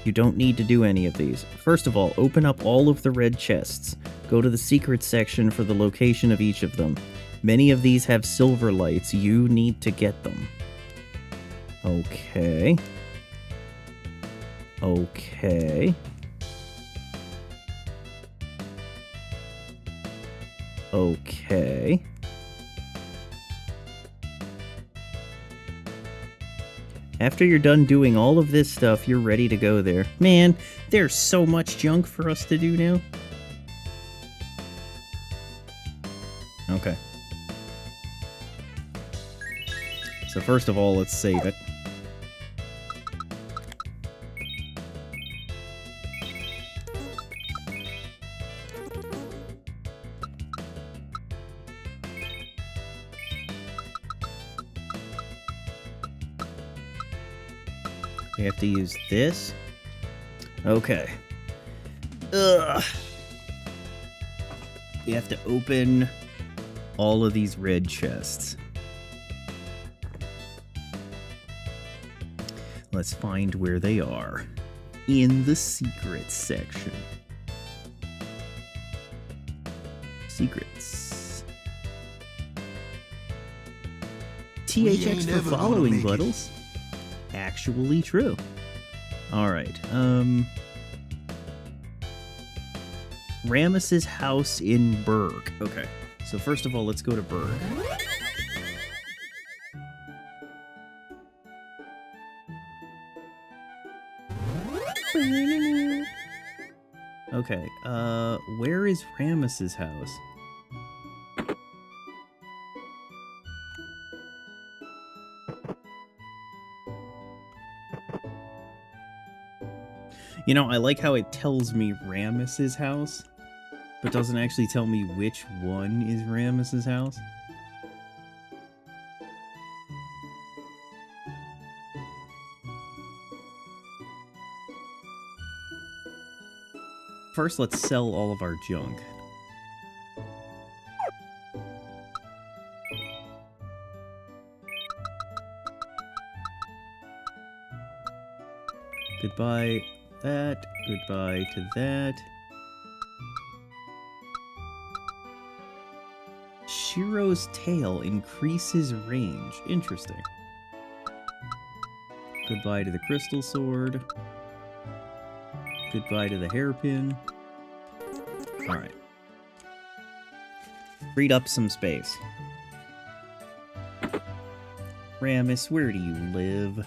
You don't need to do any of these. First of all, open up all of the red chests. Go to the secrets section for the location of each of them. Many of these have silver lights. You need to get them. Okay. Okay. Okay. After you're done doing all of this stuff, you're ready to go there. Man, there's so much junk for us to do now. Okay. So first of all, let's save it. We have to use this. Okay. Ugh. We have to open all of these red chests. Let's find where they are. In the secrets section. Secrets. THX for following, Buttles. Actually true. Alright, Rames's house in Berg. Okay, so first of all, let's go to Berg. Okay, where is Rames's house? You know, I like how it tells me Rames's house, but doesn't actually tell me which one is Rames's house. First, let's sell all of our junk. Goodbye that, goodbye to that. Shiro's tail increases range. Interesting. Goodbye to the crystal sword. Goodbye to the hairpin. Alright. Freed up some space. Rames, where do you live?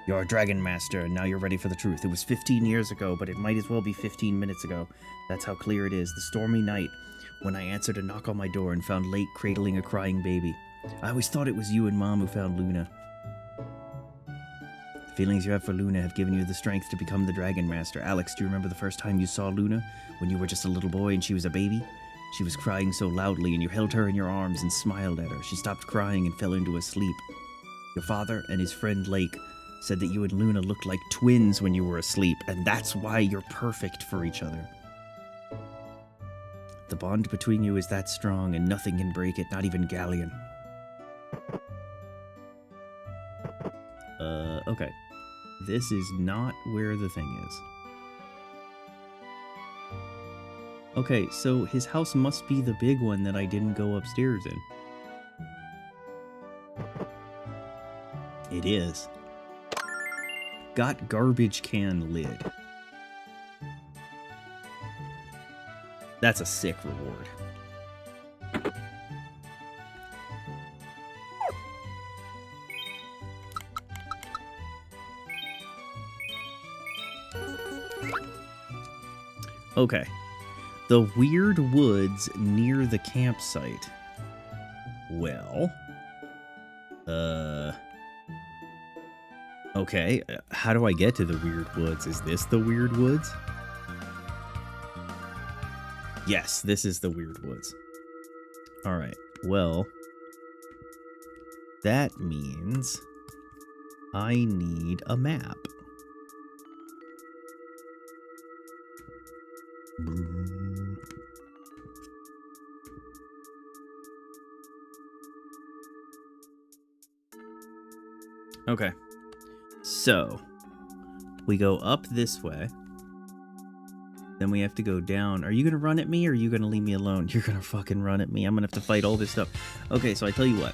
You're a dragon master, and now you're ready for the truth. It was 15 years ago, but it might as well be 15 minutes ago. That's how clear it is. The stormy night when I answered a knock on my door and found Lake cradling a crying baby. I always thought it was you and Mom who found Luna. The feelings you have for Luna have given you the strength to become the Dragon Master. Alex, do you remember the first time you saw Luna? When you were just a little boy and she was a baby? She was crying so loudly and you held her in your arms and smiled at her. She stopped crying and fell into a sleep. Your father and his friend Lake said that you and Luna looked like twins when you were asleep, and that's why you're perfect for each other. The bond between you is that strong and nothing can break it, not even Galleon. Okay. This is not where the thing is. Okay, so his house must be the big one that I didn't go upstairs in. It is. Got garbage can lid. That's a sick reward. Okay. The weird woods near the campsite. Well. Okay, how do I get to the weird woods? Is this the weird woods? Yes, this is the weird woods. Alright, well. That means I need a map. Okay. So, we go up this way. Then we have to go down. Are you going to run at me or are you going to leave me alone? You're going to fucking run at me. I'm going to have to fight all this stuff. Okay, so I tell you what.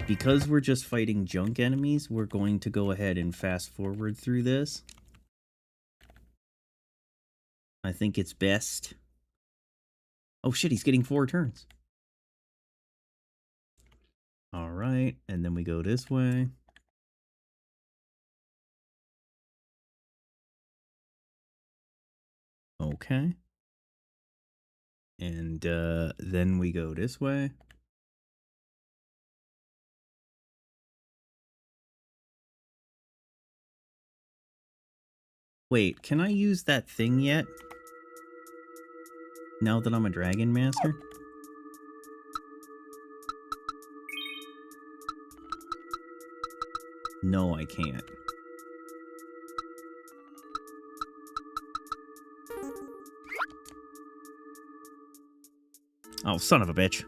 Because we're just fighting junk enemies, we're going to go ahead and fast forward through this. I think it's best. Oh shit, he's getting 4 turns. Alright, and then we go this way. Okay. And then we go this way. Wait, can I use that thing yet? Now that I'm a Dragon Master? No, I can't. Oh, son of a bitch.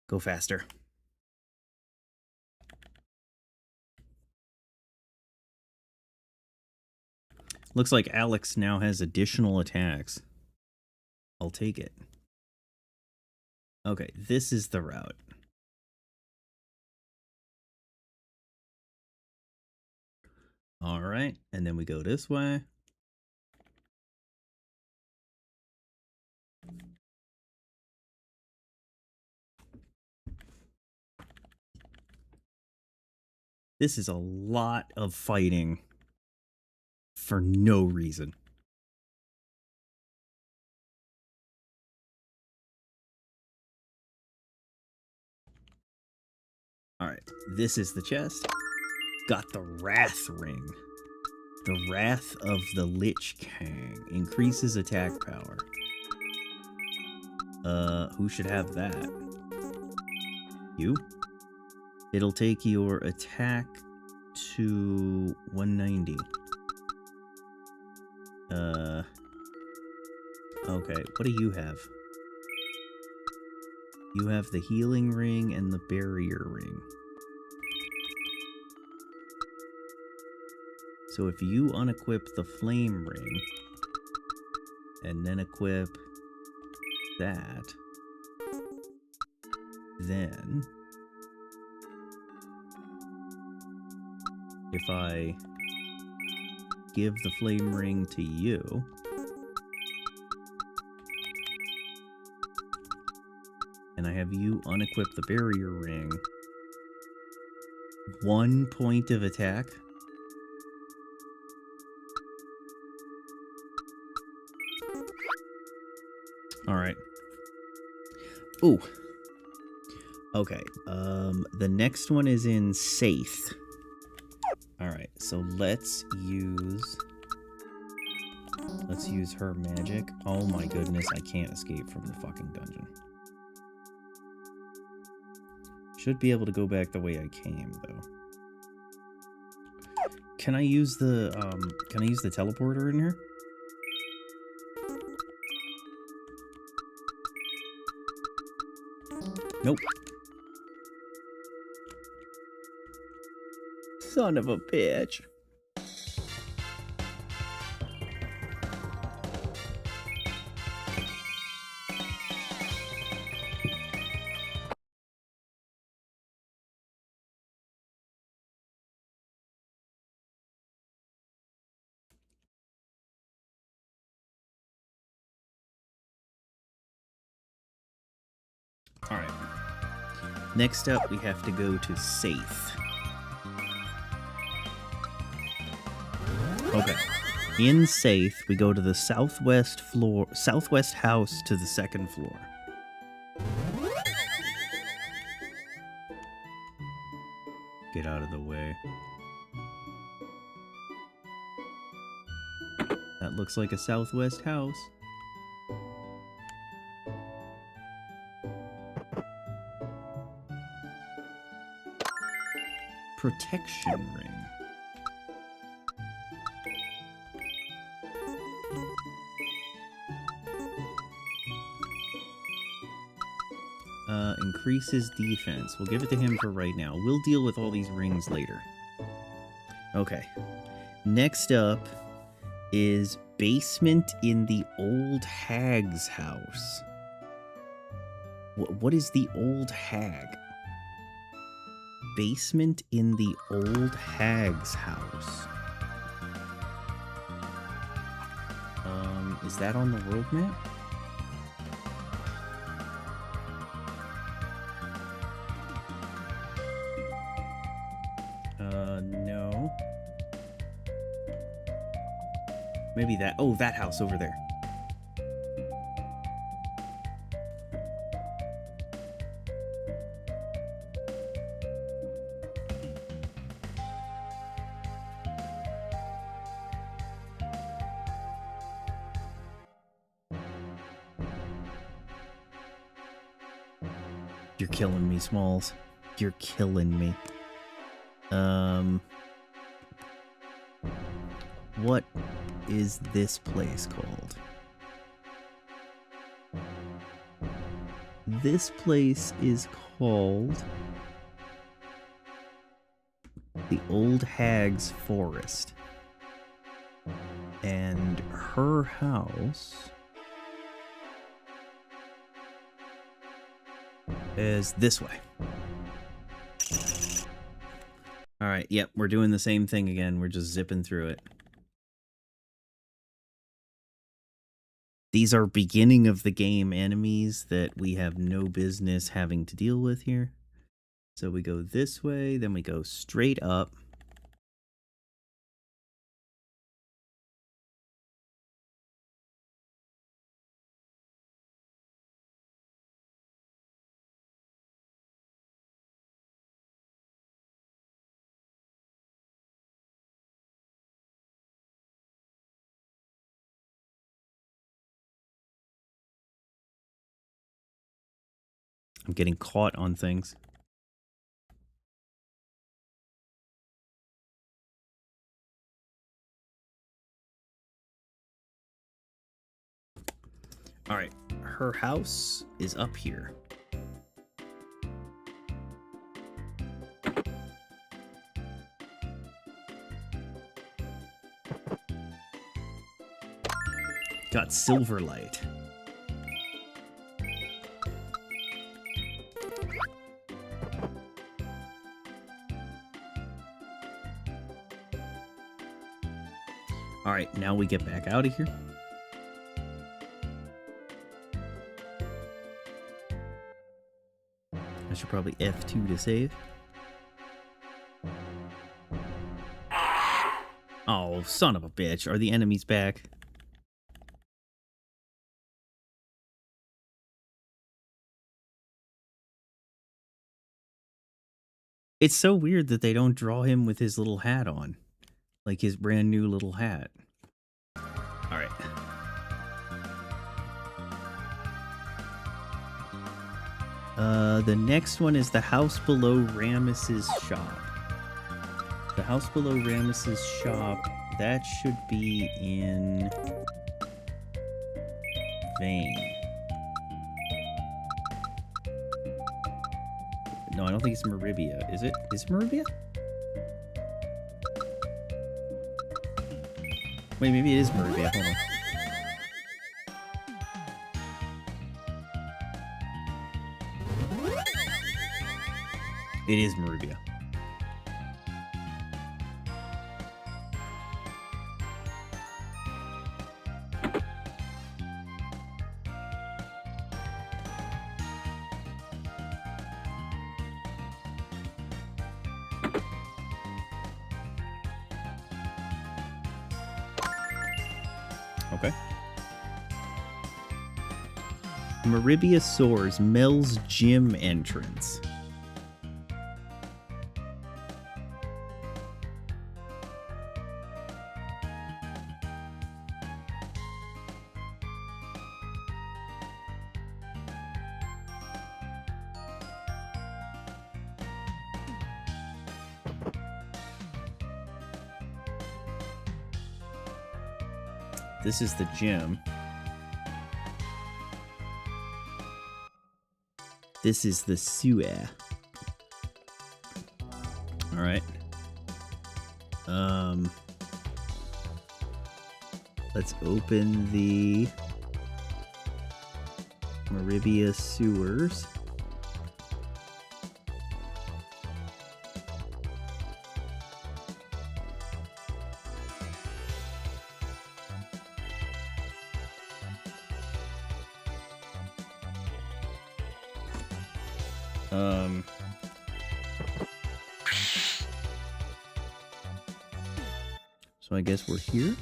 Go faster. Looks like Alex now has additional attacks. I'll take it. Okay, this is the route. Alright, and then we go this way. This is a lot of fighting for no reason. Alright, this is the chest. Got the Wrath Ring. The Wrath of the Lich King. Increases attack power. Who should have that? You? It'll take your attack to 190. Okay, what do you have? You have the Healing Ring and the Barrier Ring. So if you unequip the Flame Ring, and then equip that, then if I give the Flame Ring to you, and I have you unequip the Barrier Ring, 1 point of attack Alright. Ooh. Okay. The next one is in Safe. Alright, so let's use her magic. Oh my goodness, I can't escape from the fucking dungeon. Should be able to go back the way I came, though. Can I use the teleporter in here? Nope. Son of a bitch. Alright. Next up, we have to go to Safe. Okay. In Safe, we go to the southwest house to the second floor. Get out of the way. That looks like a southwest house. Protection ring. Increases defense. We'll give it to him for right now. We'll deal with all these rings later. Okay. Next up is basement in the old hag's house. What is the old hag? Basement in the old hag's house. Is that on the world map? No. Maybe that. Oh, that house over there. You're killing me, Smalls. You're killing me. What is this place called? This place is called the Old Hag's Forest. And her house is this way. Alright, yep, we're doing the same thing again. We're just zipping through it. These are beginning of the game enemies that we have no business having to deal with here. So we go this way, then we go straight up. I'm getting caught on things. Alright, her house is up here. Got silver light. Alright, now we get back out of here. I should probably F2 to save. Oh, son of a bitch. Are the enemies back? It's so weird that they don't draw him with his little hat on. Like his brand new little hat. Alright. The next one is the house below Rames's shop. The house below Rames's shop, that should be in Vane. No, I don't think it's Maribia. Is it? Is it Maribia? Wait, maybe it is Maribia. Hold on. It is Maribia. Okay. Maribia Soars, Mel's gym entrance. This is the gym. This is the sewer. All right. Let's open the Maribia sewers. So I guess we're here.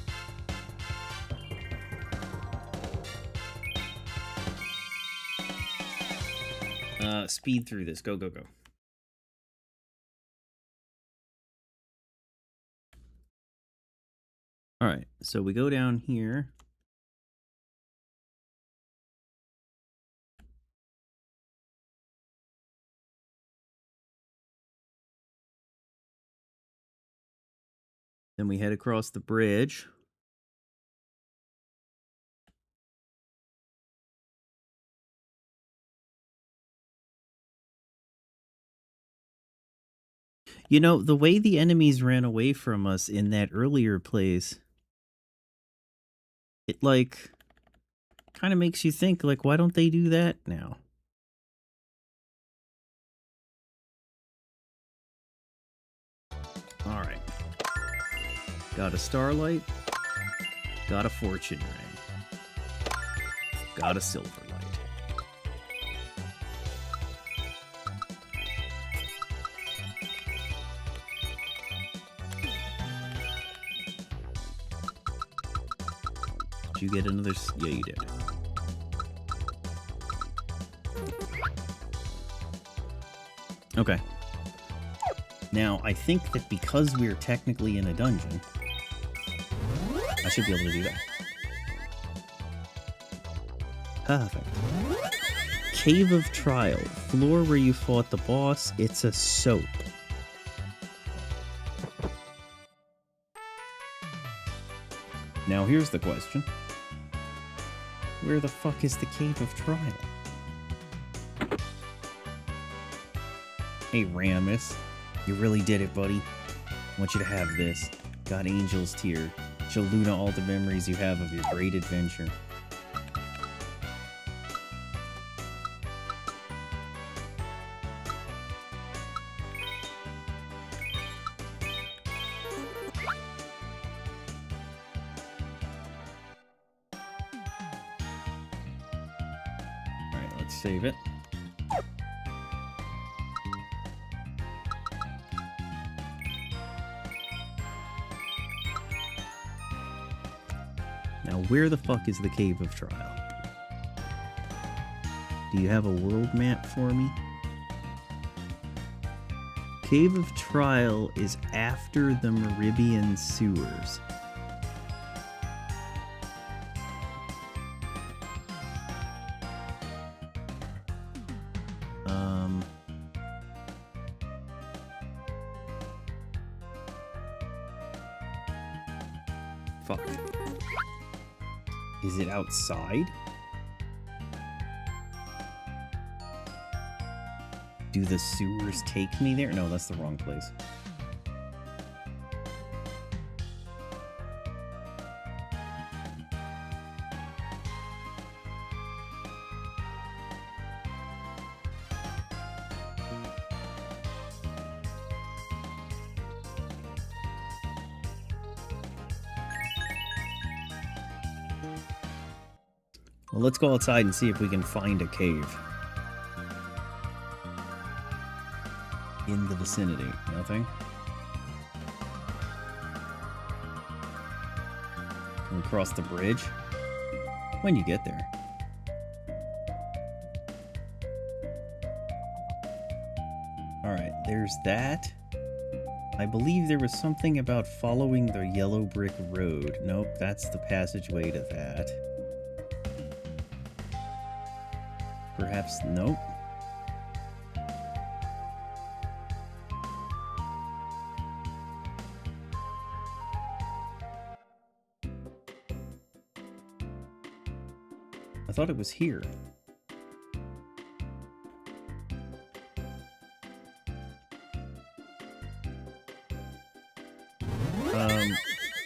Speed through this. Go, go, go. All right, so we go down here. Then we head across the bridge. You know, the way the enemies ran away from us in that earlier place, it, like, kind of makes you think, like, why don't they do that now? Alright. Got a starlight. Got a fortune ring. Got a silver light. Did you get another? Yeah, you did. Okay. Now, I think that because we're technically in a dungeon, I should be able to do that. Perfect. Cave of Trial. Floor where you fought the boss. It's a soap. Now, here's the question. Where the fuck is the Cave of Trial? Hey, Ramus. You really did it, buddy. I want you to have this. Got Angel's Tear. Show Luna all the memories you have of your great adventure. Alright, let's save it. Now, where the fuck is the Cave of Trial? Do you have a world map for me? Cave of Trial is after the Meribian sewers. Fuck. Is it outside? Do the sewers take me there? No, that's the wrong place. Well, let's go outside and see if we can find a cave. In the vicinity. Nothing? Can we cross the bridge? When you get there. Alright, there's that. I believe there was something about following the yellow brick road. Nope, that's the passageway to that. Perhaps, nope. I thought it was here.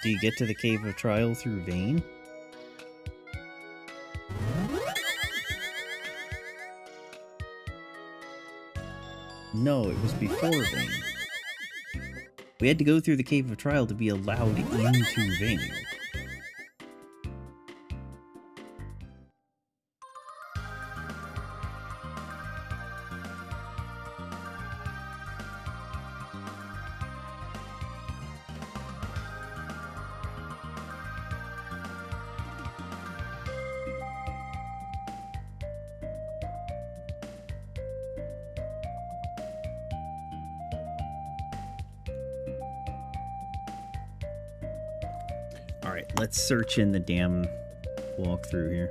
Do you get to the Cave of Trial through Vane? No, it was before Vane. We had to go through the Cave of Trial to be allowed into Vane. Alright, let's search in the damn walkthrough here.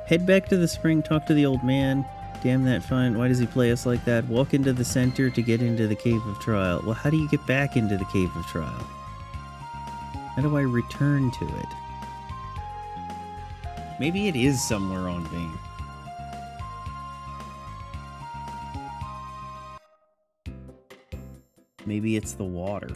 Head back to the spring, talk to the old man. Damn that fun. Why does he play us like that? Walk into the center to get into the Cave of Trial. Well, how do you get back into the Cave of Trial? How do I return to it? Maybe it is somewhere on Vane. Maybe it's the water.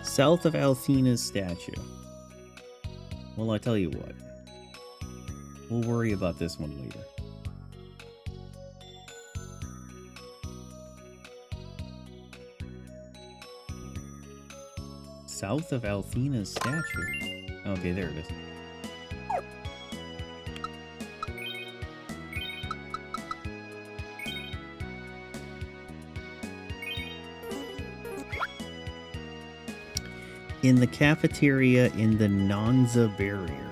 South of Althena's statue. Well, I tell you what. We'll worry about this one later. South of Althena's statue. Okay, there it is. In the cafeteria in the Nanza barrier.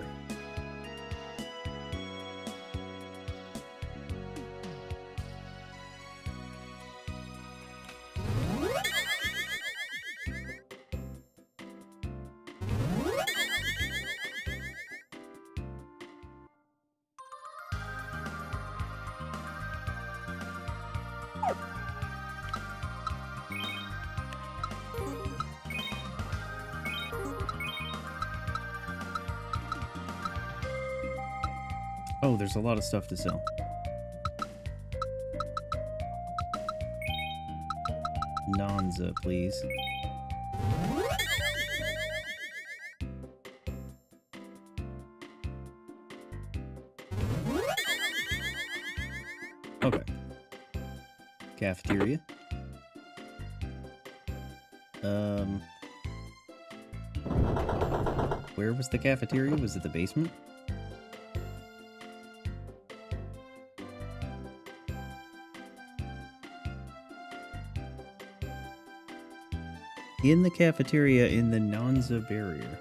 Oh, there's a lot of stuff to sell. Nanza, please. Okay. Cafeteria. Where was the cafeteria? Was it the basement? In the cafeteria in the Nanza barrier.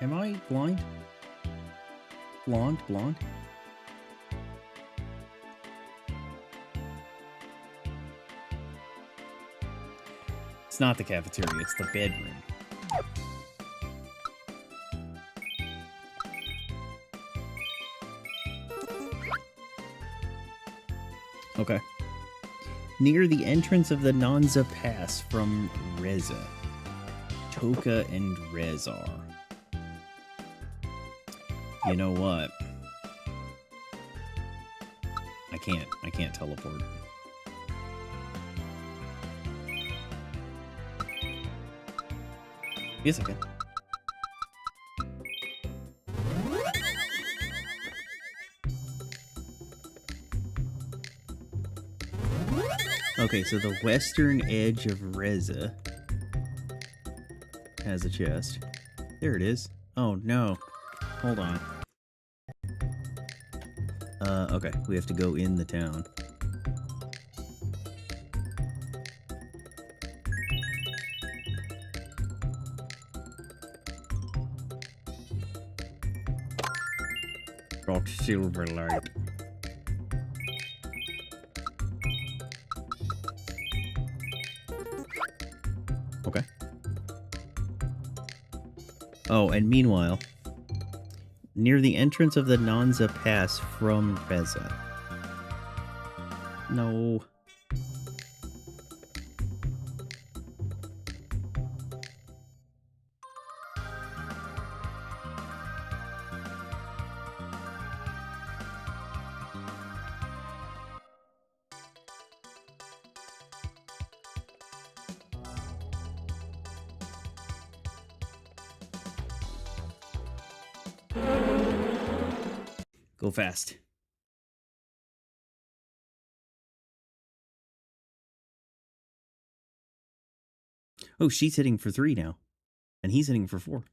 Am I blind? Blonde? It's not the cafeteria, it's the bedroom. Okay. Near the entrance of the Nanza Pass from Reza. Toka and Rezar. You know what? I can't teleport. Yes, I can. Okay, so the western edge of Reza has a chest. There it is. Oh, no. Hold on. Okay, we have to go in the town. Rock silver light. Okay. Oh, and meanwhile, near the entrance of the Nanza Pass from Reza. No. Go fast. Oh, she's hitting for 3 now. And he's hitting for 4.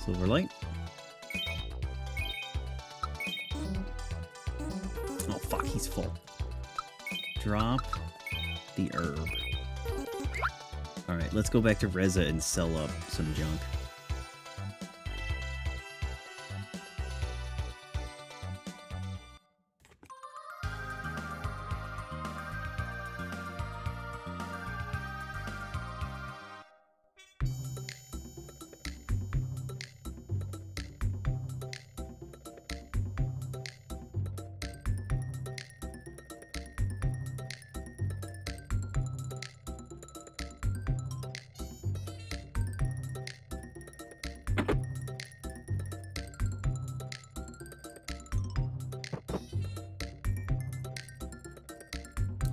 Silver light. Oh, fuck, he's full. Drop the herb. Alright, let's go back to Reza and sell up some junk.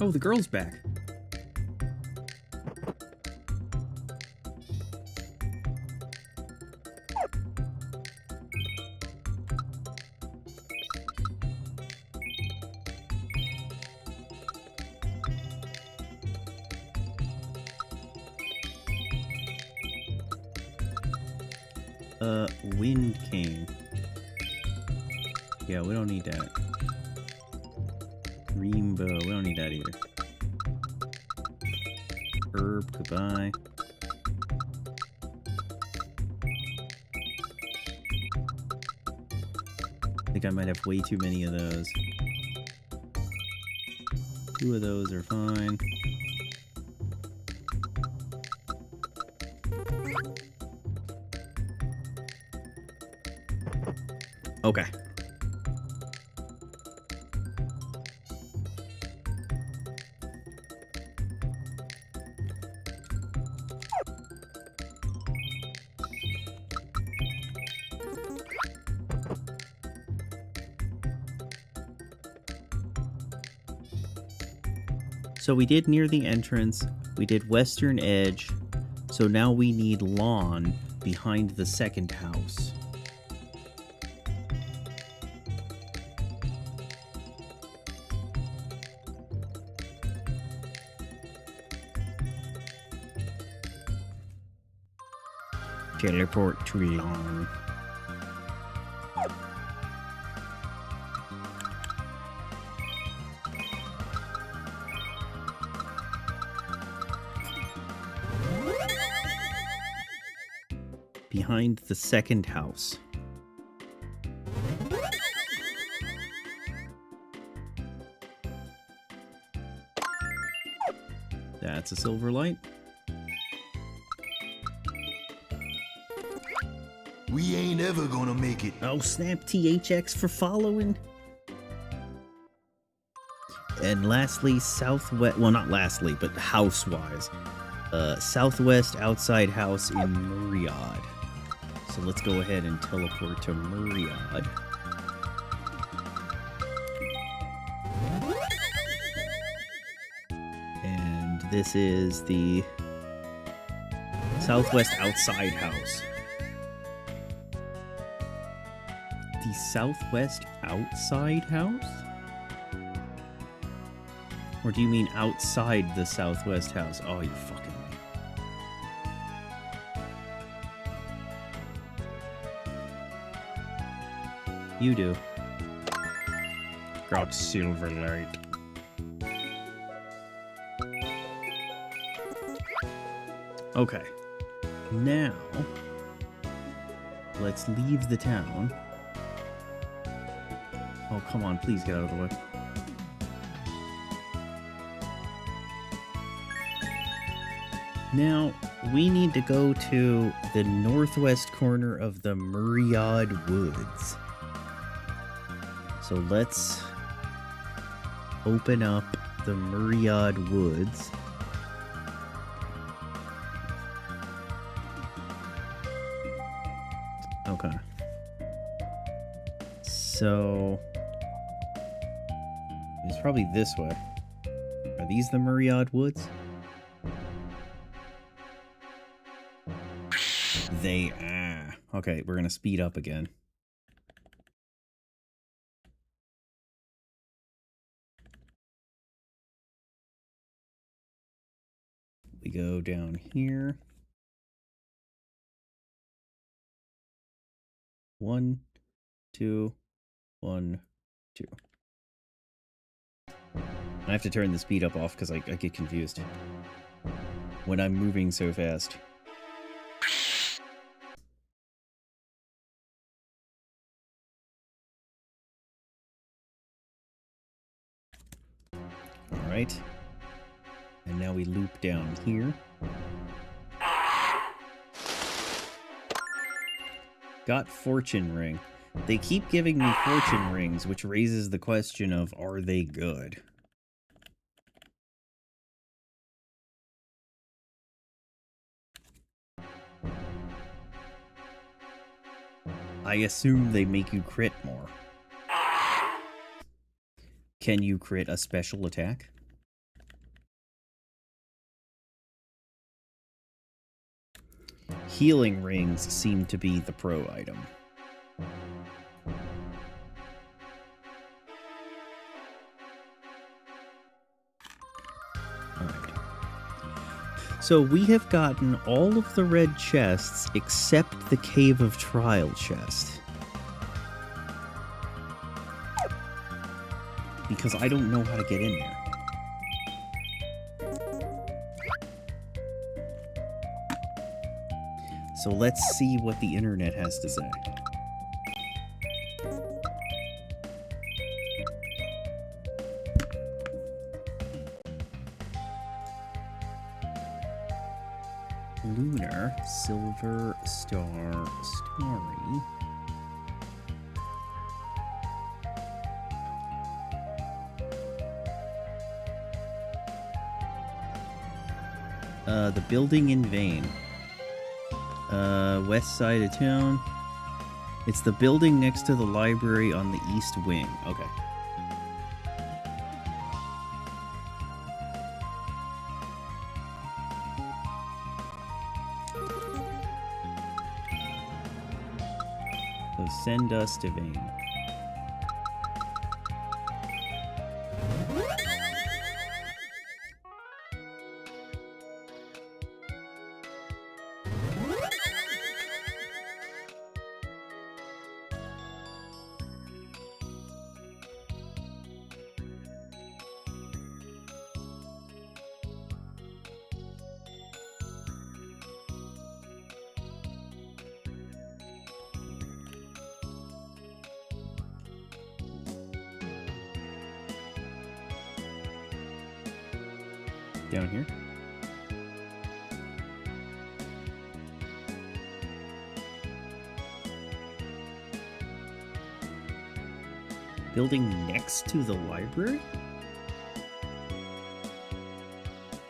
Oh, the girl's back. Wind cane. Yeah, we don't need that. Green bow, we don't need that either. Herb, goodbye. I think I might have way too many of those. 2 of those are fine. Okay. So we did near the entrance We did western edge, so now we need lawn behind the second house. Teleport to lawn. Behind the second house. That's a silver light. We ain't ever gonna make it. Oh, snap, THX for following. And lastly, southwest, well, not lastly, but house-wise. Southwest outside house in Myriad. So let's go ahead and teleport to Myriad. And this is the southwest outside house. The southwest outside house? Or do you mean outside the southwest house? Oh, you fucking me. You do. Got silver light. Okay. Now, let's leave the town. Oh, come on, please get out of the way. Now, we need to go to the northwest corner of the Myriad Woods. So let's open up the Myriad Woods. Okay. So it's probably this way. Are these the Myriad Woods? They are. Okay, we're gonna speed up again. We go down here. 1, 2, 1, 2. I have to turn the speed up off because I get confused when I'm moving so fast. Alright. And now we loop down here. Got fortune ring. They keep giving me fortune rings, which raises the question of, are they good? I assume they make you crit more. Can you crit a special attack? Healing rings seem to be the pro item. Alright. So we have gotten all of the red chests except the Cave of Trial chest. Because I don't know how to get in there. So let's see what the internet has to say. Lunar Silver Star Story. The building in vain. West side of town. It's the building next to the library on the east wing. Okay. So send us to Vane. Down here. Building next to the library?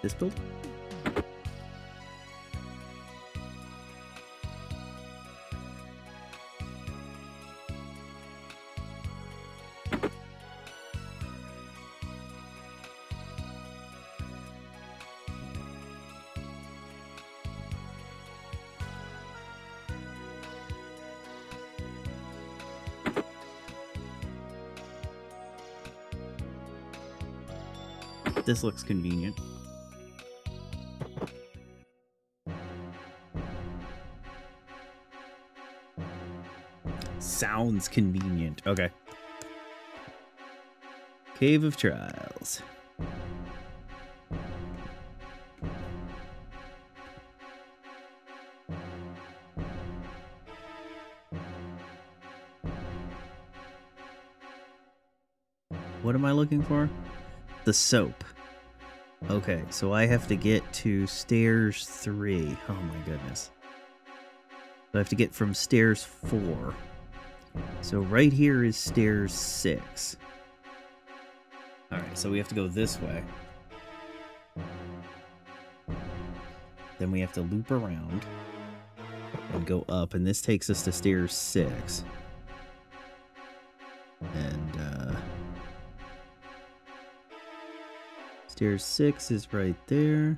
This building? This looks convenient. Sounds convenient. Okay. Cave of Trials. What am I looking for? The soap. Okay, so I have to get to stairs 3. Oh my goodness. So I have to get from stairs 4. So right here is stairs 6. Alright, so we have to go this way. Then we have to loop around and go up, and this takes us to stairs 6. And, stairs 6 is right there.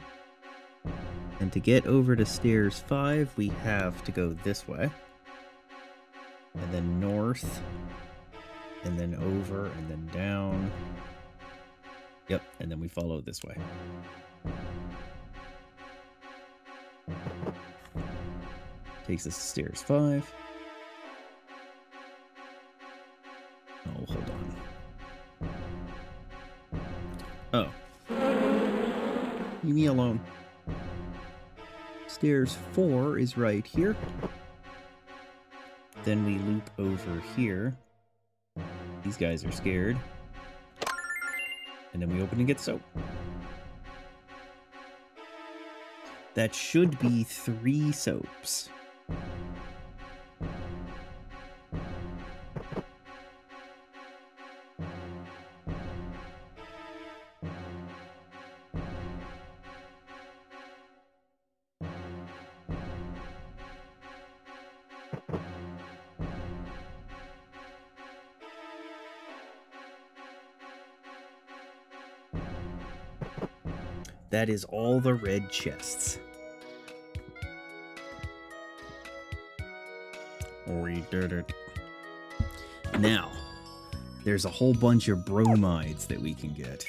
And to get over to stairs 5, we have to go this way. And then north. And then over, and then down. Yep, and then we follow this way. Takes us to stairs 5. Oh, hold on. Oh. Leave me alone. Stairs 4 is right here. Then we loop over here. These guys are scared. And then we open and get soap. That should be 3 soaps. That is all the red chests. We did it. Now, there's a whole bunch of bromides that we can get.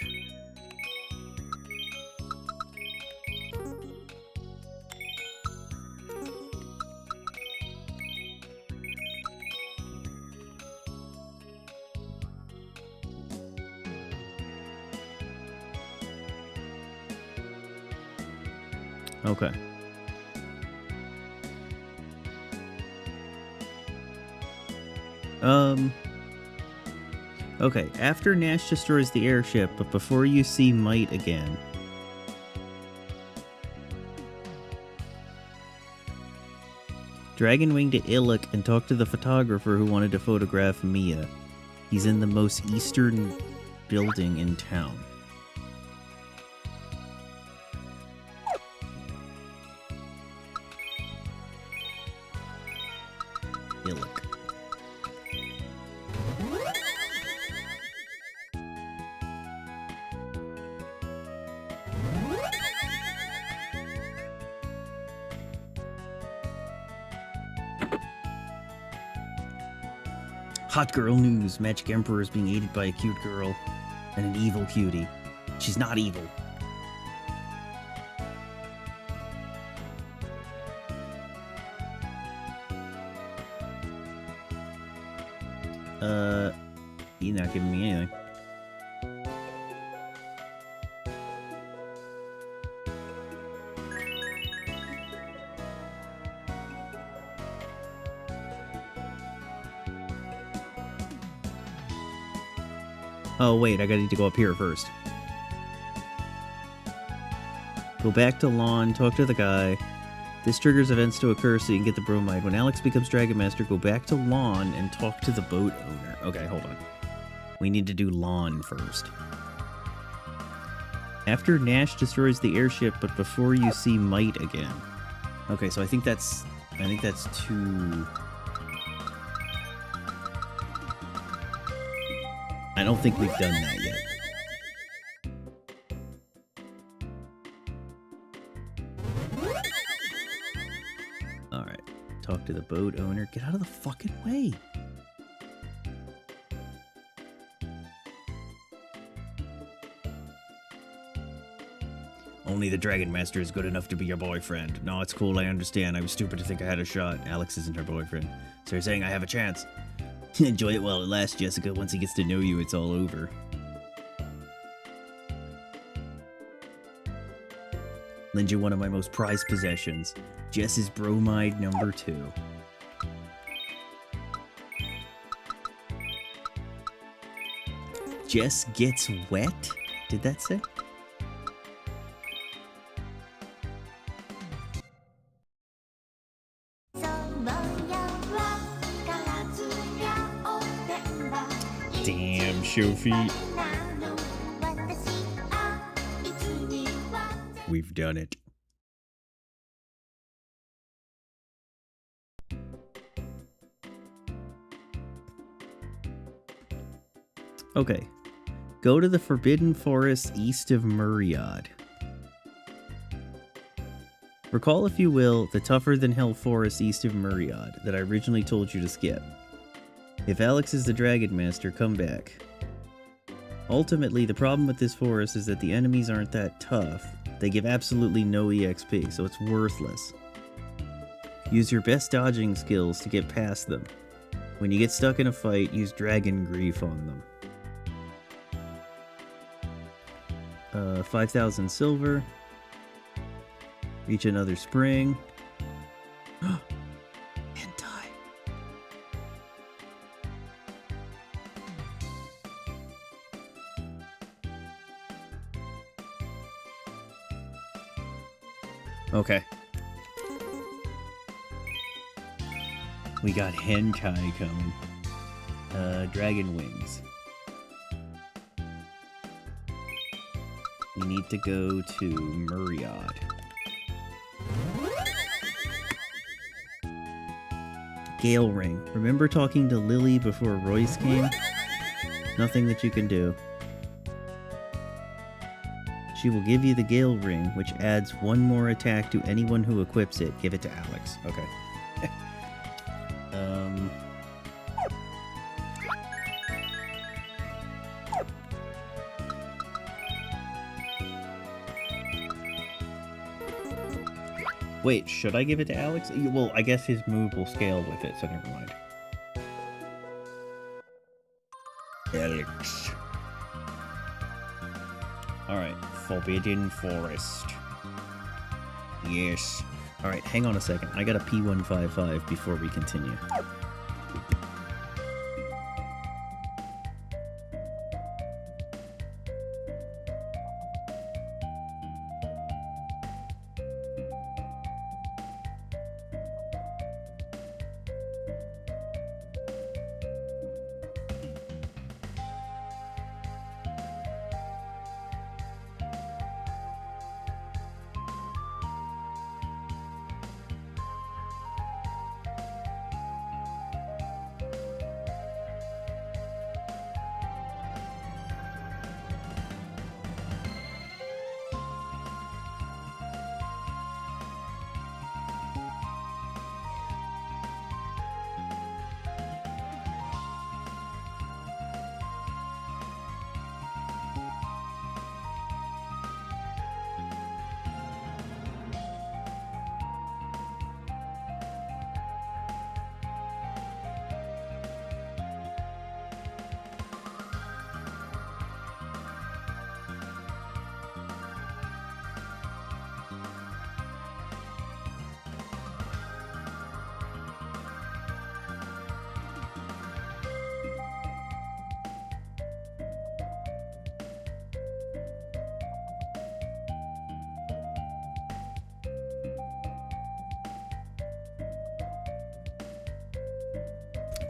Okay. Okay, after Nash destroys the airship, but before you see Might again. Dragon Wing to Illic and talk to the photographer who wanted to photograph Mia. He's in the most eastern building in town. Illic. Hot girl news. Magic Emperor is being aided by a cute girl and an evil cutie. She's not evil. He's not giving me anything. Oh, wait, I gotta need to go up here first. Go back to Lawn, talk to the guy. This triggers events to occur so you can get the bromide. When Alex becomes Dragon Master, go back to Lawn and talk to the boat owner. Okay, hold on. We need to do Lawn first. After Nash destroys the airship, but before you see Might again. Okay, so I think that's too... I don't think we've done that yet. Alright. Talk to the boat owner. Get out of the fucking way! Only the Dragon Master is good enough to be your boyfriend. No, it's cool, I understand. I was stupid to think I had a shot. Alex isn't her boyfriend. So you're saying I have a chance? Enjoy it while it lasts, Jessica. Once he gets to know you, it's all over. Lend you one of my most prized possessions. Jess's bromide number 2. Jess gets wet? Did that say? Damn, Sophie. We've done it. Okay. Go to the Forbidden Forest east of Muriad. Recall, if you will, the tougher-than-hell forest east of Muriad that I originally told you to skip. If Alex is the Dragon Master, come back. Ultimately, the problem with this forest is that the enemies aren't that tough. They give absolutely no EXP, so it's worthless. Use your best dodging skills to get past them. When you get stuck in a fight, use Dragon Grief on them. 5,000 silver. Reach another spring. Hentai. Okay. We got hentai coming. Dragon wings. We need to go to Muriad. Gale Ring. Remember talking to Lily before Royce came? Nothing that you can do. She will give you the Gale Ring, which adds one more attack to anyone who equips it. Give it to Alex. Okay. Wait, should I give it to Alex? Well, I guess his move will scale with it, so never mind. Alex. Alright, Forbidden Forest. Yes. Alright, hang on a second. I got a P155 before we continue.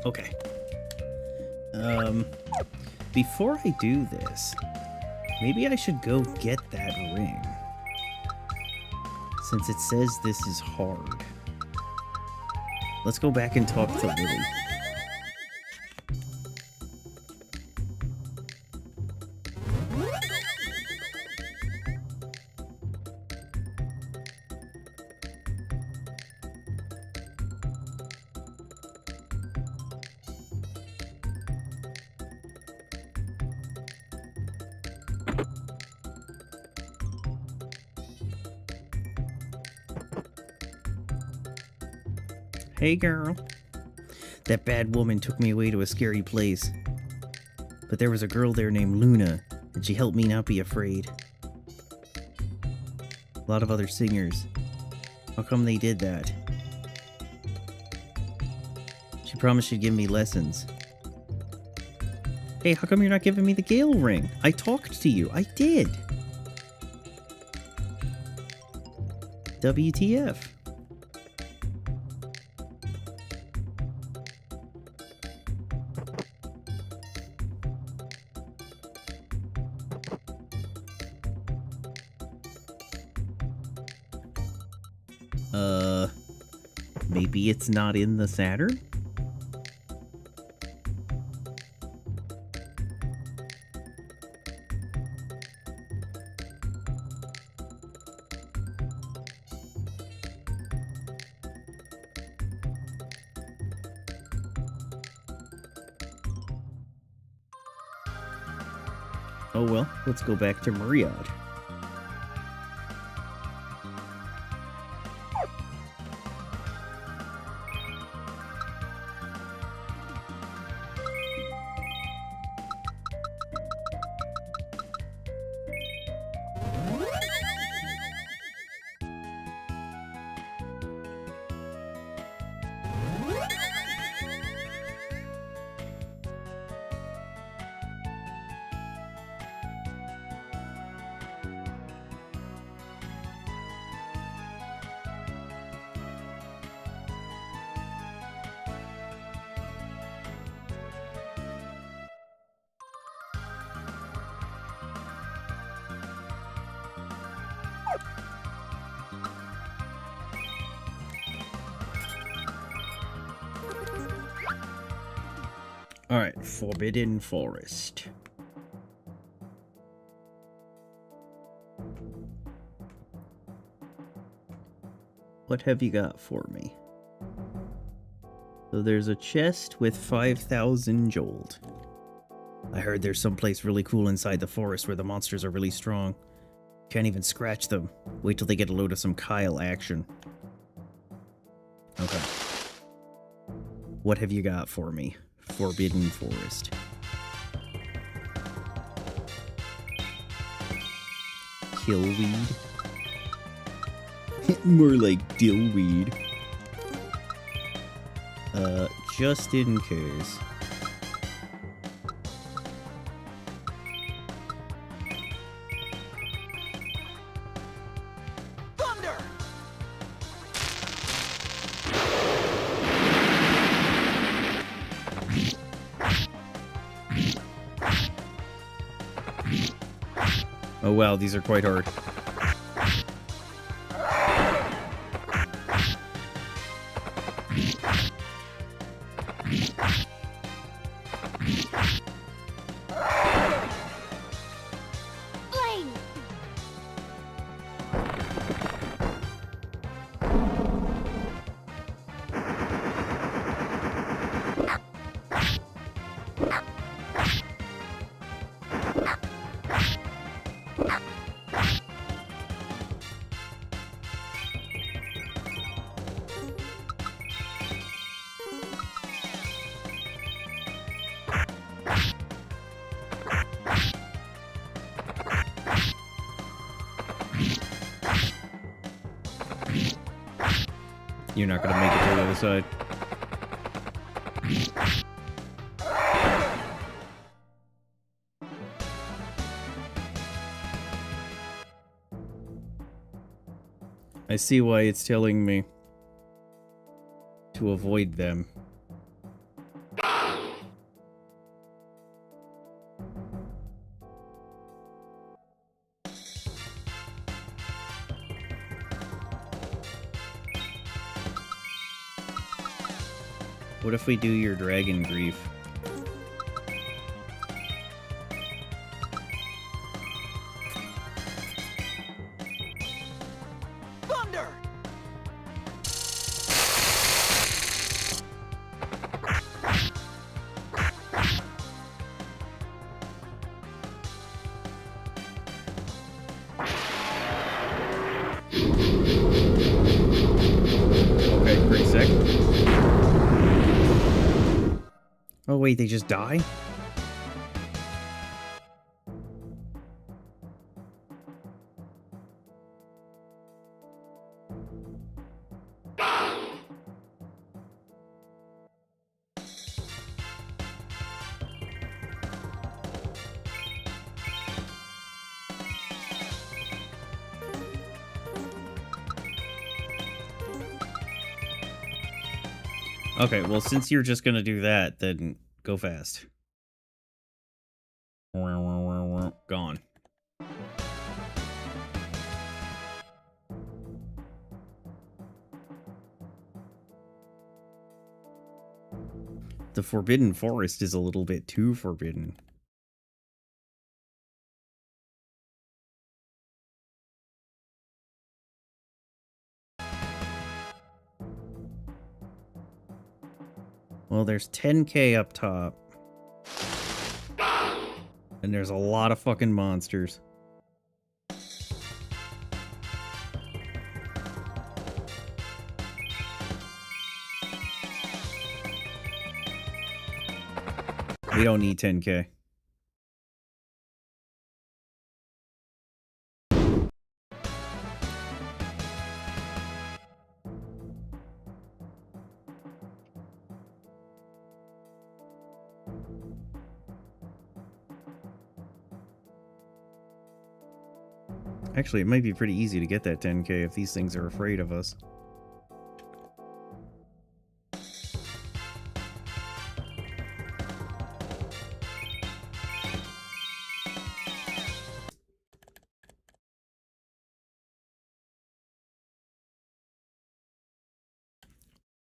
Okay. Before I do this, maybe I should go get that ring. Since it says this is hard. Let's go back and talk to Lily. Hey, girl. That bad woman took me away to a scary place. But there was a girl there named Luna, and she helped me not be afraid. A lot of other singers. How come they did that? She promised she'd give me lessons. Hey, how come you're not giving me the Gale ring? I talked to you. I did. WTF? Maybe it's not in the Saturn? Oh well, let's go back to Mariad. Alright, Forbidden Forest. What have you got for me? So there's a chest with 5,000 jolt. I heard there's someplace really cool inside the forest where the monsters are really strong. Can't even scratch them. Wait till they get a load of some Kyle action. Okay. What have you got for me? Forbidden Forest. Killweed? More like dillweed. Just in case. Thunder! Oh wow, these are quite hard. Flame! You're not gonna make it to the other side. I see why it's telling me to avoid them. What if we do your dragon grief? Thunder! Okay, pretty sick. Oh wait, they just die? Okay, well, since you're just gonna do that, then go fast. Gone. The Forbidden Forest is a little bit too forbidden. Well, there's 10K up top. And there's a lot of fucking monsters. We don't need 10K. Actually, it might be pretty easy to get that 10K if these things are afraid of us.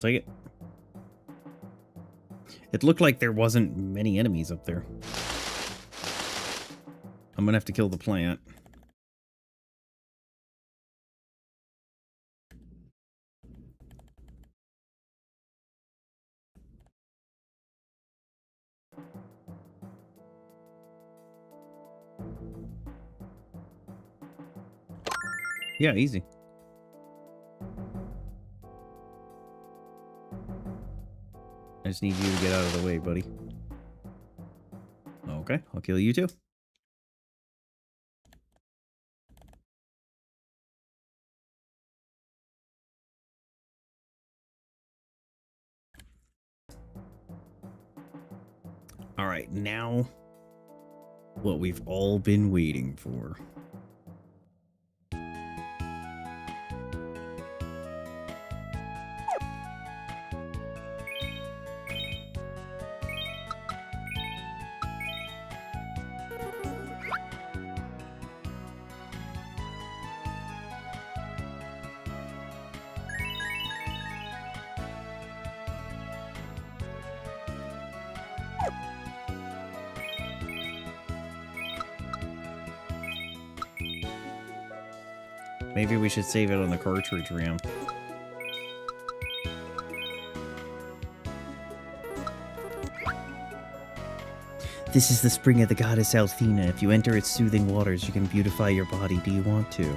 Take it. It looked like there wasn't many enemies up there. I'm gonna have to kill the plant. Yeah, easy. I just need you to get out of the way, buddy. Okay, I'll kill you too. Alright, now what we've all been waiting for. Maybe we should save it on the cartridge RAM. This is the spring of the goddess Althena. If you enter its soothing waters, you can beautify your body. Do you want to?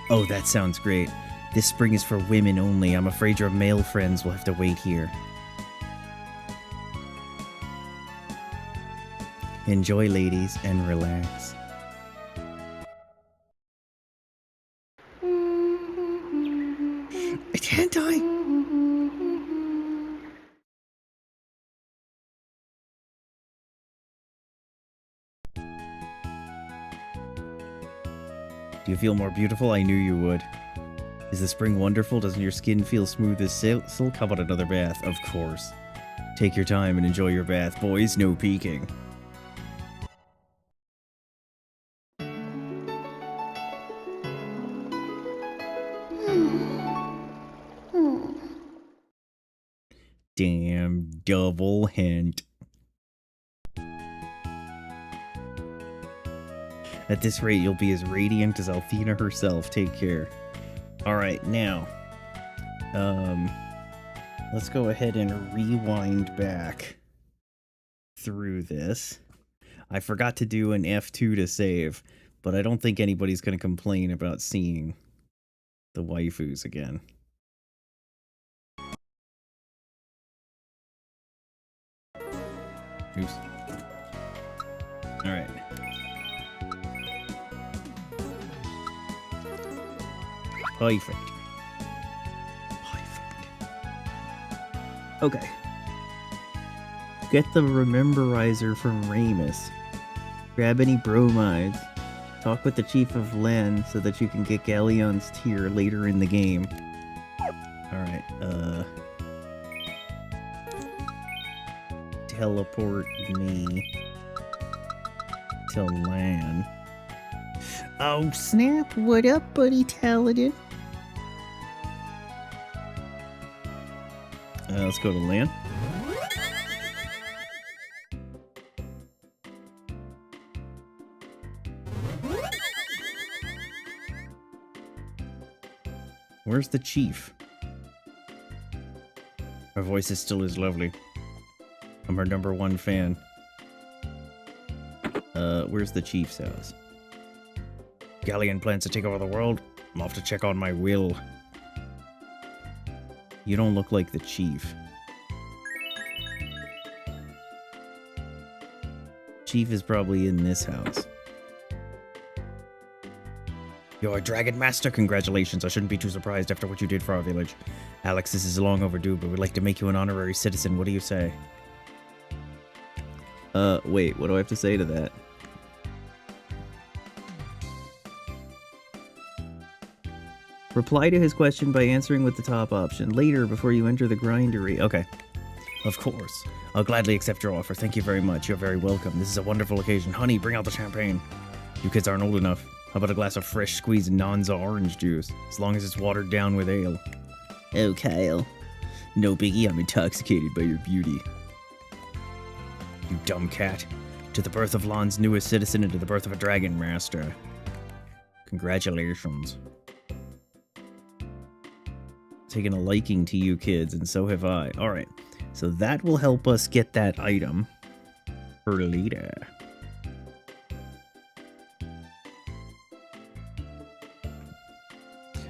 Oh, that sounds great. This spring is for women only. I'm afraid your male friends will have to wait here. Enjoy, ladies, and relax. I can't die! Do you feel more beautiful? I knew you would. Is the spring wonderful? Doesn't your skin feel smooth as silk? How about another bath? Of course. Take your time and enjoy your bath. Boys, no peeking. Damn double hint. At this rate, you'll be as radiant as Althena herself. Take care. Alright, now. Let's go ahead and rewind back through this. I forgot to do an F2 to save, but I don't think anybody's going to complain about seeing the waifus again. Oops. Alright. Perfect. Okay. Get the Rememberizer from Ramus. Grab any bromides. Talk with the Chief of Len so that you can get Galleon's Tear later in the game. Alright, teleport me to Lan. Oh snap, what up, buddy Taladin? Let's go to Lan. Where's the chief? Her voice is still as lovely. I'm her #1 fan. Where's the chief's house? Galleon plans to take over the world. I'm off to check on my will. You don't look like the chief. Chief is probably in this house. You're a Dragon Master, congratulations. I shouldn't be too surprised after what you did for our village. Alex, this is long overdue, but we'd like to make you an honorary citizen. What do you say? Wait, what do I have to say to that? Reply to his question by answering with the top option. Later, before you enter the grindery. Okay. Of course. I'll gladly accept your offer. Thank you very much. You're very welcome. This is a wonderful occasion. Honey, bring out the champagne. You kids aren't old enough. How about a glass of fresh squeezed Nonza orange juice? As long as it's watered down with ale. Oh, Kyle. No biggie, I'm intoxicated by your beauty. You dumb cat. To the birth of Lan's newest citizen and to the birth of a Dragon Master. Congratulations. Taken a liking to you kids, and so have I. Alright, so that will help us get that item for later.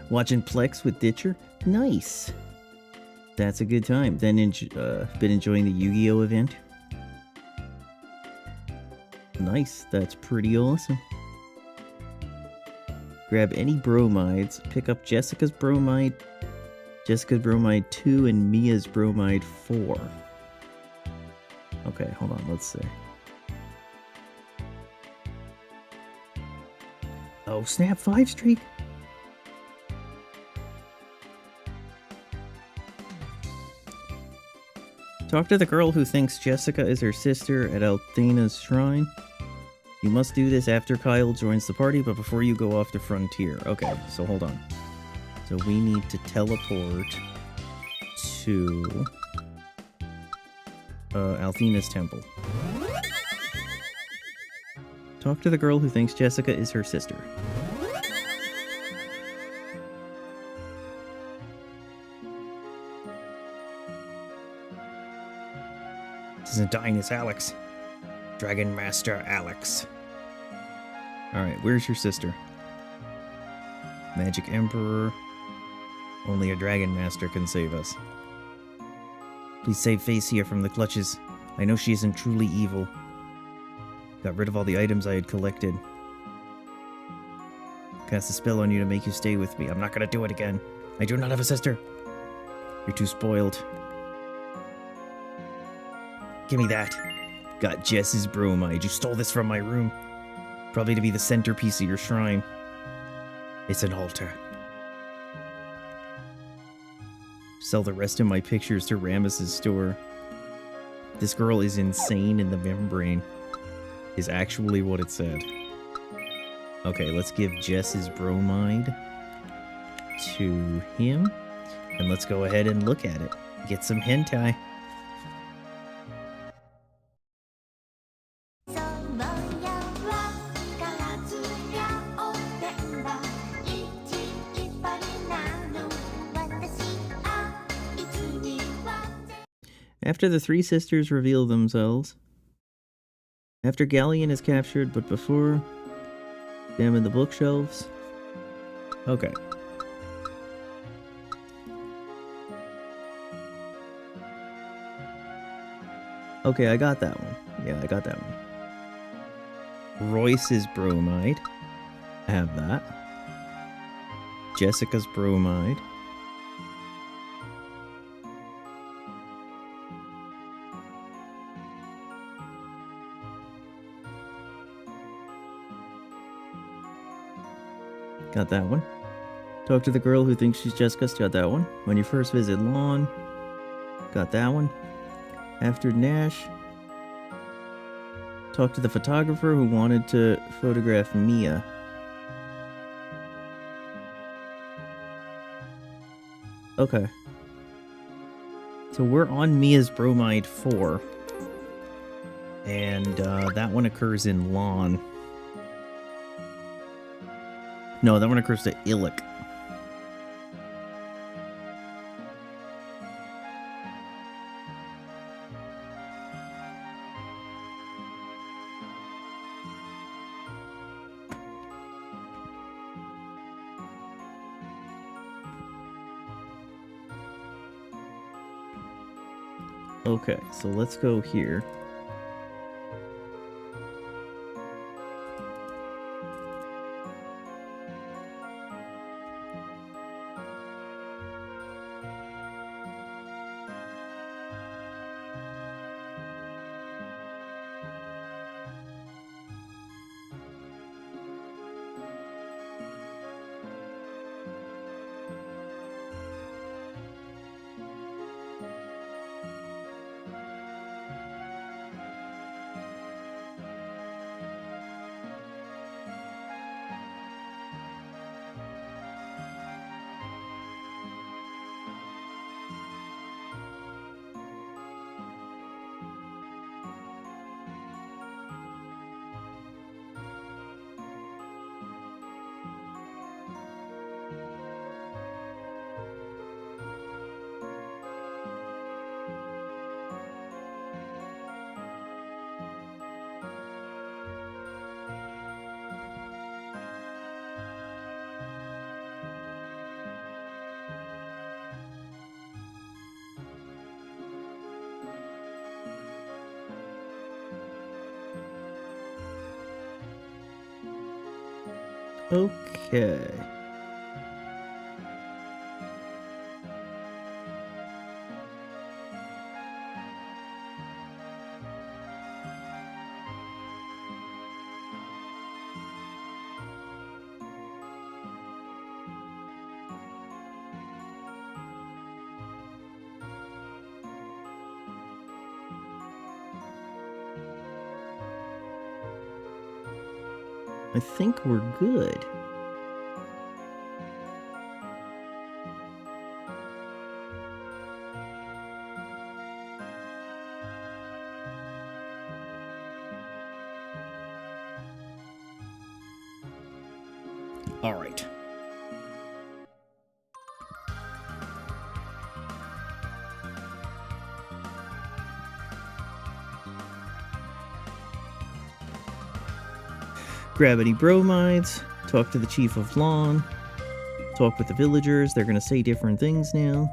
Watching Plex with Ditcher? Nice. That's a good time. Then been enjoying the Yu-Gi-Oh event? Nice, that's pretty awesome. Grab any bromides, pick up Jessica's bromide 2 and Mia's bromide 4. Okay, hold on, let's see. Oh, snap, 5 streak. Talk to the girl who thinks Jessica is her sister at Althena's shrine. You must do this after Kyle joins the party, but before you go off the frontier. Okay, so hold on. So we need to teleport to Althena's temple. Talk to the girl who thinks Jessica is her sister. This isn't dying, it's Alex. Dragon Master Alex. Alright, where's your sister? Magic Emperor. Only a Dragon Master can save us. Please save Facia from the clutches. I know she isn't truly evil. Got rid of all the items I had collected. Cast a spell on you to make you stay with me. I'm not gonna do it again. I do not have a sister. You're too spoiled. Give me that. Got Jess's bromide. You stole this from my room. Probably to be the centerpiece of your shrine. It's an altar. Sell the rest of my pictures to Ramus's store. This girl is insane in the membrane. Is actually what it said. Okay, let's give Jess's bromide to him. And let's go ahead and look at it. Get some hentai. After the three sisters reveal themselves. After Galleon is captured, but before... Examine the bookshelves. Okay. Okay, I got that one. Yeah, I got that one. Royce's bromide. I have that. Jessica's bromide. Got that one. Talk to the girl who thinks she's Jessica's. Got that one. When you first visit Lon. Got that one. After Nash. Talk to the photographer who wanted to photograph Mia. Okay. So we're on Mia's bromide 4. And that one occurs in Lon. No, that one occurs to Illic. Okay, so let's go here. Okay. I think we're good. All right. Grab any bromides, talk to the chief of Lon, talk with the villagers. They're going to say different things now.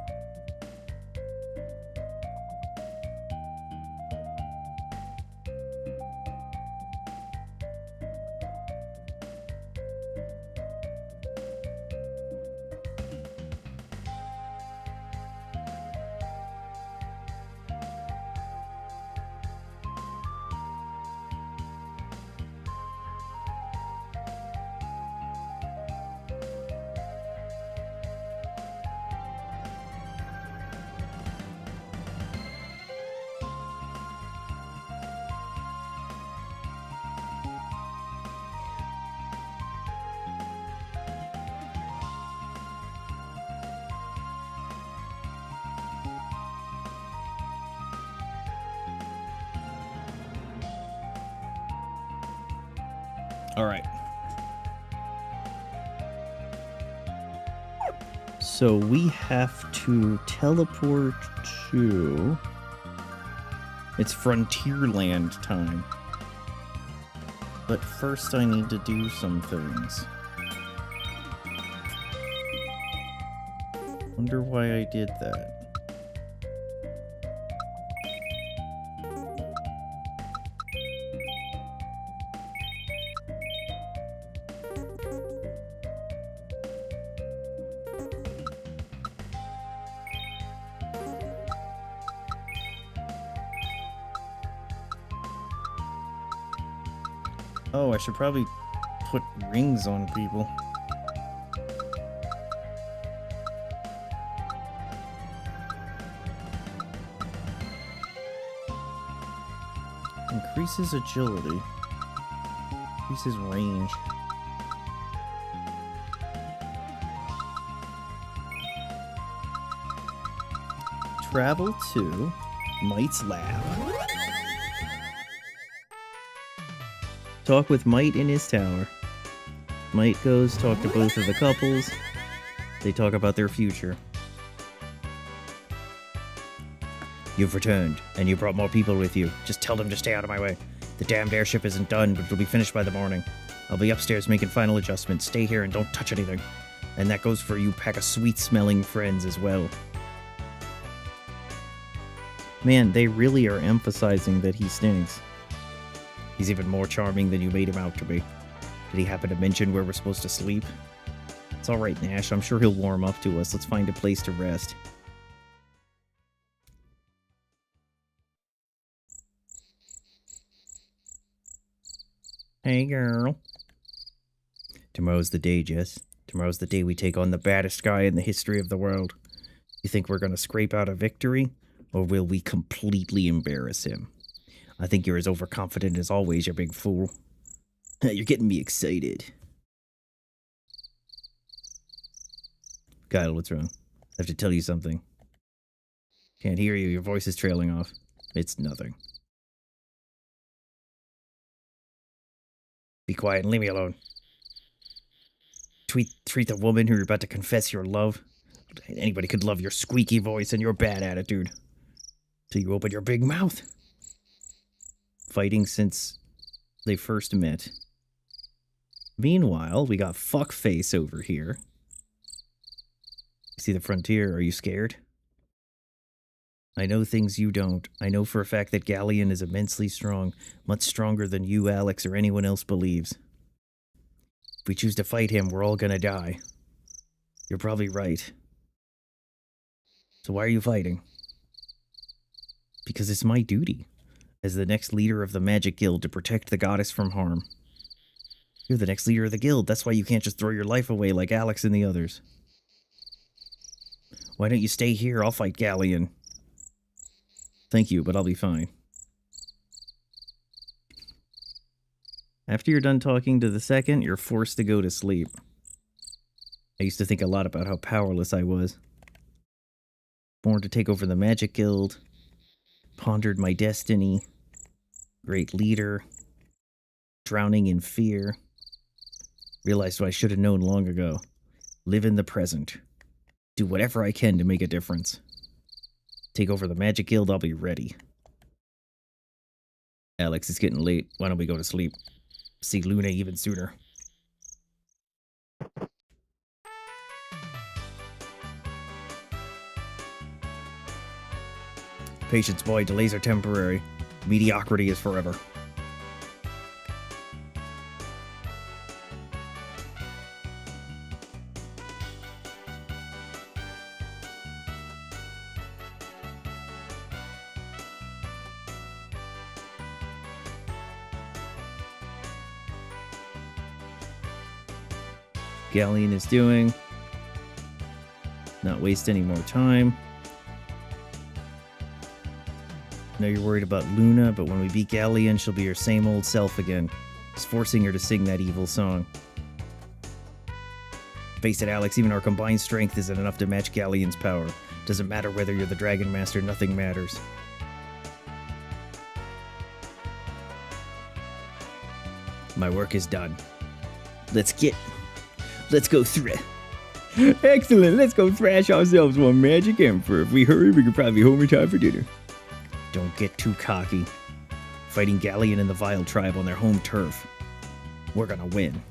All right. So we have to teleport to It's Frontierland time. But first I need to do some things. Wonder why I did that. Oh, I should probably put rings on people. Increases agility. Increases range. Travel to Might's lab. Talk with Might in his tower. Might goes talk to both of the couples. They talk about their future. You've returned, and you brought more people with you. Just tell them to stay out of my way. The damned airship isn't done, but it'll be finished by the morning. I'll be upstairs making final adjustments. Stay here and don't touch anything. And that goes for you pack of sweet-smelling friends as well. Man, they really are emphasizing that he stinks. He's even more charming than you made him out to be. Did he happen to mention where we're supposed to sleep? It's alright, Nash. I'm sure he'll warm up to us. Let's find a place to rest. Hey, girl. Tomorrow's the day, Jess. Tomorrow's the day we take on the baddest guy in the history of the world. You think we're gonna scrape out a victory? Or will we completely embarrass him? I think you're as overconfident as always, you big fool. You're getting me excited. Kyle, what's wrong? I have to tell you something. Can't hear you, your voice is trailing off. It's nothing. Be quiet and leave me alone. Treat the woman who you're about to confess your love. Anybody could love your squeaky voice and your bad attitude. Till you open your big mouth. Fighting since they first met. Meanwhile, we got Fuckface over here. See the frontier, are you scared? I know things you don't. I know for a fact that Galleon is immensely strong, much stronger than you, Alex, or anyone else believes. If we choose to fight him, we're all gonna die. You're probably right. So why are you fighting? Because it's my duty, as the next leader of the Magic Guild, to protect the goddess from harm. You're the next leader of the guild, that's why you can't just throw your life away like Alex and the others. Why don't you stay here? I'll fight Galleon. Thank you, but I'll be fine. After you're done talking to the second, you're forced to go to sleep. I used to think a lot about how powerless I was. Born to take over the Magic Guild. Pondered my destiny. Great leader. Drowning in fear. Realized what I should have known long ago. Live in the present. Do whatever I can to make a difference. Take over the Magic Guild, I'll be ready. Alex, it's getting late. Why don't we go to sleep? See Luna even sooner. Patience, boy. Delays are temporary. Mediocrity is forever. Galleon is doing. Not waste any more time. I know you're worried about Luna, but when we beat Galleon, she'll be her same old self again. Just forcing her to sing that evil song. Face it, Alex, even our combined strength isn't enough to match Galleon's power. Doesn't matter whether you're the Dragon Master, nothing matters. My work is done. Let's go Excellent, let's go thrash ourselves one magic emperor. If we hurry, we could probably be home in time for dinner. Don't get too cocky. Fighting Galleon and the Vile Tribe on their home turf. We're gonna win.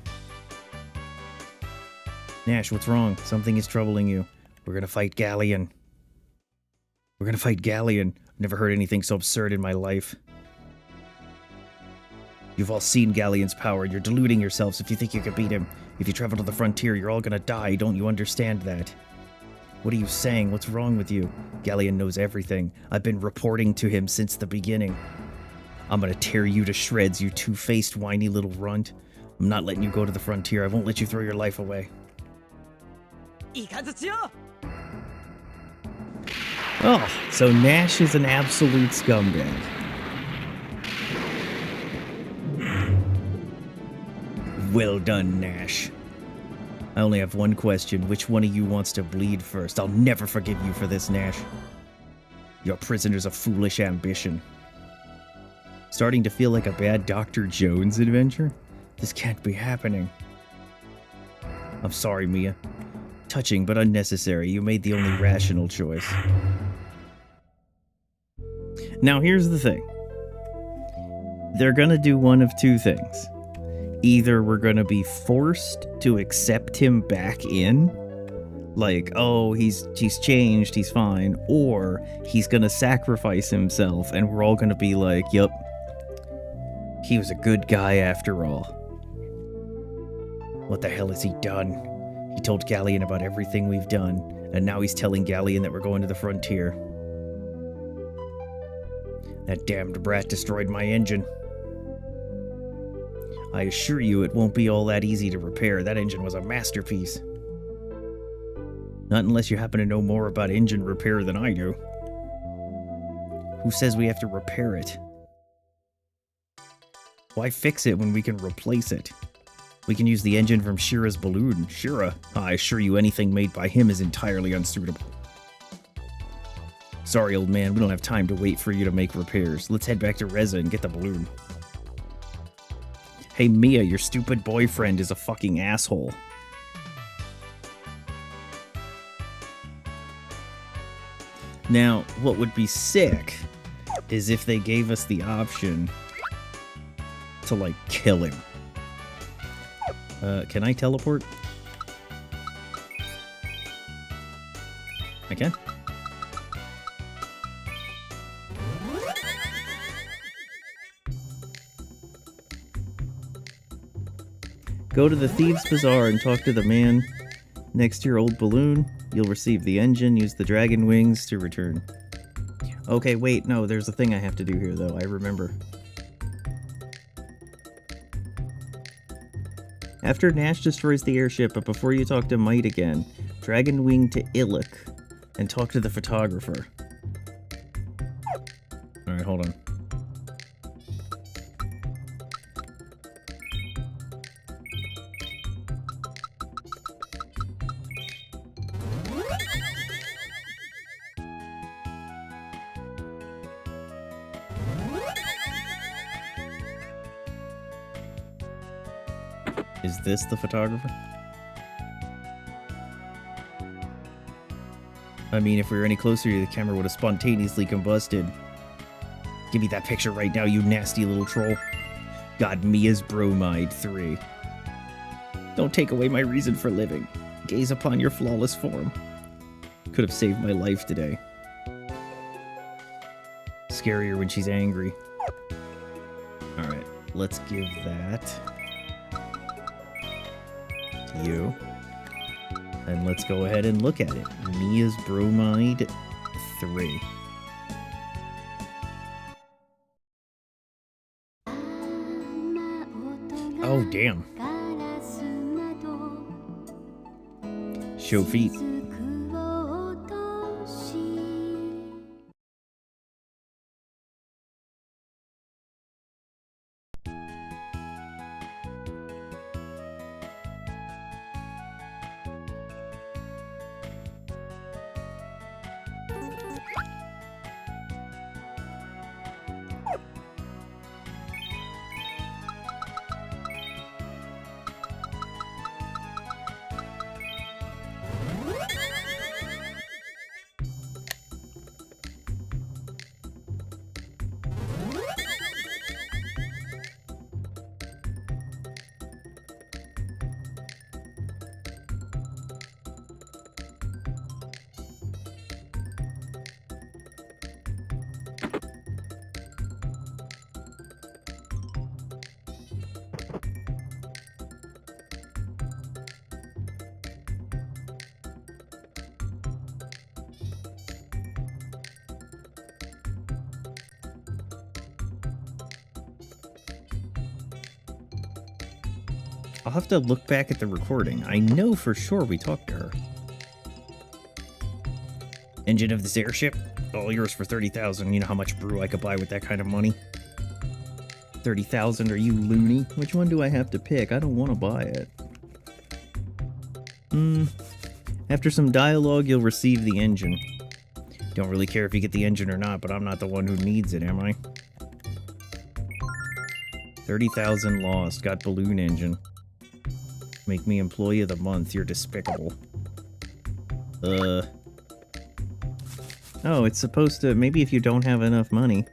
Nash, what's wrong? Something is troubling you. We're gonna fight Galleon. We're gonna fight Galleon. I've never heard anything so absurd in my life. You've all seen Galleon's power. You're deluding yourselves if you think you can beat him. If you travel to the frontier, you're all gonna die. Don't you understand that? What are you saying? What's wrong with you? Galleon knows everything. I've been reporting to him since the beginning. I'm gonna tear you to shreds, you two-faced, whiny little runt. I'm not letting you go to the frontier. I won't let you throw your life away. Oh, so Nash is an absolute scumbag. Well done, Nash. I only have one question. Which one of you wants to bleed first? I'll never forgive you for this, Nash. You're prisoners of foolish ambition. Starting to feel like a bad Dr. Jones adventure? This can't be happening. I'm sorry, Mia. Touching but unnecessary. You made the only rational choice. Now here's the thing. They're gonna do one of two things. Either we're gonna be forced to accept him back in, like, oh, he's changed, he's fine, or he's gonna sacrifice himself and we're all gonna be like, yep, he was a good guy after all. What the hell has he done? He told Galleon about everything we've done, and now he's telling Galleon that we're going to the frontier. That damned brat destroyed my engine. I assure you it won't be all that easy to repair. That engine was a masterpiece. Not unless you happen to know more about engine repair than I do. Who says we have to repair it? Why fix it when we can replace it? We can use the engine from Shira's balloon. Shira, I assure you anything made by him is entirely unsuitable. Sorry, old man, we don't have time to wait for you to make repairs. Let's head back to Reza and get the balloon. Hey, Mia, your stupid boyfriend is a fucking asshole. Now, what would be sick is if they gave us the option to, like, kill him. Can I teleport? I can? Go to the Thieves' Bazaar and talk to the man next to your old balloon. You'll receive the engine, use the dragon wings to return. Okay, wait, no, there's a thing I have to do here, though. I remember. After Nash destroys the airship, but before you talk to Might again, dragon wing to Illick and talk to the photographer. Alright, hold on. Is this the photographer? I mean, if we were any closer, the camera would have spontaneously combusted. Give me that picture right now, you nasty little troll. God, Mia's bromide 3. Don't take away my reason for living. Gaze upon your flawless form. Could have saved my life today. Scarier when she's angry. Alright, let's give that to you. And let's go ahead and look at it. Mia's bromide 3. Oh, damn. Show feet. I'll have to look back at the recording. I know for sure we talked to her. Engine of this airship? All yours for 30,000. You know how much brew I could buy with that kind of money? 30,000? Are you loony? Which one do I have to pick? I don't want to buy it. After some dialogue, you'll receive the engine. Don't really care if you get the engine or not, but I'm not the one who needs it, am I? 30,000 lost. Got balloon engine. Make me employee of the month. You're despicable. Oh, it's supposed to... Maybe if you don't have enough money.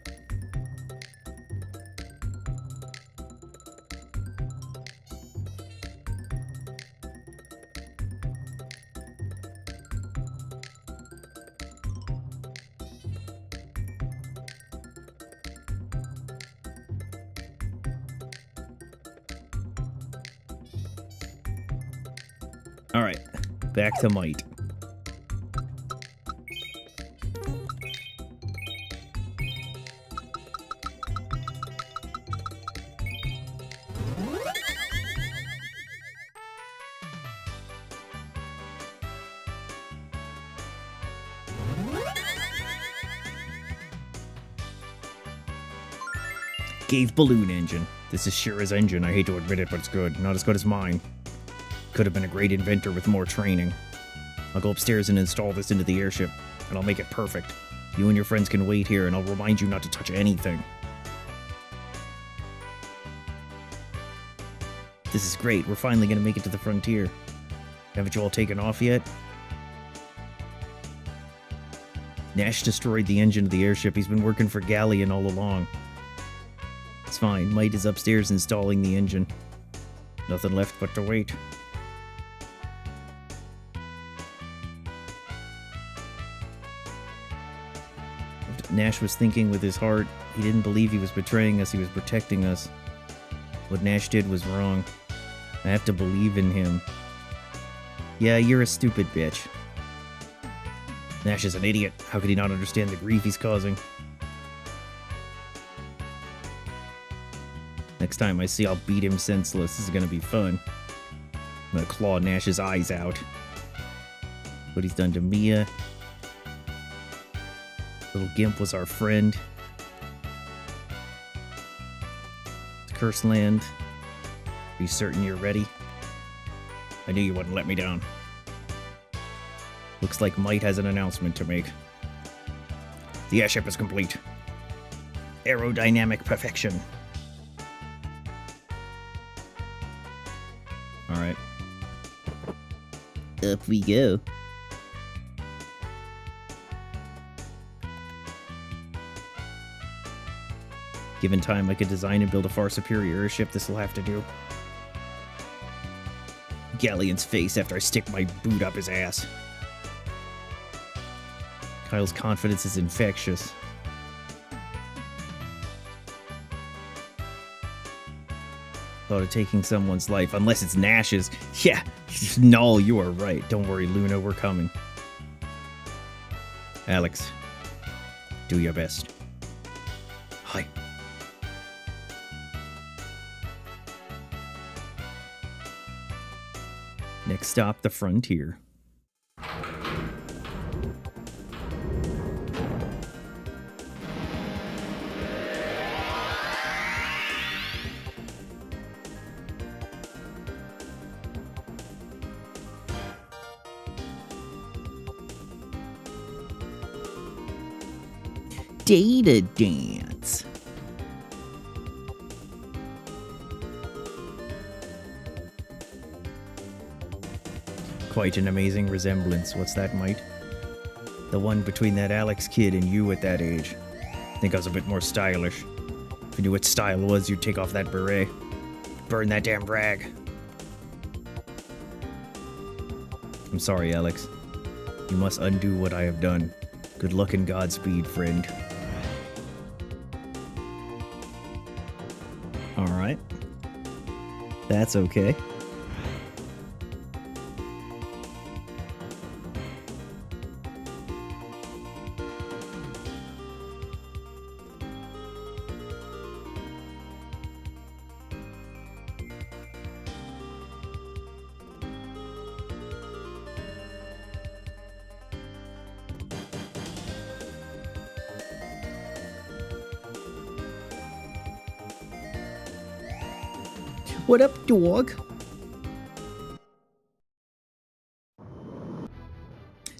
Alright, back to Might. Gave balloon engine. This is Shira's engine. I hate to admit it, but it's good. Not as good as mine. Could have been a great inventor with more training. I'll go upstairs and install this into the airship, and I'll make it perfect. You and your friends can wait here, and I'll remind you not to touch anything. This is great. We're finally gonna make it to the frontier. Haven't you all taken off yet? Nash destroyed the engine of the airship. He's been working for Galleon all along. It's fine. Might is upstairs installing the engine. Nothing left but to wait. Nash was thinking with his heart. He didn't believe he was betraying us. He was protecting us. What Nash did was wrong. I have to believe in him. Yeah, you're a stupid bitch. Nash is an idiot. How could he not understand the grief he's causing? Next time I see, I'll beat him senseless. This is gonna be fun. I'm gonna claw Nash's eyes out. What he's done to Mia. Little Gimp was our friend. It's Cursed Land. Are you certain you're ready? I knew you wouldn't let me down. Looks like Might has an announcement to make. The airship is complete. Aerodynamic perfection. Alright. Up we go. Given time, I could design and build a far superior airship. This will have to do. Galleon's face after I stick my boot up his ass. Kyle's confidence is infectious. Thought of taking someone's life, unless it's Nash's. Yeah, no, you are right. Don't worry, Luna, we're coming. Alex, do your best. Hi. Next stop, the frontier. Data dance. Quite an amazing resemblance. What's that, Might? The one between that Alex kid and you at that age. I think I was a bit more stylish. If you knew what style was, you'd take off that beret. Burn that damn rag. I'm sorry, Alex. You must undo what I have done. Good luck and Godspeed, friend. Alright. That's okay. What up, dog?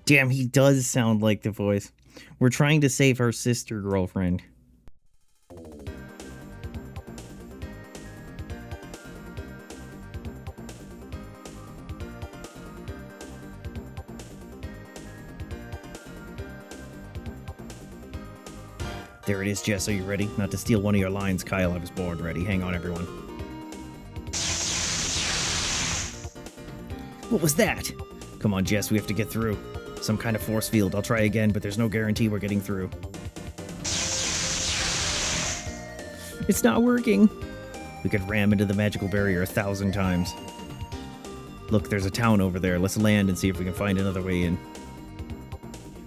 Damn, he does sound like the voice. We're trying to save our sister girlfriend. There it is, Jess. Are you ready? Not to steal one of your lines, Kyle. I was born ready. Hang on, everyone. What was that? Come on, Jess. We have to get through. Some kind of force field. I'll try again, but there's no guarantee we're getting through. It's not working. We could ram into the magical barrier 1,000 times. Look, there's a town over there. Let's land and see if we can find another way in.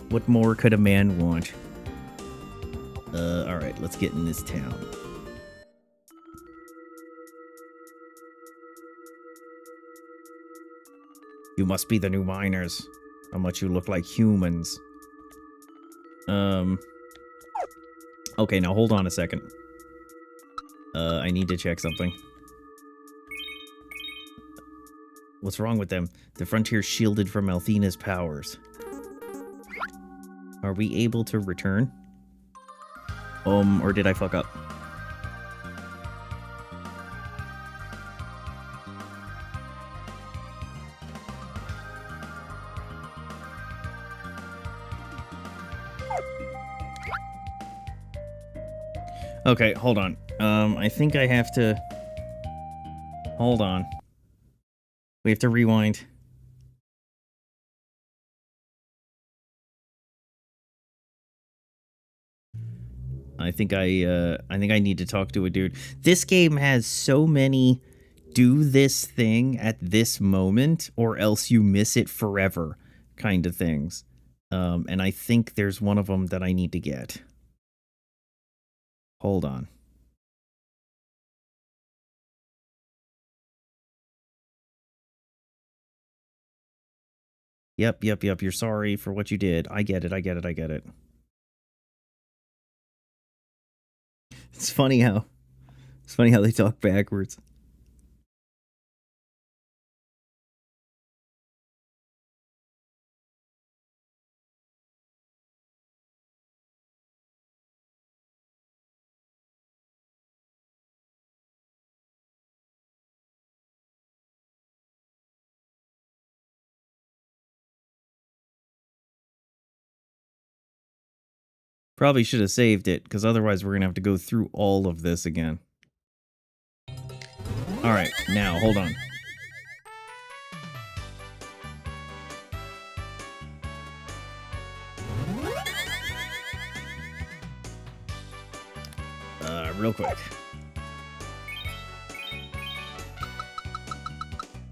What more could a man want? Alright, let's get in this town. You must be the new miners. How much you look like humans. Okay, now hold on a second. I need to check something. What's wrong with them? The frontier's shielded from Althena's powers. Are we able to return? Or did I fuck up? Okay, hold on. I think I have to... Hold on. We have to rewind. I think I need to talk to a dude. This game has so many do this thing at this moment or else you miss it forever kind of things. And I think there's one of them that I need to get. Hold on. Yep. You're sorry for what you did. I get it. It's funny how they talk backwards. Probably should have saved it, because otherwise we're going to have to go through all of this again. Alright, now, hold on. Real quick.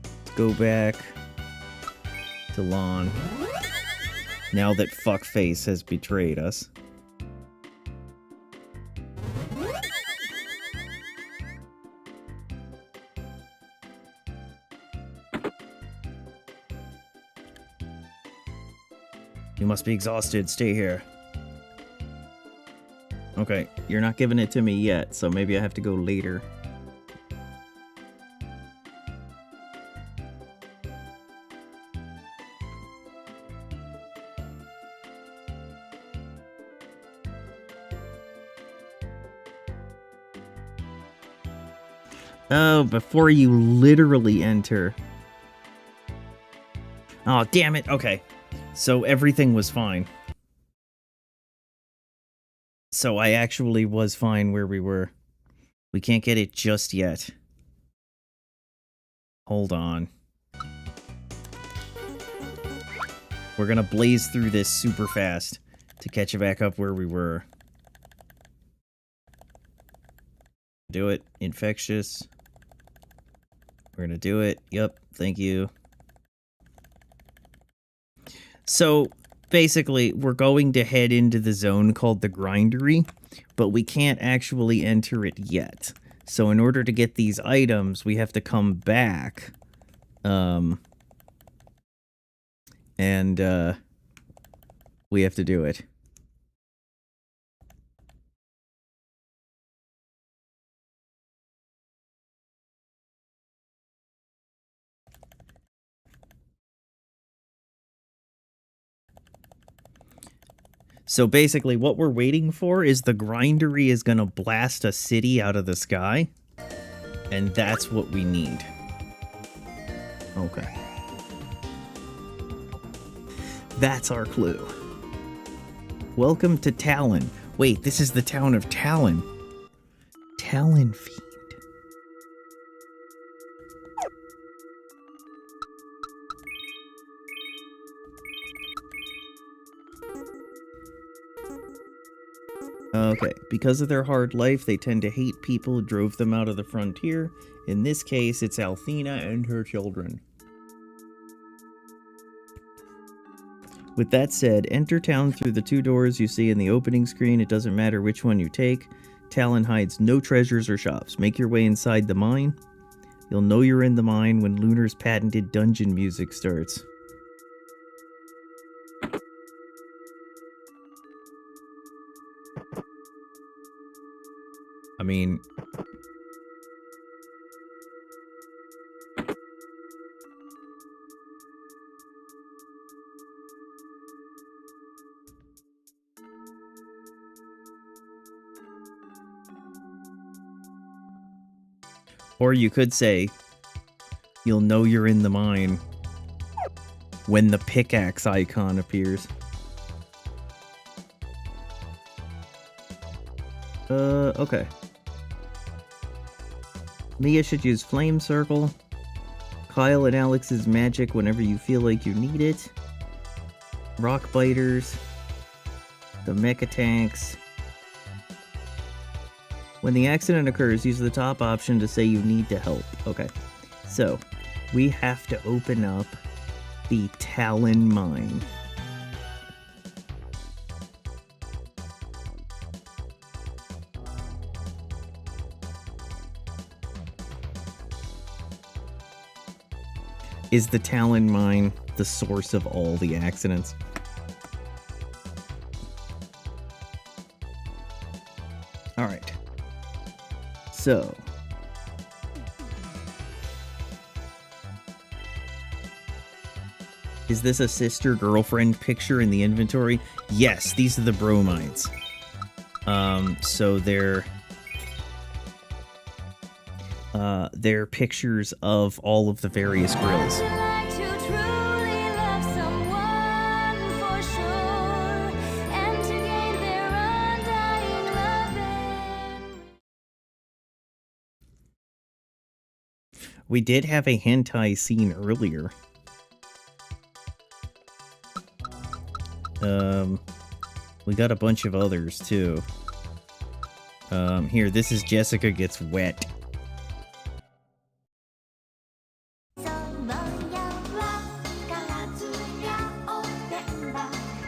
Let's go back to Lon. Now that fuckface has betrayed us. You must be exhausted. Stay here. Okay, you're not giving it to me yet, so maybe I have to go later. Oh, before you literally enter. Oh, damn it. Okay. So everything was fine. So I actually was fine where we were. We can't get it just yet. Hold on. We're gonna blaze through this super fast to catch it back up where we were. Do it. Infectious. We're gonna do it. Yep. Thank you. So, basically, we're going to head into the zone called the Grindery, but we can't actually enter it yet. So in order to get these items, we have to come back. We have to do it. So basically what we're waiting for is the grindery is going to blast a city out of the sky. And that's what we need. Okay. That's our clue. Welcome to Talon. Wait, this is the town of Talon. Talon Fiend. Okay, because of their hard life, they tend to hate people who drove them out of the frontier. In this case, it's Althena and her children. With that said, enter town through the 2 doors you see in the opening screen. It doesn't matter which one you take. Talon hides no treasures or shops. Make your way inside the mine. You'll know you're in the mine when Lunar's patented dungeon music starts. I mean... Or you could say, you'll know you're in the mine when the pickaxe icon appears. Okay. Mia should use Flame Circle. Kyle and Alex's magic whenever you feel like you need it. Rock Biters. The Mecha Tanks. When the accident occurs, use the top option to say you need to help. Okay, so we have to open up the Talon Mine. Is the Talon Mine the source of all the accidents? All right. So, is this a sister-girlfriend picture in the inventory? Yes, these are the bromides. So they're pictures of all of the various grills. We did have a hentai scene earlier. We got a bunch of others too. Here, this is Jessica Gets Wet.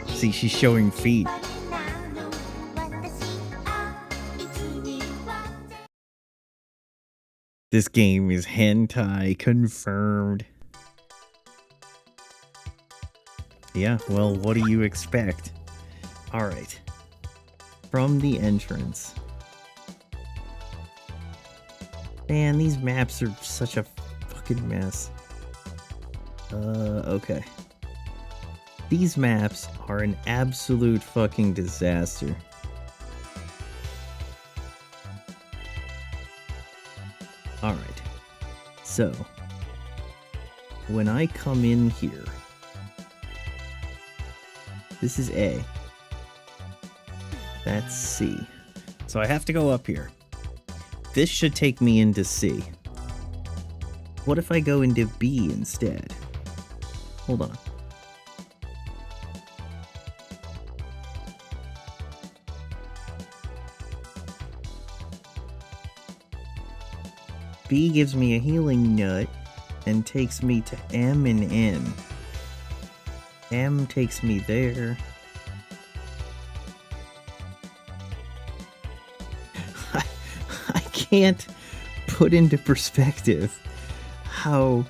See, she's showing feet. This game is hentai confirmed. Yeah, well, what do you expect? Alright. From the entrance. Man, these maps are such a fucking mess. Okay. These maps are an absolute fucking disaster. Alright, so, when I come in here, this is A, that's C, so I have to go up here. This should take me into C. What if I go into B instead? Hold on. B gives me a healing nut and takes me to M and N. M takes me there. I can't put into perspective how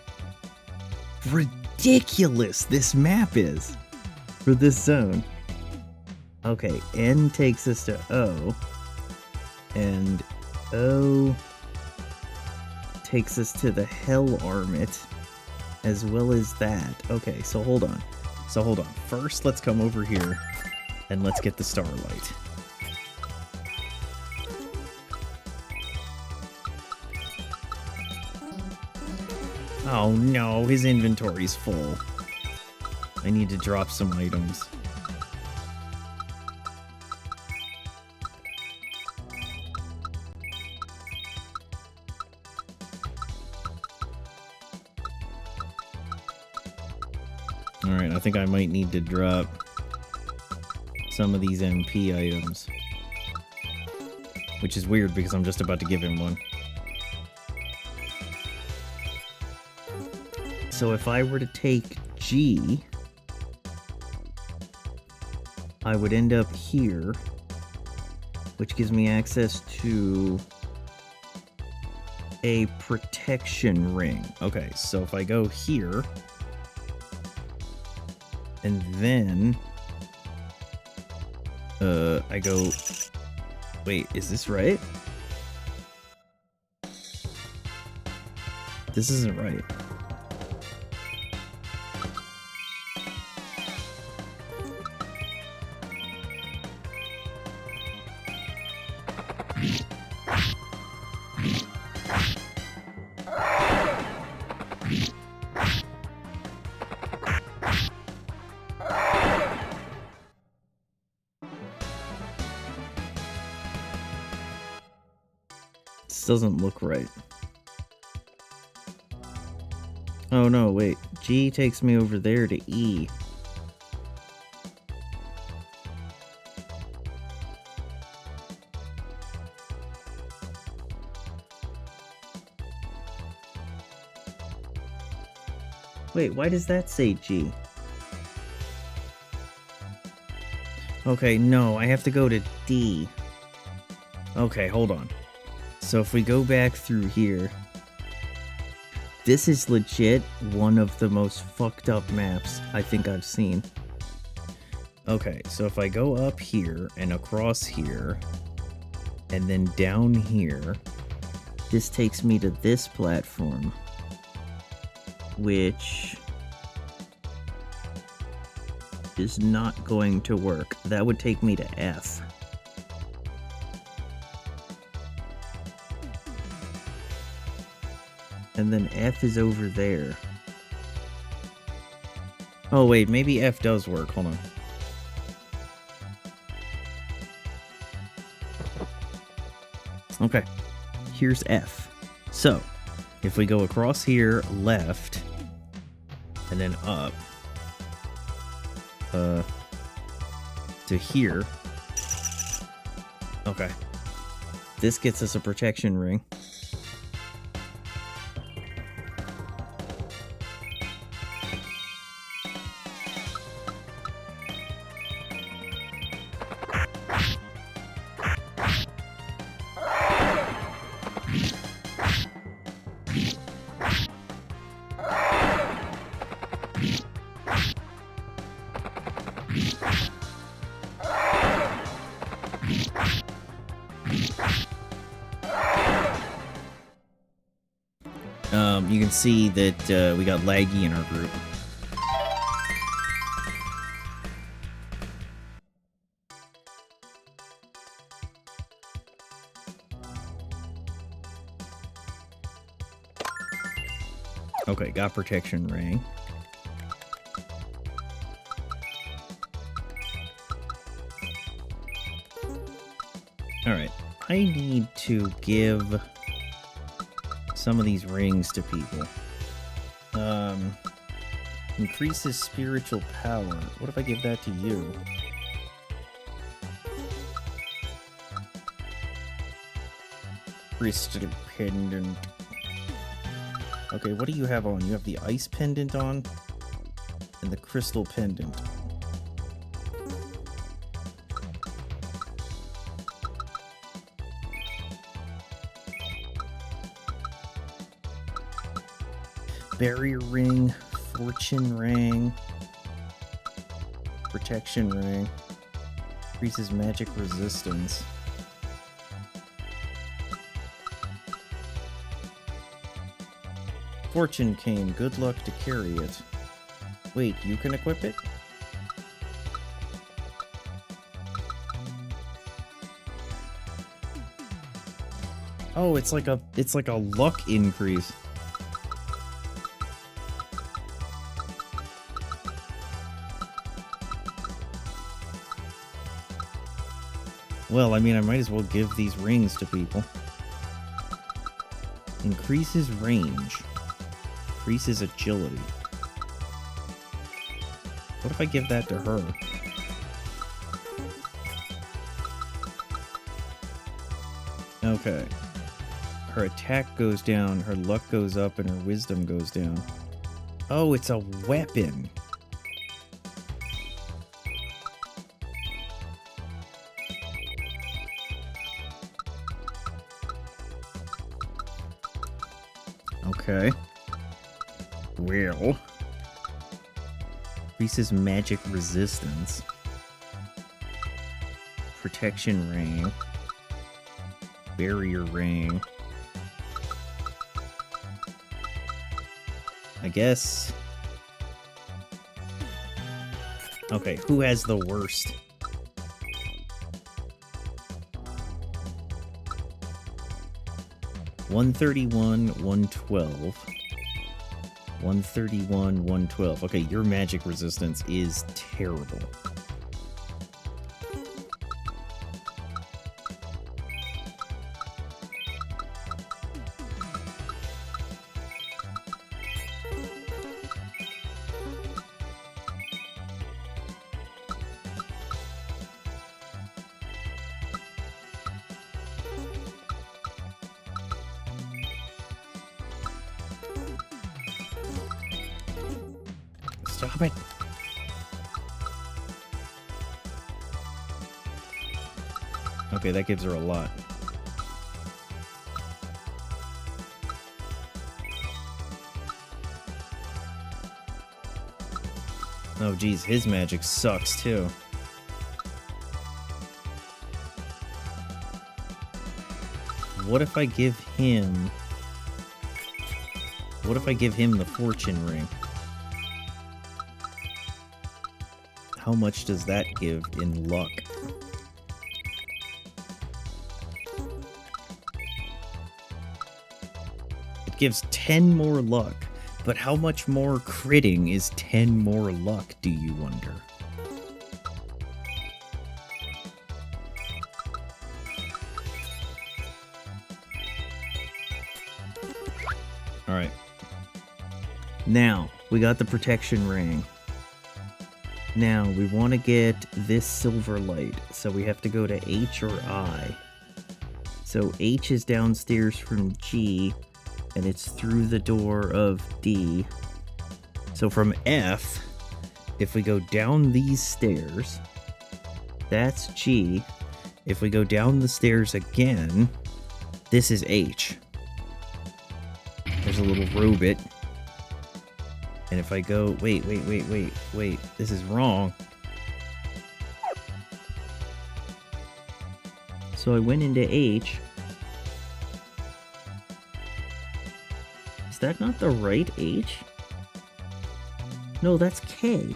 ridiculous this map is for this zone. Okay, N takes us to O, and O takes us to the Hell Armit, as well as that. Okay, so hold on. First, let's come over here And let's get the starlight. Oh no, his inventory's full. I need to drop some items. Alright, I think I might need to drop some of these MP items. Which is weird because I'm just about to give him one. So if I were to take G, I would end up here, which gives me access to a protection ring. Okay, so if I go here, and then I go, wait, is this right? This isn't right. This doesn't look right. Oh no, wait. G takes me over there to E. Wait, why does that say G? Okay, no, I have to go to D. Okay, hold on. So if we go back through here, this is legit one of the most fucked up maps I think I've seen. Okay, so if I go up here and across here, and then down here, this takes me to this platform, which is not going to work. That would take me to F. And then F is over there. Oh wait, maybe F does work. Hold on. Okay, here's F. So, if we go across here, left, and then up, to here. Okay. This gets us a protection ring. You can see that we got laggy in our group. Okay, got protection ring. Alright, I need to give some of these rings to people. Increases spiritual power. What if I give that to you? Crystal pendant. Okay, what do you have on? You have the ice pendant on and the crystal pendant. Barrier ring, fortune ring, protection ring, increases magic resistance. Fortune cane, good luck to carry it. Wait, you can equip it? Oh, it's like a luck increase. Well, I mean, I might as well give these rings to people. Increases range. Increases agility. What if I give that to her? Okay. Her attack goes down, her luck goes up, and her wisdom goes down. Oh, it's a weapon. Okay. Well. Increases magic resistance. Protection ring. Barrier ring. I guess. Okay, who has the worst? $131, $112. $131, $112. Okay, your magic resistance is terrible. Stop it. Okay, that gives her a lot. Oh geez, his magic sucks too. What if I give him... What if I give him the fortune ring? How much does that give in luck? It gives 10 more luck, but how much more critting is 10 more luck, do you wonder? Alright. Now, we got the protection ring. Now, we want to get this silver light, so we have to go to H or I. So H is downstairs from G, and it's through the door of D. So from F, if we go down these stairs, that's G. If we go down the stairs again, this is H. There's a little robot. And if I go, wait, this is wrong. So I went into H. Is that not the right H? No, that's K.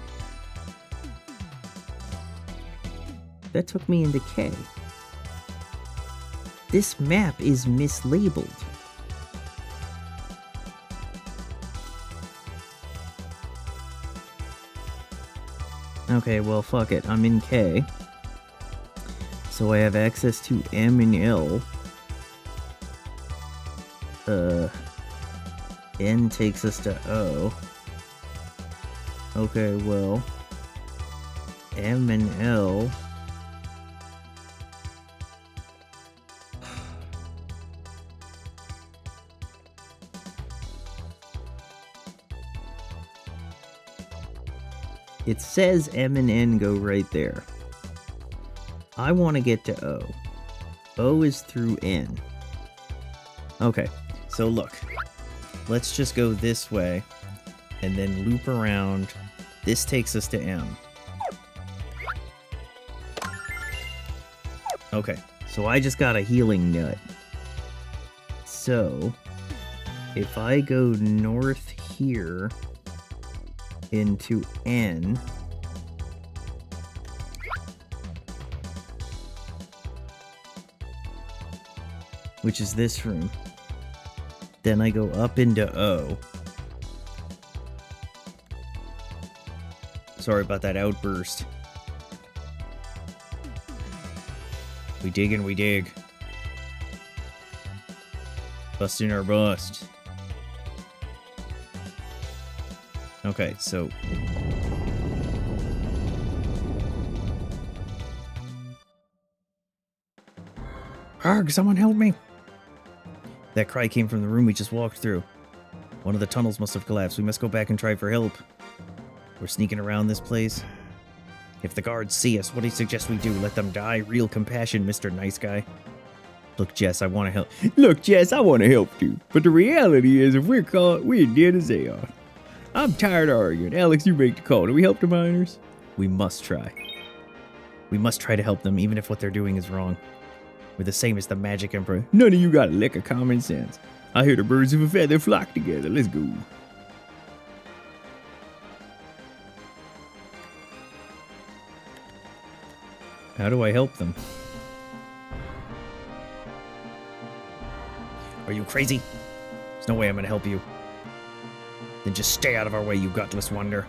That took me into K. This map is mislabeled. Okay, well, fuck it. I'm in K. So I have access to M and L. N takes us to O. Okay, well, M and L. It says M and N go right there. I want to get to O. O is through N. Okay, so look. Let's just go this way and then loop around. This takes us to M. Okay, so I just got a healing nut. So, if I go north here into N, which is this room. Then I go up into O. Sorry about that outburst. We dig and we dig. Busting our bust. Okay, so... Arg, someone help me! That cry came from the room we just walked through. One of the tunnels must have collapsed. We must go back and try for help. We're sneaking around this place. If the guards see us, what do you suggest we do? Let them die? Real compassion, Mr. Nice Guy. Look, Jess, I want to help. Look, Jess, I want to help too. But the reality is, if we're caught, we're dead as they are. I'm tired of arguing. Alex, you make the call. Do we help the miners? We must try. We must try to help them, even if what they're doing is wrong. We're the same as the Magic Emperor. None of you got a lick of common sense. I hear the birds of a feather flock together. Let's go. How do I help them? Are you crazy? There's no way I'm gonna help you. Then just stay out of our way, you gutless wonder.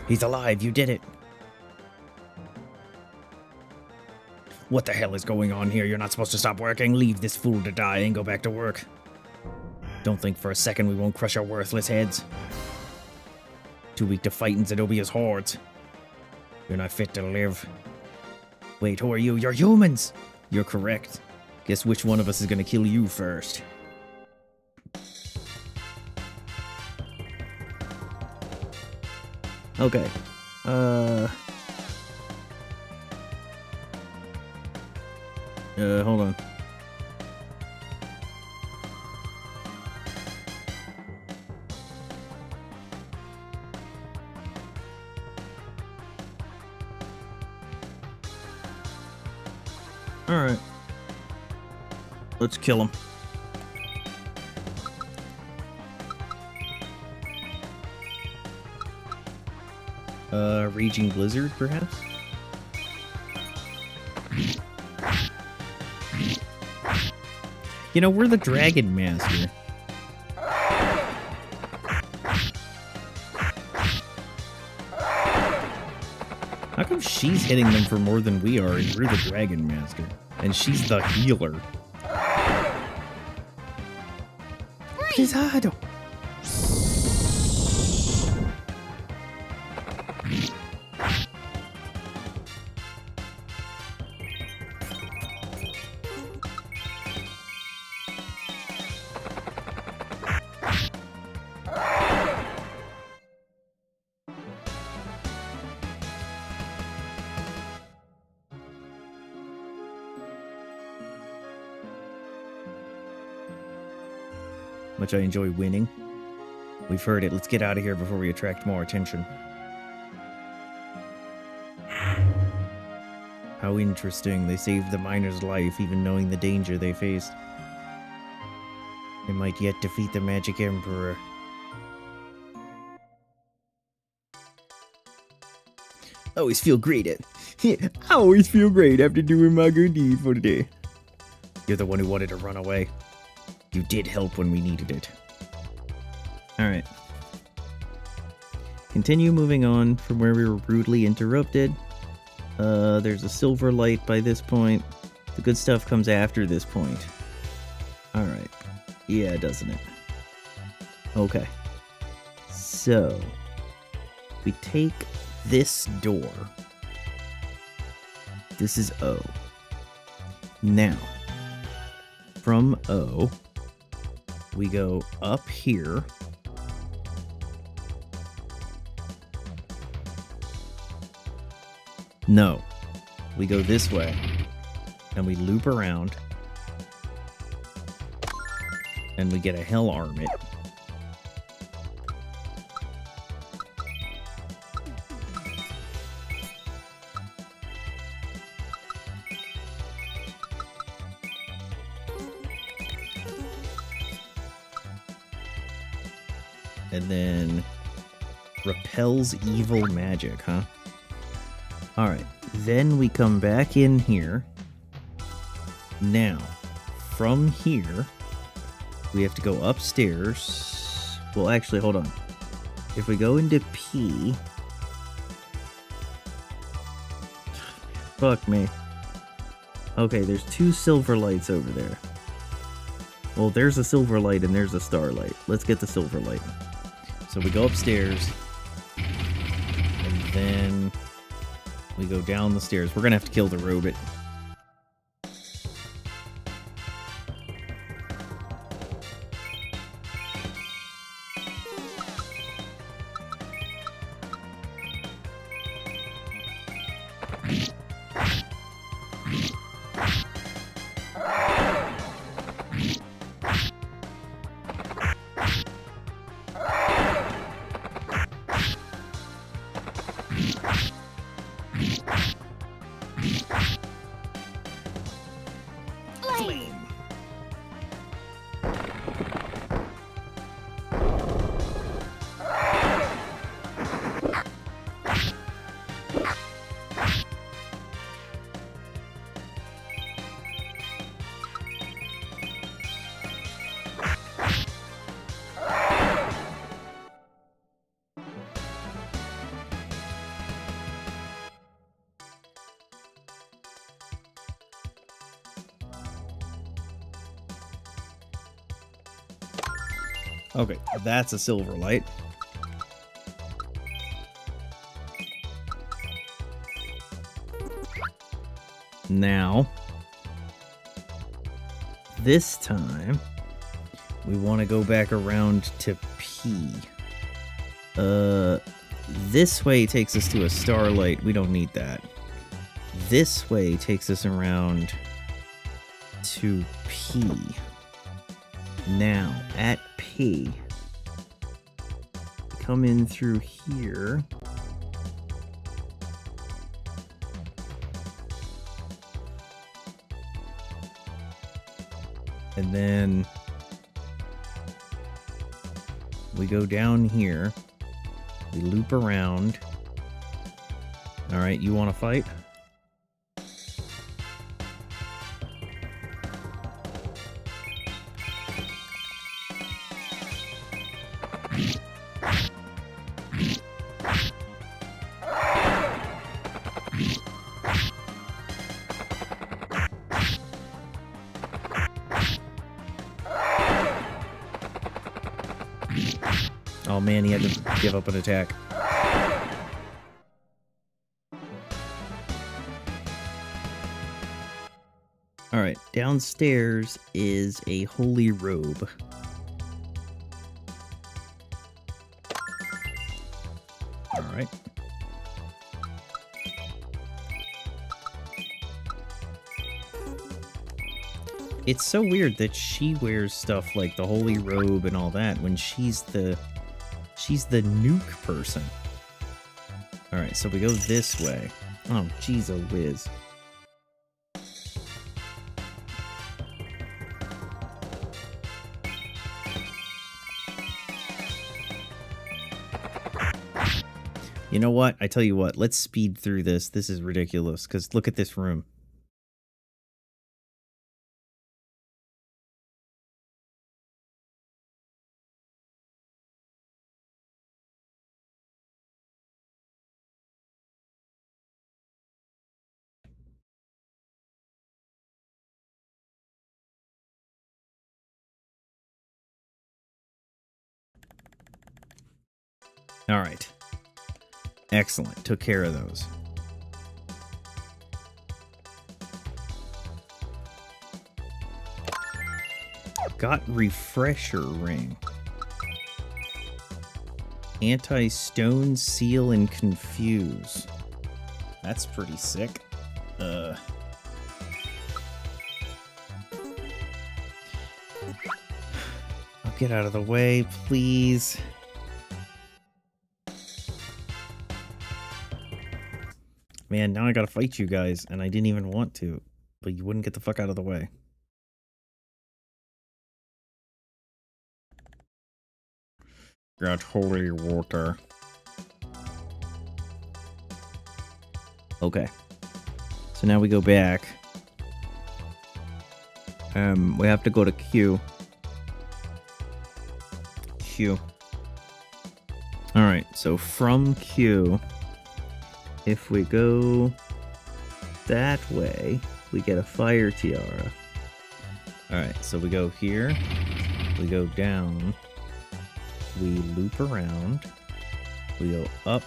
He's alive, you did it. What the hell is going on here? You're not supposed to stop working. Leave this fool to die and go back to work. Don't think for a second we won't crush our worthless heads. Too weak to fight in Zenobia's hordes. You're not fit to live. Wait, who are you? You're humans! You're correct. Guess which one of us is gonna kill you first? Okay. Hold on. Alright. Let's kill him. Raging Blizzard, perhaps? You know, we're the Dragon Master. How come she's hitting them for more than we are and we're the Dragon Master? And she's the healer. Pesado. Much I enjoy winning. We've heard it. Let's get out of here before we attract more attention. How interesting. They saved the miner's life, even knowing the danger they faced. They might yet defeat the Magic Emperor. I always feel great I always feel great after doing my good deed for the day. You're the one who wanted to run away. You did help when we needed it. Alright. Continue moving on from where we were rudely interrupted. There's a silver light by this point. The good stuff comes after this point. Alright. Yeah, doesn't it? Okay. So, we take this door. This is O. Now, from O, we go up here. No. We go this way. And we loop around. And we get a hell armlet. And then repels evil magic, huh? Alright, then we come back in here. Now, from here, we have to go upstairs. Well, actually, hold on. If we go into P... Fuck me. Okay, there's 2 silver lights over there. Well, there's a silver light and there's a starlight. Let's get the silver light. So we go upstairs. And then we go down the stairs. We're gonna have to kill the robot. Flame. Okay, that's a silver light. Now, this time, we want to go back around to P. This way takes us to a starlight. We don't need that. This way takes us around to P. Now, at P, come in through here. And then we go down here. We loop around. All right, you want to fight? Oh man, he had to give up an attack. Alright, downstairs is a holy robe. Alright. It's so weird that she wears stuff like the holy robe and all that when she's the nuke person. Alright, so we go this way. Oh, jeez, a whiz. You know what? I tell you what, let's speed through this. This is ridiculous, because look at this room. All right. Excellent. Took care of those. Got refresher ring. Anti-stone, seal, and confuse. That's pretty sick. I'll get out of the way, please. Man, now I gotta fight you guys, and I didn't even want to, but you wouldn't get the fuck out of the way. Got holy water. Okay. So now we go back. We have to go to Q. Q. Alright, so from Q, if we go that way, we get a fire tiara. Alright, so we go here, we go down, we loop around, we go up,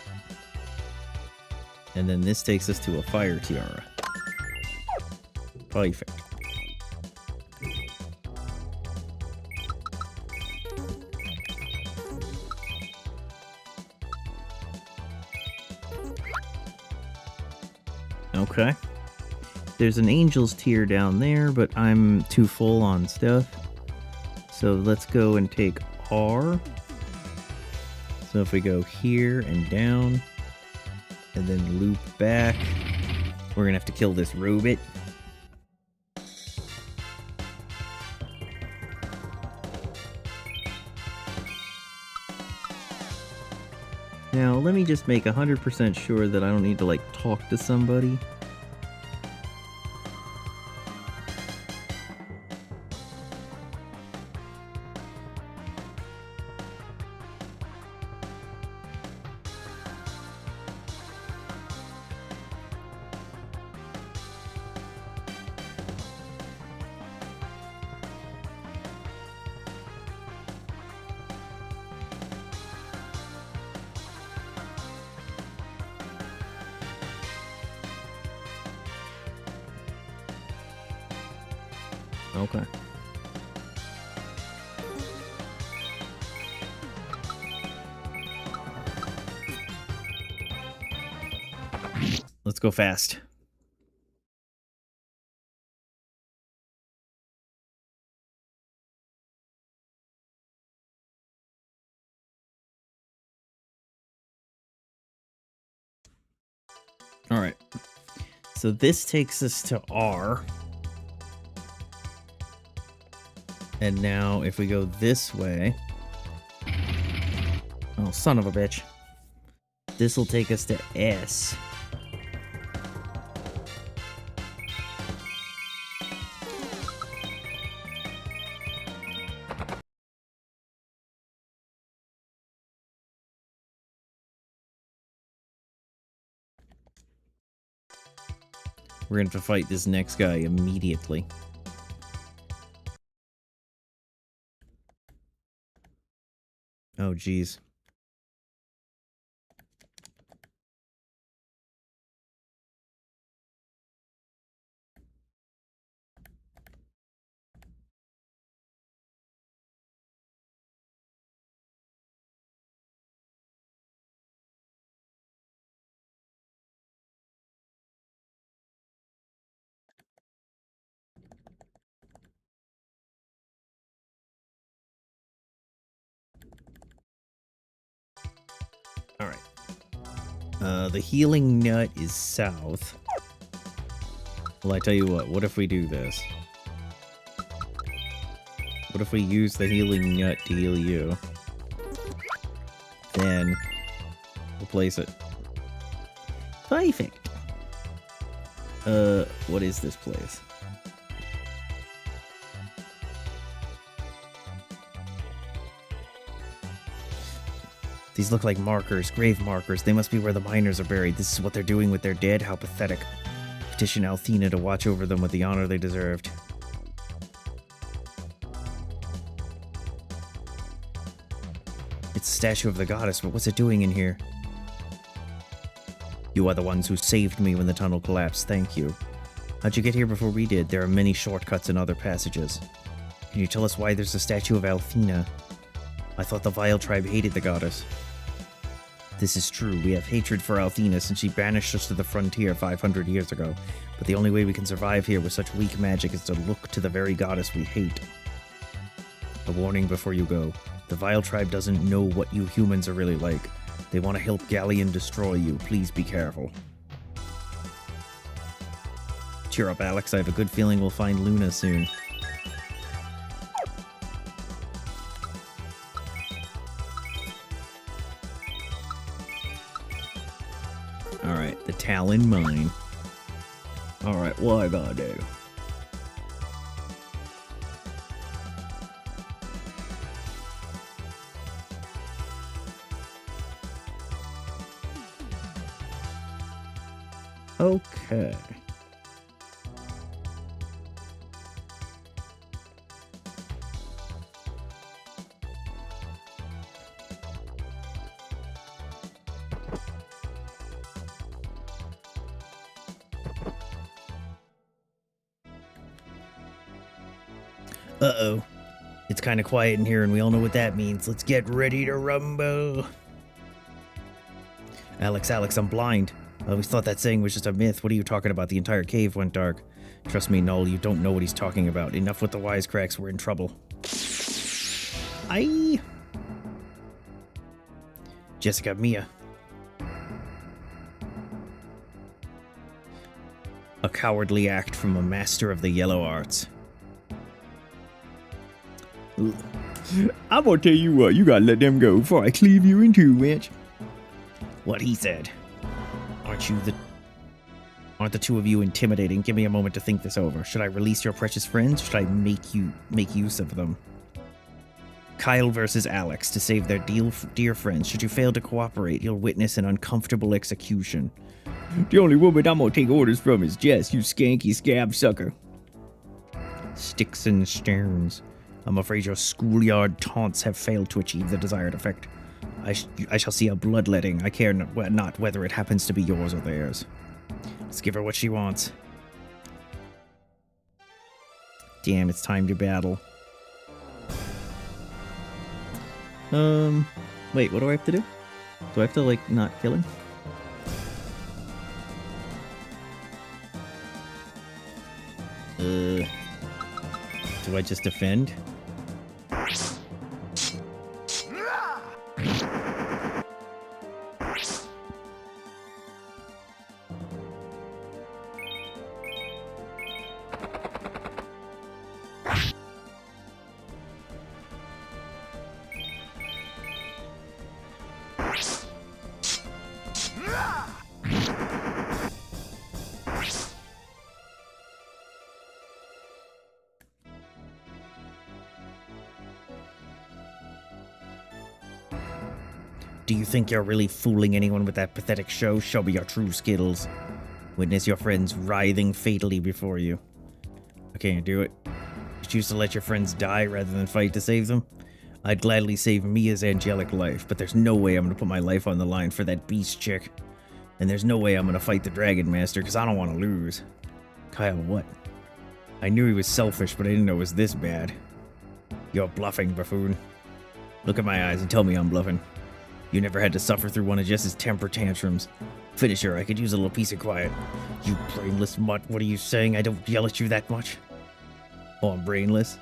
and then this takes us to a fire tiara. Perfect. Okay. There's an angel's tier down there, but I'm too full on stuff. So let's go and take R. So if we go here and down, and then loop back, we're gonna have to kill this robot. Now, let me just make 100% sure that I don't need to, like, talk to somebody. Okay. Let's go fast. All right. So this takes us to R. And now if we go this way... Oh, son of a bitch. This will take us to S. We're going to fight this next guy immediately. Oh, geez. Alright. The healing nut is south. Well, I tell you what if we do this? What if we use the healing nut to heal you? Then, replace it. Perfect! What is this place? These look like markers, grave markers. They must be where the miners are buried. This is what they're doing with their dead? How pathetic. Petition Althena to watch over them with the honor they deserved. It's a statue of the goddess, but what's it doing in here? You are the ones who saved me when the tunnel collapsed. Thank you. How'd you get here before we did? There are many shortcuts and other passages. Can you tell us why there's a statue of Althena? I thought the Vile tribe hated the goddess. This is true. We have hatred for Althena since she banished us to the frontier 500 years ago. But the only way we can survive here with such weak magic is to look to the very goddess we hate. A warning before you go. The Vile tribe doesn't know what you humans are really like. They want to help Galleon destroy you. Please be careful. Cheer up, Alex. I have a good feeling we'll find Luna soon. Alright, the Talon Mine. Alright, what I gotta do? Okay. Uh-oh. It's kind of quiet in here, and we all know what that means. Let's get ready to rumble. Alex, I'm blind. I always thought that saying was just a myth. What are you talking about? The entire cave went dark. Trust me, Null, you don't know what he's talking about. Enough with the wisecracks. We're in trouble. Aye. Jessica, Mia. A cowardly act from a master of the yellow arts. I'm gonna tell you what, you gotta let them go before I cleave you in two, wench. What he said. Aren't the two of you intimidating? Give me a moment to think this over. Should I release your precious friends, or should I make use of them? Kyle versus Alex to save their dear friends. Should you fail to cooperate, you'll witness an uncomfortable execution. The only woman I'm gonna take orders from is Jess, you skanky scab sucker. Sticks and stones. I'm afraid your schoolyard taunts have failed to achieve the desired effect. I shall see a bloodletting. I care not whether it happens to be yours or theirs. Let's give her what she wants. Damn, it's time to battle. Wait, what do I have to do? Do I have to, like, not kill him? Do I just defend? Do you think you're really fooling anyone with that pathetic show? Show me your true skills. Witness your friends writhing fatally before you. I can't do it. You choose to let your friends die rather than fight to save them? I'd gladly save Mia's angelic life, but there's no way I'm gonna put my life on the line for that beast chick. And there's no way I'm gonna fight the Dragon Master, because I don't want to lose. Kyle, what? I knew he was selfish, but I didn't know it was this bad. You're bluffing, buffoon. Look at my eyes and tell me I'm bluffing. You never had to suffer through one of Jess's temper tantrums. Finish her, I could use a little peace and quiet. You brainless mutt, what are you saying? I don't yell at you that much. Oh, I'm brainless?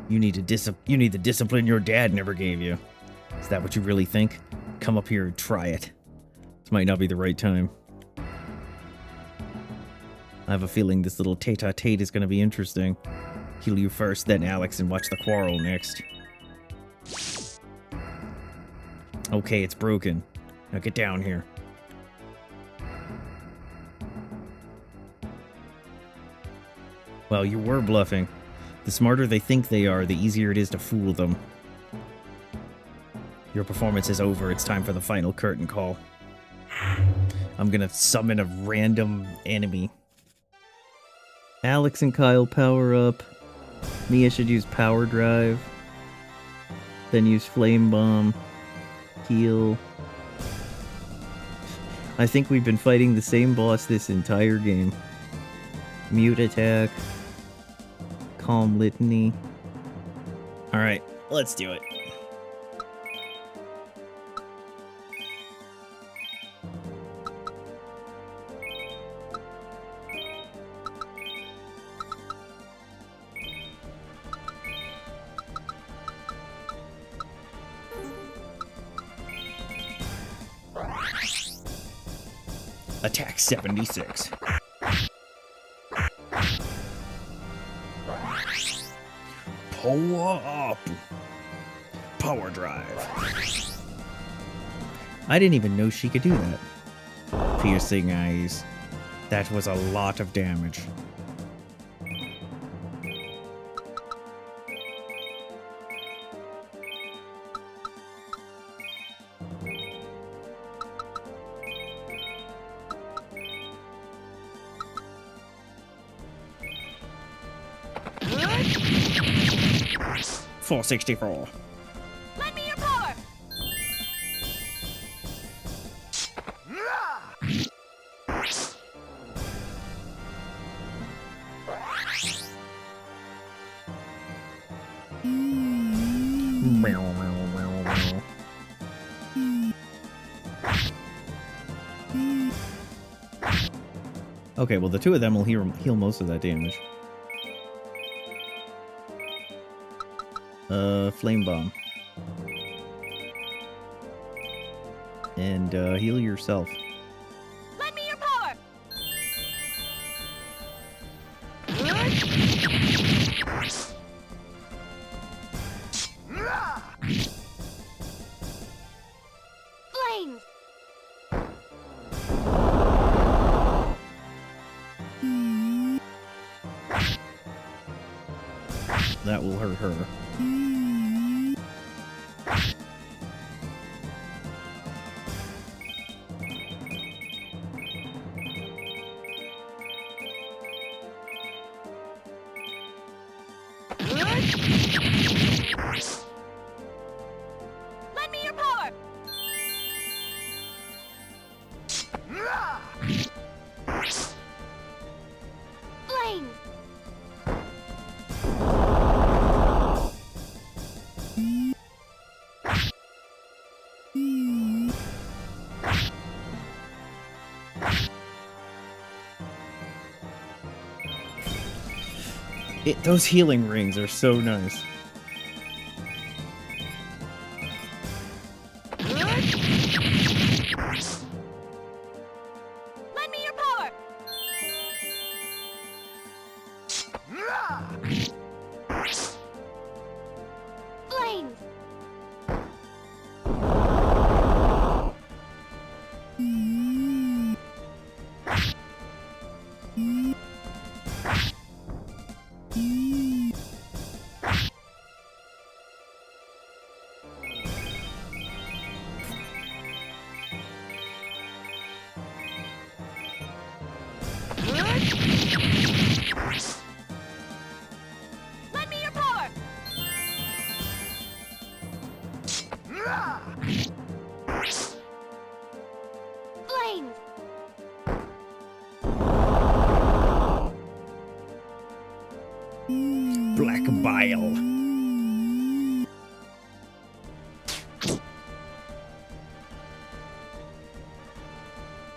You need the discipline your dad never gave you. Is that what you really think? Come up here and try it. This might not be the right time. I have a feeling this little tete-a-tete is going to be interesting. Heal you first, then Alex, and watch the quarrel next. Okay, it's broken. Now get down here. Well, you were bluffing. The smarter they think they are, the easier it is to fool them. Your performance is over. It's time for the final curtain call. I'm gonna summon a random enemy. Alex and Kyle power up. Mia should use power drive. Then use flame bomb. Heal. I think we've been fighting the same boss this entire game. Mute attack. Calm litany. Alright, let's do it. Attack 76. Power up. Power drive. I didn't even know she could do that. Piercing eyes. That was a lot of damage. $464. Lend me your power! Okay, well the two of them will heal most of that damage. Flame bomb. And heal yourself. Lend me your power! Flames! That will hurt her. Lend me your power! Flames! Those healing rings are so nice. Lend me your power! Flames! Lend me your power! Flames! Black bile.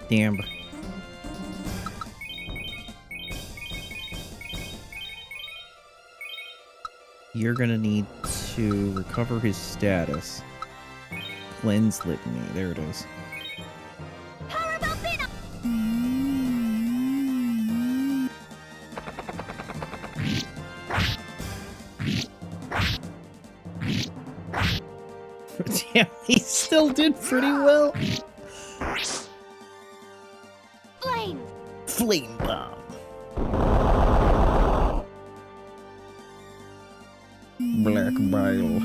Damn. You're gonna need to recover his status. Cleanse litany. There it is. Power Volcano! Damn, he still did pretty well. Flames! Flame bomb. Black bile.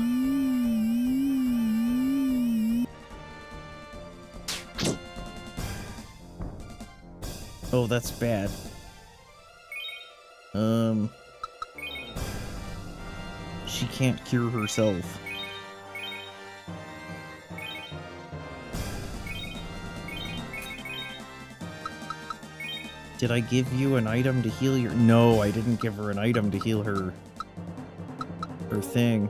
Oh, that's bad. She can't cure herself. Did I give you an item to heal your... No, I didn't give her an item to heal her thing.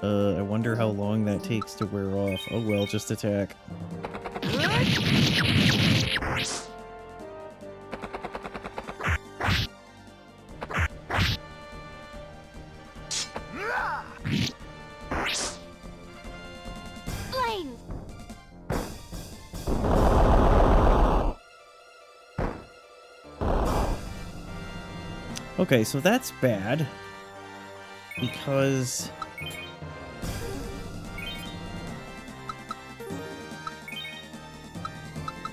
I wonder how long that takes to wear off. Oh well, just attack. Flames! Okay, so that's bad. Because...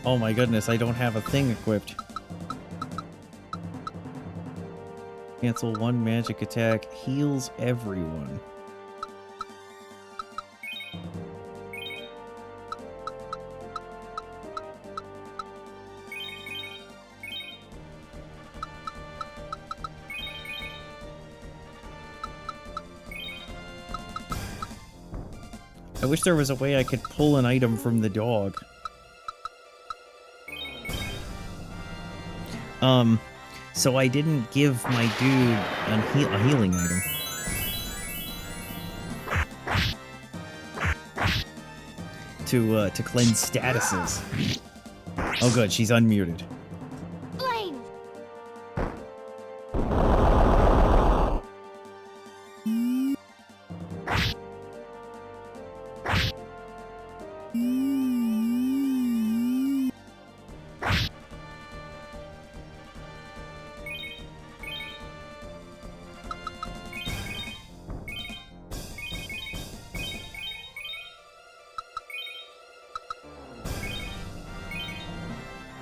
Oh my goodness, I don't have a thing equipped. Cancel one magic attack, heals everyone. I wish there was a way I could pull an item from the dog. So I didn't give my dude a healing item. To cleanse statuses. Oh good, she's unmuted. Flames!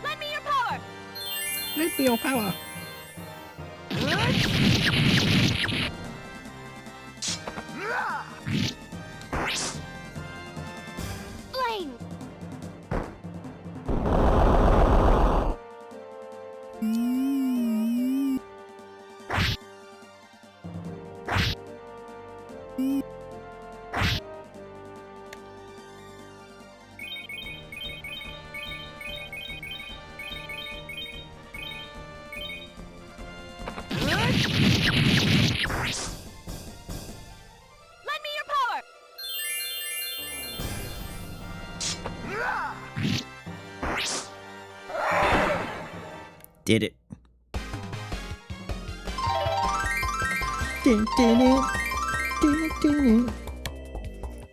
Lend me your power! Let me your power. Flames! Lend me your power! Did it.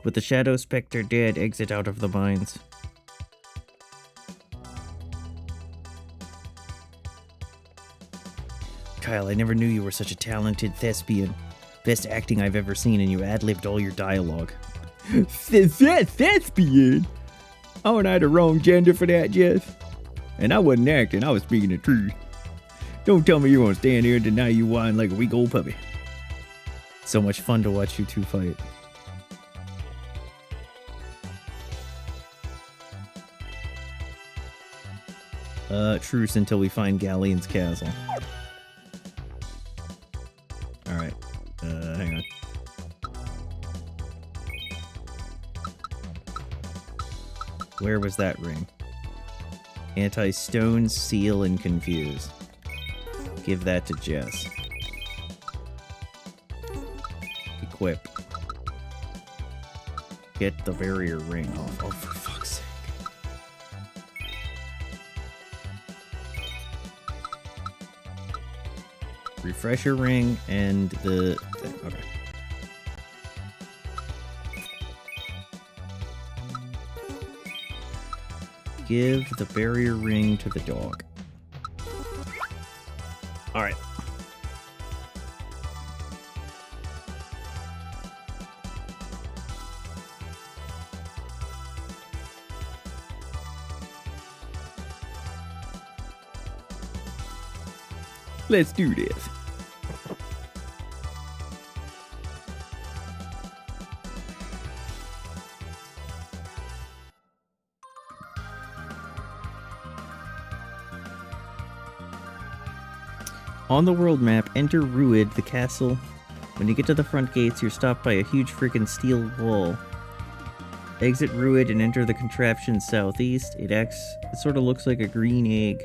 With the Shadow Spectre dead, exit out of the mines. Kyle, I never knew you were such a talented thespian. Best acting I've ever seen, and you ad-libbed all your dialogue. Thespian. Oh, and I had the wrong gender for that, Jess. And I wasn't acting, I was speaking the truth. Don't tell me you won't stand here and deny you whine like a weak old puppy. So much fun to watch you two fight. Truce until we find Galleon's castle. Alright, hang on. Where was that ring? Anti-stone, seal, and confuse. Give that to Jess. Equip. Get the barrier ring off. Oh, for fuck's sake. Refresher ring and the thing. Okay. Give the barrier ring to the dog. Alright. Let's do this. On the world map, enter Ruid, the castle. When you get to the front gates, you're stopped by a huge freaking steel wall. Exit Ruid and enter the contraption southeast. It sort of looks like a green egg.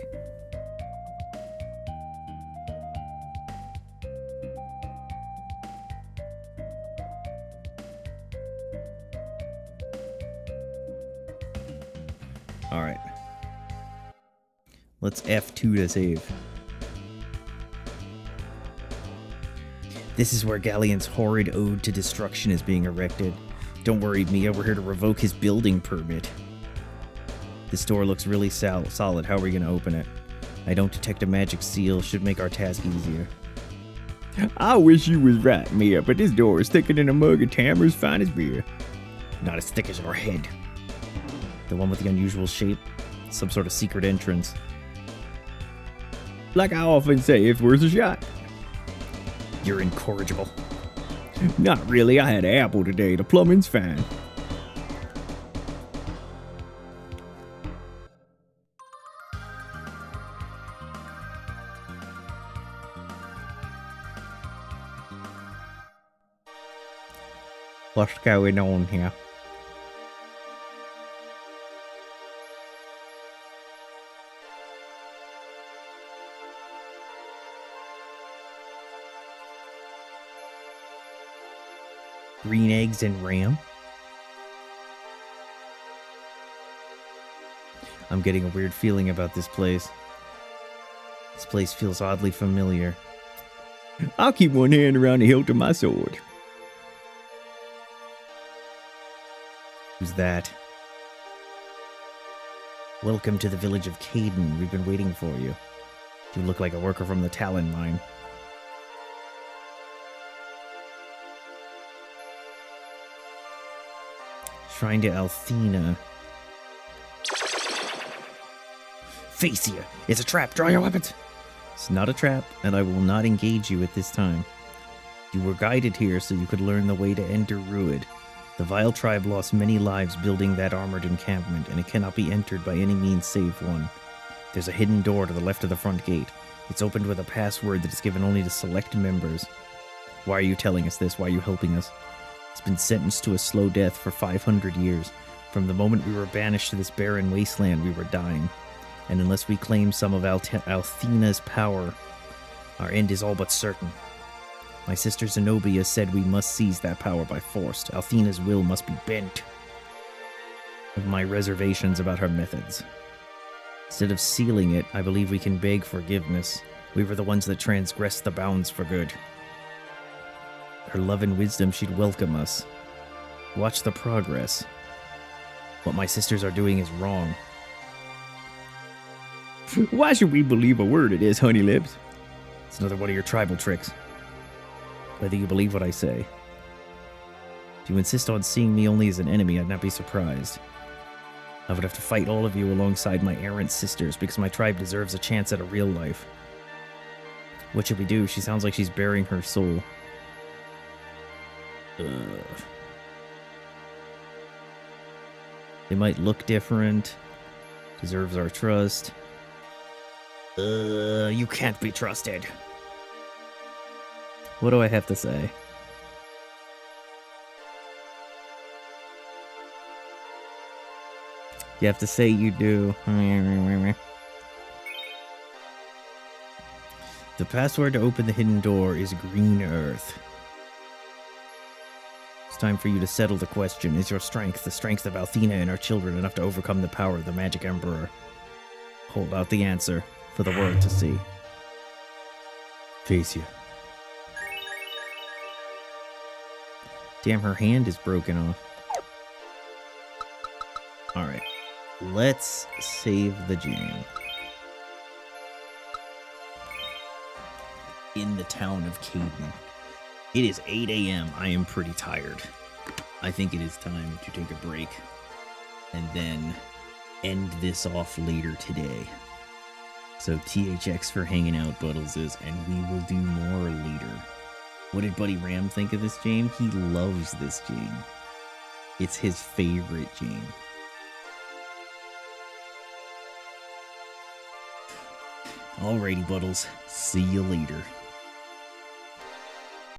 Alright. Let's F2 to save. This is where Galleon's horrid ode to destruction is being erected. Don't worry, Mia, we're here to revoke his building permit. This door looks really solid. How are we gonna open it? I don't detect a magic seal. Should make our task easier. I wish you was right, Mia, but this door is thicker than a mug of Tamara's finest beer. Not as thick as your head. The one with the unusual shape? Some sort of secret entrance. Like I often say, it's worth a shot. You're incorrigible. Not really. I had an apple today. The plumbing's fine. What's going on here? Green eggs and ram? I'm getting a weird feeling about this place. This place feels oddly familiar. I'll keep one hand around the hilt of my sword. Who's that? Welcome to the village of Caden. We've been waiting for you. You look like a worker from the Talon mine. Shrine to Althena. Face you! It's a trap! Draw your weapons! It's not a trap, and I will not engage you at this time. You were guided here so you could learn the way to enter Ruid. The Vile tribe lost many lives building that armored encampment, and it cannot be entered by any means save one. There's a hidden door to the left of the front gate. It's opened with a password that is given only to select members. Why are you telling us this? Why are you helping us? It's been sentenced to a slow death for 500 years. From the moment we were banished to this barren wasteland, we were dying. And unless we claim some of Althena's power, our end is all but certain. My sister Zenobia said we must seize that power by force. Althena's will must be bent. I have my reservations about her methods. Instead of sealing it, I believe we can beg forgiveness. We were the ones that transgressed the bounds for good. Her love and wisdom, she'd welcome us. Watch the progress. What my sisters are doing is wrong. Why should we believe a word of this, Honey Lips? It's another one of your tribal tricks. Whether you believe what I say. If you insist on seeing me only as an enemy, I'd not be surprised. I would have to fight all of you alongside my errant sisters because my tribe deserves a chance at a real life. What should we do? She sounds like she's bearing her soul. They might look different. Deserves our trust. You can't be trusted. What do I have to say? You have to say you do. The password to open the hidden door is Green Earth. It's time for you to settle the question. Is your strength, the strength of Althena and her children, enough to overcome the power of the Magic Emperor? Hold out the answer for the world to see. Face you. Damn, her hand is broken off. Alright. Let's save the jam. In the town of Caden. It is 8 a.m. I am pretty tired. I think it is time to take a break. And then end this off later today. So THX for hanging out, Buttleses, and we will do more later. What did Buddy Ram think of this game? He loves this game. It's his favorite game. Alrighty, Buttles. See you later.